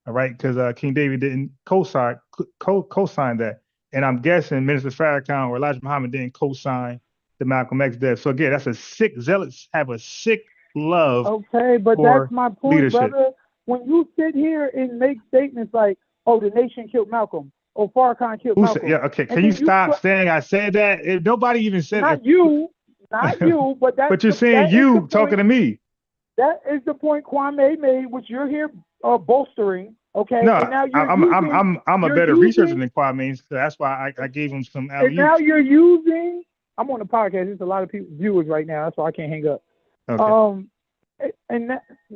All right, because King David didn't co-sign that. And I'm guessing Minister Farrakhan or Elijah Muhammad didn't co-sign the Malcolm X death. So again, zealots have a sick love. Okay, but that's my point, leadership. Brother. When you sit here and make statements like, oh, the nation killed Malcolm, or Farrakhan killed Malcolm. Yeah, okay, can you stop saying I said that? Nobody even said that. Not you, but that's but you're saying you talking to me. That is the point Kwame made, which you're here bolstering. Okay. No, and now I'm a better researcher than Kwame, so that's why I gave him some. And now you're using. I'm on the podcast. There's a lot of people viewers right now. That's why I can't hang up. Okay.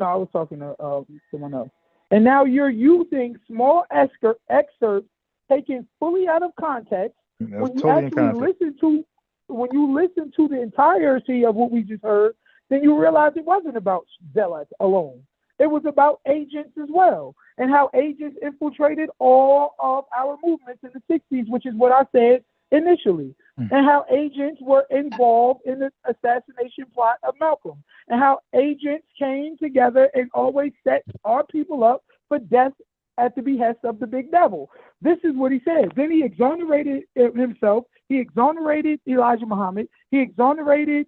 I was talking to someone else. And now you're using small excerpts taken fully out of context. When you actually listen to the entirety of what we just heard, then you realize it wasn't about zealots alone. It was about agents as well, and how agents infiltrated all of our movements in the 60s, which is what I said initially, and how agents were involved in the assassination plot of Malcolm, and how agents came together and always set our people up for death at the behest of the big devil. This is what he said. Then he exonerated himself. He exonerated Elijah Muhammad. He condemned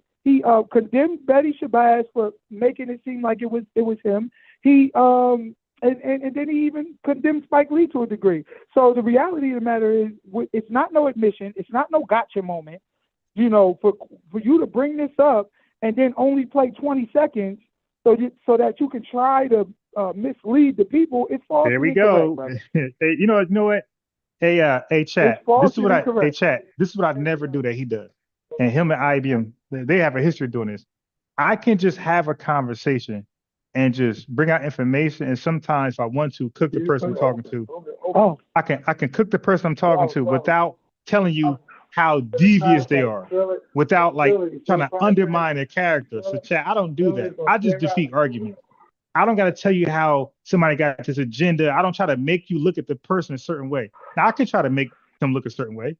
Betty Shabazz for making it seem like it was him. He and then he even condemned Spike Lee to a degree. So the reality of the matter is, it's not no admission. It's not no gotcha moment. You know, for you to bring this up and then only play 20 seconds so that you can try to mislead the people. It's false. There we go. Hey, you know what? Hey, chat. This is what I never do that he does. And him and IBM, they have a history of doing this. I can just have a conversation and just bring out information. And sometimes if I want to cook the person I'm talking to, I can cook the person I'm talking to without telling you how devious they are, without like trying to undermine their character. So chat, I don't do that. I just defeat arguments. I don't got to tell you how somebody got this agenda. I don't try to make you look at the person a certain way. Now, I can try to make them look a certain way.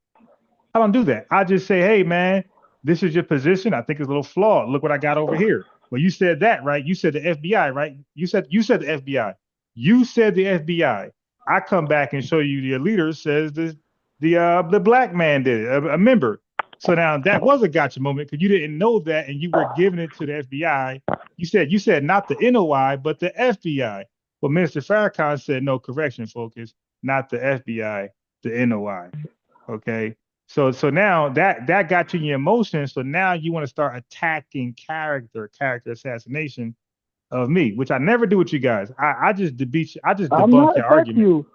I don't do that. I just say, hey, man, this is your position. I think it's a little flawed. Look what I got over here. Well, you said that, right? You said the FBI, right? You said the FBI. You said the FBI. I come back and show you your leader says the black man did it, a member. So now that was a gotcha moment because you didn't know that and you were giving it to the FBI. You said not the NOI, but the FBI. Well, Minister Farrakhan said, no, correction, focus, not the FBI, the NOI. Okay. So now that got you in your emotions. So now you want to start attacking character assassination of me, which I never do with you guys. I just debunk your argument.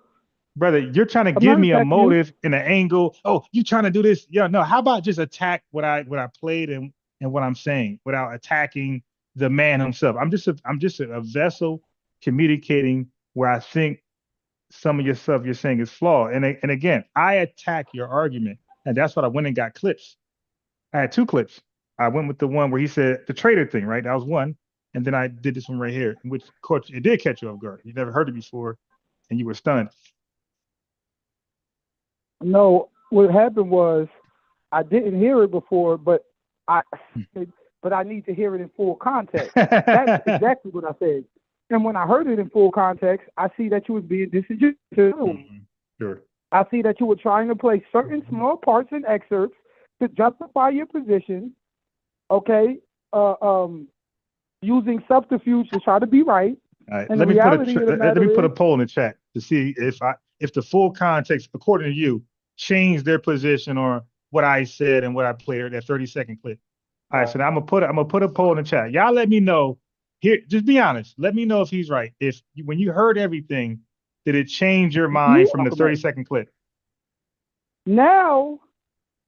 Brother, you're trying to give me a motive and an angle. Oh, you trying to do this? Yeah, no. How about just attack what I played and what I'm saying without attacking the man himself? I'm just a vessel communicating where I think some of your stuff you're saying is flawed. And again, I attack your argument, and that's what I went and got clips. I had 2 clips. I went with the one where he said the traitor thing, right? That was one, and then I did this one right here, which it did catch you off guard. You never heard it before, and you were stunned. No, what happened was I didn't hear it before, but I need to hear it in full context. That's exactly what I said. And when I heard it in full context, I see that you was being disingenuous. Sure. I see that you were trying to play certain small parts and excerpts to justify your position. Okay, using subterfuge to try to be right. All right. Let me put a poll in the chat to see if the full context, according to you, changed their position or what I said and what I played that 30-second clip. All right, so now I'm gonna put a poll in the chat. Y'all let me know here. Just be honest. Let me know if he's right. When you heard everything, did it change your mind from the 30-second clip? Now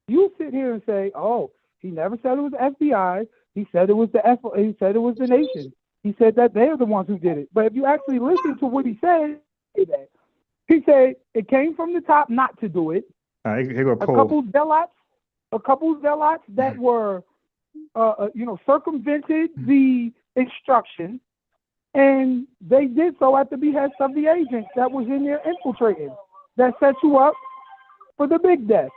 you sit here and say, "Oh, he never said it was the FBI. He said it was he said it was the nation. He said that they're the ones who did it." But if you actually listen to what he said it came from the top not to do it. Here go a couple zealots that were, circumvented the instruction, and they did so at the behest of the agents that was in there infiltrating, that set you up for the big death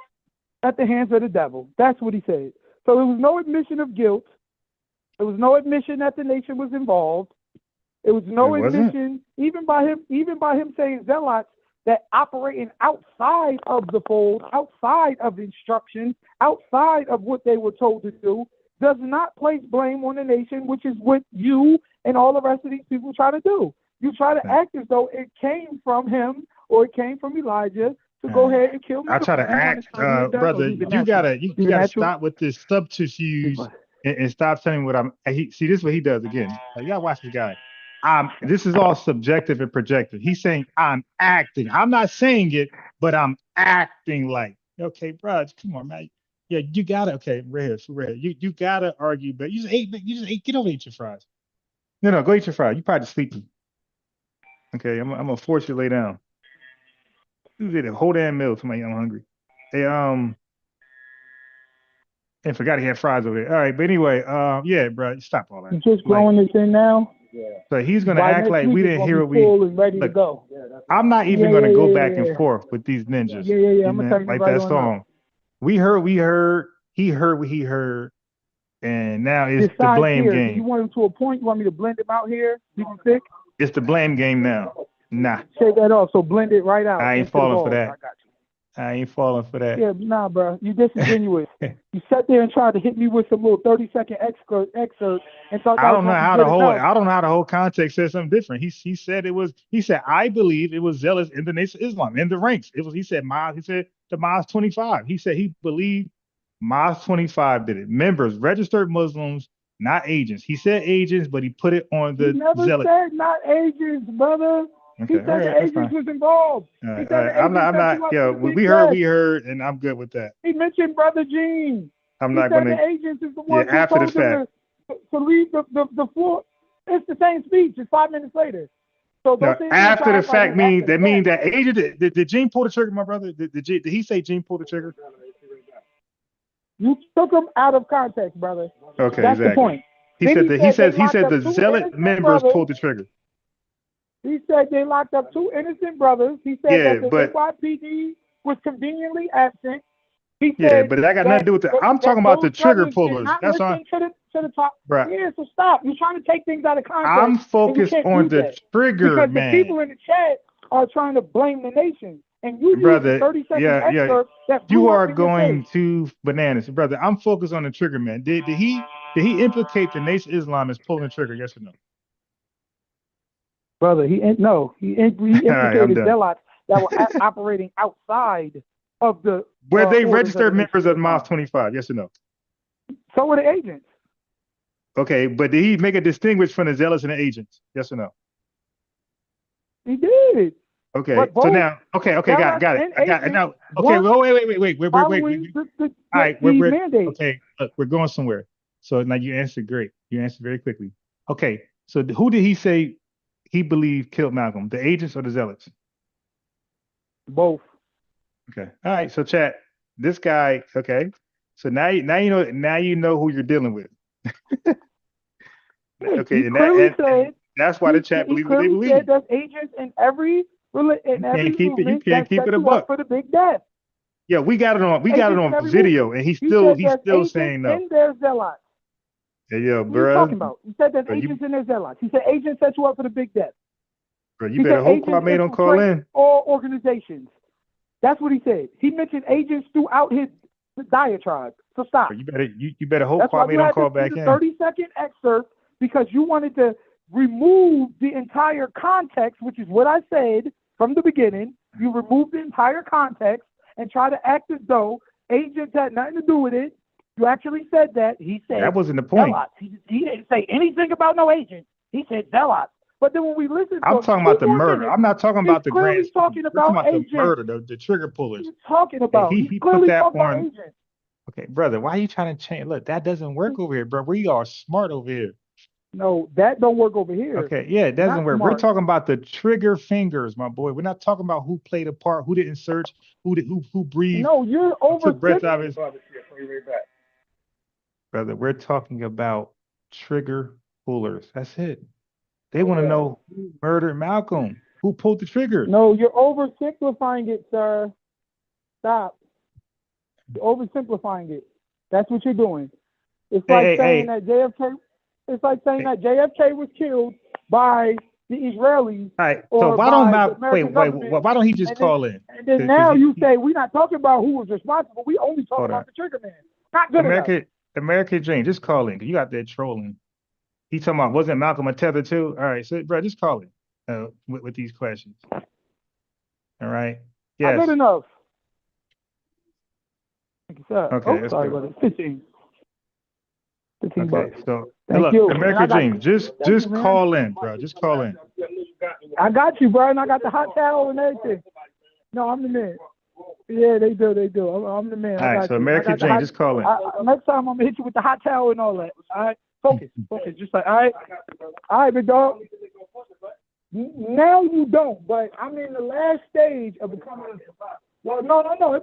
at the hands of the devil. That's what he said. So there was no admission of guilt. There was no admission that the nation was involved. It was no admission, even by him saying zealots that operating outside of the fold, outside of the instruction, outside of what they were told to do, does not place blame on the nation, which is what you and all the rest of these people try to do. You try to act as though it came from him or it came from Elijah to go ahead and kill me. I try to act, brother. You gotta stop with this subterfuge and stop telling me what I'm. See, this is what he does again. You gotta watch this guy. This is all subjective and projective. He's saying I'm acting. I'm not saying it, but I'm acting like. Okay, bro, come on, man. Yeah, you gotta. Okay, right here. You gotta argue, but you just ate. Get over, eat your fries. No, go eat your fries. You probably sleeping. Okay, I'm gonna force you to lay down. You did a whole damn meal to me. I'm hungry. Hey, and forgot he had fries over there. All right, but anyway, yeah, bro, stop all that. You just growing this in now. Yeah. So he's gonna act like we didn't hear what we. And ready to go. I'm not even gonna go back and forth with these ninjas. Yeah. I'm gonna tell you like right that song. We heard. He heard what he heard, and now it's the blame game. You want him to a point? You want me to blend him out here? You can pick. It's the blame game now. Nah. Shake that off. So blend it right out. I ain't falling for that. I ain't falling for that. Yeah, nah, bro. You disingenuous. You sat there and tried to hit me with some little 30-second excerpt and thought I don't know how the whole context said something different. He said I believe it was zealous in the Nation of Islam in the ranks. He said the Mosque 25. He said he believed Mosque 25 did it. Members, registered Muslims not agents. He said agents, but he put it on the He never zealot. said not agents, brother. Okay, He said all right, the that's agents fine. was involved. All He right, said all the right. I'm agents set not. you up Yeah, for the big we death. heard, and I'm good with that. He mentioned Brother Gene. I'm He not said gonna. the agents is the Yeah, ones who after the told him to leave the floor. It's the same speech. It's 5 minutes later. So No, don't say after the fact means after the mean fact. that agent did Gene pull the trigger, my brother? Did he say Gene pulled the trigger? You took him out of context, brother. Okay, That's exactly. the point. He Then said that he they said locked up the two zealot innocent members brothers. pulled the trigger. He said they locked up 2 innocent brothers. He said Yeah, that the but NYPD was conveniently absent. He yeah, said but that got nothing to do with the. I'm that talking about the those trigger brothers did pullers. not That's all. listen to the talk. Bruh. Yeah, so stop. You're trying to take things out of context. I'm and you focused can't on do the that. trigger, Because man. the people in the chat are trying to blame the nation. And you use Brother, the 30-second yeah. excerpt that blew You up are in your going face. to bananas, brother. I'm focused on the trigger, man. Did he implicate the Nation of Islam as pulling the trigger? Yes or no? Brother, he All right, I'm implicated done. zealots that were operating outside of the Were they orders of registered the members Nation of Mosque 25? Yes or no? So were the agents. Okay, but did he make a distinguish from the zealots and the agents? Yes or no? He did. Okay, But so both now, okay, got it. and I got it agents now. Okay, well, wait. following All right, the we're mandate. okay. Look, we're going somewhere. So now you answered great. You answered very quickly. Okay, so who did he say he believed killed Malcolm? The agents or the zealots? Both. Okay. All right. So chat, this guy. Okay. So now you know who you're dealing with. Okay, He clearly said that's why the chat believes what they believe. Said there's agents in every movement You can't keep that it a set you buck. up for the big death. Yeah, we got it on video, and he's He still said saying no. in their zealots. Hey, yo, What are you talking bro. about? He said there's Bro, agents in their zealots. He said agents set you up for the big death. Bro, you better hope Kwame don't call in. All organizations. That's what he said. He mentioned agents throughout his diatribe. So stop. Bro, you better hope That's why Kwame you don't had call to back see in. the 30-second excerpt because you wanted to remove the entire context, which is what I said from the beginning. You removed the entire context and try to act as though agents had nothing to do with it. You actually said that. He said That wasn't the point. zealots. He didn't say anything about no agents. He said zealots. But then when we listen to I'm talking about the murder. I'm not talking about the grand. He's talking We're talking about about agents. the murder, the trigger pullers. He's talking about. He He's put clearly that talking about on. agents. Okay, brother, why are you trying to change? Look, that doesn't work over here, bro. We are smart over here. No, that don't work over here. Okay, yeah, it doesn't Not work. smart. We're talking about the trigger fingers, my boy. We're not talking about who played a part, who didn't search, who breathed. No, you're took breath out of his. Brother, Brother, we're talking about trigger pullers. That's it. They want to know who murdered Malcolm, who pulled the trigger. No, you're oversimplifying it, sir. Stop. You're oversimplifying it. That's what you're doing. It's like saying that JFK. It's like saying that JFK was killed by the Israelis. All right. So why don't he just call in? And then now you say we're not talking about who was responsible. We only talking about the trigger man. Not good enough. American Dream, just call in. You got that trolling. He talking about wasn't Malcolm a tether too? All right, so bro, just call in with these questions. All right. Yes. Not good enough. Thank you, sir. Okay. Sorry about it. 15 okay. bucks. So Thank look, you. American Dream, just call in, bro. Just call in. I got you, bro, and I got the hot towel and everything. No, I'm the man. Yeah, they do. I'm the man. All right, so American Dream, just call in. Next time I'm gonna hit you with the hot towel and all that. All right, focus. Just like all right, big dog. Now you don't, but I'm in the last stage of becoming. Well, no. I'm gonna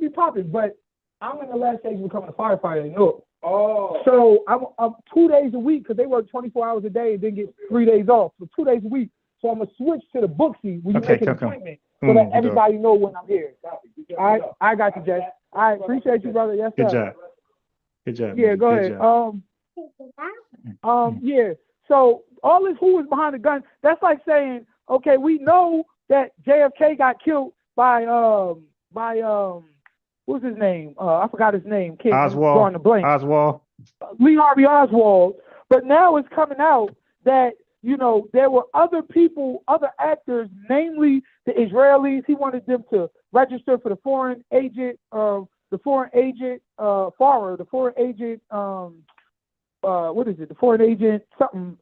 be popping, but I'm in the last stage of becoming a firefighter. No. Oh. So I'm 2 days a week because they work 24 hours a day and then get 3 days off. So 2 days a week. So I'm gonna switch to the booksy when you make an appointment so that everybody know when I'm here. All right, I got you, Jay. All right, appreciate you, brother. Yes, sir. Good job. Yeah, go ahead. Yeah. So all this who was behind the gun, that's like saying, okay, we know that JFK got killed by what's his name? I forgot his name. Oswald. Drawing the blank. Oswald. Lee Harvey Oswald. But now it's coming out that, you know, there were other people, other actors, namely the Israelis. He wanted them to register for the foreign agent, FARA, the foreign agent what is it? The foreign agent, something,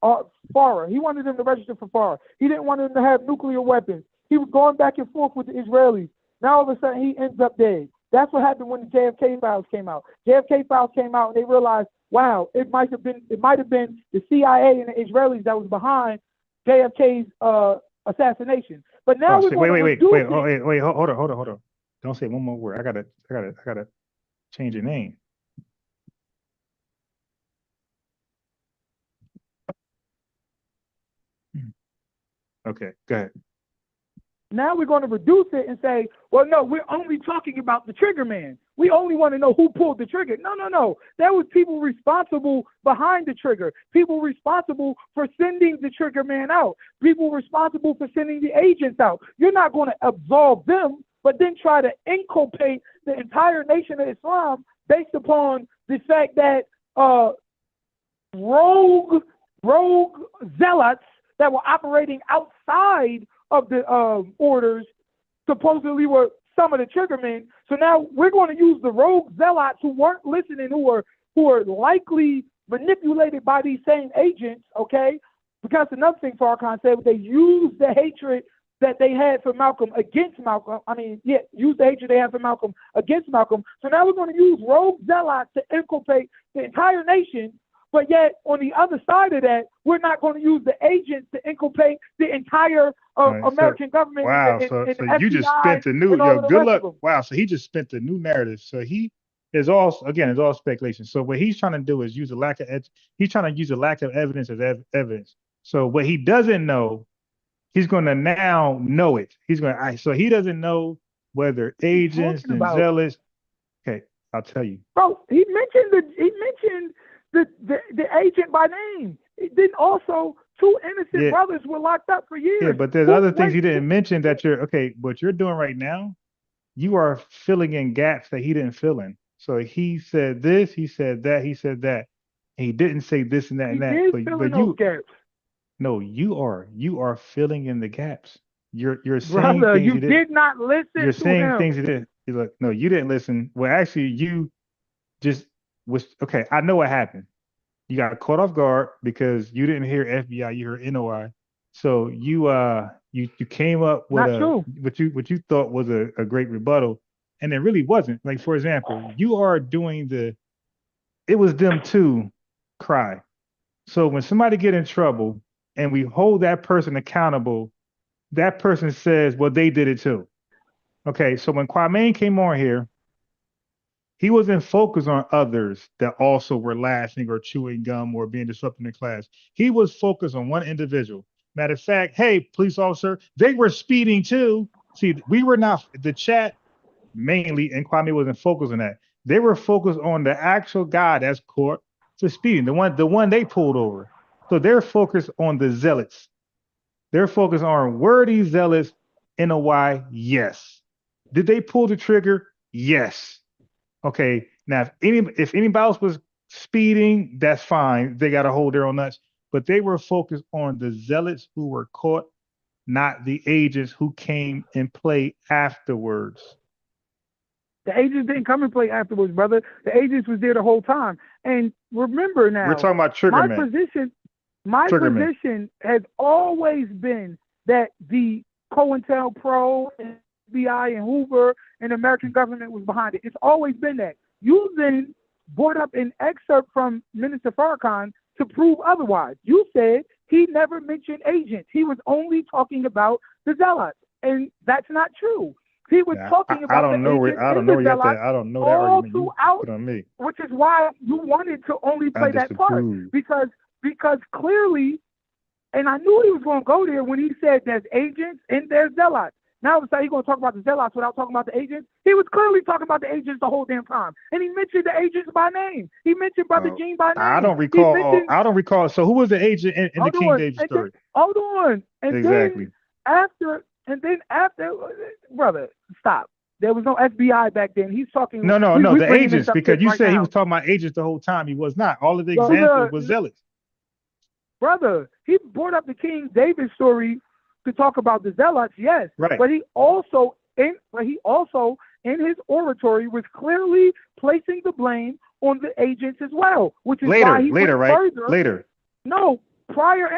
FARA. He wanted them to register for FARA. He didn't want them to have nuclear weapons. He was going back and forth with the Israelis. Now all of a sudden he ends up dead. That's what happened when the JFK files came out. JFK files came out and they realized, wow, it might have been the CIA and the Israelis that was behind JFK's assassination. But now we're going wait, hold on. Don't say one more word. I gotta change your name. Okay, go ahead. Now we're going to reduce it and say, well, no, we're only talking about the trigger man. We only want to know who pulled the trigger. No. There was people responsible behind the trigger, people responsible for sending the trigger man out, people responsible for sending the agents out. You're not going to absolve them, but then try to inculpate the entire nation of Islam based upon the fact that rogue zealots that were operating outside of the orders supposedly were some of the triggermen. So now we're going to use the rogue zealots who weren't listening, who are likely manipulated by these same agents, okay? Because another thing Farrakhan said, they used the hatred that they had for Malcolm against Malcolm. Use the hatred they had for Malcolm against Malcolm. So now we're going to use rogue zealots to inculpate the entire nation. But yet, on the other side of that, we're not going to use the agents to inculpate the entire American government. Wow, so you just spent the new, good luck. Wow, so he just spent the new narrative. So he is all, again, it's all speculation. So what he's trying to do is use a lack of, he's trying to use a lack of evidence as evidence. So what he doesn't know, he's going to now know it. So he doesn't know whether agents and zealots. Okay, I'll tell you. Bro, he mentioned the agent by name. Then also 2 innocent brothers were locked up for years. Yeah, but there's other things he didn't mention that what you're doing right now, you are filling in gaps that he didn't fill in. So he said this, he said that, he said that. He didn't say this and that and that. But you gaps. No, you are filling in the gaps. You're saying brother, things you did not listen. You're saying things you didn't. You're like, no, you didn't listen. Well, actually, you just was okay. I know what happened. You got caught off guard because you didn't hear FBI, you heard NOI. So you came up with what you thought was a great rebuttal, and it really wasn't. Like, for example, you are doing it was them too cry. So when somebody get in trouble and we hold that person accountable, that person says, well, they did it too. Okay, so when Kwame came on here, he wasn't focused on others that also were laughing or chewing gum or being disruptive in class. He was focused on one individual. Matter of fact, hey, police officer, they were speeding too. See, we were not, the chat mainly, and Kwame wasn't focused on that. They were focused on the actual guy that's caught for speeding, the one they pulled over. So they're focused on the zealots. They're focused on, were these zealots NOI? Yes. Did they pull the trigger? Yes. Okay, now if anybody else was speeding, that's fine. They got to hold their own nuts. But they were focused on the zealots who were caught, not the agents who came and played afterwards. The agents didn't come and play afterwards, brother. The agents was there the whole time. And remember now, we're talking about triggermen. My position has always been that the COINTELPRO and FBI and Hoover and the American government was behind it. It's always been that. You then brought up an excerpt from Minister Farrakhan to prove otherwise. You said he never mentioned agents. He was only talking about the zealots, and that's not true. He was talking about the agents. I don't know that argument you put on me. Which is why you wanted to only play that part, because clearly, and I knew he was going to go there when he said there's agents and there's zealots. Now he's going to talk about the zealots without talking about the agents. He was clearly talking about the agents the whole damn time, and he mentioned the agents by name. He mentioned Brother Gene by name. I don't recall. So who was the agent in the King David story? Hold on. Then after, brother, stop. There was no FBI back then. He's talking. No, the agents, because you said he was talking about agents the whole time. He was not. All of the examples was zealots. Brother, he brought up the King David story to talk about the zealots, yes. Right. But he also in his oratory was clearly placing the blame on the agents as well, which is Later, why he later, went right? further. Later. No, prior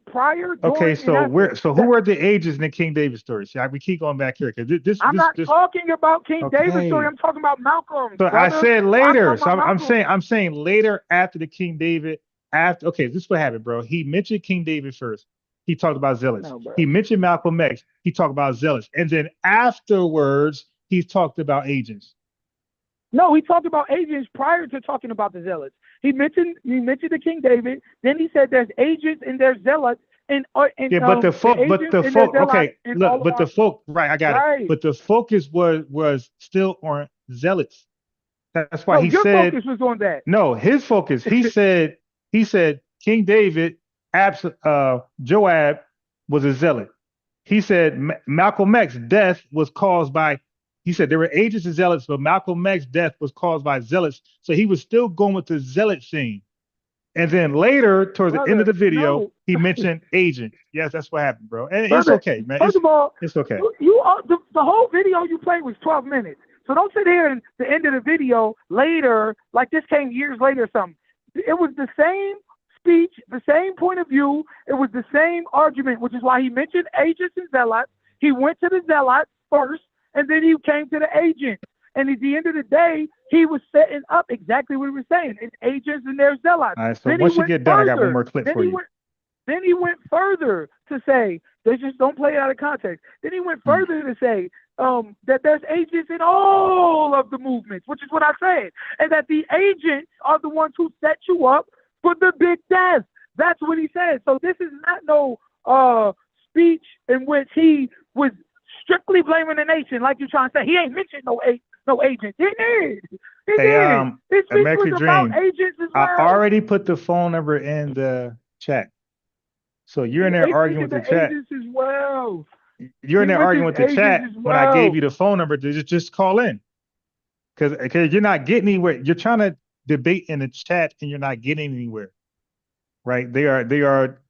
prior. Okay, during, so who were the agents in the King David story? See, we keep going back here because I'm not talking about King David's story. I'm talking about Malcolm. So brother. I said later. So I'm Malcolm. saying later after the King David. Okay, this is what happened, bro. He mentioned King David first. He talked about zealots. No, bro. He mentioned Malcolm X. He talked about zealots, and then afterwards he talked about agents. No, he talked about agents prior to talking about the zealots. He mentioned the King David. Then he said there's agents and there's zealots. Yeah, but the folk, okay, look, but the folk, right? I got it. But the focus was still on zealots. That's why he your said. Focus was on that. No, his focus. He said King David, Joab was a zealot. He said Malcolm X's death was caused by. He said there were agents and zealots, but Malcolm X's death was caused by zealots. So he was still going with the zealot thing. And then later, towards the end of the video, he mentioned agent. Yes, that's what happened, bro. And it's okay, man. First of all, it's okay. The whole video you played was 12 minutes. So don't sit here and the end of the video later, like this came years later or something. It was the same speech, the same point of view. It was the same argument, which is why he mentioned agents and zealots. He went to the zealots first, and then he came to the agents. And at the end of the day, he was setting up exactly what he was saying. It's agents and their zealots. All right, so once you get done, I got one more clip for you. Then he went further to say, they just don't play it out of context. Then he went further to say that there's agents in all of the movements, which is what I said. And that the agents are the ones who set you up for the big death. That's what he said. So this is not no speech in which he was strictly blaming the nation, like you're trying to say. He ain't mentioned no agent. He did. His speech American was Dream. about agents as well. I already put the phone number in the chat. So you're in there arguing with the chat. As well. You're in there arguing with the chat when I gave you the phone number to just call in. Because you're not getting anywhere. You're trying to debate in the chat and you're not getting anywhere. Right? They are,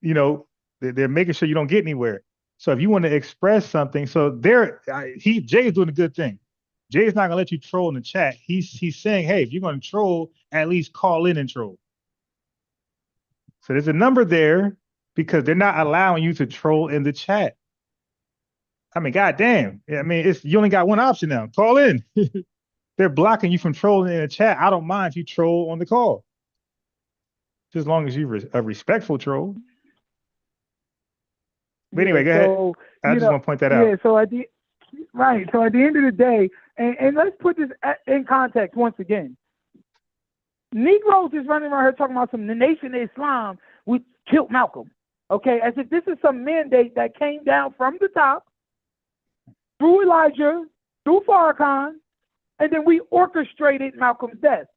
you know, they're making sure you don't get anywhere. So if you want to express something, so Jay's doing a good thing. Jay's not gonna let you troll in the chat. He's saying, hey, if you're gonna troll, at least call in and troll. So there's a number there because they're not allowing you to troll in the chat. I mean, goddamn. I mean, you only got one option now. Call in. They're blocking you from trolling in the chat. I don't mind if you troll on the call, just as long as you're a respectful troll. But anyway, go ahead. I just want to point that out. Yeah. So at the end of the day, and let's put this in context once again. Negroes is running around here talking about the Nation of Islam, which killed Malcolm. Okay, as if this is some mandate that came down from the top through Elijah, through Farrakhan, and then we orchestrated Malcolm's death.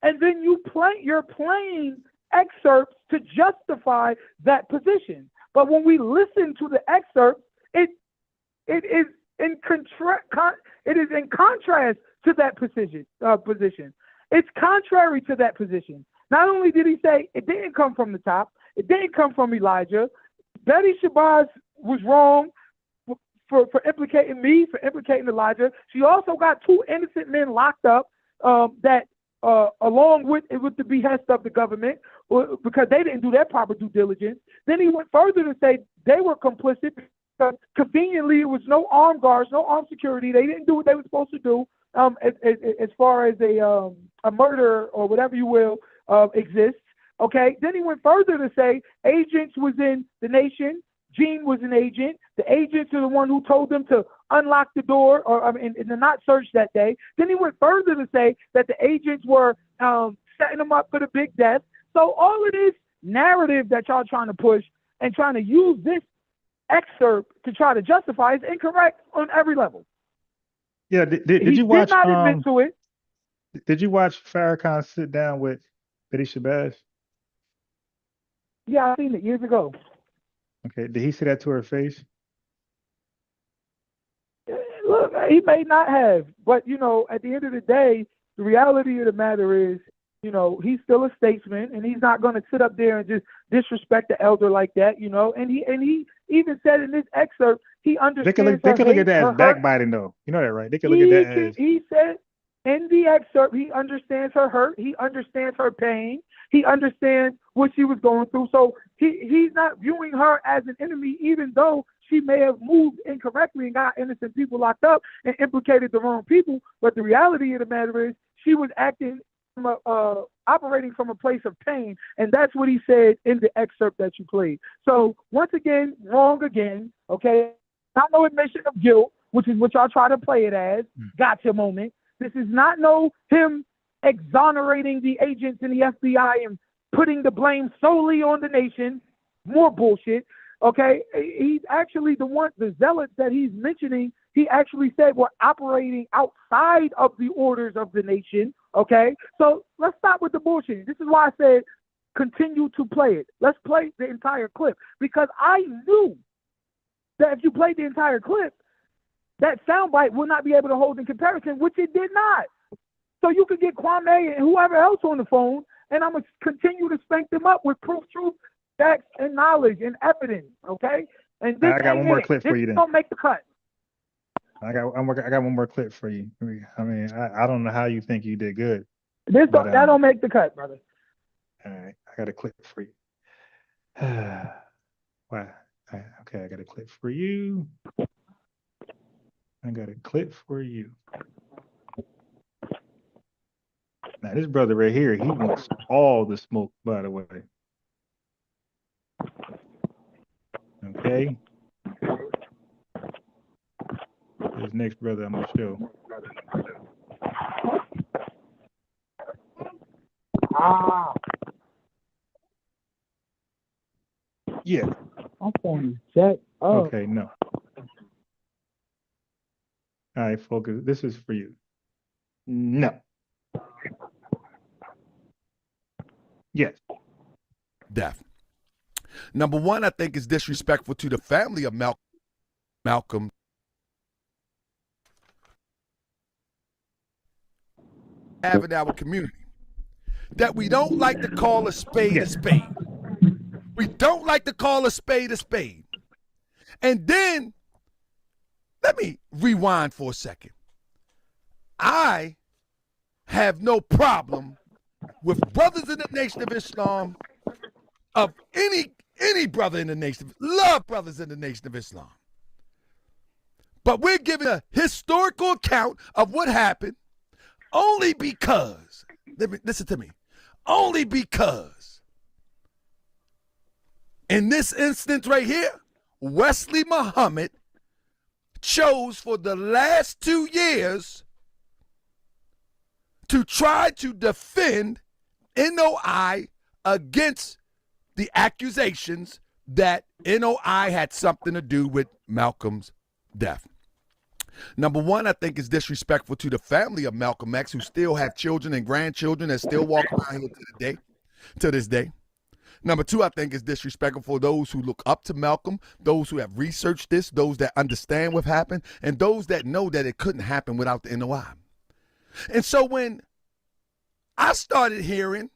And then you're playing excerpts to justify that position. But when we listen to the excerpt, it is in contrast to that position. It's contrary to that position. Not only did he say it didn't come from the top, it didn't come from Elijah. Betty Shabazz was wrong for implicating me, for implicating Elijah. She also got 2 innocent men locked up along with the behest of the government because they didn't do their proper due diligence. Then he went further to say they were complicit because conveniently it was no armed guards, no armed security. They didn't do what they were supposed to do as far as a murder or whatever you will exists. Okay. Then he went further to say agents was in the nation. Gene was an agent. The agents are the one who told them to unlock the door and to not search that day. Then he went further to say that the agents were setting them up for the big death. So all of this narrative that y'all trying to push and trying to use this excerpt to try to justify is incorrect on every level. Yeah, did you watch? Did not admit to it. Did you watch Farrakhan sit down with Betty Shabazz? Yeah, I seen it years ago. Okay, did he say that to her face? Look, he may not have, but you know, at the end of the day, the reality of the matter is, you know, he's still a statesman, and he's not going to sit up there and just disrespect the elder like that, you know. And he even said in this excerpt, He They could understands look at that her as hurt. backbiting, though. You know that, right? They could look at that as. He said in the excerpt, he understands her hurt. He understands her pain. He understands what she was going through. So he's not viewing her as an enemy, even though she may have moved incorrectly and got innocent people locked up and implicated the wrong people. But the reality of the matter is she was acting from operating from a place of pain. And that's what he said in the excerpt that you played. So once again, wrong again, okay? Not no admission of guilt, which is what y'all try to play it as. Gotcha moment. This is not no him exonerating the agents in the FBI and putting the blame solely on the nation. More bullshit. Okay, he's actually the zealots that he's mentioning, he actually said were operating outside of the orders of the nation. Okay, so let's stop with the bullshit. This is why I said continue to play it. Let's play the entire clip, because I knew that if you played the entire clip, that soundbite will not be able to hold in comparison, which it did not. So you could get Kwame and whoever else on the phone, and I'm going to continue to spank them up with proof, truth, facts, and knowledge and evidence, okay? And this I got one more clip for you then. Don't make the cut. I got one more clip for you. I mean, I don't know how you think you did good. That don't make the cut, brother. All right, I got a clip for you. Wow. Okay, I got a clip for you. I got a clip for you. Now, this brother right here, he wants all the smoke, by the way. Okay. This next brother I'm gonna show. Yeah. I'm phone set up. Okay, no. All right, focus. This is for you. No. Yes. Death. Number one, I think is disrespectful to the family of Malcolm. Have in our community that we don't like to call a spade a spade. We don't like to call a spade a spade. And then, let me rewind for a second. I have no problem with brothers in the Nation of Islam, of any brother in the nation, love brothers in the Nation of Islam. But we're giving a historical account of what happened only because, listen to me, only because in this instance right here, Wesley Muhammad chose for the last 2 years to try to defend NOI against the accusations that NOI had something to do with Malcolm's death. Number one, I think is disrespectful to the family of Malcolm X, who still have children and grandchildren that still walk around here to this day. Number two, I think is disrespectful for those who look up to Malcolm, those who have researched this, those that understand what happened, and those that know that it couldn't happen without the NOI. And so when I started hearing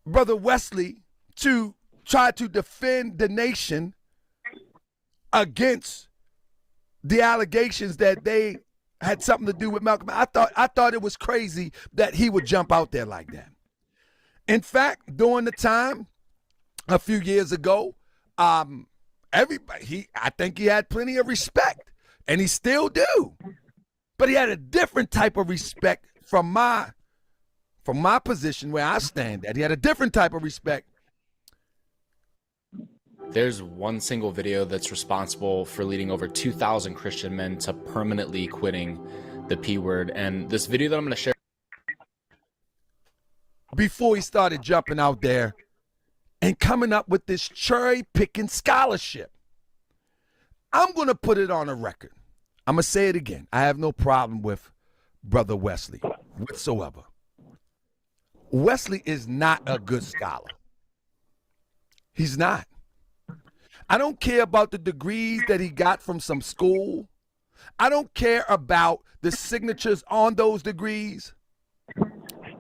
Brother Wesley to try to defend the nation against the allegations that they had something to do with Malcolm, I thought it was crazy that he would jump out there like that. In fact, during the time a few years ago, I think he had plenty of respect, and he still do. But he had a different type of respect from my position where I stand at. He had a different type of respect. There's one single video that's responsible for leading over 2,000 Christian men to permanently quitting the P word. And this video that I'm going to share, before he started jumping out there and coming up with this cherry-picking scholarship, I'm going to put it on a record. I'm going to say it again. I have no problem with Brother Wesley whatsoever. Wesley is not a good scholar. He's not. I don't care about the degrees that he got from some school. I don't care about the signatures on those degrees.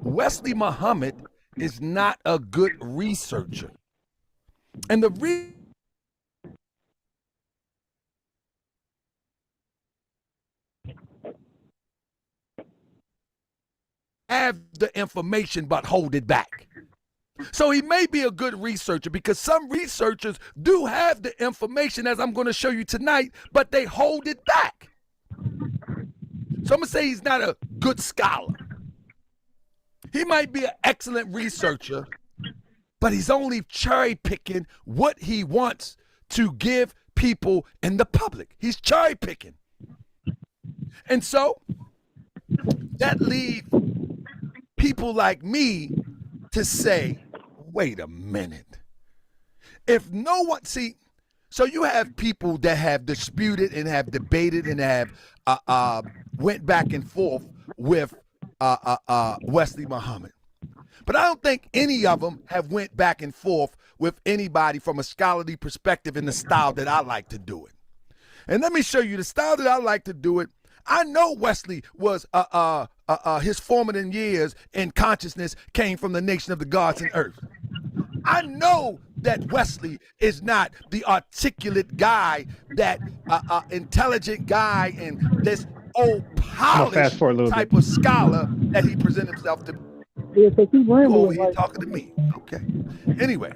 Wesley Muhammad is not a good researcher. And the reason have the information but hold it back. So he may be a good researcher because some researchers do have the information, as I'm going to show you tonight, but they hold it back. So I'm going to say he's not a good scholar. He might be an excellent researcher, but he's only cherry picking what he wants to give people in the public. He's cherry picking. And so that leaves people like me to say, wait a minute. If no one, see, so you have people that have disputed and have debated and have went back and forth with Wesley Muhammad. But I don't think any of them have went back and forth with anybody from a scholarly perspective in the style that I like to do it. And let me show you the style that I like to do it. I know Wesley was his formative years in consciousness came from the nation of the gods and earth. I know that Wesley is not the articulate guy, that intelligent guy, and this old polished type of scholar that he presents himself to be. Yeah, so keep Over here talking to me. Okay. Anyway,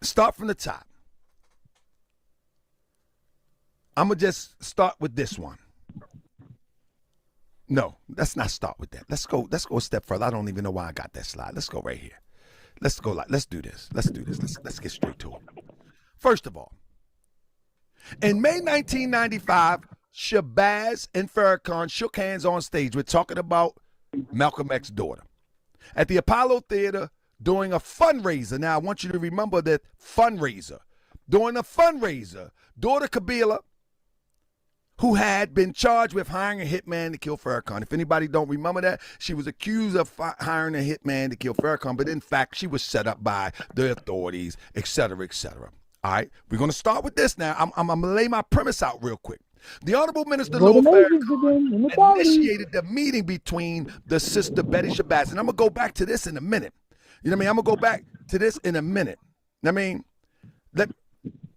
start from the top. I'm gonna just start with this one. No, let's not start with that. Let's go a step further. I don't even know why I got that slide. Let's go right here. Let's do this. Let's get straight to it. First of all, in May 1995, Shabazz and Farrakhan shook hands on stage. We're talking about Malcolm X's daughter at the Apollo Theater doing a fundraiser. Now, I want you to remember that fundraiser. During a fundraiser, daughter Kabila, who had been charged with hiring a hitman to kill Farrakhan. If anybody don't remember that, she was accused of hiring a hitman to kill Farrakhan, but in fact, she was set up by the authorities, et cetera, et cetera. All right, we're going to start with this now. I'm going to lay my premise out real quick. The Honorable Minister Lord Farrakhan initiated the meeting between the sister Betty Shabazz. And I'm going to go back to this in a minute. You know what I mean? I'm going to go back to this in a minute. I mean,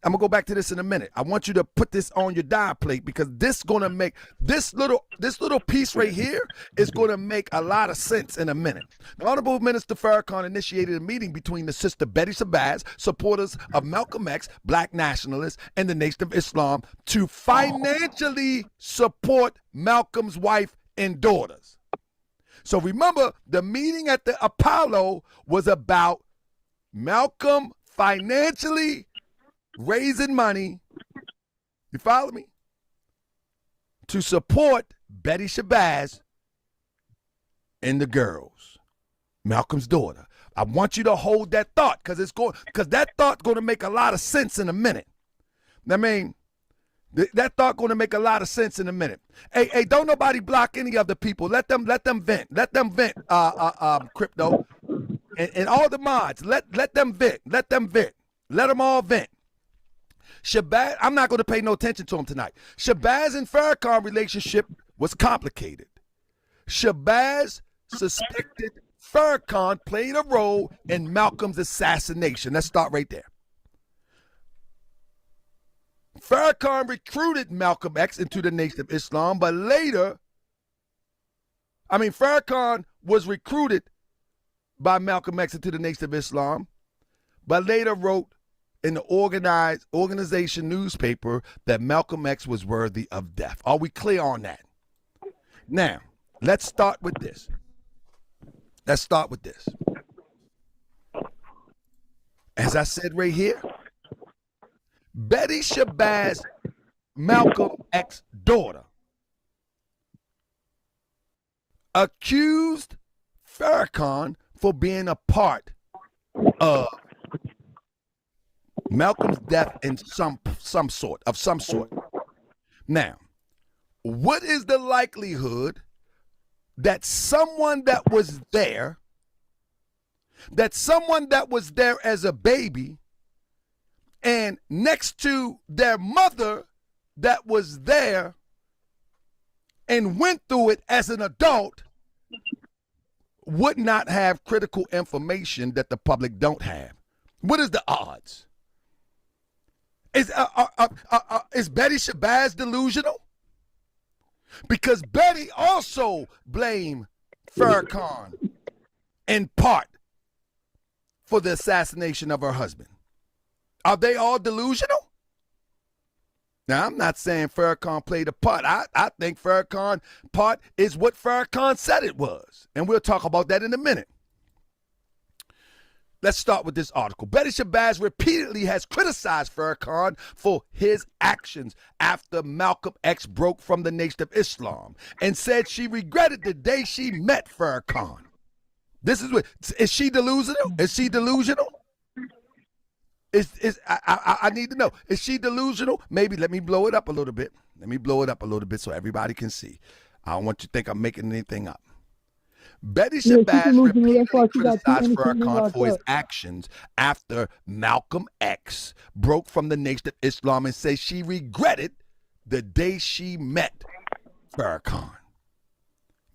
I'm gonna go back to this in a minute. I want you to put this on your dial plate because this gonna make this little piece right here is gonna make a lot of sense in a minute. The Honorable Minister Farrakhan initiated a meeting between the sister Betty Shabazz, supporters of Malcolm X, black nationalists, and the Nation of Islam to financially support Malcolm's wife and daughters. So remember, the meeting at the Apollo was about Malcolm financially raising money, you follow me, to support Betty Shabazz and the girls, Malcolm's daughter. I want you to hold that thought because that thought's going to make a lot of sense in a minute. I mean, that thought going to make a lot of sense in a minute. Hey, don't nobody block any of the people. Let them vent. Let them vent. Crypto and all the mods. Let them vent. Let them vent. Let them all vent. Shabazz, I'm not going to pay no attention to him tonight. Shabazz and Farrakhan relationship was complicated. Shabazz suspected Farrakhan played a role in Malcolm's assassination. Let's start right there. Farrakhan recruited Malcolm X into the Nation of Islam, but Farrakhan was recruited by Malcolm X into the Nation of Islam, but later wrote in the organization newspaper that Malcolm X was worthy of death. Are we clear on that? Now, let's start with this. As I said right here, Betty Shabazz, Malcolm X's daughter, accused Farrakhan for being a part of Malcolm's death in some sort. Now, what is the likelihood that someone that was there as a baby and next to their mother that was there and went through it as an adult would not have critical information that the public don't have? What is the odds? Is Betty Shabazz delusional? Because Betty also blamed Farrakhan in part for the assassination of her husband. Are they all delusional? Now, I'm not saying Farrakhan played a part. I think Farrakhan's part is what Farrakhan said it was. And we'll talk about that in a minute. Let's start with this article. Betty Shabazz repeatedly has criticized Farrakhan for his actions after Malcolm X broke from the Nation of Islam and said she regretted the day she met Farrakhan. This is what, is she delusional? Is she delusional? I need to know. Is she delusional? Maybe let me blow it up a little bit. Let me blow it up a little bit so everybody can see. I don't want you to think I'm making anything up. Betty Shabazz repeatedly criticized Farrakhan for his actions after Malcolm X broke from the Nation of Islam and says she regretted the day she met Farrakhan.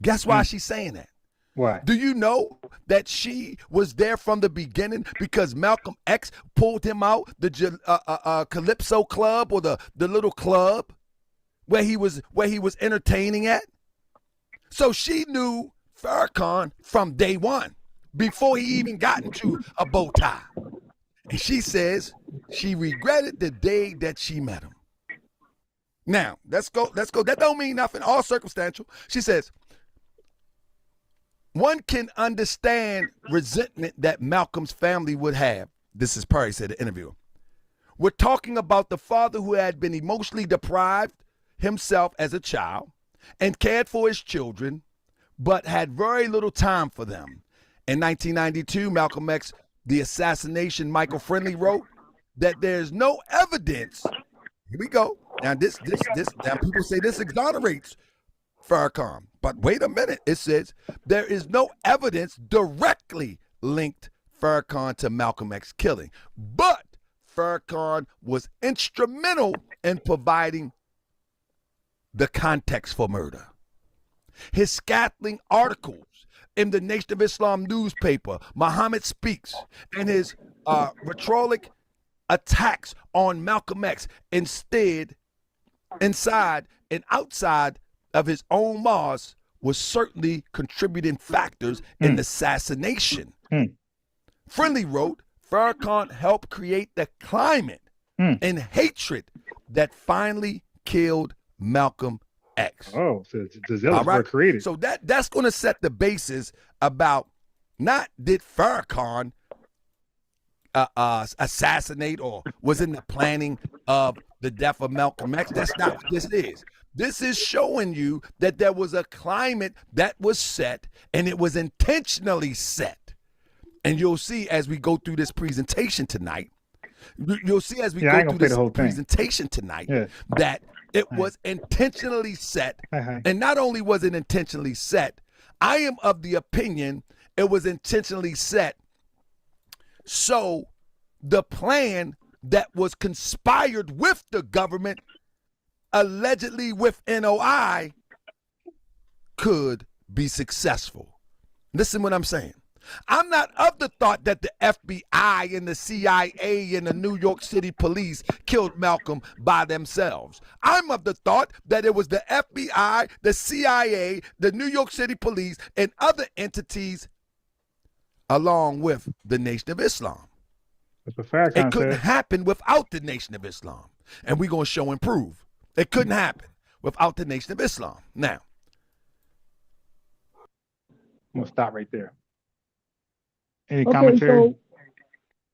Guess why she's saying that? Why? Do you know that she was there from the beginning because Malcolm X pulled him out the Calypso Club or the little club where he was entertaining at? So she knew Farrakhan from day one before he even got into a bow tie. And she says she regretted the day that she met him. Now, let's go. That don't mean nothing, all circumstantial. She says, one can understand resentment that Malcolm's family would have. This is Perry said in the interview. We're talking about the father who had been emotionally deprived himself as a child and cared for his children, but had very little time for them. In 1992, Malcolm X, The Assassination, Michael Friendly wrote that there's no evidence. Here we go. Now now people say this exonerates Farrakhan. But wait a minute. It says there is no evidence directly linked Farrakhan to Malcolm X killing. But Farrakhan was instrumental in providing the context for murder. His scathing articles in the Nation of Islam newspaper, Muhammad Speaks, and his rhetoric attacks on Malcolm X inside and outside of his own mosque was certainly contributing factors in the assassination. Friendly wrote, Farrakhan helped create the climate and hatred that finally killed Malcolm X. Oh, so the zealots were created. So that's going to set the basis about not did Farrakhan assassinate or was in the planning of the death of Malcolm X. That's not what this is. This is showing you that there was a climate that was set, and it was intentionally set. And you'll see as we go through this presentation tonight, that it was intentionally set. And not only was it intentionally set, I am of the opinion it was intentionally set so the plan that was conspired with the government, allegedly with NOI, could be successful. Listen what I'm saying. I'm not of the thought that the FBI and the CIA and the New York City police killed Malcolm by themselves. I'm of the thought that it was the FBI, the CIA, the New York City police, and other entities along with the Nation of Islam. It couldn't happen without the Nation of Islam. And we're going to show and prove. It couldn't happen without the Nation of Islam. Now, I'm going to stop right there. Any commentary? So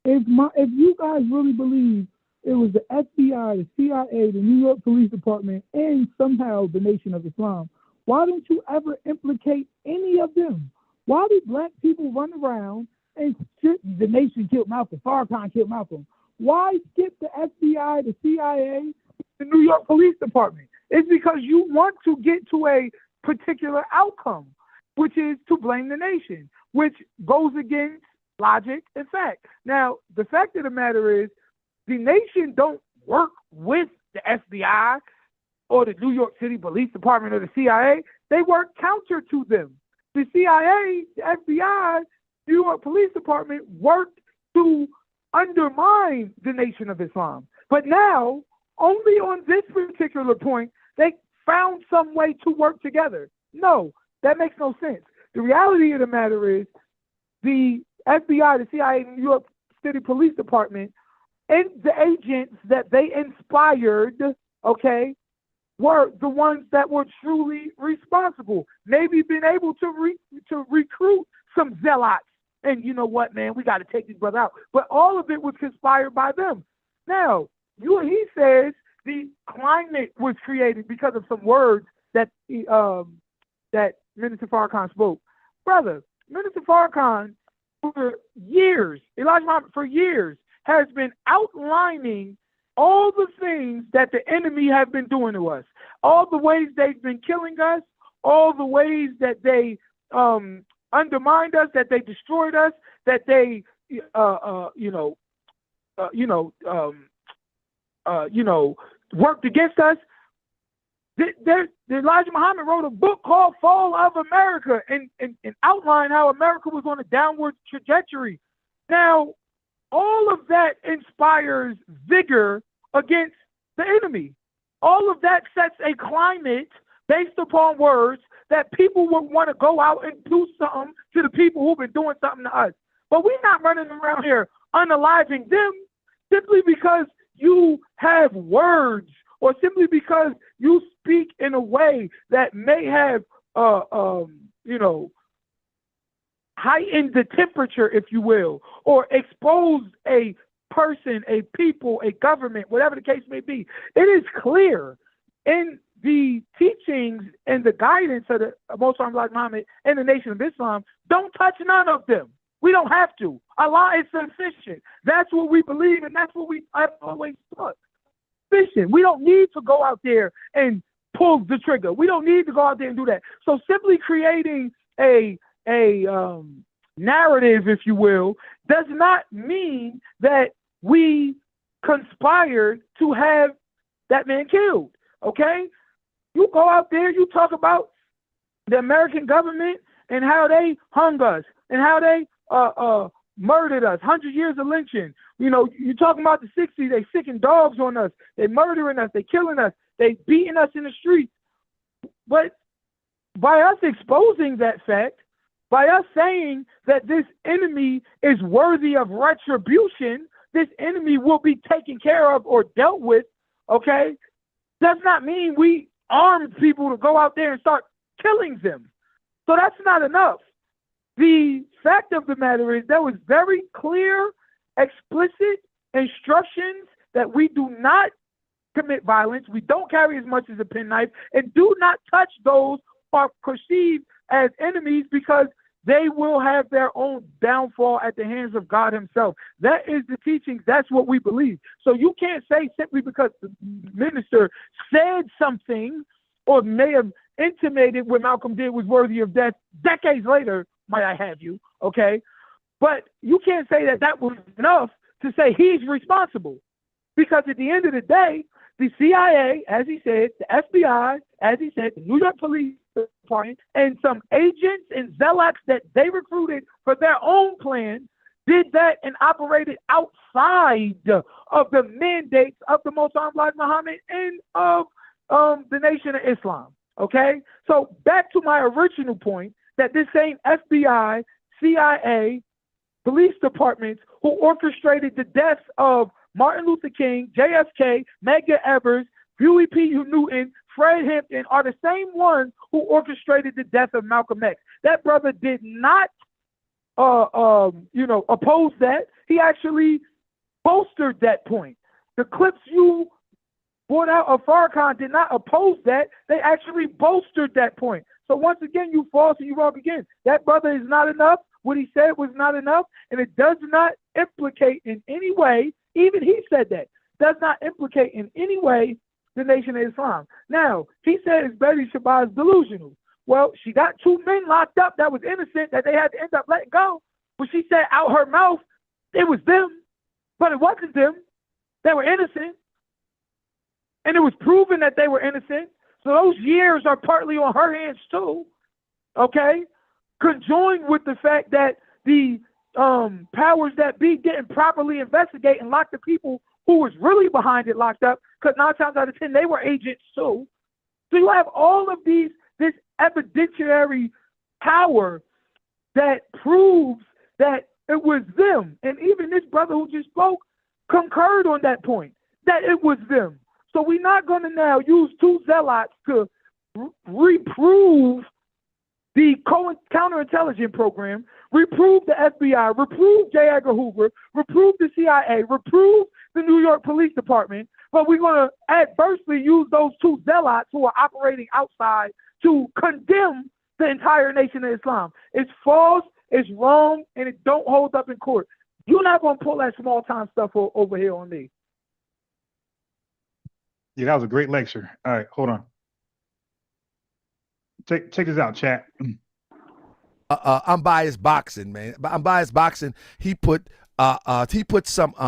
if you guys really believe it was the FBI, the CIA, the New York Police Department, and somehow the Nation of Islam, why don't you ever implicate any of them? Why do black people run around and the nation killed Malcolm, Farrakhan killed Malcolm? Why skip the FBI, the CIA, the New York Police Department? It's because you want to get to a particular outcome, which is to blame the nation, which goes against logic and fact. Now, the fact of the matter is the nation don't work with the FBI or the New York City Police Department or the CIA. They work counter to them. The CIA, the FBI, New York Police Department worked to undermine the Nation of Islam. But now, only on this particular point, they found some way to work together. No, that makes no sense. The reality of the matter is the FBI, the CIA, New York City Police Department, and the agents that they inspired, okay, were the ones that were truly responsible. Maybe been able to recruit some zealots. And you know what, man, we got to take these brothers out. But all of it was conspired by them. Now, he says the climate was created because of some words that that Minister Farrakhan spoke. Brother, Minister Farrakhan, for years, Elijah Muhammad, for years, has been outlining all the things that the enemy have been doing to us, all the ways they've been killing us, all the ways that they undermined us, that they destroyed us, that they, worked against us. Elijah Muhammad wrote a book called Fall of America and outlined how America was on a downward trajectory. Now, all of that inspires vigor against the enemy. All of that sets a climate based upon words that people would want to go out and do something to the people who've been doing something to us. But we're not running around here unaliving them simply because you have words or simply because you speak in a way that may have, heightened the temperature, if you will, or exposed a person, a people, a government, whatever the case may be. It is clear in the teachings and the guidance of the Most High Muhammad and the Nation of Islam, don't touch none of them. We don't have to. Allah is sufficient. That's what we believe, and that's what we have always taught. Sufficient. We don't need to go out there and pull the trigger. We don't need to go out there and do that. So simply creating a narrative, if you will, does not mean that we conspired to have that man killed. Okay? You go out there, you talk about the American government and how they hung us and how they murdered us, 100 years of lynching. You know, you're talking about the 60s, they sicking dogs on us, they murdering us, they killing us, they beating us in the streets. But by us exposing that fact, by us saying that this enemy is worthy of retribution, this enemy will be taken care of or dealt with, okay, does not mean we armed people to go out there and start killing them. So that's not enough. The fact of the matter is there was very clear, explicit instructions that we do not commit violence, we don't carry as much as a penknife, and do not touch those who are perceived as enemies because they will have their own downfall at the hands of God himself. That is the teachings. That's what we believe. So you can't say simply because the minister said something or may have intimated what Malcolm did was worthy of death decades later, might I have you, okay? But you can't say that that was enough to say he's responsible. Because at the end of the day, the CIA, as he said, the FBI, as he said, the New York Police Department, and some agents and zealots that they recruited for their own plan did that and operated outside of the mandates of the Most High Muhammad and of the Nation of Islam. Okay? So back to my original point that this same FBI, CIA, police departments who orchestrated the deaths of Martin Luther King, JFK, Medgar Evers, Huey P. Newton, Fred Hampton are the same ones who orchestrated the death of Malcolm X. That brother did not, oppose that. He actually bolstered that point. The clips you brought out of Farrakhan did not oppose that. They actually bolstered that point. So once again, you false and you wrong again. That brother is not enough. What he said was not enough, and it does not implicate in any way, even he said that, does not implicate in any way the Nation of Islam. Now, he says Betty Shabazz is delusional. Well, she got two men locked up that was innocent that they had to end up letting go. But she said out her mouth, it was them, but it wasn't them. They were innocent. And it was proven that they were innocent. So those years are partly on her hands too, okay? Conjoined with the fact that the powers that be didn't properly investigate and lock the people who was really behind it locked up, because 9 times out of 10, they were agents too. So you have all of this evidentiary power that proves that it was them. And even this brother who just spoke concurred on that point, that it was them. So we're not going to now use two zealots to reprove the counterintelligence program, reprove the FBI, reprove J. Edgar Hoover, reprove the CIA, reprove the New York Police Department, but we're going to adversely use those two zealots who are operating outside to condemn the entire nation of Islam. It's false, it's wrong, and it don't hold up in court. You're not going to pull that small-time stuff over here on me. Yeah, that was a great lecture. All right, hold on. Check this out, chat. Unbiased boxing, man. Unbiased boxing. He put some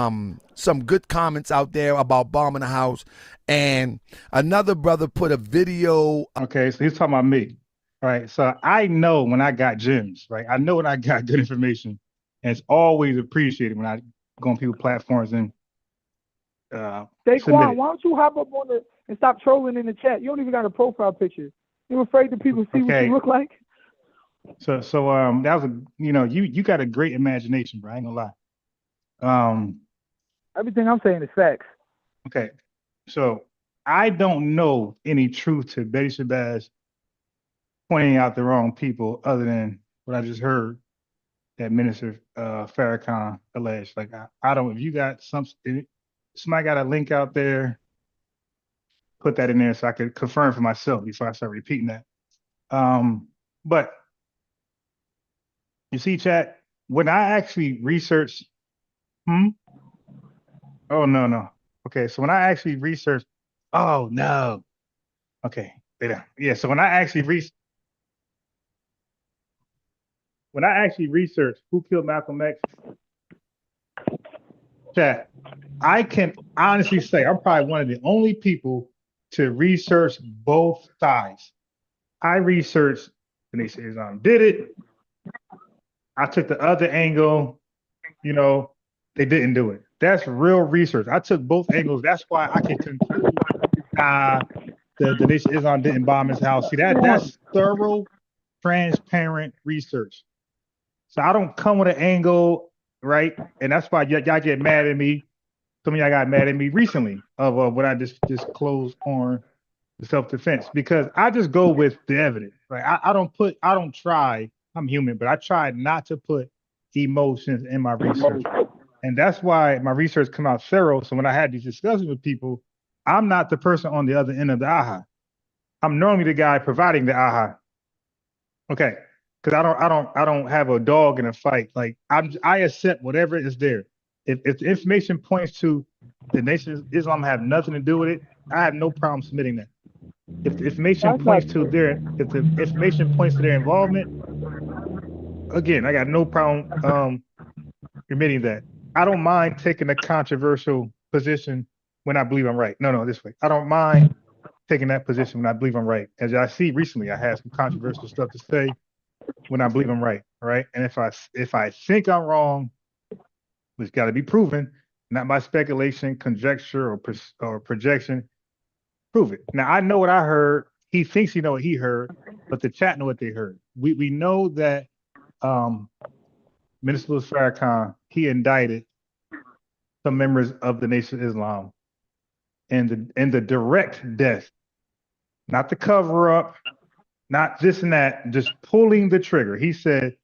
good comments out there about bombing the house, and another brother put a video. Okay, so he's talking about me. All right, so I know when I got gems, right? I know when I got good information, and it's always appreciated when I go on people's platforms and Daquan, why don't you hop up on it and stop trolling in the chat? You don't even got a profile picture. You afraid that people see what you look like? So that was you got a great imagination, bro. I ain't gonna lie. Everything I'm saying is facts. Okay, so I don't know any truth to Betty Shabazz pointing out the wrong people other than what I just heard that Minister Farrakhan alleged. Like I don't. If you got somebody got a link out there, put that in there so I could confirm for myself before I start repeating that. But you see, chat, when I actually researched, oh no. Okay, so when I actually researched, oh no. Okay, yeah. So when I actually researched who killed Malcolm X, chat, I can honestly say I'm probably one of the only people to research both sides. I researched the Nation of Islam did it. I took the other angle, they didn't do it. That's real research. I took both angles. That's why I can conclude the Nation of Islam didn't bomb his house. See, that's thorough, transparent research. So I don't come with an angle, right? And that's why y'all get mad at me. Some of y'all got mad at me recently of what I just closed on the self-defense, because I just go with the evidence. Right? I don't try. I'm human, but I try not to put emotions in my research, and that's why my research come out thorough. So when I had these discussions with people, I'm not the person on the other end of the aha. I'm normally the guy providing the aha. Okay, because I don't have a dog in a fight. Like I accept whatever is there. If the information points to the Nation of Islam have nothing to do with it, I have no problem submitting that. If the information points to their involvement, again, I got no problem admitting that. I don't mind taking a controversial position when I believe I'm right. No, this way. I don't mind taking that position when I believe I'm right. As I see recently, I had some controversial stuff to say when I believe I'm right. All right. And if I think I'm wrong, it's got to be proven, not by speculation, conjecture, or projection. Prove it. Now I know what I heard. He thinks he know what he heard, but the chat know what they heard. We know that Minister Farrakhan, he indicted some members of the Nation of Islam and the direct death, not the cover up, not this and that, just pulling the trigger. He said,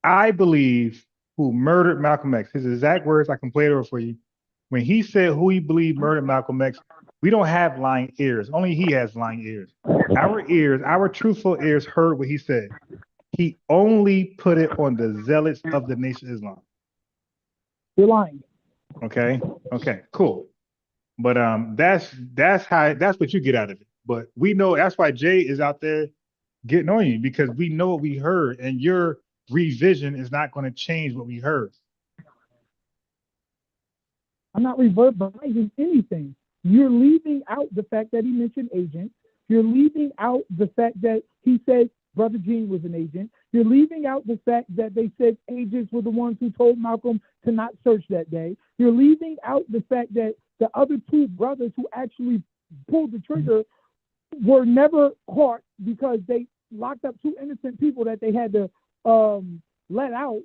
I believe who murdered Malcolm X. His exact words, I can play it over for you. When he said who he believed murdered Malcolm X, we don't have lying ears. Only he has lying ears. Our truthful ears heard what he said. He only put it on the zealots of the Nation of Islam. You're lying. Okay, cool. But that's what you get out of it. But we know that's why Jay is out there getting on you, because we know what we heard, and your revision is not going to change what we heard. I'm not revising anything. You're leaving out the fact that he mentioned agents. You're leaving out the fact that he said Brother Gene was an agent. You're leaving out the fact that they said agents were the ones who told Malcolm to not search that day. You're leaving out the fact that the other two brothers who actually pulled the trigger were never caught because they locked up 2 innocent people that they had to let out,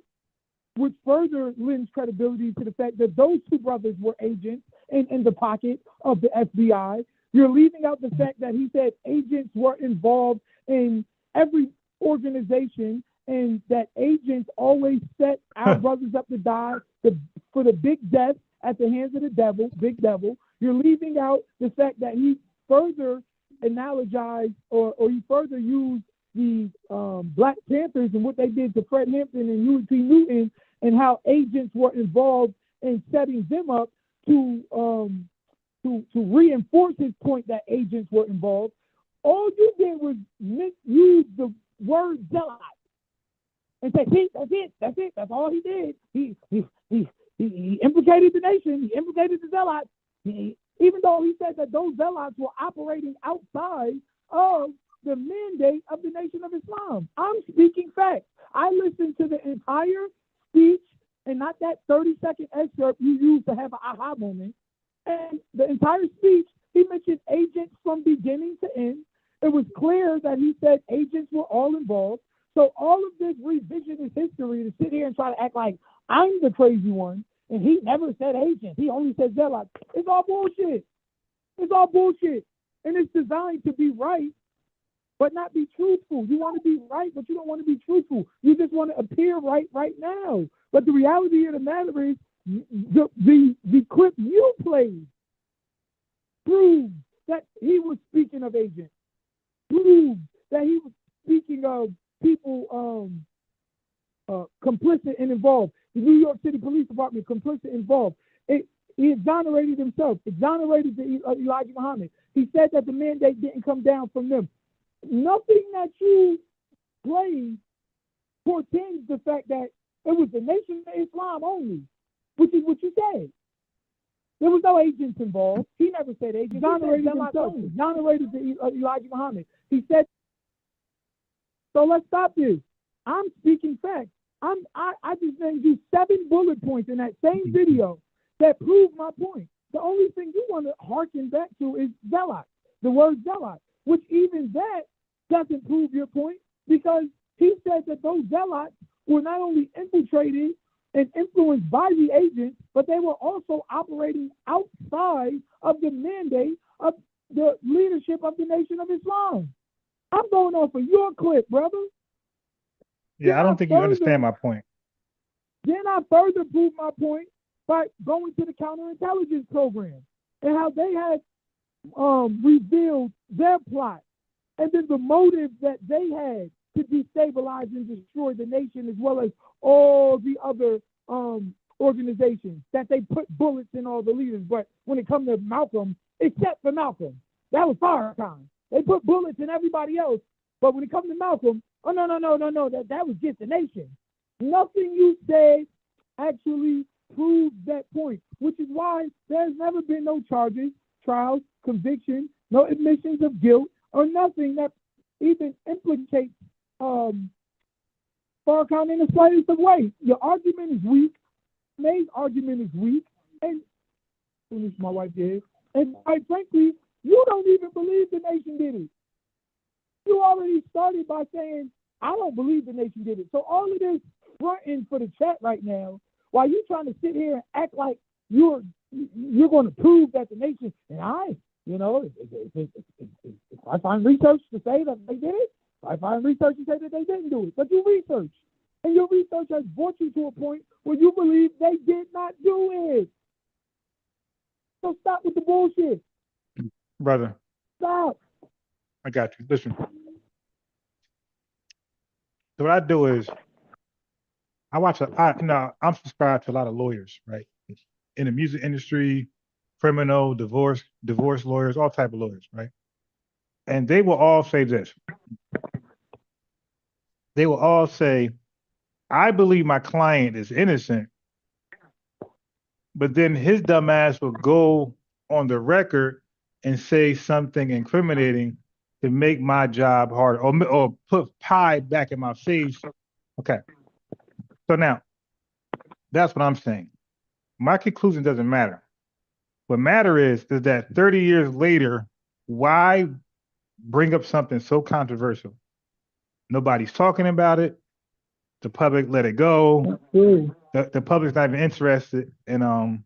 which further lends credibility to the fact that those 2 brothers were agents in the pocket of the FBI. You're leaving out the fact that he said agents were involved in every organization and that agents always set our brothers up to die for the big death at the hands of the devil, big devil. You're leaving out the fact that he further analogized or he further used the Black Panthers and what they did to Fred Hampton and Huey P. Newton and how agents were involved in setting them up to reinforce his point that agents were involved. All you did was misuse the word zealot and say, see, that's it, that's all he did. He implicated the nation, he implicated the zealots, even though he said that those zealots were operating outside of the mandate of the Nation of Islam. I'm speaking facts. I listened to the entire speech and not that 30-second excerpt you used to have an aha moment. And the entire speech, he mentioned agents from beginning to end. It was clear that he said agents were all involved. So all of this revisionist history to sit here and try to act like I'm the crazy one and he never said agents, he only said zealots, it's all bullshit. It's all bullshit. And it's designed to be right, but not be truthful. You want to be right, but you don't want to be truthful. You just want to appear right now. But the reality of the matter is the clip you played proves that he was speaking of agents, proves that he was speaking of people complicit and involved. The New York City Police Department complicit involved. He exonerated himself, exonerated Elijah Muhammad. He said that the mandate didn't come down from them. Nothing that you played portends the fact that it was the Nation of Islam only, which is what you said. There was no agents involved. He never said agents. Exonerated himself, exonerated Elijah Muhammad. He said, so let's stop this. I'm speaking facts. I just named you 7 bullet points in that same video that prove my point. The only thing you want to harken back to is zealot, the word zealot, which even that doesn't prove your point because he said that those zealots were not only infiltrated and influenced by the agents, but they were also operating outside of the mandate of the leadership of the Nation of Islam. I'm going off of your clip, brother. Yeah, I don't think you understand my point. Then I further proved my point by going to the counterintelligence program and how they had revealed their plot and then the motive that they had to destabilize and destroy the nation as well as all the other organizations that they put bullets in all the leaders. But when it comes to Malcolm, except for Malcolm, that was Farrakhan. They put bullets in everybody else. But when it comes to Malcolm, oh, no, that was just the nation. Nothing you said actually proves that point, which is why there's never been no charges, trials, convictions, no admissions of guilt, or nothing that even implicates Farrakhan in the slightest of way. Your argument is weak. May's argument is weak. And finish my wife did. And quite frankly, you don't even believe the nation did it. You already started by saying, I don't believe the nation did it. So all of this fronting for the chat right now, while you trying to sit here and act like you're going to prove that the nation, and if I find research to say that they did it, if I find research to say that they didn't do it, but you research, and your research has brought you to a point where you believe they did not do it. So stop with the bullshit. Brother. Stop. I got you. Listen. So what I do is I'm subscribed to a lot of lawyers, right? In the music industry, criminal, divorce lawyers, all type of lawyers, right? And they will all say this. They will all say, I believe my client is innocent, but then his dumb ass will go on the record and say something incriminating to make my job harder or put pie back in my face. Okay. So now, that's what I'm saying. My conclusion doesn't matter. What matter is that 30 years later, why bring up something so controversial. Nobody's talking about it. The public let it go. The public's not even interested in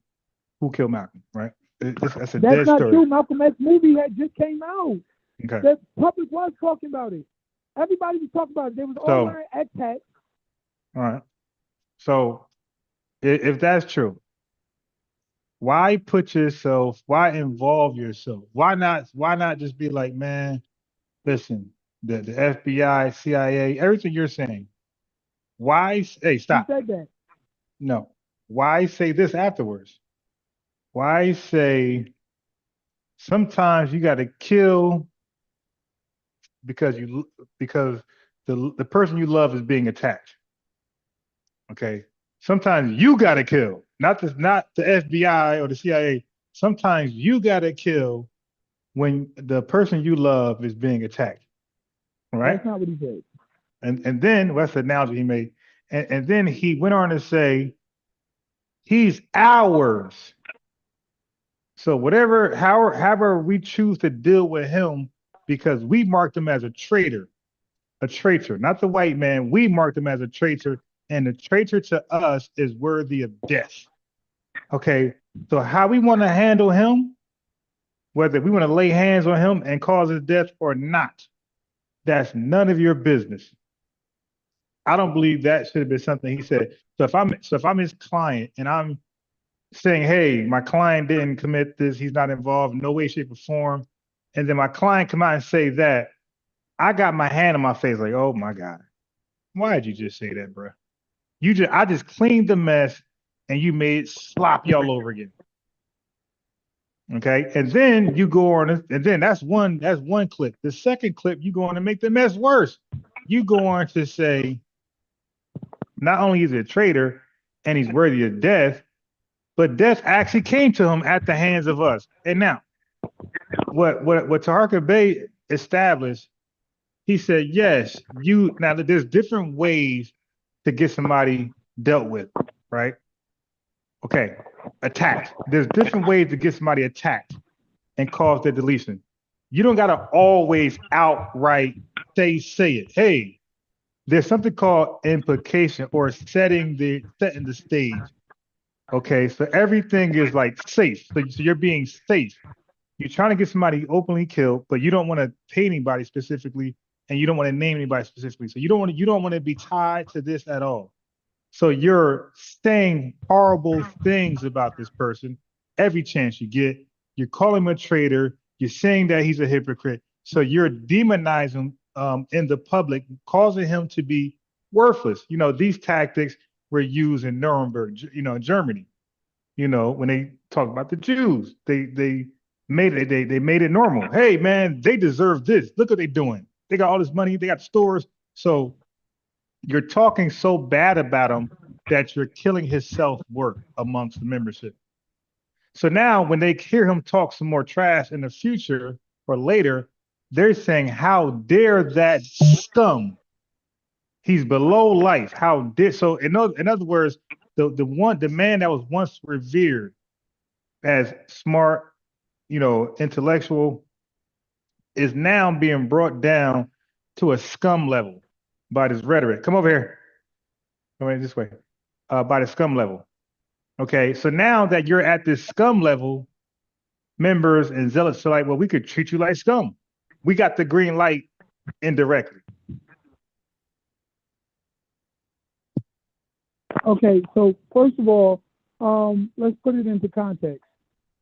who killed Malcolm, right? That's a dead not story. true. Malcolm X movie had just came out. Okay. The public was talking about it. Everybody was talking about it. They was all wearing X hats. All right. So if that's true, why involve yourself? Why not just be like, man, listen, the FBI, CIA, everything you're saying. Hey, stop. Who said that? No. Why say this afterwards? Why say sometimes you got to kill because the person you love is being attacked. Okay. Sometimes you got to kill, not the FBI or the CIA. Sometimes you got to kill when the person you love is being attacked. Right? That's not what he said. And then that's the analogy he made. And then he went on to say, he's ours. So however we choose to deal with him, because we marked him as a traitor, not the white man. We marked him as a traitor, and the traitor to us is worthy of death. Okay, so how we want to handle him, whether we want to lay hands on him and cause his death or not, that's none of your business. I don't believe that should have been something he said. So if I'm his client and I'm saying, hey, my client didn't commit this, he's not involved in no way, shape, or form, and then my client come out and say that, I got my hand on my face like, oh my God, why did you just say that, bro? I just cleaned the mess and you made it sloppy all over again. Okay, and then you go on, and then that's one clip. The second clip, you go on to make the mess worse. You go on to say, not only is he a traitor and he's worthy of death, but death actually came to him at the hands of us. And now, what Taharka Bey established, he said, yes, now there's different ways to get somebody dealt with, right? Okay, attacked. There's different ways to get somebody attacked and cause their deletion. You don't gotta always outright say it. Hey, there's something called implication or setting the stage. Okay, so everything is like safe. So you're being safe. You're trying to get somebody openly killed, but you don't want to pay anybody specifically, and you don't want to name anybody specifically. So you don't want to be tied to this at all. So you're saying horrible things about this person every chance you get. You're calling him a traitor. You're saying that he's a hypocrite. So you're demonizing in the public, causing him to be worthless. You know, these tactics were used in Nuremberg, Germany. You know, when they talk about the Jews, they made it normal. Hey, man, they deserve this. Look what they're doing. They got all this money. They got stores. So you're talking so bad about him that you're killing his self-worth amongst the membership. So now when they hear him talk some more trash in the future or later, they're saying, how dare that scum? He's below life. How dare, so in other words, the man that was once revered as smart, intellectual, is now being brought down to a scum level by this rhetoric. Come over here. Come over this way. By the scum level. Okay, so now that you're at this scum level, members and zealots are like, well, we could treat you like scum. We got the green light indirectly. Okay, so first of all, let's put it into context.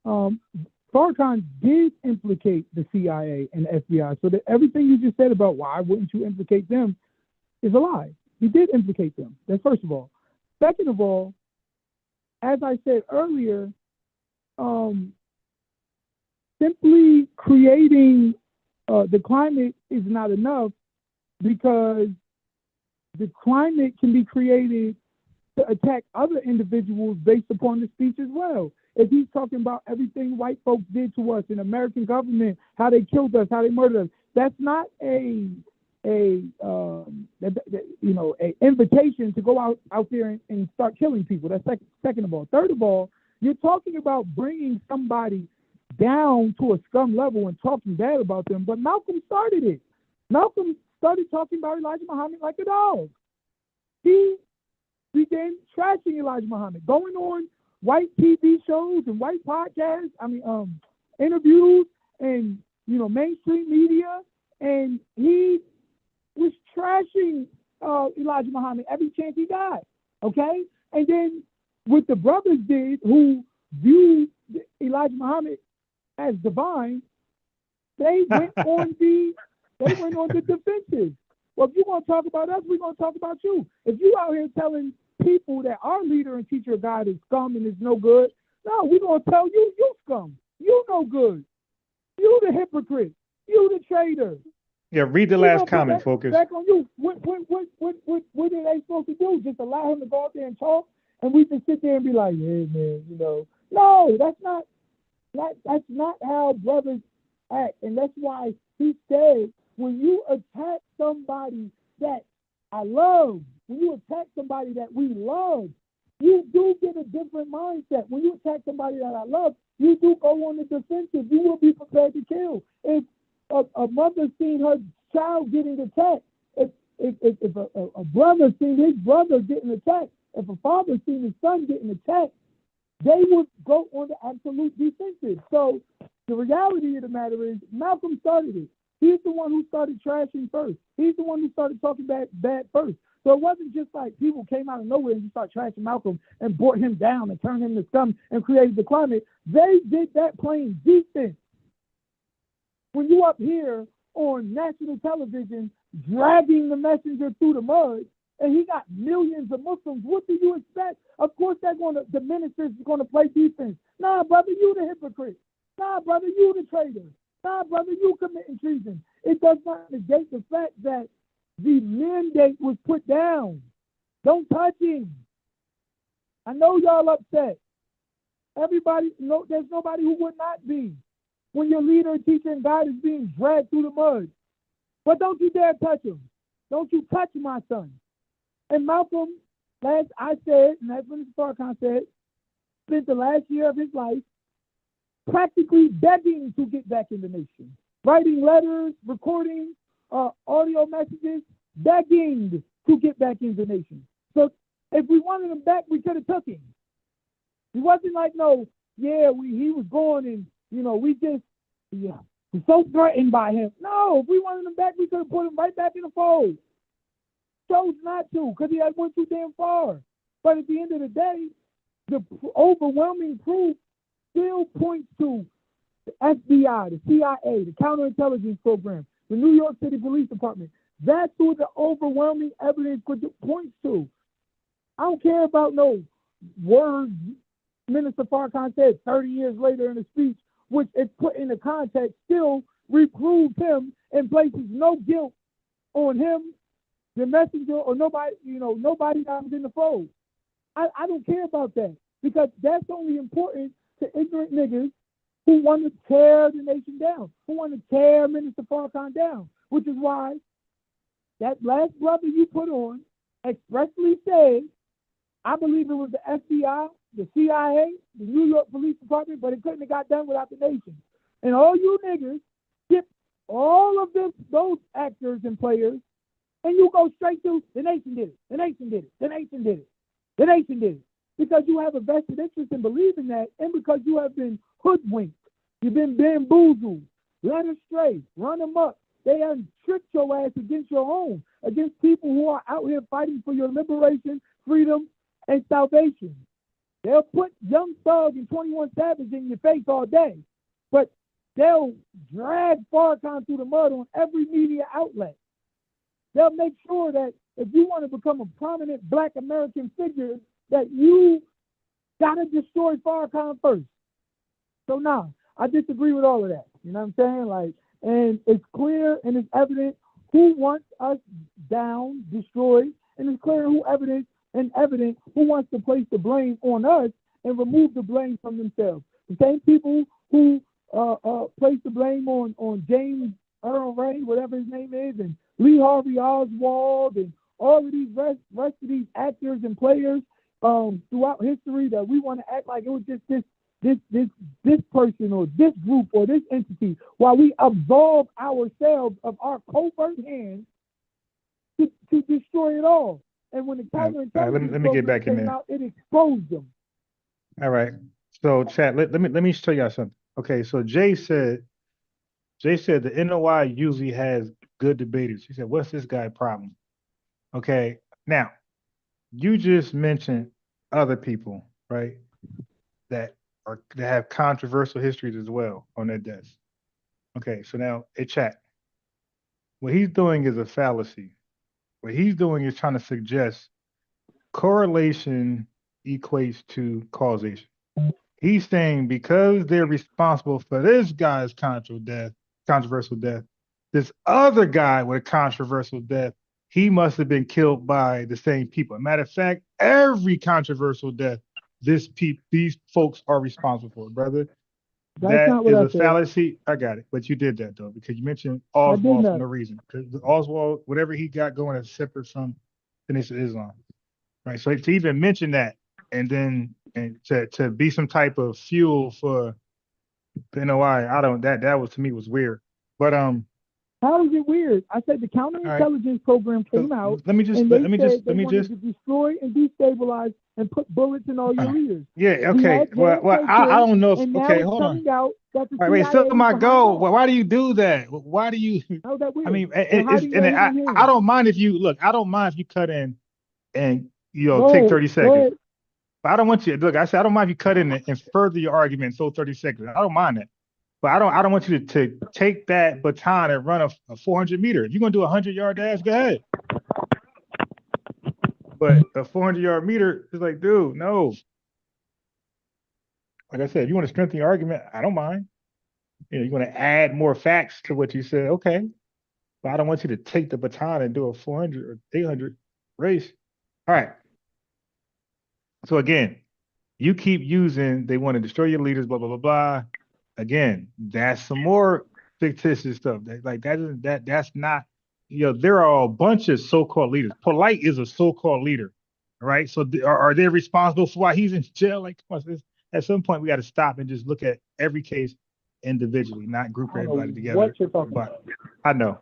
Farrakhan did implicate the CIA and the FBI, so that everything you just said about why wouldn't you implicate them is a lie. He did implicate them. That's first of all. Second of all, as I said earlier, simply creating the climate is not enough, because the climate can be created to attack other individuals based upon the speech as well. If he's talking about everything white folks did to us in American government, how they killed us, how they murdered us, that's not a invitation to go out there and start killing people. That's second of all. Third of all, you're talking about bringing somebody down to a scum level and talking bad about them, but Malcolm started it. Malcolm started talking about Elijah Muhammad like a dog. He began trashing Elijah Muhammad, going on white TV shows and white podcasts, interviews and, mainstream media, and he was trashing Elijah Muhammad every chance he got, okay? And then what the brothers did, who viewed Elijah Muhammad as divine, they went on the defensive. Well, if you're going to talk about us, we're going to talk about you. If you out here telling people that our leader and teacher of God is scum and is no good, no, we're going to tell you scum. You no good. You the hypocrite. You the traitor. Yeah, read the last comment, Focus. Back on you. What are they supposed to do? Just allow him to go out there and talk, and we can sit there and be like, yeah, man, No, that's not how brothers act, and that's why he said, when you attack somebody that I love, when you attack somebody that we love, you do get a different mindset. When you attack somebody that I love, you do go on the defensive. You will be prepared to kill. If a mother seen her child getting attacked, if a brother seen his brother getting attacked, if a father seen his son getting attacked, they would go on the absolute defensive. So the reality of the matter is Malcolm started it. He's the one who started trashing first. He's the one who started talking bad first. So it wasn't just like people came out of nowhere and just started trashing Malcolm and brought him down and turned him to scum and created the climate. They did that playing defense. When you up here on national television dragging the messenger through the mud and he got millions of Muslims, what do you expect? Of course the ministers are going to play defense. Nah, brother, you the hypocrite. Nah, brother, you the traitor. Nah, brother, you committing treason. It does not negate the fact that the mandate was put down. Don't touch him. I know y'all upset. There's nobody who would not be when your leader, teacher, and God is being dragged through the mud. But don't you dare touch him. Don't you touch my son. And Malcolm, as I said, and as Minister Farrakhan said, spent the last year of his life practically begging to get back in the nation, writing letters, recording audio messages, begging to get back in the nation. So if we wanted him back, we could have took him. He wasn't like, he was going and, we're so threatened by him. No, if we wanted him back, we could have put him right back in the fold. Chose not to, because he had went too damn far. But at the end of the day, the overwhelming proof still points to the FBI, the CIA, the counterintelligence program, the New York City Police Department. That's who the overwhelming evidence points to. I don't care about no words Minister Farrakhan said 30 years later in a speech, which is put into context, still reproves him and places no guilt on him, the messenger, or nobody that was in the fold. I don't care about that, because that's only important to ignorant niggas who want to tear the nation down, who want to tear Minister Farrakhan down, which is why that last brother you put on expressly said, I believe it was the FBI, the CIA, the New York Police Department, but it couldn't have got done without the nation. And all you niggas skip all of those actors and players, and you go straight to the nation did it, the nation did it, the nation did it, the nation did it. Because you have a vested interest in believing that, and because you have been hoodwinked, you've been bamboozled, led astray, run amok. They have tricked your ass against your own, against people who are out here fighting for your liberation, freedom, and salvation. They'll put Young Thug and 21 Savage in your face all day, but they'll drag Farrakhan through the mud on every media outlet. They'll make sure that if you want to become a prominent Black American figure, that you got to destroy Farrakhan first. So now, I disagree with all of that. You know what I'm saying? And it's clear and it's evident who wants us down, destroyed, and it's clear who evident who wants to place the blame on us and remove the blame from themselves. The same people who place the blame on James Earl Ray, whatever his name is, and Lee Harvey Oswald, and all of these rest of these actors and players throughout history that we want to act like it was just this this person or this group or this entity, while we absolve ourselves of our covert hands to destroy it all. And when the counterintelligence let me get back in there. out, it exposed them. All right. So chat, let me show y'all something. Okay, so Jay said the NOI usually has good debaters. He said, what's this guy problem? Okay, now you just mentioned other people, right? That have controversial histories as well on their desk. Okay, so now hey chat. What he's doing is a fallacy. What he's doing is trying to suggest correlation equates to causation. He's saying because they're responsible for this guy's controversial death, this other guy with a controversial death, he must have been killed by the same people. Matter of fact, every controversial death, these folks are responsible for, brother. That is a fallacy. I got it. But you did that though, because you mentioned Oswald for no reason. Because Oswald, whatever he got going is separate from the Nation of Islam. Right. So to even mention that and then to be some type of fuel for the NOI, that was to me was weird. But how is it weird? I said the counterintelligence program came out. Let me just to destroy and destabilize and put bullets in all your leaders. Yeah, okay. Well, I don't know if okay, hold on. All right, wait, so my goal. Well, why do you do that? Why do you? How is that weird? I mean, I don't mind if you look. I don't mind if you cut in and take 30 seconds. But I don't want you. Look, I said I don't mind if you cut in and further your argument. So 30 seconds. I don't mind that. But I don't want you to take that baton and run a 400 meter. If you're gonna do a 100-yard dash, go ahead. But a 400-yard meter is like, dude, no. Like I said, if you want to strengthen your argument, I don't mind. You want to add more facts to what you said, okay. But I don't want you to take the baton and do a 400 or 800 race. All right. So again, you keep using, they want to destroy your leaders, blah, blah, blah, blah. Again, that's some more fictitious stuff. That's not, there are a bunch of so-called leaders. Polite is a so-called leader, right? So are they responsible for why he's in jail? Like, come on, at some point we got to stop and just look at every case individually, not group everybody together. What you're talking about? I know.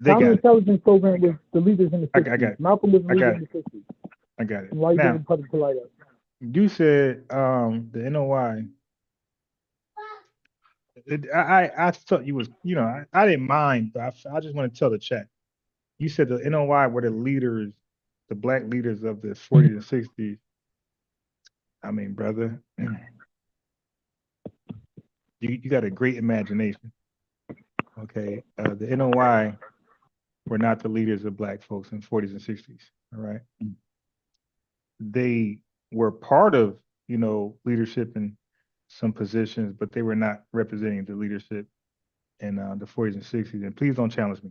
Counterintelligence program with the leaders in the 60s. I got it. Malcolm was the leader in the 60s. I got it. Why you didn't put it polite up? You said the NOI. I thought you was, I didn't mind, but I just want to tell the chat. You said the NOI were the leaders, the black leaders of the 40s and 60s. I mean, brother, you got a great imagination. Okay, the NOI were not the leaders of black folks in 40s and 60s. All right, they were part of leadership in some positions, but they were not representing the leadership in the 40s and 60s. And please don't challenge me.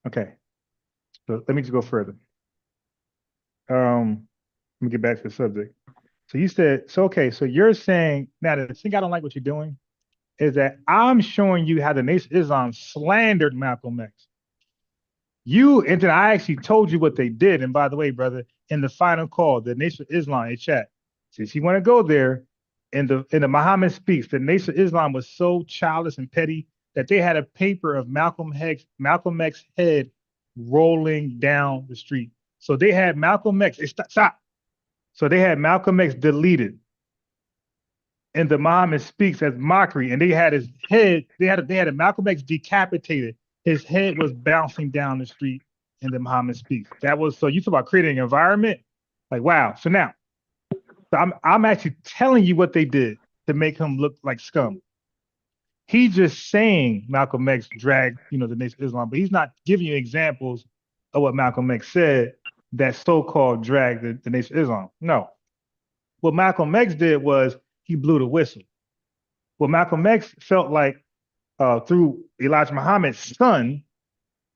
Okay, so let me just go further. Let me get back to the subject. So you said, so you're saying, now the thing I don't like what you're doing is that I'm showing you how the Nation of Islam slandered Malcolm X. And then I actually told you what they did. And by the way, brother, in the final call, the Nation of Islam in chat, since you want to go there, in the Muhammad Speaks, the Nation of Islam was so childish and petty that they had a paper of Malcolm X's head rolling down the street. So they had Malcolm X, stop. So they had Malcolm X deleted in the Muhammad Speaks as mockery, and they had his head, they had a Malcolm X decapitated. His head was bouncing down the street in the Muhammad Speaks. That was, so you talk about creating an environment, like, wow. So now, I'm actually telling you what they did to make him look like scum. He's just saying Malcolm X dragged, the Nation of Islam, but he's not giving you examples of what Malcolm X said that so-called dragged the Nation of Islam. No. What Malcolm X did was he blew the whistle. What Malcolm X felt like through Elijah Muhammad's son,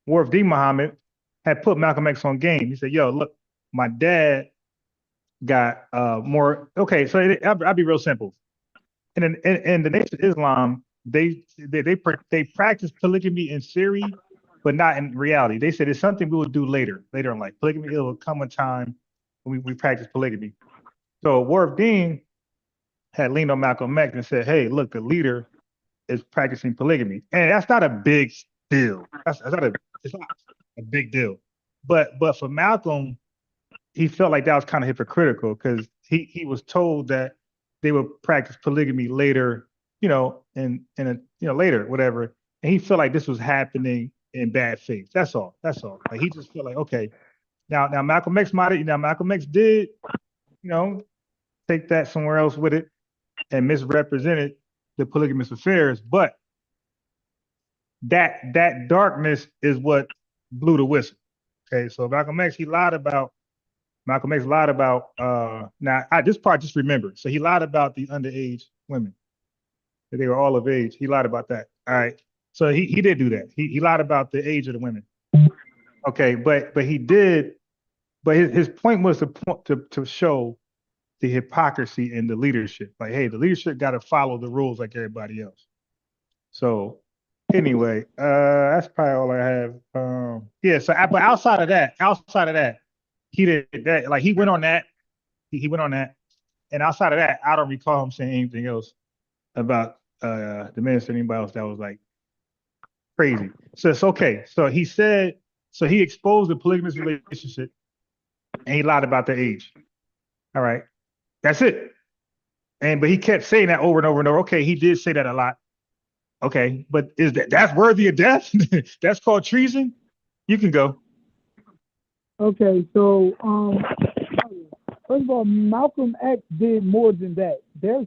Warif D. Muhammad, had put Malcolm X on game. He said, yo, look, my dad got more, okay, so I'll be real simple. And in the Nation of Islam, they practice polygamy in theory, but not in reality. They said it's something we will do later in life. Polygamy, it will come a time when we practice polygamy. So Warif Deen had leaned on Malcolm X and said, "Hey, look, the leader is practicing polygamy," and that's not a big deal. It's not a big deal. But for Malcolm, he felt like that was kind of hypocritical because he was told that they would practice polygamy later, in a later, whatever. And he felt like this was happening in bad faith. That's all. Like he just felt like, okay, now Malcolm X did, take that somewhere else with it and misrepresented the polygamous affairs, but that darkness is what blew the whistle. Okay, so Malcolm X lied about this part just remembered. So he lied about the underage women. That they were all of age. He lied about that. All right. So he did do that. He lied about the age of the women. Okay, but his point was to show the hypocrisy in the leadership. Like, hey, the leadership got to follow the rules like everybody else. So anyway, that's probably all I have. But outside of that, he did that. Like he went on that. He went on that. And outside of that, I don't recall him saying anything else about the minister or anybody else that was like crazy. So it's okay. So he exposed the polygamous relationship and he lied about the age. All right. That's it. But he kept saying that over and over and over. Okay, he did say that a lot. Okay, but that's worthy of death? That's called treason? You can go. Okay, so first of all, Malcolm X did more than that. There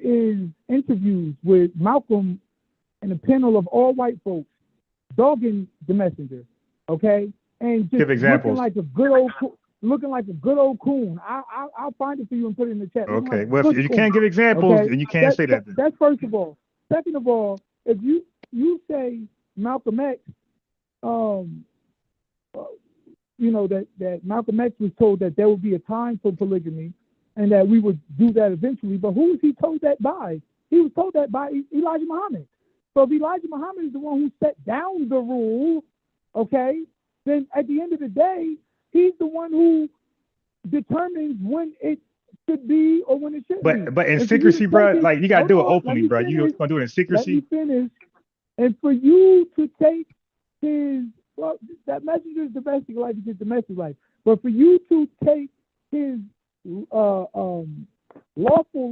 is interviews with Malcolm and a panel of all white folks dogging the messenger. Okay, and just give examples. looking like a good old coon. I'll find it for you and put it in the chat. Okay, like well, if you can't give examples, then you can't say that. That's first of all. Second of all, if you say Malcolm X, that Malcolm X was told that there would be a time for polygamy and that we would do that eventually. But who was he told that by? He was told that by Elijah Muhammad. So if Elijah Muhammad is the one who set down the rule, okay, then at the end of the day, he's the one who determines when it should be or when it shouldn't be. But in secrecy, bro, like you gotta do it openly, bro. You gonna do it in secrecy. Let me finish. And for you to take that messenger is domestic life, is domestic life. But for you to take his lawful,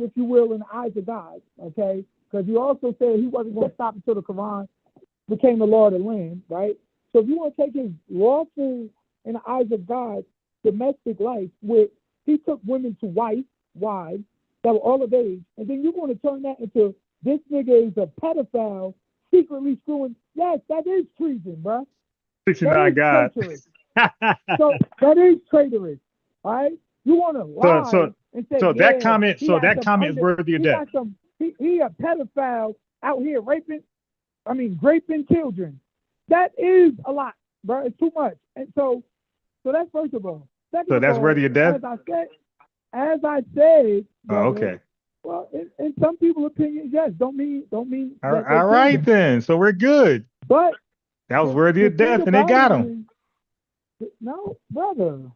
if you will, in the eyes of God, okay? Because you also said he wasn't going to stop until the Quran became the law of the land, right? So if you want to take his lawful in the eyes of God domestic life, where he took women to wives that were all of age, and then you're going to turn that into this nigga is a pedophile secretly screwing. Yes, that is treason, bro. 69 God. So that is traitorous. All right, you want to lie and say that comment. So that comment is worthy of death. He a pedophile out here raping children. That is a lot, bro. It's too much. And so that's first of all. Second so that's of all, worthy of death. As I said. Brother, okay. Well, in some people's opinions, yes. Don't mean. All right then. So we're good. But that was worthy of death, and they got him. No, brother.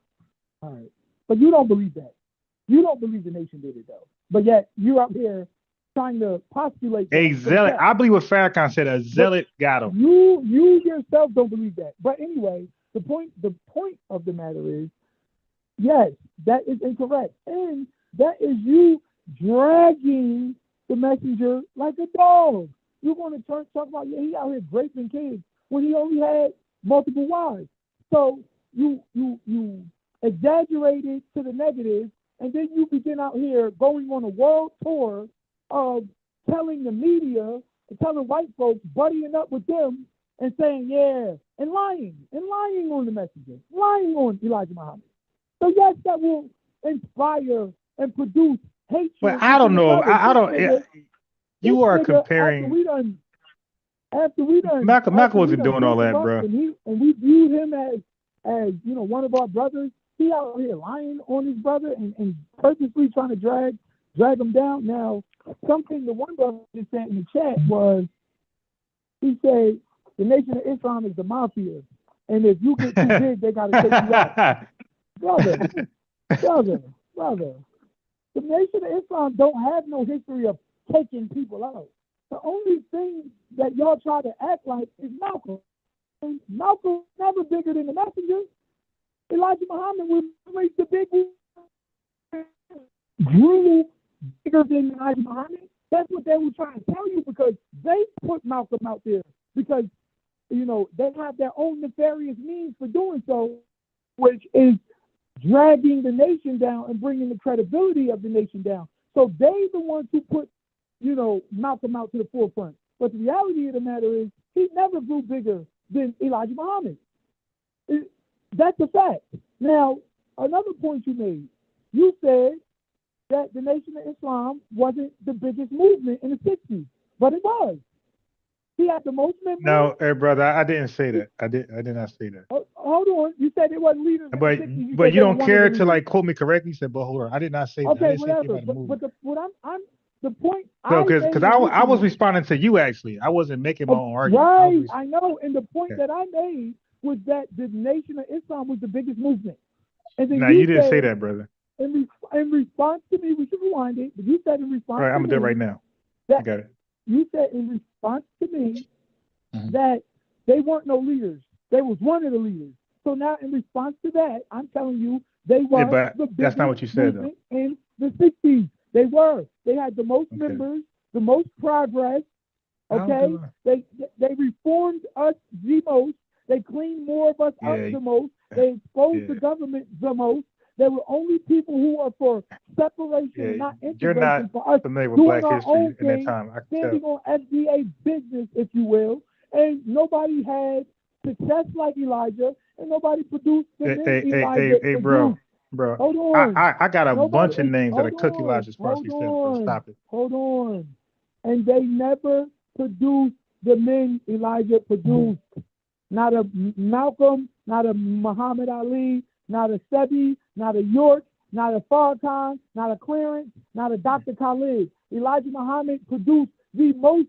All right, but you don't believe that. You don't believe the nation did it though. But yet you out here trying to postulate a zealot. I believe what Farrakhan said. A zealot got him. You yourself don't believe that. But anyway, the point of the matter is, yes, that is incorrect, and that is you dragging the messenger like a dog. You're going to talk about he out here raping kids when he only had multiple wives. So you exaggerated to the negative, and then you begin out here going on a world tour of telling the media and telling white folks, buddying up with them and saying, yeah, and lying on the messenger, lying on Elijah Muhammad. So yes, that will inspire and produce hatred. But I don't know. I don't. You are comparing. After we done. Malcolm wasn't doing all that, bro. And we viewed him as one of our brothers. He out here lying on his brother and purposely trying to drag him down. Now, something the one brother just said in the chat was, he said the Nation of Islam is the mafia, and if you get too big, they got to take you out. Brother, brother. The Nation of Islam don't have no history of taking people out. The only thing that y'all try to act like is Malcolm. And Malcolm never bigger than the messenger. Elijah Muhammad was the big grew bigger than Elijah Muhammad. That's what they were trying to tell you, because they put Malcolm out there because, you know, they have their own nefarious means for doing so, which is dragging the nation down and bringing the credibility of the nation down. So they the ones who put, you know, Malcolm out to the forefront. But the reality of the matter is he never grew bigger than Elijah Muhammad. That's a fact. Now, another point you made, you said that the Nation of Islam wasn't the biggest movement in the 60s, but it was. He had the most members. No, hey, brother, I didn't say that. I did not say that. Hold on. You said it wasn't leaders. But you don't care to like quote me correctly. You said, but hold on, I did not say that. Okay, I didn't whatever. say about the But the point. No, because I was responding to you actually. I wasn't making my own argument. Right, I know. And the point that I made was that the Nation of Islam was the biggest movement. And then you didn't say that, brother. In response to me, we should rewind it. But you said in response. All right, I'm gonna do it right now. I got it. You said in response to me that they weren't no leaders. They was one of the leaders. So now in response to that, I'm telling you they were but the biggest that's not what you said though. In the 60s. They were. They had the most members, the most progress. Okay, they reformed us the most. They cleaned more of us up the most. They exposed the government the most. They were only people who are for separation, not integration. You're not for us familiar with doing Black our history own in thing, that time. I can standing tell. on FDA business, if you will. And nobody had success like Elijah, and nobody produced the men Elijah produced. Bro, hold on. I got a bunch of names that are Cook Elijah's Farsi said. Stop it. Hold on. And they never produced the men Elijah produced. Not a Malcolm, not a Muhammad Ali, not a Sebi, not a York, not a Farrakhan, not a Clarence, not a Dr. Khalid. Elijah Muhammad produced the most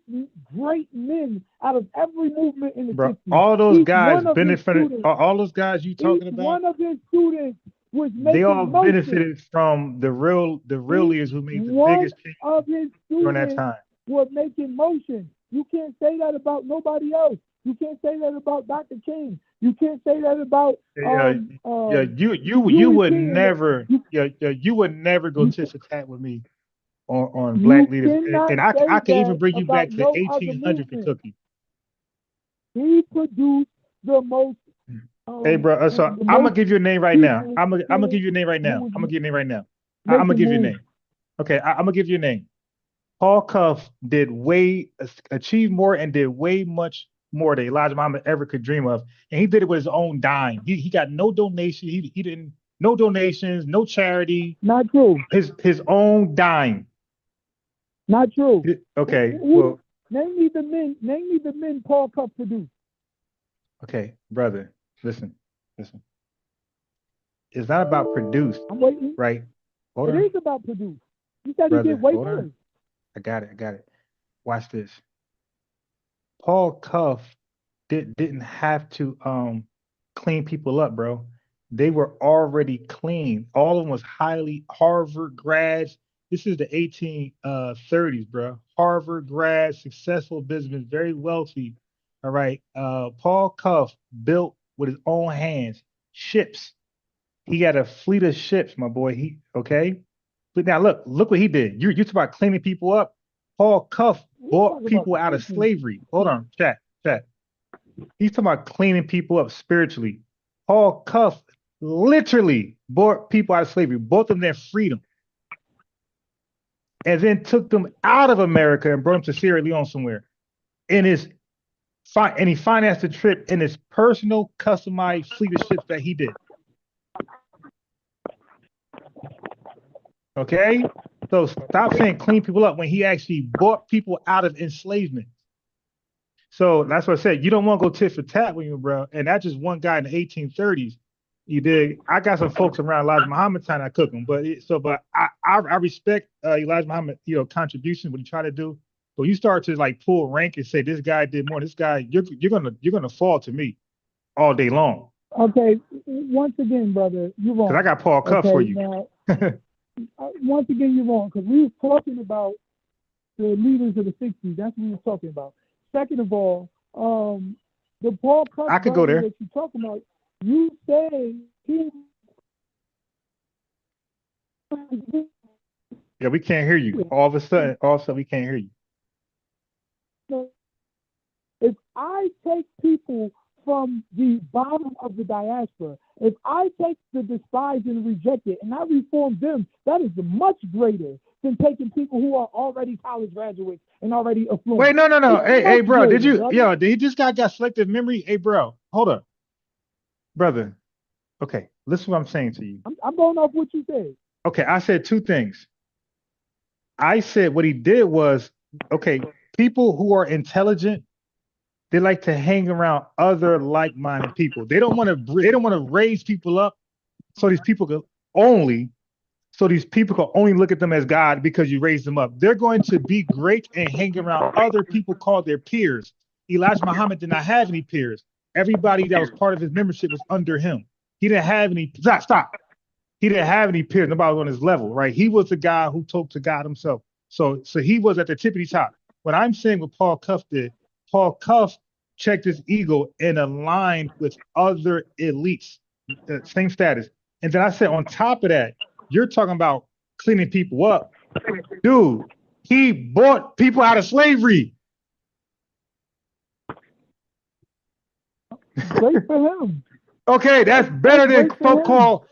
great men out of every movement in the 60s. All those guys benefited. All those guys you talking about. One of his students was making they all motion. Benefited from the real leaders who made the biggest change of his during that time. Were making motion. You can't say that about nobody else. You can't say that about Dr. King. You can't say that about you would never you would never go tit for tat with me on black leaders, and I can even bring you back to 1800 Kentucky. He produced the most. Hey, bro. So I'm gonna give you a name right now. I'm gonna give you a name right now. I'm gonna give you a name right now. I'm gonna give you a name. Okay, I'm gonna give you a name. Paul Cuff achieved more and did way much more than Elijah Muhammad ever could dream of, and he did it with his own dime. He got no donation. He didn't no donations, no charity. Not true. His own dime. Not true. Okay. Well, name me the men Paul Cuff produced. Okay, brother. Listen. It's not about produce. I'm waiting. Right. It is about produce. You said he did way more. I got it. Watch this. Paul Cuff didn't have to clean people up, bro. They were already clean. All of them was highly Harvard grads. This is the 1830s, bro. Harvard grads, successful businessmen, very wealthy. All right. Paul Cuff built with his own hands ships. He had a fleet of ships, my boy. But now look what he did. You talk about cleaning people up. Paul Cuff bought people out of slavery. Hold on, chat. He's talking about cleaning people up spiritually. Paul Cuff literally bought people out of slavery, bought them their freedom, and then took them out of America and brought them to Sierra Leone somewhere. And he financed the trip in his personal customized fleet of ships that he did. Okay? So stop saying clean people up when he actually bought people out of enslavement. So that's what I said. You don't want to go tit for tat with you, bro. And that's just one guy in the 1830s. You dig? I got some folks around Elijah Muhammad time I cook them, but I respect Elijah Muhammad, contribution, what he tried to do. But you start to like pull rank and say this guy did more. This guy, you're gonna fall to me all day long. Okay, once again, brother, you're wrong. Because I got Paul Cuff for you. Now, once again, you're wrong, because we were talking about the leaders of the 60s. That's what we were talking about. Second of all, the Paul Cuff I could go there. that you're talking about, you say he... Yeah, we can't hear you. All of a sudden, we can't hear you. If I take people from the bottom of the diaspora, if I take the despised and rejected and I reform them, that is much greater than taking people who are already college graduates and already affluent. Wait, no. Hey, bro, greater, did you, brother. did he just got selective memory? Hey, bro, hold up. Brother, okay, listen to what I'm saying to you. I'm going off what you said. Okay, I said two things. I said what he did was, okay, people who are intelligent, they like to hang around other like-minded people. They don't want to raise people up so these people can only look at them as God because you raised them up. They're going to be great and hang around other people called their peers. Elijah Muhammad did not have any peers. Everybody that was part of his membership was under him. He didn't have any, stop. He didn't have any peers. Nobody was on his level, right? He was the guy who talked to God himself. So he was at the tippity top. What I'm saying what Paul Cuff did, Paul Cuff checked his ego and aligned with other elites, same status. And then I said, on top of that, you're talking about cleaning people up. Dude, he bought people out of slavery. Great for him. Okay, that's better than so-called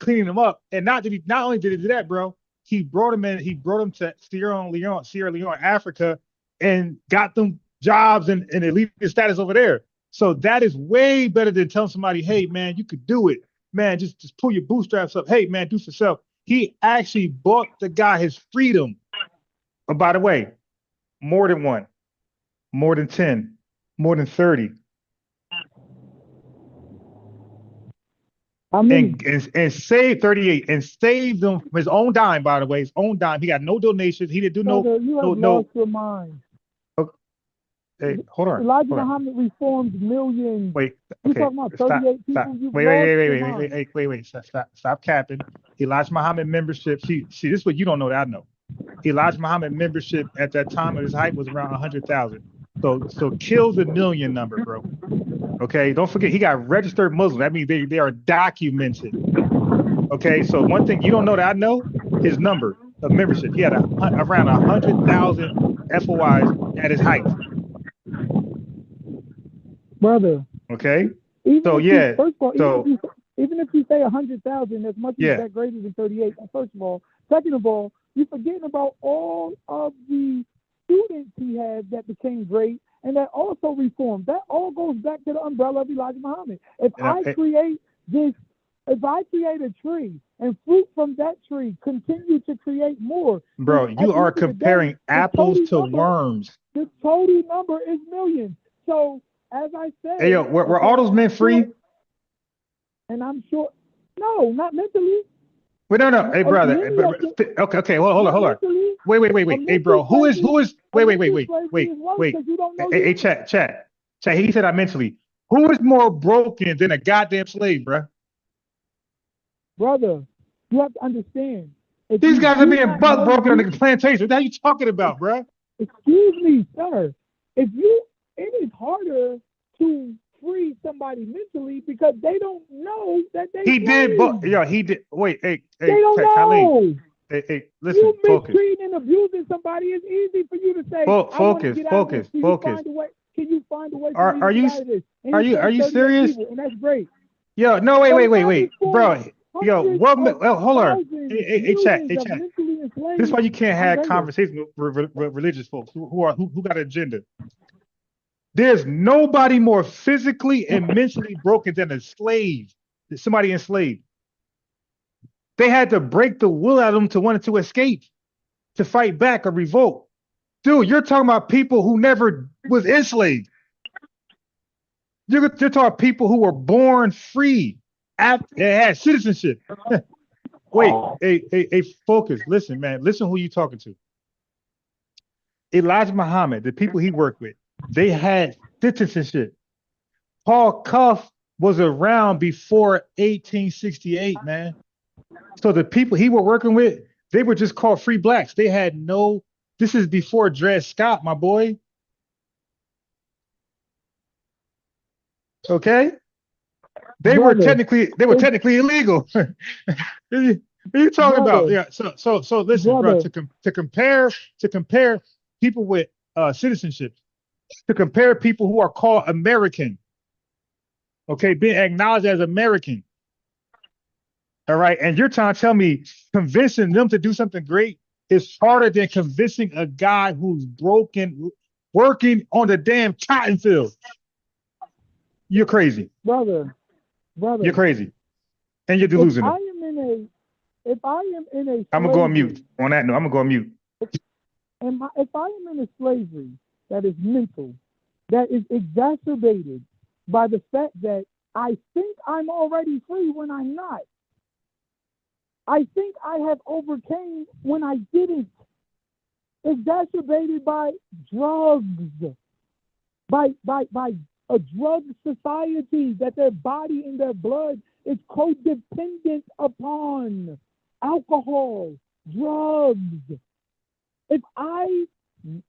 cleaning them up. And not only did he do that, bro, he brought them to Sierra Leone, Africa, and got them jobs and elite status over there. So that is way better than telling somebody, hey man, you could do it. Man, just pull your bootstraps up. Hey man, do for self. He actually bought the guy his freedom. And by the way, more than one, more than 10, more than 30. I mean, and saved 38 and saved them from his own dime, by the way, his own dime. He got no donations. He didn't do brother, you have lost your mind. Hey, hold on. Elijah Muhammad reformed millions. Wait, You okay. talking about 38 people? Wait. Stop capping. Elijah Muhammad membership. See, this is what you don't know that I know. Elijah Muhammad membership at that time of his height was around 100,000. So kill the million number, bro. Okay, don't forget he got registered Muslim. That means they are documented. Okay, so one thing you don't know that I know, his number of membership. He had around 100,000 FOIs at his height. Brother. Okay. Even so if yeah. You, first of all, so even if you say 100,000, as much as that greater than 38. First of all, second of all, you're forgetting about all of the students he had that became great and that also reformed. That all goes back to the umbrella of Elijah Muhammad. If I create a tree and fruit from that tree continue to create more. Bro, you are comparing apples to worms. The total number is millions. So as I said, hey yo, were all those men free? And I'm sure, no, not mentally. Wait, no. Hey, brother. Okay. Hold on. Wait. Hey, bro. Who is? Wait. Hey, chat. He said I mentally. Who is more broken than a goddamn slave, bro? Brother, you have to understand. These guys are being buck broken on the plantation. What are you talking about, bro? Excuse me, sir. It is harder to free somebody mentally because they don't know that they. He did, but he did. Wait, hey, they don't know. Khalid. Hey, listen. You focus. mistreating and abusing somebody. It's easy for you to say. Focus. Can you find a way? Are you serious? And that's great. Yo, no, wait, bro. Yo, hold on. Hey, chat. This is why you can't have conversations with religious folks who got an agenda. There's nobody more physically and mentally broken than a slave, somebody enslaved. They had to break the will out of them to want to escape, to fight back or revolt. Dude, you're talking about people who never was enslaved. You're talking about people who were born free, they had citizenship. Wait, hey, focus. Listen, man. Listen who you talking to. Elijah Muhammad, the people he worked with, they had citizenship. Paul Cuff was around before 1868, man. So the people he were working with, they were just called free blacks. They had no, this is before Dred Scott, my boy. Okay? They were technically illegal. What are you talking about? Yeah. So listen, bro. To compare people with citizenship, to compare people who are called American, okay, being acknowledged as American. All right, and you're trying to tell me convincing them to do something great is harder than convincing a guy who's broken, working on the damn cotton field. You're crazy, brother. You're crazy, and you're delusional. If I am in a I'm gonna go on mute on that note. I'm gonna go on mute. If I am in a slavery that is mental, that is exacerbated by the fact that I think I'm already free when I'm not. I think I have overcame when I didn't. Exacerbated by drugs, by a drug society that their body and their blood is codependent upon. Alcohol, drugs. If I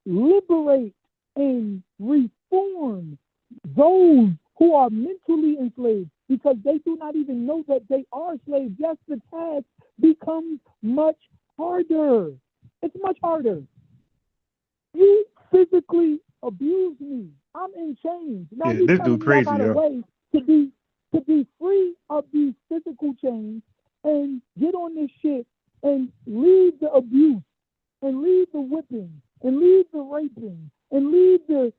liberate and reform those who are mentally enslaved because they do not even know that they are slaves, yes, the task becomes much harder. It's much harder. You physically abuse me. I'm in chains. Now Yeah, you this telling dude me I crazy, got a yo. way to be free of these physical chains and get on this shit and leave the abuse and leave the whipping and leave the raping and leave the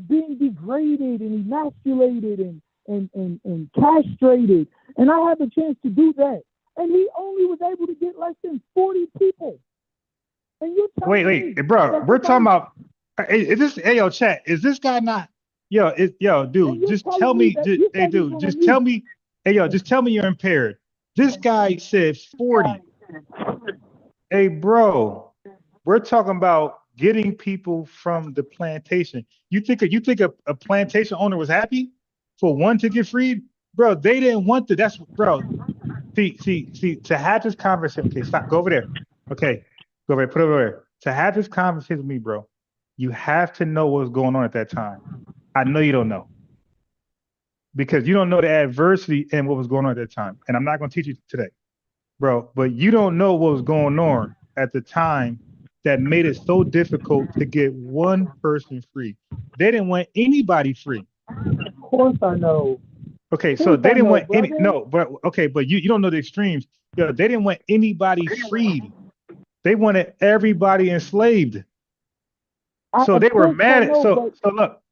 being degraded and emasculated and castrated. And I have a chance to do that. And he only was able to get less than 40 people. And you telling me, bro, we're talking about, is this, hey, yo, chat, is this guy not, dude, just tell me, hey, dude, just tell me, hey, yo, just tell me you're impaired. This guy said 40. Hey, bro, we're talking about getting people from the plantation. You think a plantation owner was happy for one to get freed? Bro, they didn't want to. That's, bro. See, to have this conversation. Okay, stop. Go over there. Okay, go over there. Put it over there. To have this conversation with me, bro, you have to know what was going on at that time. I know you don't know. Because you don't know the adversity and what was going on at that time. And I'm not going to teach you today, bro, but you don't know what was going on at the time that made it so difficult to get one person free. They didn't want anybody free. Of course I know. Okay, so they didn't want any, no, but okay, but you don't know the extremes. They didn't want anybody freed. They wanted everybody enslaved. So they were mad at, so look.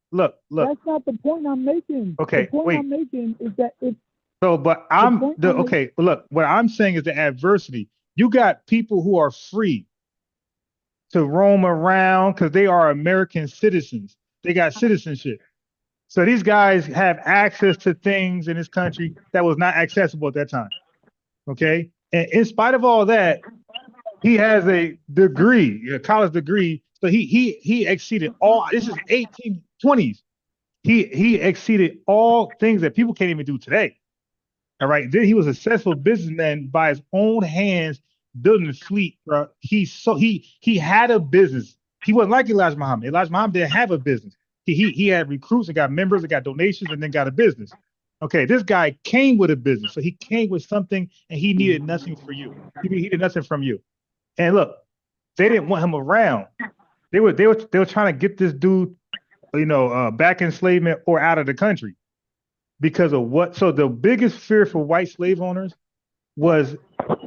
That's not the point I'm making. Okay, the point I'm making is that it's but look, what I'm saying is the adversity. You got people who are free to roam around because they are American citizens. They got citizenship. So these guys have access to things in this country that was not accessible at that time. Okay. And in spite of all that, he has a degree, a college degree. So he exceeded all, this is 1820s. He exceeded all things that people can't even do today. All right. Then he was a successful businessman by his own hands, building a fleet, bro. He had a business. He wasn't like Elijah Muhammad. Elijah Muhammad didn't have a business. He had recruits and got members and got donations and then got a business. Okay, this guy came with a business. So he came with something and he needed nothing for you. He needed nothing from you. And look, they didn't want him around. They were trying to get this dude, back enslavement or out of the country because of what? So the biggest fear for white slave owners was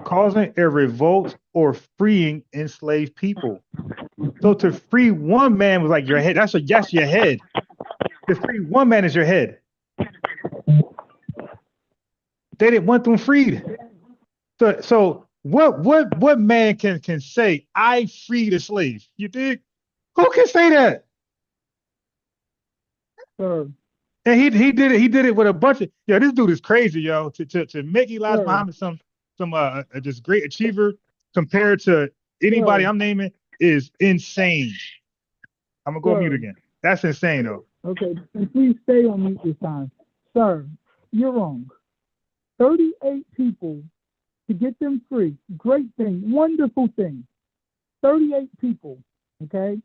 causing a revolt or freeing enslaved people. So to free one man was like your head. That's your head. To free one man is your head. They didn't want them freed. So what man can say I freed a slave? You dig? Who can say that? And he did it. He did it with a bunch of this dude is crazy, yo. To make Elijah Muhammad some just great achiever compared to anybody I'm naming is insane. I'm gonna go on mute again. That's insane, though. Okay, and please stay on mute this time. Sir, you're wrong. 38 people to get them free. Great thing, wonderful thing. 38 people, okay,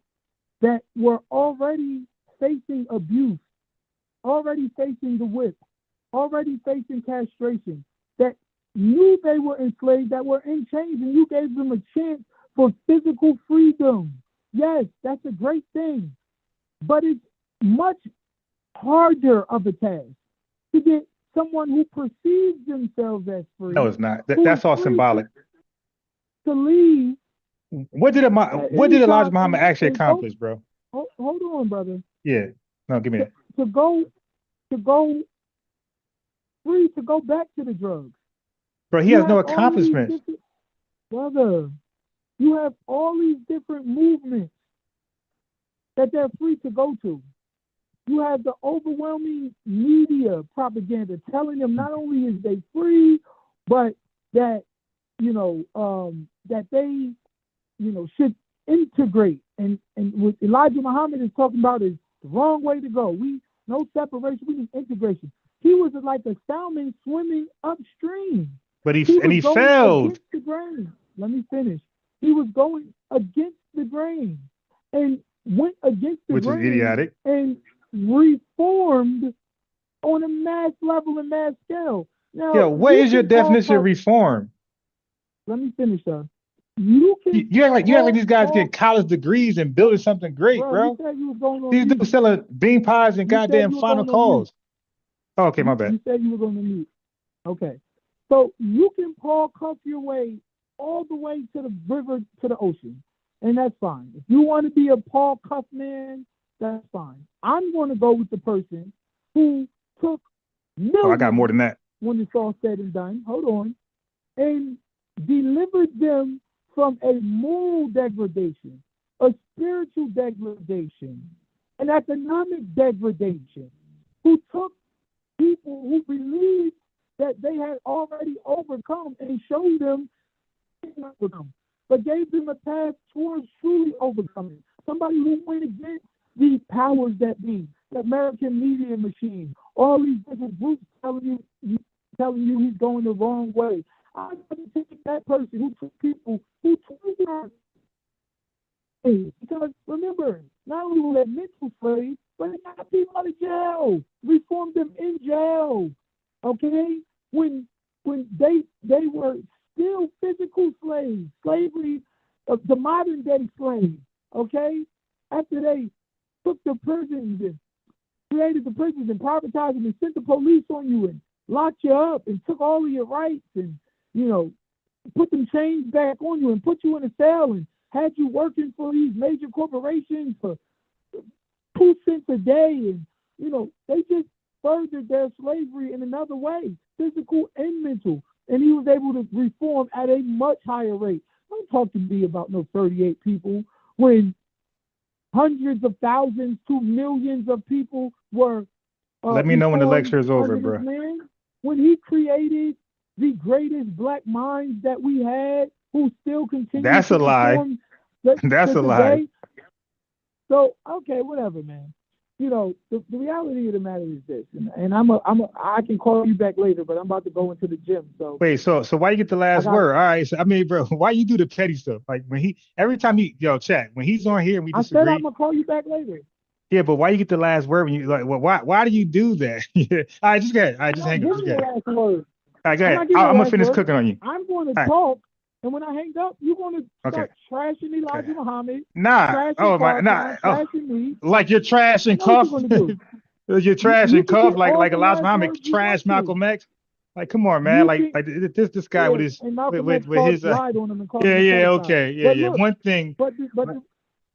that were already facing abuse, already facing the whip, already facing castration, that knew they were enslaved, that were in chains, and you gave them a chance for physical freedom. Yes, that's a great thing. But it's much harder of a task to get someone who perceives themselves as free. No, it's not. That's all symbolic. To leave. What did Elijah Muhammad actually accomplish, bro? Hold on, brother. Yeah. No, give me that. To go free, to go back to the drugs. Bro, he has no accomplishments. Brother, you have all these different movements that they're free to go to. You have the overwhelming media propaganda telling them not only is they free, but that, that they, should integrate. And what Elijah Muhammad is talking about is the wrong way to go. No separation, we need integration. He was like a salmon swimming upstream. But he failed. The grain. Let me finish. He was going against the grain and went against the grain. Which is idiotic. And reformed on a mass level and mass scale. Now, what is your definition of reform? Let me finish, sir. You act like these guys get college degrees and building something great, bro. These dudes selling bean pies and goddamn final calls. Oh, okay, my bad. You said you were going to mute. Okay. So you can Paul cuff your way all the way to the river, to the ocean, and that's fine. If you want to be a Paul cuff man, that's fine. I'm going to go with the person who took millions. Oh, I got more than that. When it's all said and done, hold on, and delivered them from a moral degradation, a spiritual degradation, an economic degradation, who took people who believed that they had already overcome and showed them overcome, but gave them a path towards truly overcoming. Somebody who went against these powers that be, the American media machine, all these different groups telling you he's going the wrong way. I'm going to take that person who took people who took because remember, not only were they mental slaves, but they got people out of jail, reformed them in jail. Okay, when they were still physical slaves, slavery, the modern day slave. Okay, after they took the prisons and created the prisons and privatized them and sent the police on you and locked you up and took all of your rights and put them chains back on you and put you in a cell and had you working for these major corporations for 2 cents a day, and they just furthered their slavery in another way, physical and mental. And he was able to reform at a much higher rate. Don't talk to me about no 38 people when hundreds of thousands to millions of people were. Let me know when the lecture is over, bro. When he created the greatest black minds that we had, who still continue. That's a lie. That's a lie. So okay, whatever, man. The reality of the matter is this, and I can call you back later, but I'm about to go into the gym. So wait, so why you get the last word? All right, so, I mean, bro, why you do the petty stuff? Like every time chat, when he's on here and we disagree. I said I'm gonna call you back later. Yeah, but why you get the last word when you like? Why do you do that? All right, just go ahead. All right, just hang up. Just go ahead. All right, go ahead. I'm gonna finish cooking on you. I'm going to talk. And when I hang up, you're going to start trashing Elijah Muhammad. Nah. Oh, my. Nah. Trashing me. Like you're trashing Cuff. You're trashing Cuff like Elijah Muhammad trashed Malcolm X. Like, come on, man. Like this guy with his yeah. One thing.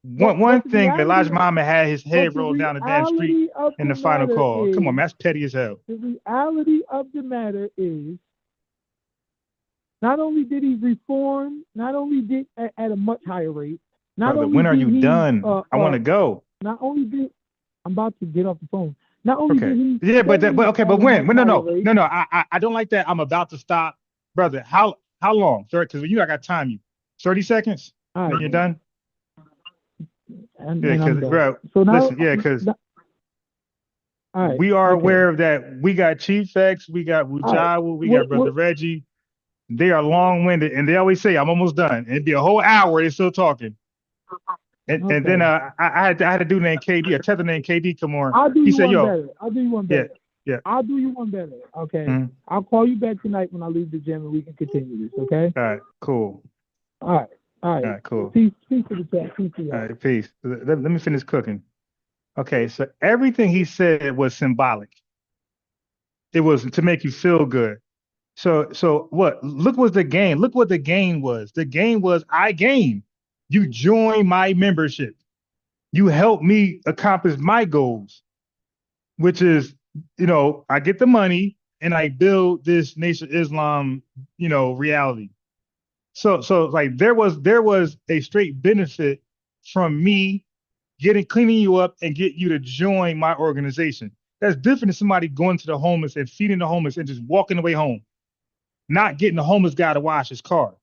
One thing that Elijah Muhammad had his head rolled down the damn street in the final call. Come on, man. That's petty as hell. The reality of the matter is, not only did he reform, not only did at a much higher rate. When are you done? I want to go. Not only did I'm about to get off the phone. Not only did he but when? No. I don't like that. I'm about to stop, brother. How long? Because I got time you. 30 seconds. All right. Then you're done. Because bro, so now, listen, because All right. We are okay. aware of that. We got Chief X, we got Wujawa, we got Brother Reggie. They are long-winded, and they always say, "I'm almost done." And it'd be a whole hour. They're still talking. And then I had a dude named KD, a tether named KD, come on. I'll do He you said, one "Yo, better. I'll do you one better. yeah. I'll do you one better. Okay. Mhm. I'll call you back tonight when I leave the gym, and we can continue this. Okay. All right, cool. All All right. right, cool. Peace to the chat. Peace to y'all. All right, peace. Let me finish cooking. Okay, so everything he said was symbolic. It was to make you feel good. So what? Look what the gain. Look what the gain was. The gain was I gain. You join my membership. You help me accomplish my goals, which is, I get the money and I build this Nation of Islam, reality. So like there was a straight benefit from me cleaning you up and get you to join my organization. That's different than somebody going to the homeless and feeding the homeless and just walking away home, not getting the homeless guy to wash his car,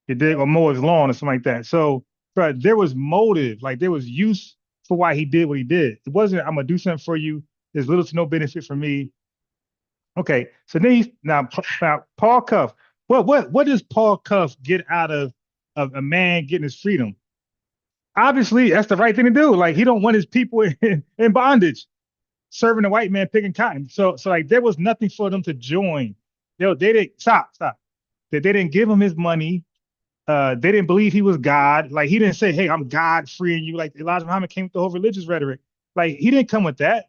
or mow his lawn or something like that. So, but there was motive, like there was use for why he did what he did. It wasn't, I'm gonna do something for you. There's little to no benefit for me. Okay, so then now Paul Cuff. What does Paul Cuff get out of a man getting his freedom? Obviously, that's the right thing to do. Like he don't want his people in bondage, serving a white man picking cotton. So like there was nothing for them to join. They didn't stop. They didn't give him his money. They didn't believe he was God. Like he didn't say, "Hey, I'm God freeing you." Like Elijah Muhammad came with the whole religious rhetoric. Like he didn't come with that.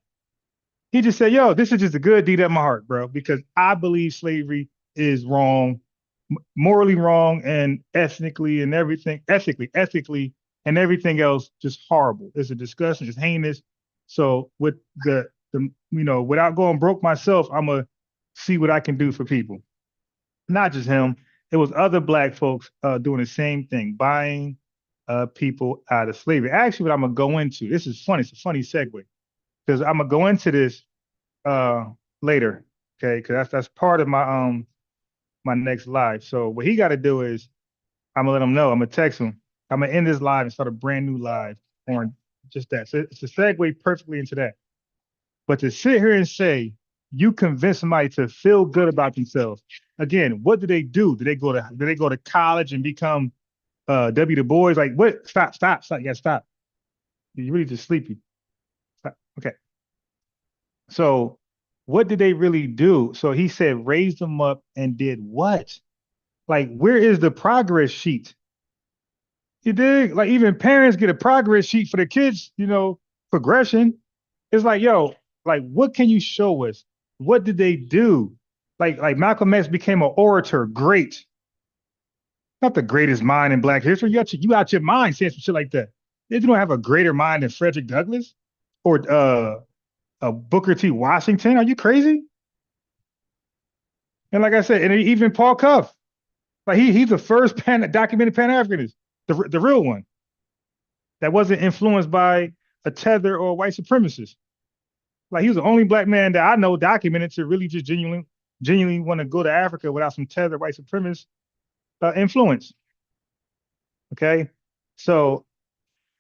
He just said, "Yo, this is just a good deed of my heart, bro, because I believe slavery is wrong, morally wrong, and ethically and ethically and everything else just horrible. It's a disgusting, it's heinous. So with the without going broke myself, I'm gonna see what I can do for people." Not just him. It was other black folks doing the same thing, buying people out of slavery. Actually, what I'm gonna go into, this is funny. It's a funny segue because I'm gonna go into this later, okay? Because that's part of my my next live. So what he got to do is I'm gonna let him know. I'm gonna text him. I'm gonna end this live and start a brand new live on just that. So it's a segue perfectly into that. But to sit here and say you convince somebody to feel good about themselves, again, what do they do? Do they go to college and become W. Du Bois? Like what? Stop. Yeah, stop. You're really just sleepy. Stop. Okay. So what did they really do? So he said raise them up and did what? Like where is the progress sheet? You dig? Like even parents get a progress sheet for their kids, progression. It's like, yo, like what can you show us? What did they do? Like Malcolm X became an orator, great. Not the greatest mind in Black history. You out your mind saying some shit like that. You don't have a greater mind than Frederick Douglass or Booker T. Washington. Are you crazy? And like I said, and even Paul Cuff, like he's the first documented Pan-Africanist, the real one that wasn't influenced by a tether or a white supremacist. Like he was the only black man that I know documented to really just genuinely want to go to Africa without some tether white supremacist influence. Okay, so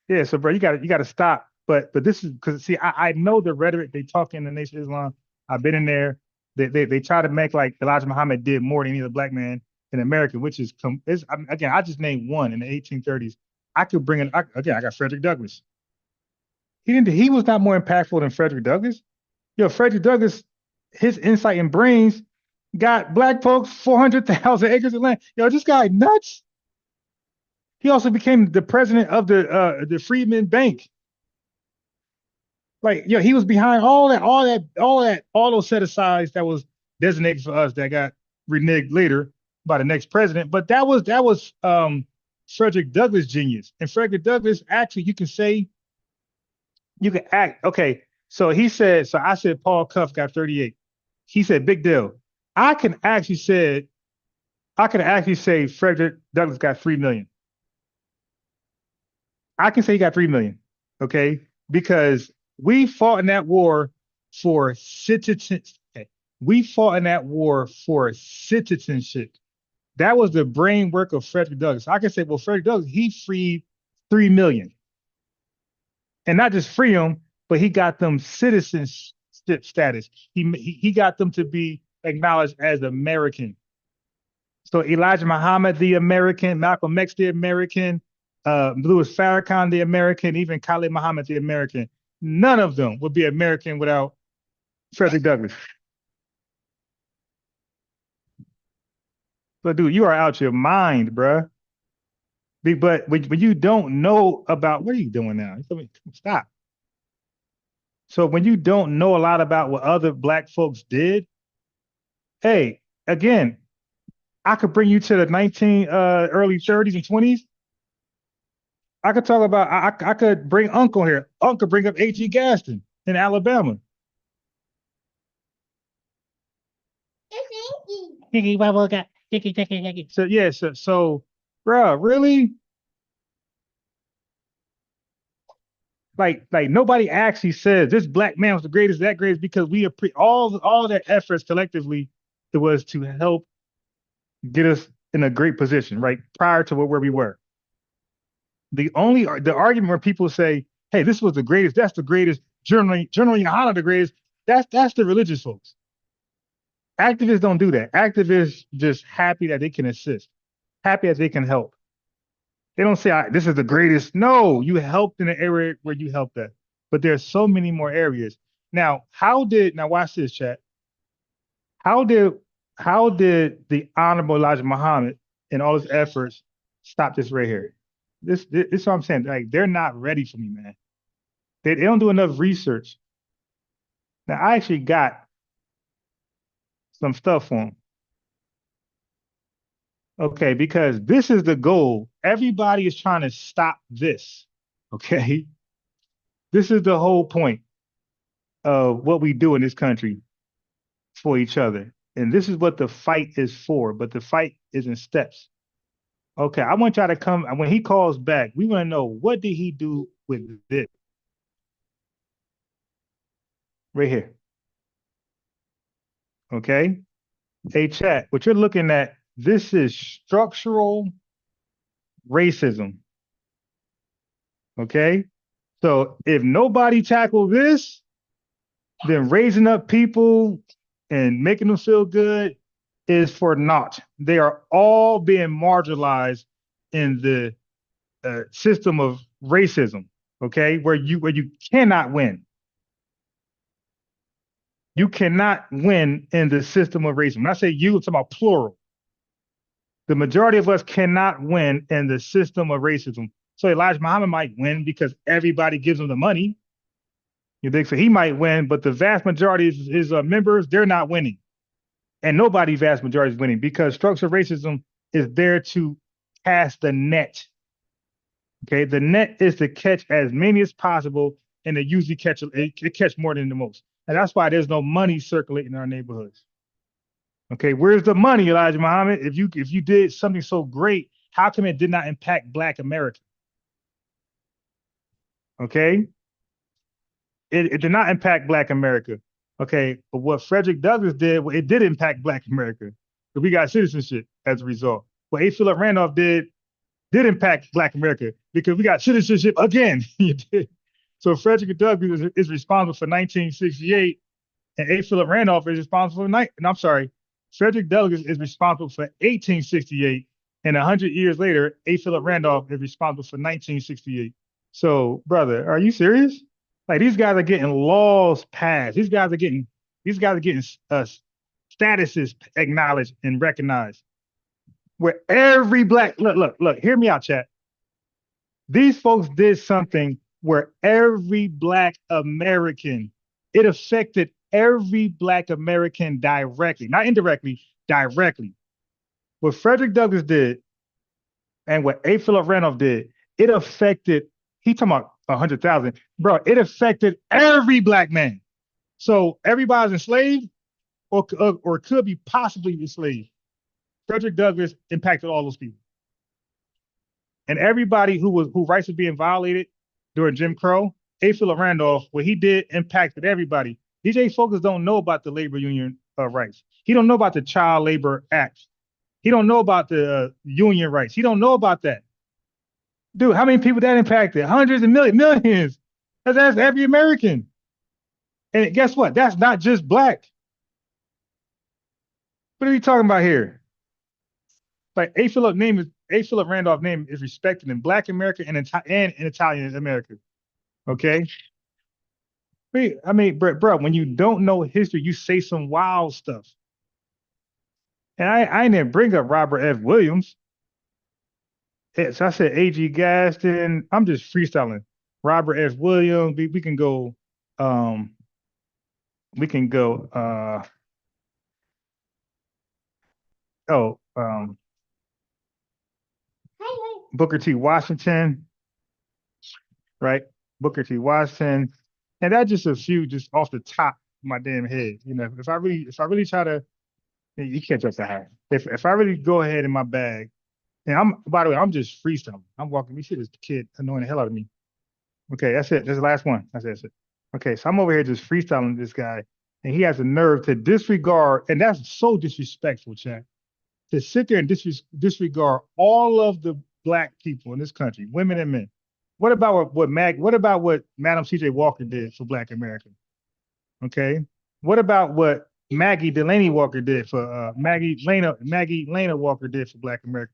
yeah, so bro, you got to stop. But this is because see, I know the rhetoric they talk in the Nation of Islam. I've been in there. They try to make like Elijah Muhammad did more than any other black man in America, which is again, I just named one in the 1830s. I could bring in again. I got Frederick Douglass. He was not more impactful than Frederick Douglass. Yo, Frederick Douglass, his insight and brains got black folks 400,000 acres of land. Yo, this guy nuts. He also became the president of the Freedmen Bank. Like, yo, he was behind all those set asides that was designated for us that got reneged later by the next president. But that was Frederick Douglass' genius. And Frederick Douglass, actually, you can act. Okay, so he said, so I said Paul Cuff got 38. He said, big deal. I can actually say Frederick Douglass got 3 million. I can say he got 3 million, okay? Because we fought in that war for citizenship. We fought in that war for citizenship. That was the brain work of Frederick Douglass. I can say, well, Frederick Douglass, he freed 3 million. And not just free them, but he got them citizenship. status. He got them to be acknowledged as American. So Elijah Muhammad, the American, Malcolm X, the American, Louis Farrakhan, the American, even Khalid Muhammad, the American. None of them would be American without Frederick Douglass. But dude, you are out your mind, bruh. But when you don't know about, what are you doing now? Stop. So when you don't know a lot about what other Black folks did, hey, again, I could bring you to the early 30s and 20s. I could talk about, I could bring Uncle here. Uncle bring up H.E. Gaston in Alabama. So yeah, so bro, really? Like nobody actually says this Black man was the greatest, that greatest, because we all their efforts collectively, it was to help get us in a great position, right? Prior to where we were. The argument where people say, hey, this was the greatest, that's the greatest, General Yohana the greatest, that's the religious folks. Activists don't do that. Activists just happy that they can assist, happy that they can help. They don't say, this is the greatest. No, you helped in the area where you helped at. But there's so many more areas. Now, now watch this, chat. How did the Honorable Elijah Muhammad and all his efforts stop this right here? This is what I'm saying. Like, they're not ready for me, man. They don't do enough research. Now, I actually got some stuff on them. Okay, because this is the goal. Everybody is trying to stop this. Okay. This is the whole point of what we do in this country for each other. And this is what the fight is for, but the fight is in steps. Okay, I want y'all to come, when he calls back, we want to know, what did he do with this? Right here. Okay. Hey, chat, what you're looking at, this is structural racism. Okay. So if nobody tackles this, then raising up people and making them feel good is for naught. They are all being marginalized in the system of racism. Okay, where you cannot win. You cannot win in the system of racism. When I say you, I'm talking about plural. The majority of us cannot win in the system of racism. So Elijah Muhammad might win because everybody gives him the money. You think so? He might win, but the vast majority of his members, they're not winning. And nobody, vast majority, is winning, because structural racism is there to cast the net. Okay, the net is to catch as many as possible, and it usually catch more than the most. And that's why there's no money circulating in our neighborhoods. Okay, where's the money, Elijah Muhammad? If you did something so great, how come it did not impact Black America? Okay, it did not impact Black America. Okay, but what Frederick Douglass did, well, it did impact Black America. So we got citizenship as a result. What A. Philip Randolph did impact Black America, because we got citizenship again. So Frederick Douglass is responsible for 1968, and A. Philip Randolph is responsible for Frederick Douglass is responsible for 1868, and 100 years later, A. Philip Randolph is responsible for 1968. So, brother, are you serious? Like, these guys are getting laws passed. These guys are getting statuses acknowledged and recognized. Where every Black, look, hear me out, chat. These folks did something where every Black American, it affected every Black American directly, not indirectly, directly. What Frederick Douglass did and what A. Philip Randolph did, it affected, he talking about 100,000, bro, it affected every Black man. So everybody's enslaved or could be possibly enslaved. Frederick Douglass impacted all those people. And everybody who rights were being violated during Jim Crow, A. Philip Randolph, what he did impacted everybody. DJ Focus don't know about the labor union rights. He don't know about the Child Labor Act. He don't know about the union rights. He don't know about that. Dude, how many people that impacted? Hundreds and millions. That's every American. And guess what? That's not just black. What are we talking about here? Like A. Philip Randolph name is respected in Black America and in Italian America. Okay. I mean, bro, when you don't know history, you say some wild stuff. And I didn't bring up Robert F. Williams. So I said A.G. Gaston. I'm just freestyling. Robert F. Williams. We can go. We can go. Booker T. Washington. Right. Booker T. Washington. And that's just a few, just off the top of my damn head. You know, if I really try to, you can't trust the high. If I really go ahead in my bag, and by the way, I'm just freestyling. I'm walking. You see this kid annoying the hell out of me. Okay, that's it. That's the last one. That's it. Okay, so I'm over here just freestyling this guy, and he has the nerve to disregard, and that's so disrespectful, Chad, to sit there and disregard all of the black people in this country, women and men. What about what Madam C.J. Walker did for Black America? Okay, what about what Maggie Delaney Walker did for Maggie Lena Walker did for Black America?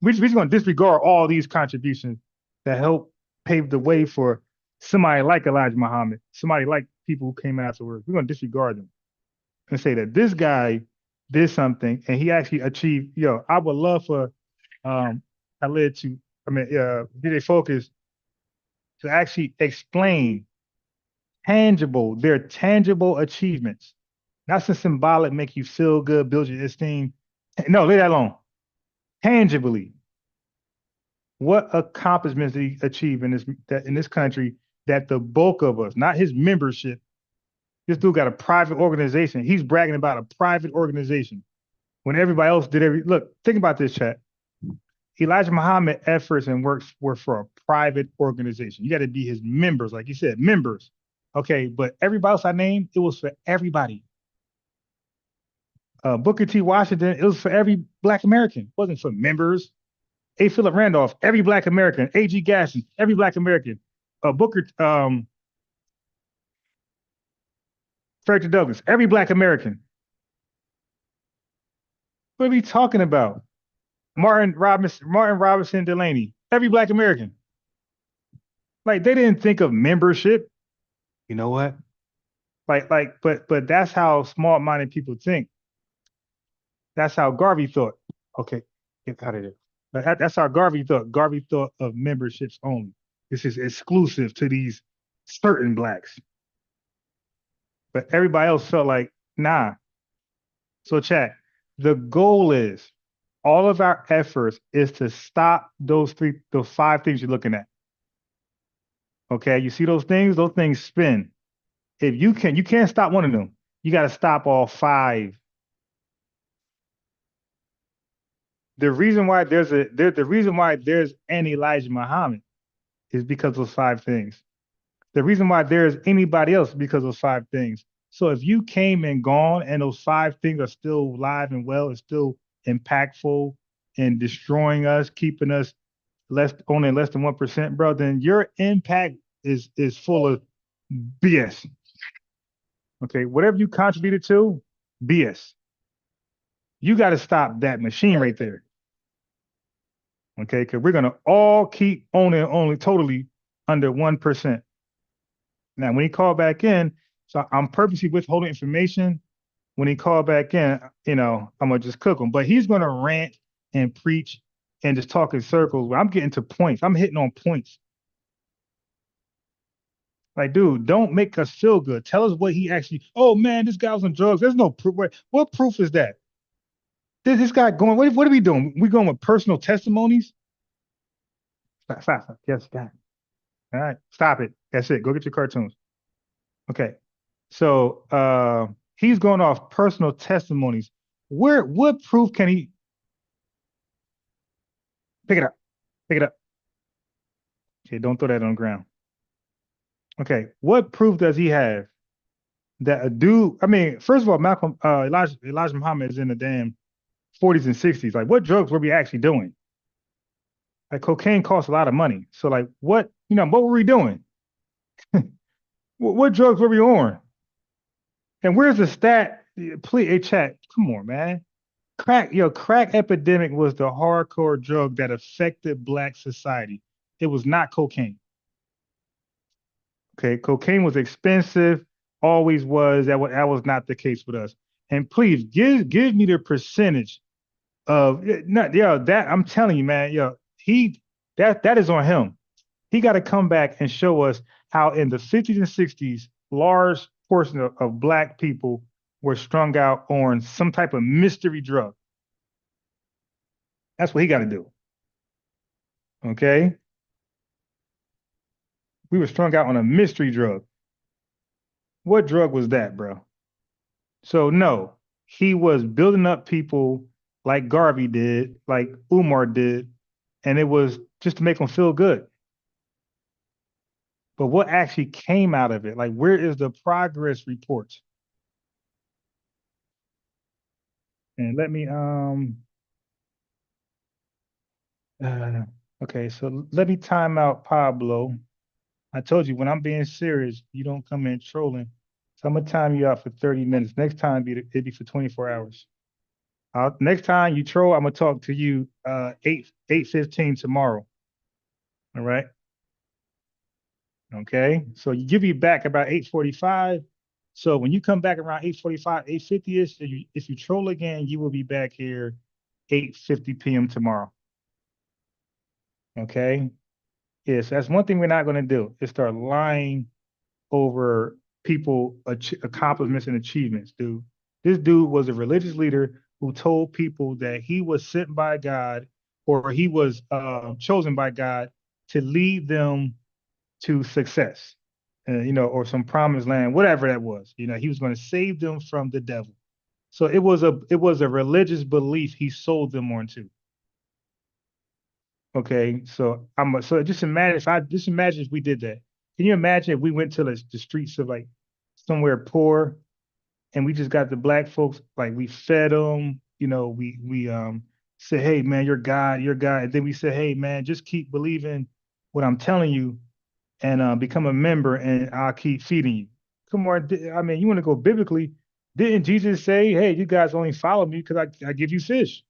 We're just going to disregard all these contributions that help pave the way for somebody like Elijah Muhammad, somebody like people who came afterwards. We're going to disregard them and say that this guy did something and he actually achieved. I would love for Khalid to, DJ Focus to actually explain their tangible achievements, not some symbolic, make you feel good, build your esteem. No, leave that alone. Tangibly, what accomplishments did he achieve in this country that the bulk of us, not his membership, this dude got a private organization. He's bragging about a private organization when everybody else did look, think about this, chat. Elijah Muhammad efforts and works were for a private organization. You got to be his members, like you said, members. Okay, but everybody else I named, it was for everybody. Booker T. Washington, it was for every Black American. It wasn't for members. A. Philip Randolph, every Black American. A.G. Gaston, every Black American. Frederick Douglass, every Black American. What are we talking about? Martin Robinson Delaney, every Black American. Like, they didn't think of membership. You know what? But that's how small-minded people think. That's how Garvey thought. Okay, get out of there. But that's how Garvey thought. Garvey thought of memberships only. This is exclusive to these certain Blacks. But everybody else felt like, nah. So chat, the goal is, all of our efforts is to stop those 5 things you're looking at. Okay, you see those things? Those things spin. If you can't stop one of them. You got to stop all 5. The reason why there's an Elijah Muhammad is because of those 5 things. The reason why there's anybody else is because of those 5 things. So if you came and gone and those 5 things are still alive and well, it's still impactful and destroying us, keeping us only less than 1%, bro, then your impact is full of BS. Okay, whatever you contributed to, BS. You got to stop that machine right there. Okay, because we're gonna all keep owning only totally under 1%. Now, when he called back in, so I'm purposely withholding information. When he called back in, I'm gonna just cook him. But he's gonna rant and preach and just talk in circles. Where I'm getting to points. I'm hitting on points. Like, dude, don't make us feel good. Tell us what he actually. Oh man, this guy was on drugs. There's no proof. What proof is that? This guy going. What are we doing? We going with personal testimonies? Stop. Yes, God. All right, stop it. That's it. Go get your cartoons. Okay, so he's going off personal testimonies. What proof can he pick it up? Pick it up. Okay, don't throw that on the ground. Okay, what proof does he have that a dude? I mean, first of all, Elijah Muhammad is in the damn 40s and 60s. Like, what drugs were we actually doing? Like, cocaine costs a lot of money. So, like, what were we doing? What drugs were we on? And where's the stat? Please, hey, chat. Come on, man. Crack epidemic was the hardcore drug that affected Black society. It was not cocaine. Okay, cocaine was expensive, always was. That was not the case with us. And please give me the percentage of not that I'm telling you, man. That is on him. He got to come back and show us how in the 50s and 60s, large portion of Black people were strung out on some type of mystery drug. That's what he got to do. Okay? We were strung out on a mystery drug. What drug was that, bro? So no, he was building up people like Garvey did, like Umar did, and it was just to make them feel good. But what actually came out of it? Like, where is the progress reports? And let me okay, so let me time out Pablo. I told you when I'm being serious, you don't come in trolling. So I'm gonna time you out for 30 minutes. Next time it'd be for 24 hours. Next time you troll, I'm gonna talk to you 8:15 tomorrow. All right. Okay. So you give me back about 8:45. So when you come back around 8:45, 8:50ish, if you troll again, you will be back here 8:50 p.m. tomorrow. Okay. Yes, that's one thing we're not gonna do is start lying over people accomplishments and achievements, dude. This dude was a religious leader who told people that he was sent by God or he was chosen by God to lead them to success, or some promised land, whatever that was. He was going to save them from the devil. So it was a religious belief he sold them onto. Okay, so just imagine if we did that. Can you imagine if we went to the streets of like somewhere poor and we just got the Black folks, like we fed them, we said, hey man, you're God, and then we said, hey man, just keep believing what I'm telling you and become a member and I'll keep feeding you. Come on, I mean, you want to go biblically? Didn't Jesus say, hey, you guys only follow me because I give you fish?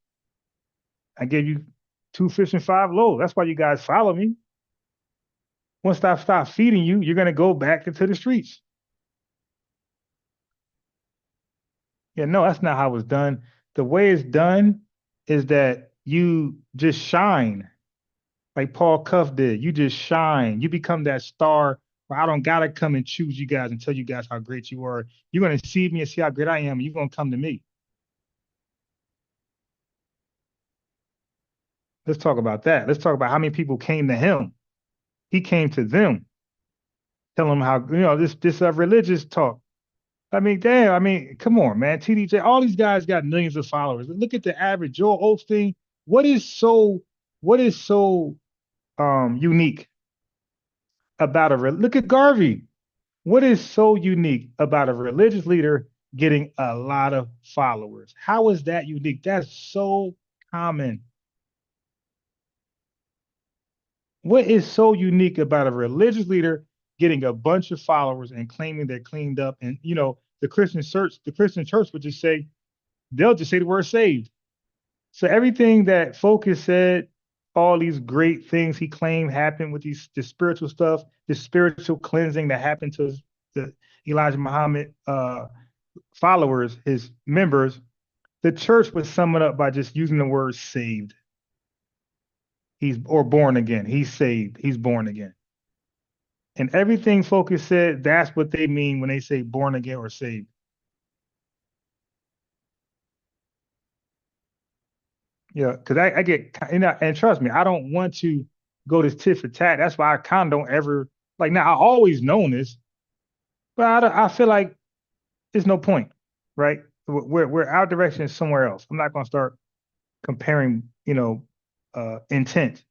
I gave you 2 fish and 5 loaves. That's why you guys follow me. Once I stop feeding you, you're gonna go back into the streets. Yeah, no, that's not how it's done. The way it's done is that you just shine, like Paul Cuff did. You just shine. You become that star where I don't gotta come and choose you guys and tell you guys how great you are. You're gonna see me and see how great I am, and you're gonna come to me. Let's talk about that. Let's talk about how many people came to him. He came to them, tell them how this religious talk. I mean, damn. I mean, come on, man. TDJ, all these guys got millions of followers. Look at the average. Joel Osteen. What is so unique about look at Garvey. What is so unique about a religious leader getting a lot of followers? How is that unique? That's so common. What is so unique about a religious leader getting a bunch of followers and claiming they're cleaned up? And the Christian church would just say, they'll just say the word saved. So everything that Focus said, all these great things he claimed happened with the spiritual stuff, the spiritual cleansing that happened to the Elijah Muhammad followers, his members, the church would sum it up by just using the word saved. Or born again. He's saved. He's born again. And everything Focus said, that's what they mean when they say born again or saved. Yeah, because I get, and trust me, I don't want to go this tit for tat. That's why I kind of don't ever, like, now I always known this, but I feel like there's no point, right? We're our direction is somewhere else. I'm not going to start comparing, intent.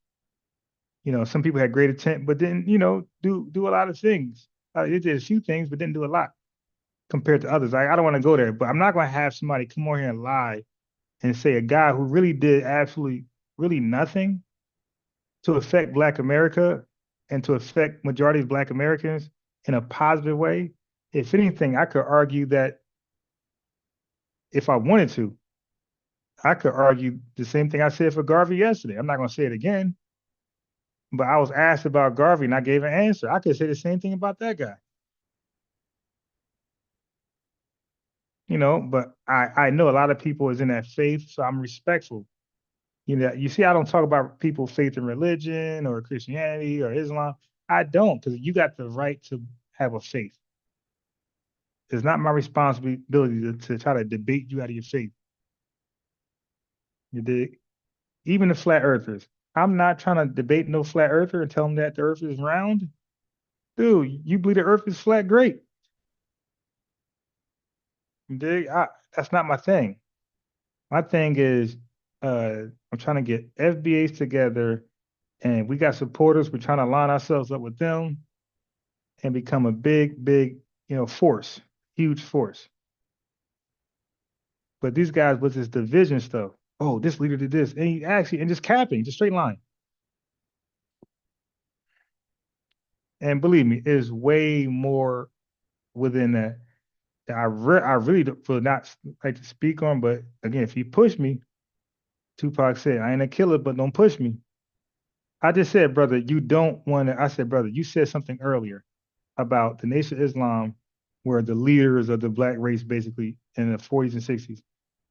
Some people had great intent, but didn't, do a lot of things. They did a few things, but didn't do a lot compared to others. I don't want to go there, but I'm not going to have somebody come over here and lie and say a guy who really did absolutely really nothing to affect Black America and to affect majority of Black Americans in a positive way. If anything, I could argue that if I wanted to, I could argue the same thing I said for Garvey yesterday. I'm not going to say it again, but I was asked about Garvey and I gave an answer. I could say the same thing about that guy. You know, but I know a lot of people is in that faith, so I'm respectful. You know, you see, I don't talk about people's faith in religion or Christianity or Islam. I don't, because you got the right to have a faith. It's not my responsibility to try to debate you out of your faith. You dig? Even the flat earthers. I'm not trying to debate no flat earther and tell them that the earth is round. Dude, you believe the earth is flat? Great. You dig? That's not my thing. My thing is, I'm trying to get FBAs together, and we got supporters. We're trying to line ourselves up with them and become a big, big, force, huge force. But these guys with this division stuff, oh, this leader did this, and he actually, and just capping, just straight line. And believe me, there's way more within that I really would not like to speak on. But again, if you push me, Tupac said, I ain't a killer, but don't push me. I just said, brother, you don't want to. I said, brother, you said something earlier about the Nation of Islam were the leaders of the black race basically in the 40s and 60s.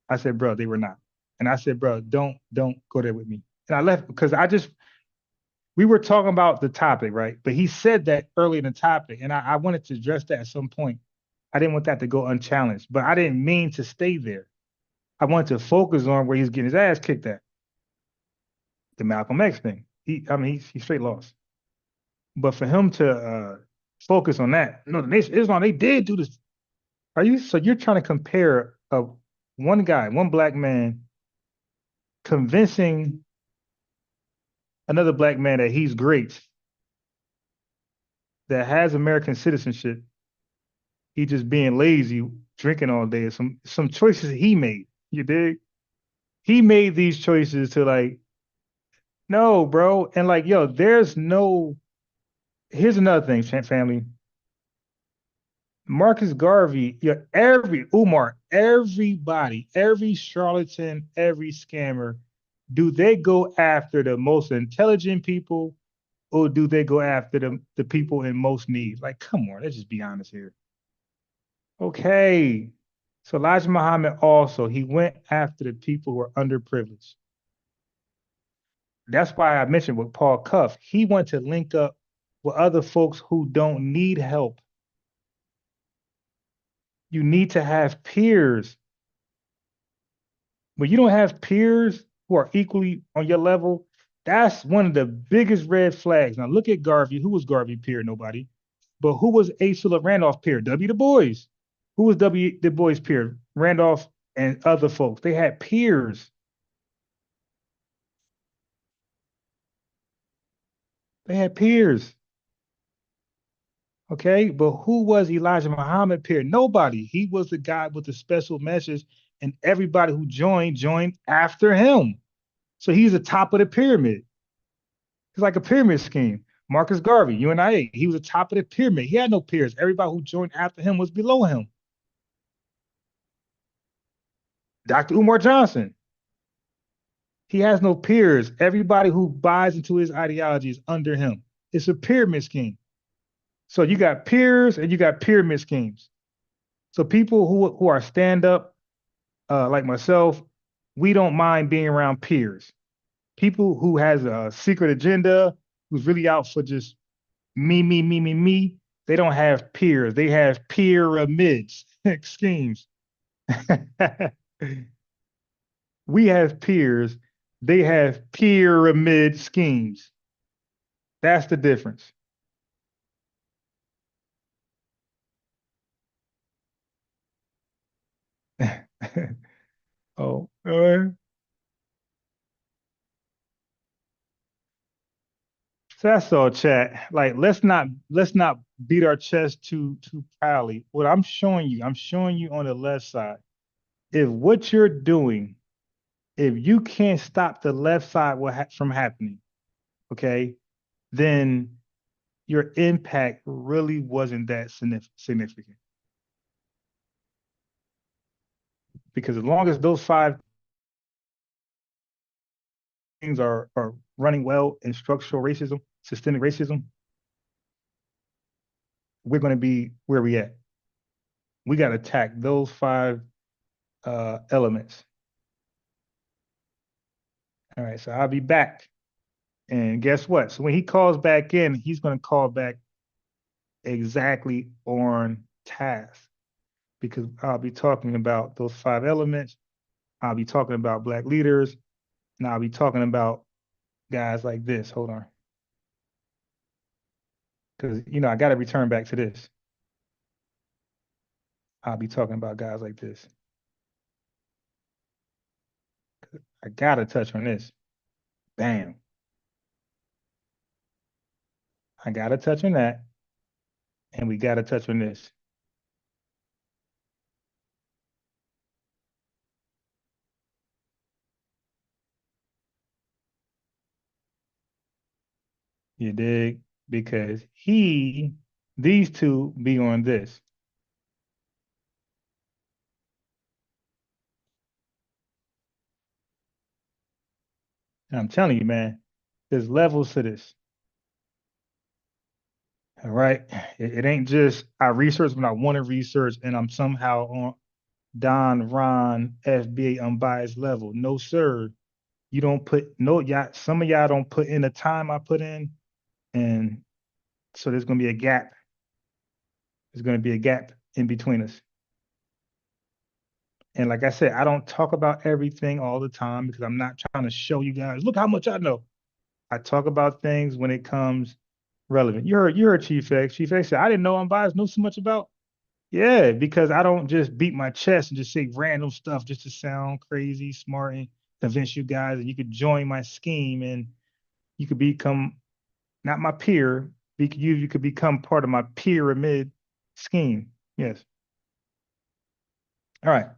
I said, bro, they were not. And I said, bro, don't go there with me. And I left because we were talking about the topic, right? But he said that early in the topic, and I wanted to address that at some point. I didn't want that to go unchallenged, but I didn't mean to stay there. I wanted to focus on where he's getting his ass kicked at. The Malcolm X thing. He straight lost. But for him to focus on that, no, the Nation of Islam, they did do this. So you're trying to compare one guy, one black man, convincing another black man that he's great, that has American citizenship. He just being lazy, drinking all day. Some choices he made. You dig? He made these choices to no, bro. And yo, there's no. Here's another thing, family. Marcus Garvey, everybody, every charlatan, every scammer, do they go after the most intelligent people, or do they go after the people in most need? Come on, let's just be honest here. Okay. So Elijah Muhammad also, he went after the people who are underprivileged. That's why I mentioned with Paul Cuff, he wanted to link up with other folks who don't need help. You need to have peers. When you don't have peers who are equally on your level, that's one of the biggest red flags. Now look at Garvey. Who was Garvey peer? Nobody. But who was A. Philip Randolph peer? W. Du Bois. Who was W. Du Bois peer? Randolph and other folks. They had peers. They had peers. Okay, but who was Elijah Muhammad peer? Nobody. He was the guy with the special message, and everybody who joined after him. So he's the top of the pyramid. It's like a pyramid scheme. Marcus Garvey, UNIA, he was the top of the pyramid. He had no peers. Everybody who joined after him was below him. Dr. Umar Johnson, he has no peers. Everybody who buys into his ideology is under him. It's a pyramid scheme. So you got peers and you got pyramid schemes. So people who are stand-up, like myself, we don't mind being around peers. People who has a secret agenda, who's really out for just me, they don't have peers. They have pyramids, schemes. We have peers. They have pyramid schemes. That's the difference. Oh, so that's all, chat. Let's not beat our chest too proudly. What I'm showing you on the left side. If what you're doing, if you can't stop the left side from happening, okay, then your impact really wasn't that significant. Because as long as those 5 things are running well in structural racism, systemic racism, we're going to be where we at. We got to attack those 5 elements. All right, so I'll be back. And guess what? So when he calls back in, he's going to call back exactly on task, because I'll be talking about those 5 elements. I'll be talking about Black leaders, and I'll be talking about guys like this. Hold on. Because, I got to return back to this. I'll be talking about guys like this. I got to touch on this. Bam. I got to touch on that. And we got to touch on this. You dig? Because these two be on this. And I'm telling you, man, there's levels to this. All right. It ain't just I research when I want to research and I'm somehow on Don Ron FBA unbiased level. No, sir. You don't put y'all, some of y'all don't put in the time I put in. And so there's gonna be a gap. There's gonna be a gap in between us. And like I said, I don't talk about everything all the time because I'm not trying to show you guys, look how much I know. I talk about things when it comes relevant. You heard Chief X. Chief X said, I didn't know unbiased know so much about. Yeah, because I don't just beat my chest and just say random stuff just to sound crazy, smart, and convince you guys that you could join my scheme and you could become not my peer, you could become part of my pyramid scheme. Yes. All right.